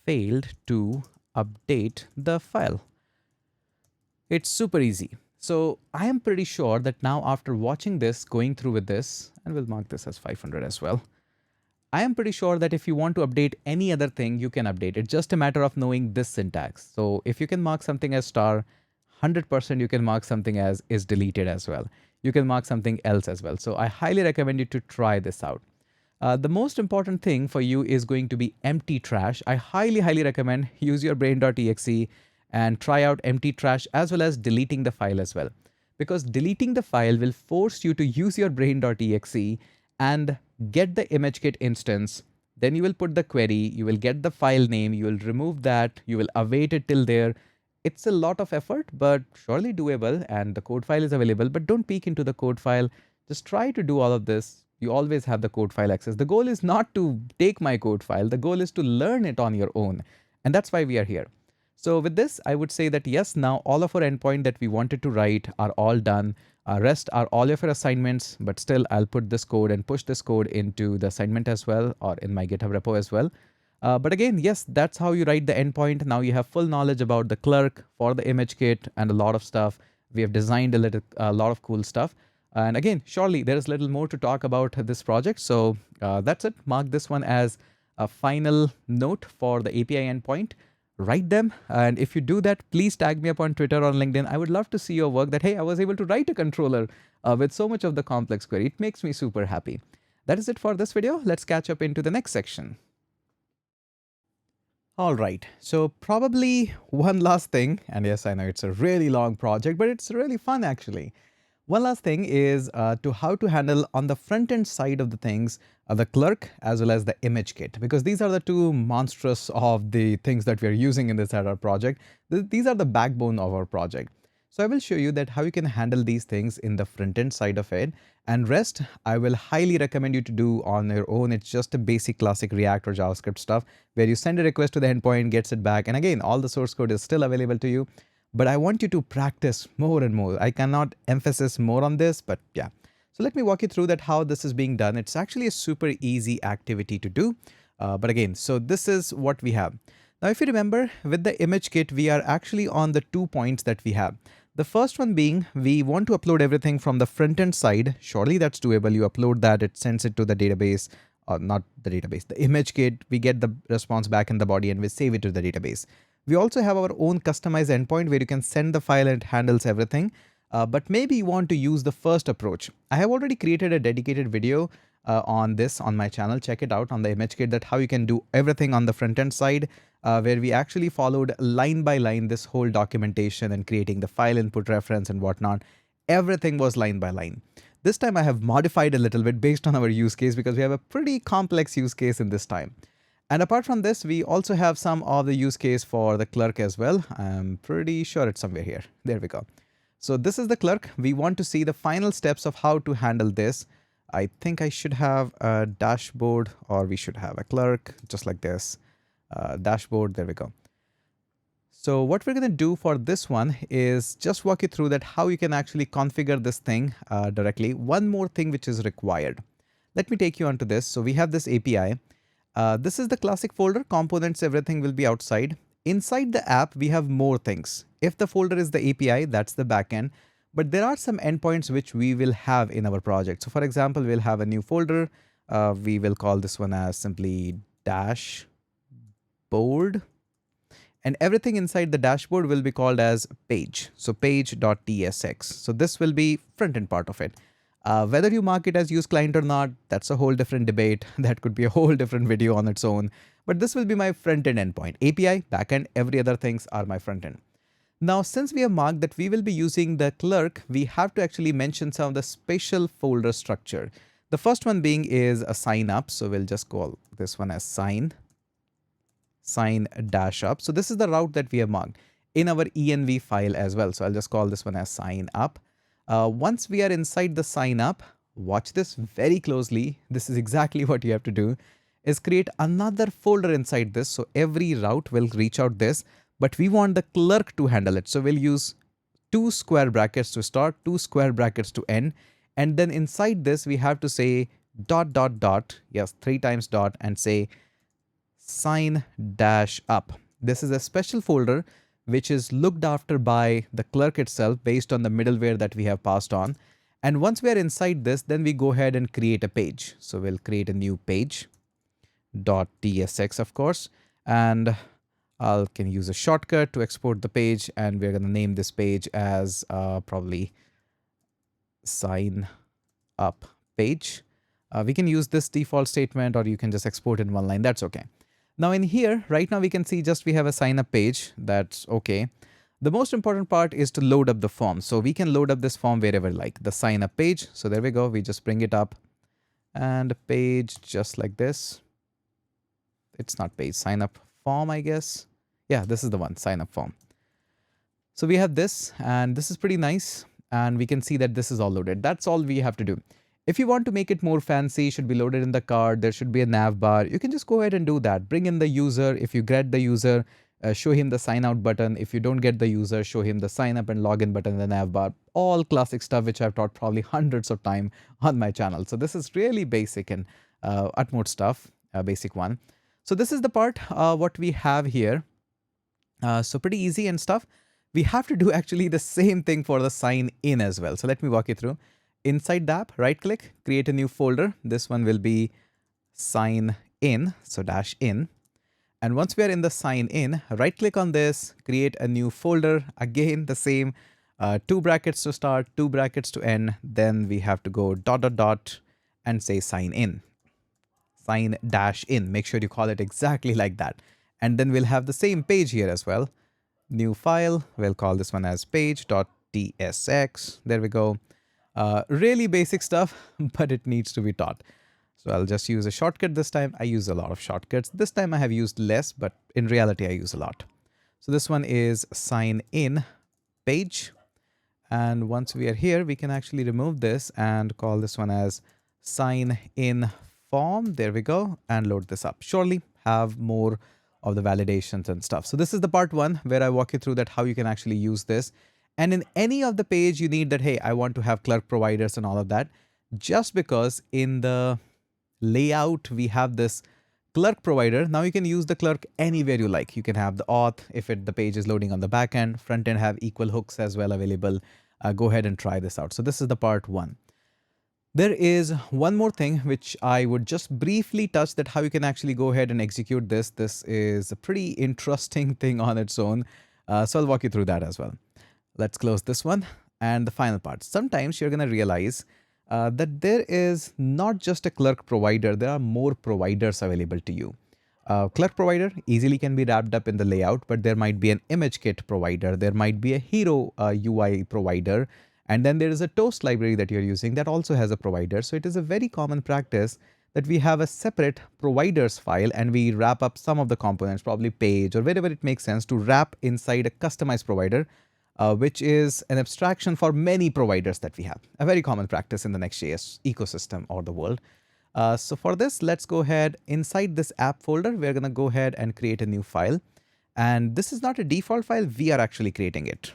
failed to update the file. It's super easy. So I am pretty sure that now after watching this, going through with this, and we'll mark this as 500 as well. I am pretty sure that if you want to update any other thing, you can update. It's just a matter of knowing this syntax. So if you can mark something as star, 100% you can mark something as is deleted as well. You can mark something else as well. So I highly recommend you to try this out. The most important thing for you is going to be empty trash. I highly recommend use your brain.exe and try out empty trash as well as deleting the file as well. Because deleting the file will force you to use your brain.exe and get the ImageKit instance. Then you will put the query, you will get the file name, you will remove that, you will await it till there. It's a lot of effort, but surely doable, and the code file is available, but don't peek into the code file. Just try to do all of this. You always have the code file access. The goal is not to take my code file. The goal is to learn it on your own. And that's why we are here. So with this, I would say that yes, now all of our endpoint that we wanted to write are all done. Rest are all of your assignments, but still I'll put this code and push this code into the assignment as well, or in my GitHub repo as well. But again, yes, that's how you write the endpoint. Now you have full knowledge about the clerk for the ImageKit and a lot of stuff. We have designed a lot of cool stuff. And again, surely there is little more to talk about this project. So that's it. Mark this one as a final note for the API endpoint. Write them. And if you do that, please tag me up on Twitter or LinkedIn. I would love to see your work that, hey, I was able to write a controller with so much of the complex query. It makes me super happy. That is it for this video. Let's catch up into the next section. All right, so probably one last thing, and yes, I know it's a really long project, but it's really fun actually. One last thing is to how to handle on the front end side of the things, the clerk as well as the ImageKit, because these are the two monstrous of the things that we are using in this at our project. These are the backbone of our project. So I will show you that how you can handle these things in the front end side of it, and rest I will highly recommend you to do on your own. It's just a basic classic React or JavaScript stuff where you send a request to the endpoint, gets it back, and again, all the source code is still available to you. But I want you to practice more and more. I cannot emphasize more on this, but yeah. So let me walk you through that how this is being done. It's actually a super easy activity to do. But again, so this is what we have. Now, if you remember with the ImageKit, we are actually on the 2 points that we have. The first one being we want to upload everything from the front end side. Surely that's doable. You upload that, it sends it to the database, or not the database, the ImageKit. We get the response back in the body and we save it to the database. We also have our own customized endpoint where you can send the file and it handles everything. But maybe you want to use the first approach. I have already created a dedicated video on this on my channel. Check it out on the ImageKit, that how you can do everything on the front end side, where we actually followed line by line this whole documentation and creating the file input reference and whatnot. Everything was line by line. This time I have modified a little bit based on our use case because we have a pretty complex use case in this time. And apart from this, we also have some of the use case for the clerk as well. I'm pretty sure it's somewhere here. There we go. So this is the clerk. We want to see the final steps of how to handle this. I think I should have a dashboard, or we should have a clerk just like this. Dashboard, there we go. So what we're going to do for this one is just walk you through that how you can actually configure this thing directly. One more thing which is required. Let me take you onto this. So we have this API. This is the classic folder, components, everything will be outside. Inside the app, we have more things. If the folder is the API, that's the backend. But there are some endpoints which we will have in our project. So for example, we'll have a new folder. We will call this one as simply dashboard. And everything inside the dashboard will be called as page. So page.tsx. So this will be front end part of it. Whether you mark it as use client or not, that's a whole different debate. That could be a whole different video on its own. But this will be my front end endpoint. API, backend, every other things are my front end. Now, since we have marked that we will be using the clerk, we have to actually mention some of the special folder structure. The first one being is a sign up. So we'll just call this one as sign dash up. So this is the route that we have marked. in our env file as well. So I'll just call this one as sign up. Once we are inside the sign up, watch this very closely. This is exactly what you have to do, is create another folder inside this. So every route will reach out this, but we want the clerk to handle it. So we'll use 2 square brackets to start, 2 square brackets to end. And then inside this, we have to say dot, dot, dot. Yes, 3 times dot, and say sign dash up. This is a special folder which is looked after by the clerk itself based on the middleware that we have passed on. And once we are inside this, then we go ahead and create a page. So we'll create a new page, .tsx of course, and I can use a shortcut to export the page, and we're going to name this page as probably sign up page. We can use this default statement, or you can just export in one line. That's okay. Now in here, right now we can see just we have a sign up page. That's okay. The most important part is to load up the form. So we can load up this form wherever, like the sign up page. So there we go. We just bring it up and a page just like this. It's not page, sign up form, I guess. Yeah, this is the one, sign up form. So we have this, and this is pretty nice. And we can see that this is all loaded. That's all we have to do. If you want to make it more fancy, should be loaded in the card, there should be a nav bar. You can just go ahead and do that. Bring in the user. If you get the user, show him the sign out button. If you don't get the user, show him the sign up and login button in the nav bar. All classic stuff which I've taught probably hundreds of times on my channel. So this is really basic and utmost stuff, basic one. So this is the part what we have here. So pretty easy and stuff. We have to do actually the same thing for the sign in as well. So let me walk you through. Inside the app, right click, create a new folder. This one will be sign in, so dash in. And once we are in the sign in, right click on this, create a new folder. Again, the same, 2 brackets to start, 2 brackets to end. Then we have to go dot, dot, dot, and say sign in. Sign dash in. Make sure you call it exactly like that. And then we'll have the same page here as well. New file, we'll call this one as page.tsx. There we go. Really basic stuff, but it needs to be taught. So I'll just use a shortcut this time. I use a lot of shortcuts. This time I have used less, but in reality I use a lot. So this one is sign in page. And once we are here, we can actually remove this and call this one as sign in form. There we go. And load this up. Surely have more of the validations and stuff. So this is the part 1 where I walk you through that how you can actually use this. And in any of the page you need that, hey, I want to have clerk providers and all of that, just because in the layout we have this clerk provider. Now you can use the clerk anywhere you like. You can have the auth if the page is loading on the back end, front end have equal hooks as well available. Go ahead and try this out. So this is the part 1. There is one more thing which I would just briefly touch, that how you can actually go ahead and execute this. This is a pretty interesting thing on its own. So I'll walk you through that as well. Let's close this one. And the final part. Sometimes you're going to realize that there is not just a clerk provider. There are more providers available to you. Clerk provider easily can be wrapped up in the layout, but there might be an ImageKit provider. There might be a HeroUI provider. And then there is a Toast library that you're using that also has a provider. So it is a very common practice that we have a separate providers file and we wrap up some of the components, probably page or wherever it makes sense, to wrap inside a customized provider. Which is an abstraction for many providers that we have. A very common practice in the Next.js ecosystem or the world. So for this, let's go ahead inside this app folder. We're going to go ahead and create a new file. And this is not a default file. We are actually creating it.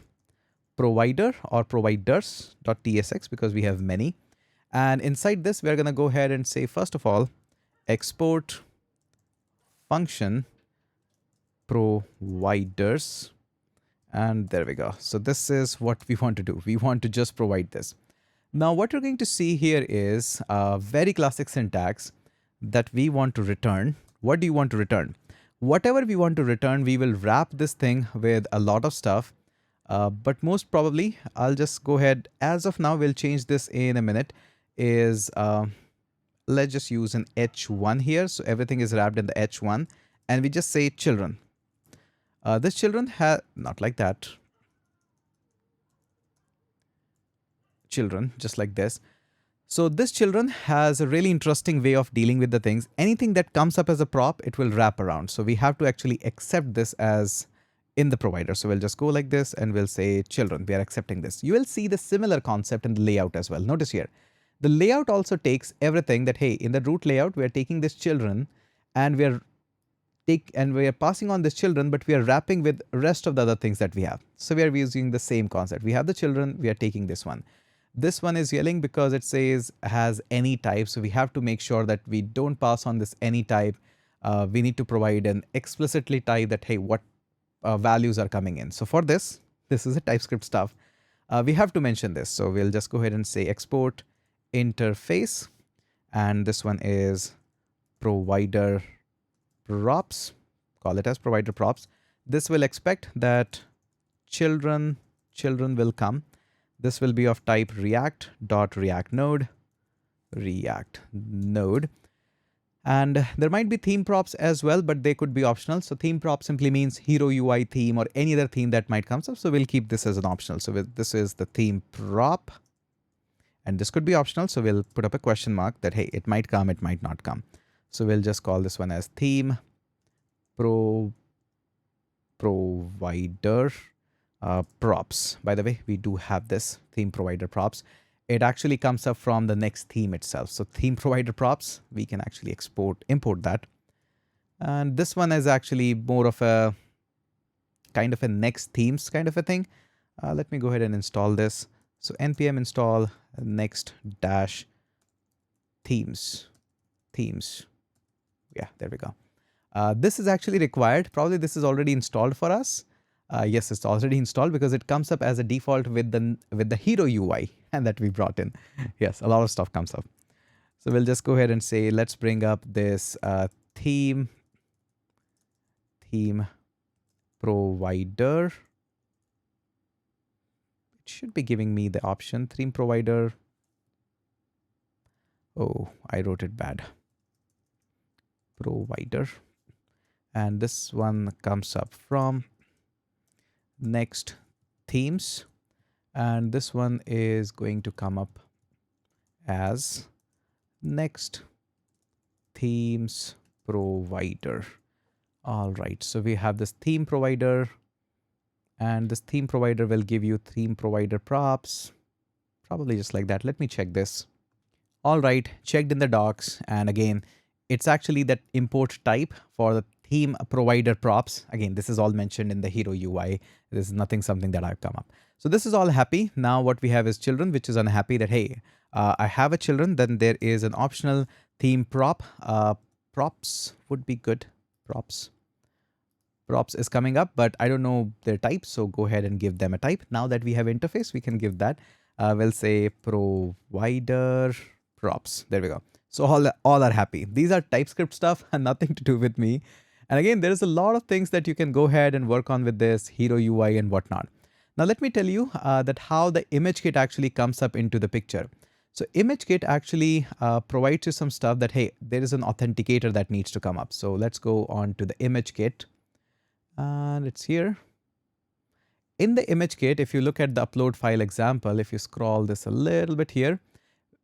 Provider or providers.tsx, because we have many. And inside this, we're going to go ahead and say, first of all, export function providers. And there we go. So this is what we want to do. We want to just provide this. Now what you're going to see here is a very classic syntax that we want to return. What do you want to return? Whatever we want to return, we will wrap this thing with a lot of stuff. But most probably, I'll just go ahead. As of now, we'll change this in a minute. Let's just use an H1 here. So everything is wrapped in the H1. And we just say children. This children have, not like that. Children, just like this. So this children has a really interesting way of dealing with the things. Anything that comes up as a prop, it will wrap around. So we have to actually accept this as in the provider. So we'll just go like this and we'll say children. We are accepting this. You will see the similar concept in the layout as well. Notice here, the layout also takes everything that, hey, in the root layout, we are taking this children and we are passing on this children, but we are wrapping with rest of the other things that we have. So we are using the same concept. We have the children, we are taking this one. This one is yelling because it says has any type. So we have to make sure that we don't pass on this any type. We need to provide an explicitly type that, hey, what values are coming in. So for this is a TypeScript stuff. We have to mention this. So we'll just go ahead and say export interface. And this one is provider props. Call it as provider props. This will expect that children will come. This will be of type react node. And there might be theme props as well, but they could be optional. So theme prop simply means HeroUI theme or any other theme that might come up. So we'll keep this as an optional. So this is the theme prop. And this could be optional. So we'll put up a question mark that, hey, it might come, it might not come. So we'll just call this one as theme provider props. By the way, we do have this theme provider props. It actually comes up from the next theme itself. So theme provider props, we can actually import that. And this one is actually more of a kind of a next themes kind of a thing. Let me go ahead and install this. So npm install next-themes. Yeah, there we go. This is actually required. Probably this is already installed for us. Yes, it's already installed because it comes up as a default with the HeroUI and that we brought in. Yes, a lot of stuff comes up. So we'll just go ahead and say, let's bring up this theme provider. It should be giving me the option theme provider. Oh, I wrote it bad. Provider. And this one comes up from next themes, and this one is going to come up as next themes provider. All right, so we have this theme provider, and this theme provider will give you theme provider props, probably just like that. Let me check this. All right, checked in the docs, and again, it's actually that import type for the theme provider props. Again, this is all mentioned in the HeroUI. This is something that I've come up. So this is all happy. Now what we have is children, which is unhappy that, hey, I have a children. Then there is an optional theme prop. Props would be good. Props is coming up, but I don't know their type. So go ahead and give them a type. Now that we have interface, we can give that. We'll say provider props. There we go. So all are happy. These are TypeScript stuff and nothing to do with me. And again, there is a lot of things that you can go ahead and work on with this HeroUI and whatnot. Now, let me tell you that how the Imagekit actually comes up into the picture. So Imagekit actually provides you some stuff that, hey, there is an authenticator that needs to come up. So let's go on to the Imagekit, and it's here. In the Imagekit, if you look at the upload file example, if you scroll this a little bit here,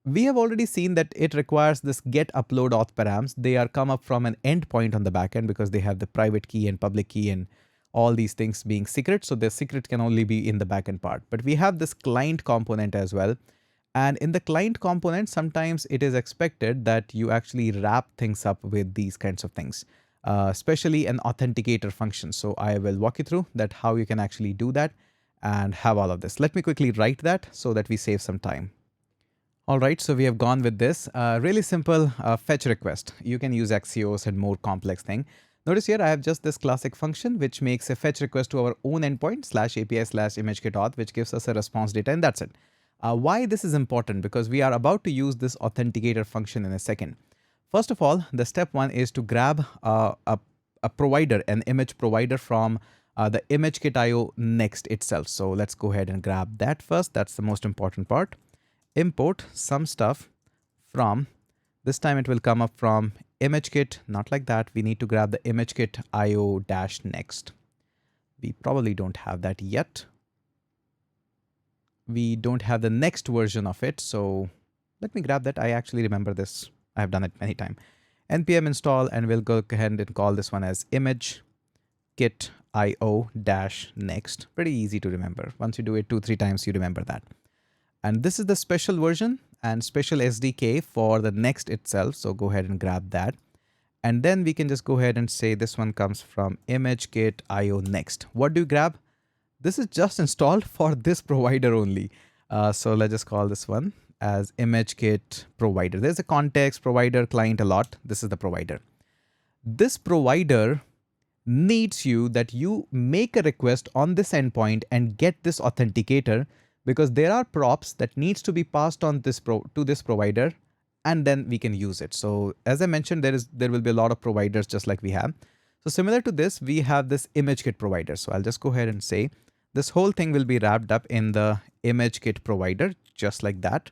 we have already seen that it requires this get upload auth params. They are come up from an endpoint on the backend because they have the private key and public key and all these things being secret. So the secret can only be in the backend part. But we have this client component as well. And in the client component, sometimes it is expected that you actually wrap things up with these kinds of things, especially an authenticator function. So I will walk you through that how you can actually do that and have all of this. Let me quickly write that so that we save some time. All right, so we have gone with this really simple fetch request. You can use Axios and more complex thing. Notice here I have just this classic function which makes a fetch request to our own endpoint /API/ImageKit which gives us a response data, and that's it. Why this is important? Because we are about to use this authenticator function in a second. First of all, the step one is to grab a provider, an image provider from the Imagekit.io next itself. So let's go ahead and grab that first. That's the most important part. Import some stuff from, this time it will come up from Imagekit, not like that. We need to grab the Imagekit.io-next. We probably don't have that yet. We don't have the next version of it. So let me grab that. I actually remember this. I have done it many times. npm install, and we'll go ahead and call this one as Imagekit io-next. Pretty easy to remember. Once you do it 2-3 times, you remember that. And this is the special version and special SDK for the Next itself. So go ahead and grab that. And then we can just go ahead and say this one comes from Imagekit IO Next. What do you grab? This is just installed for this provider only. So let's just call this one as Imagekit provider. There's a context, provider, client a lot. This is the provider. This provider needs you that you make a request on this endpoint and get this authenticator, because there are props that needs to be passed on to this provider, and then we can use it. So as I mentioned, there will be a lot of providers just like we have. So similar to this, we have this Imagekit provider. So I'll just go ahead and say this whole thing will be wrapped up in the Imagekit provider, just like that.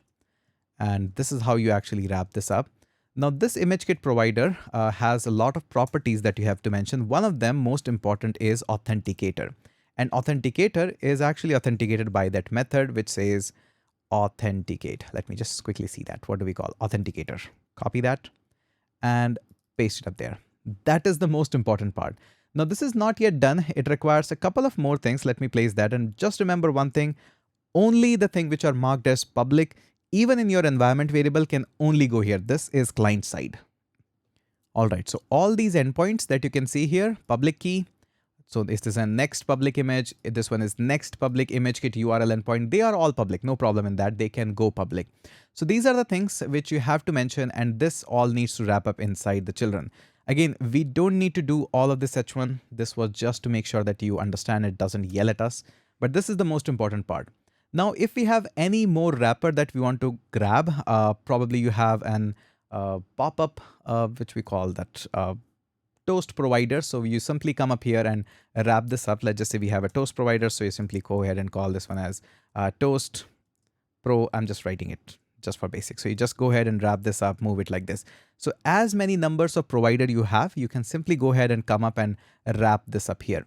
And this is how you actually wrap this up. Now this Imagekit provider has a lot of properties that you have to mention. One of them, most important, is authenticator. And authenticator is actually authenticated by that method which says authenticate. Let me just quickly see that. What do we call authenticator? Copy that and paste it up there. That is the most important part. Now this is not yet done. It requires a couple of more things. Let me place that. And just remember one thing, only the thing which are marked as public, even in your environment variable, can only go here. This is client side. All right. So all these endpoints that you can see here, public key. So this is a next public image. This one is next public Imagekit URL endpoint. They are all public. No problem in that. They can go public. So these are the things which you have to mention, and this all needs to wrap up inside the children. Again, we don't need to do all of this H1. This was just to make sure that you understand it doesn't yell at us. But this is the most important part. Now, if we have any more wrapper that we want to grab, probably you have an pop-up, which we call that toast provider. So you simply come up here and wrap this up. Let's just say we have a toast provider. So you simply go ahead and call this one as toast pro. I'm just writing it just for basic. So you just go ahead and wrap this up, move it like this. So as many numbers of provider you have, you can simply go ahead and come up and wrap this up here.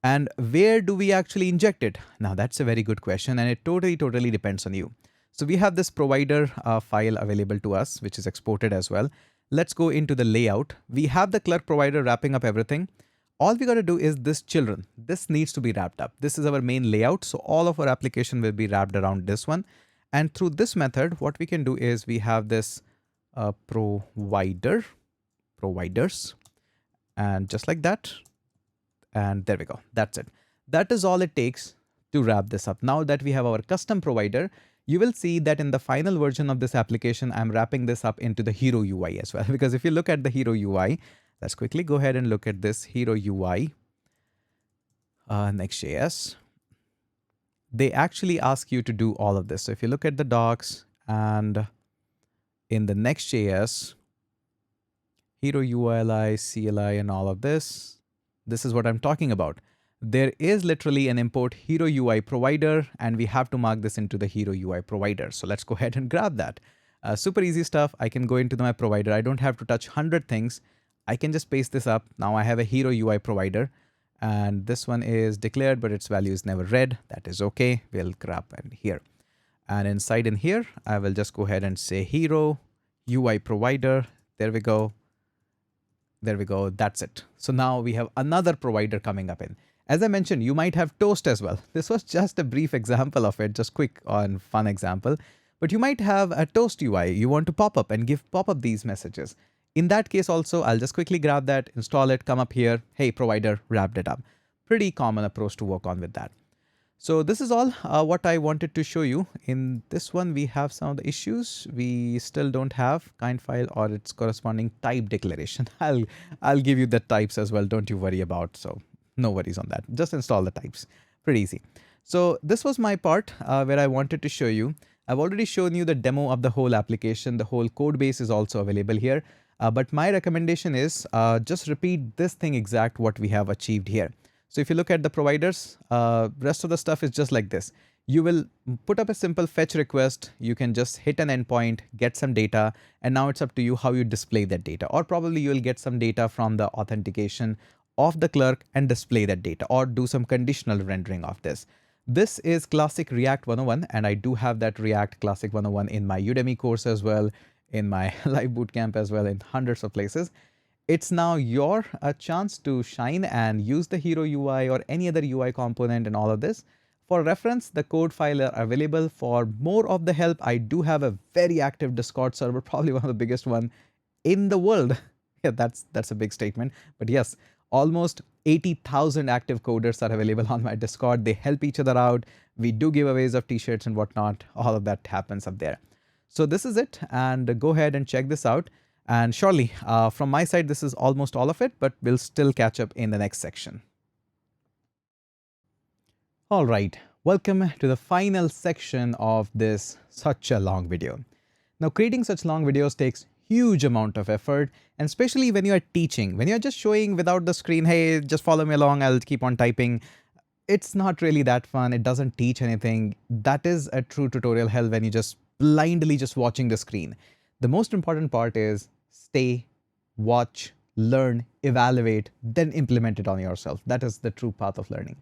And where do we actually inject it? Now that's a very good question, and it totally depends on you. So we have this provider file available to us, which is exported as well. Let's go into the layout. We have the Clerk provider wrapping up everything. All we got to do is this children. This needs to be wrapped up. This is our main layout. So all of our application will be wrapped around this one. And through this method, what we can do is we have this providers, and just like that. And there we go. That's it. That is all it takes to wrap this up. Now that we have our custom provider, you will see that in the final version of this application, I'm wrapping this up into the HeroUI as well. Because if you look at the HeroUI, let's quickly go ahead and look at this HeroUI, NextJS. They actually ask you to do all of this. So if you look at the docs and in the Next.js, HeroUI, CLI, and all of this, this is what I'm talking about. There is literally an import HeroUI provider, and we have to mark this into the HeroUI provider. So let's go ahead and grab that. Super easy stuff. I can go into my provider. I don't have to touch 100 things. I can just paste this up. Now I have a HeroUI provider, and this one is declared, but its value is never read. That is okay. We'll grab in here. And inside in here, I will just go ahead and say HeroUI provider. There we go. There we go. That's it. So now we have another provider coming up in. As I mentioned, you might have Toast as well. This was just a brief example of it, just quick and fun example. But you might have a Toast UI. You want to pop up and give pop up these messages. In that case also, I'll just quickly grab that, install it, come up here. Hey, provider, wrapped it up. Pretty common approach to work on with that. So this is all what I wanted to show you. In this one, we have some of the issues. We still don't have kind file or its corresponding type declaration. I'll give you the types as well. Don't you worry about. So no worries on that. Just install the types. Pretty easy. So this was my part where I wanted to show you. I've already shown you the demo of the whole application. The whole code base is also available here. But my recommendation is just repeat this thing exact what we have achieved here. So if you look at the providers, rest of the stuff is just like this. You will put up a simple fetch request. You can just hit an endpoint, get some data, and now it's up to you how you display that data. Or probably you will get some data from the authentication of the clerk and display that data, or do some conditional rendering of this. This is classic React 101, and I do have that React Classic 101 in my Udemy course as well, in my live bootcamp as well, in hundreds of places. It's now your chance to shine and use the Hero UI or any other UI component and all of this. For reference, the code file are available. For more of the help, I do have a very active Discord server, probably one of the biggest one in the world. Yeah, that's a big statement. But yes, almost 80,000 active coders are available on my Discord. They help each other out. We do giveaways of t-shirts and whatnot. All of that happens up there. So this is it, and go ahead and check this out. And surely, from my side, this is almost all of it, but we'll still catch up in the next section. All right, welcome to the final section of this such a long video. Now, creating such long videos takes huge amount of effort, and especially when you are teaching, when you're just showing without the screen, hey, just follow me along, I'll keep on typing. It's not really that fun. It doesn't teach anything. That is a true tutorial hell when you just blindly just watching the screen. The most important part is stay, watch, learn, evaluate, then implement it on yourself. That is the true path of learning.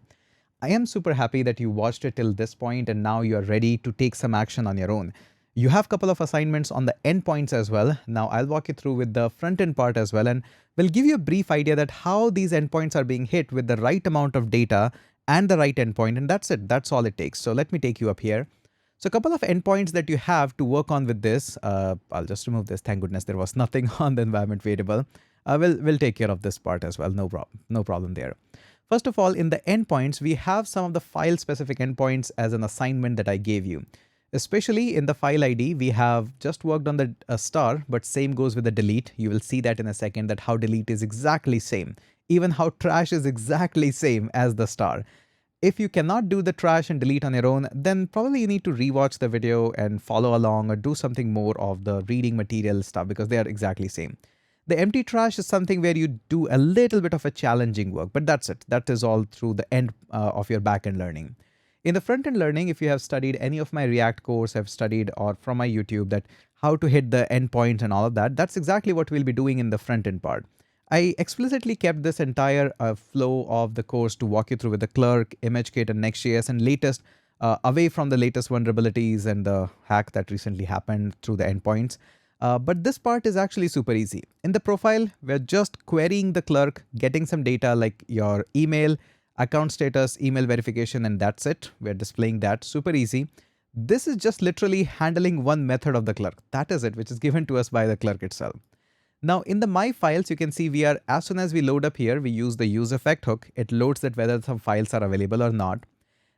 I am super happy that you watched it till this point and now you are ready to take some action on your own. You have a couple of assignments on the endpoints as well. Now I'll walk you through with the front end part as well, and we'll give you a brief idea that how these endpoints are being hit with the right amount of data and the right endpoint, and that's it. That's all it takes. So let me take you up here. So a couple of endpoints that you have to work on with this. I'll just remove this. Thank goodness there was nothing on the environment variable. We'll take care of this part as well. No problem there. First of all, in the endpoints, we have some of the file specific endpoints as an assignment that I gave you. Especially in the file ID, we have just worked on the star, but same goes with the delete. You will see that in a second, that how delete is exactly same. Even how trash is exactly same as the star. If you cannot do the trash and delete on your own, then probably you need to rewatch the video and follow along or do something more of the reading material stuff, because they are exactly same. The empty trash is something where you do a little bit of a challenging work, but that's it. That is all through the end of your backend learning. In the front-end learning, if you have studied any of my React course, have studied or from my YouTube that how to hit the endpoints and all of that, that's exactly what we'll be doing in the front-end part. I explicitly kept this entire flow of the course to walk you through with the Clerk, ImageKit and NextJS and latest, away from the latest vulnerabilities and the hack that recently happened through the endpoints. But this part is actually super easy. In the profile, we're just querying the Clerk, getting some data like your email, account status, email verification, and that's it. We're displaying that. Super easy. This is just literally handling one method of the Clerk. That is it, which is given to us by the Clerk itself. Now in the my files, you can see we are, as soon as we load up here, we use the use effect hook. It loads that whether some files are available or not.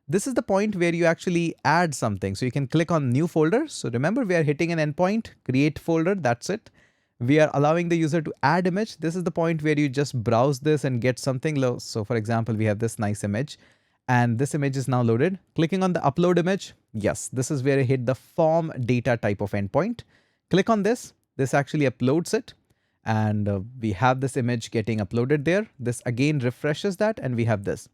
This is the point where you actually add something. So you can click on new folder. So remember, we are hitting an endpoint, create folder. That's it. We are allowing the user to add image. This is the point where you just browse this and get something low. So for example, we have this nice image and this image is now loaded. Clicking on the upload image. Yes, this is where I hit the form data type of endpoint. Click on this. This actually uploads it. And we have this image getting uploaded there. This again refreshes that and we have this.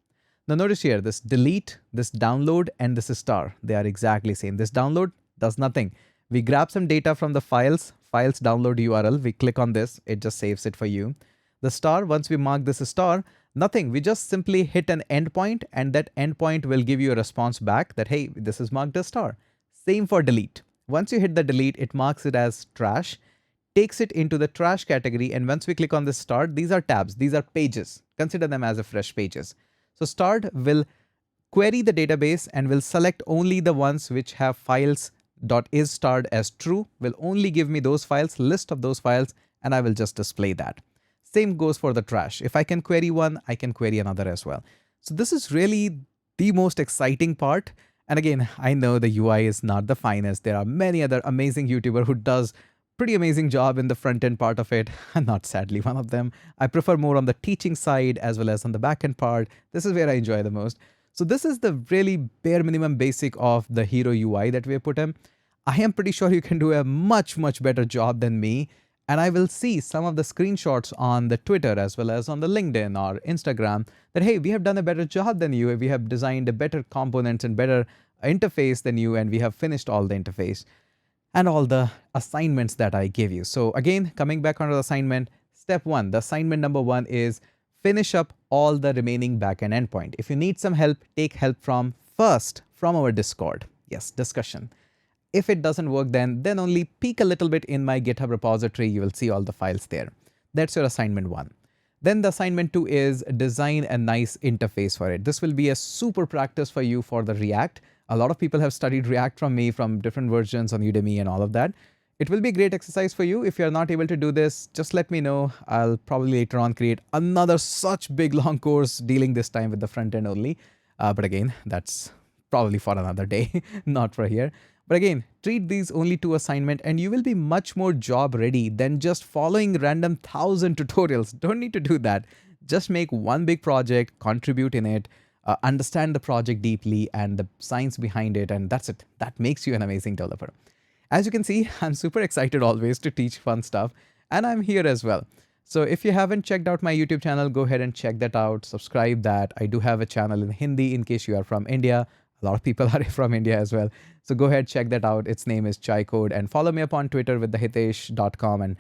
Now notice here, this delete, this download, and this star. They are exactly same. This download does nothing. We grab some data from the files download URL. We click on this. It just saves it for you. The star, once we mark this star, nothing. We just simply hit an endpoint and that endpoint will give you a response back that, hey, this is marked as star. Same for delete. Once you hit the delete, it marks it as trash, takes it into the trash category. And once we click on this start, these are tabs. These are pages. Consider them as a fresh pages. So start will query the database and will select only the ones which have files .is starred as true, will only give me those files, list of those files, and I will just display that. Same goes for the trash. If I can query one, I can query another as well. So this is really the most exciting part. And again, I know the UI is not the finest. There are many other amazing YouTubers who does pretty amazing job in the front end part of it. I'm not sadly one of them. I prefer more on the teaching side as well as on the back end part. This is where I enjoy the most. So this is the really bare minimum basic of the Hero UI that we have put in. I am pretty sure you can do a much better job than me. And I will see some of the screenshots on the Twitter as well as on the LinkedIn or Instagram that, hey, we have done a better job than you. We have designed a better components and better interface than you. And we have finished all the interface and all the assignments that I gave you. So again, coming back onto the assignment, step one, the assignment number one is finish up all the remaining backend endpoint. If you need some help, take help from our Discord. Yes, discussion. If it doesn't work, then only peek a little bit in my GitHub repository. You will see all the files there. That's your assignment 1. Then the assignment 2 is design a nice interface for it. This will be a super practice for you for the React. A lot of people have studied React from me from different versions on Udemy and all of that. It will be a great exercise for you. If you're not able to do this, just let me know. I'll probably later on create another such big long course dealing this time with the front end only. But again, that's probably for another day, not for here. But again, treat these only 2 assignment and you will be much more job ready than just following random 1,000 tutorials. Don't need to do that. Just make one big project, contribute in it, understand the project deeply and the science behind it, and that's it. That makes you an amazing developer. As you can see, I'm super excited always to teach fun stuff, and I'm here as well. So if you haven't checked out my YouTube channel, go ahead and check that out, subscribe that. I do have a channel in Hindi in case you are from India. A lot of people are from India as well. So go ahead, check that out. Its name is Chai Code, and follow me up on Twitter with thehitesh.com, and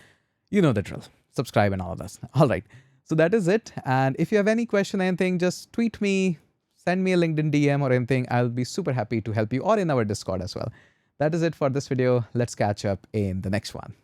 you know the drill. Subscribe and all of that. All right. So that is it. And if you have any question, anything, just tweet me, send me a LinkedIn DM or anything. I'll be super happy to help you, or in our Discord as well. That is it for this video. Let's catch up in the next one.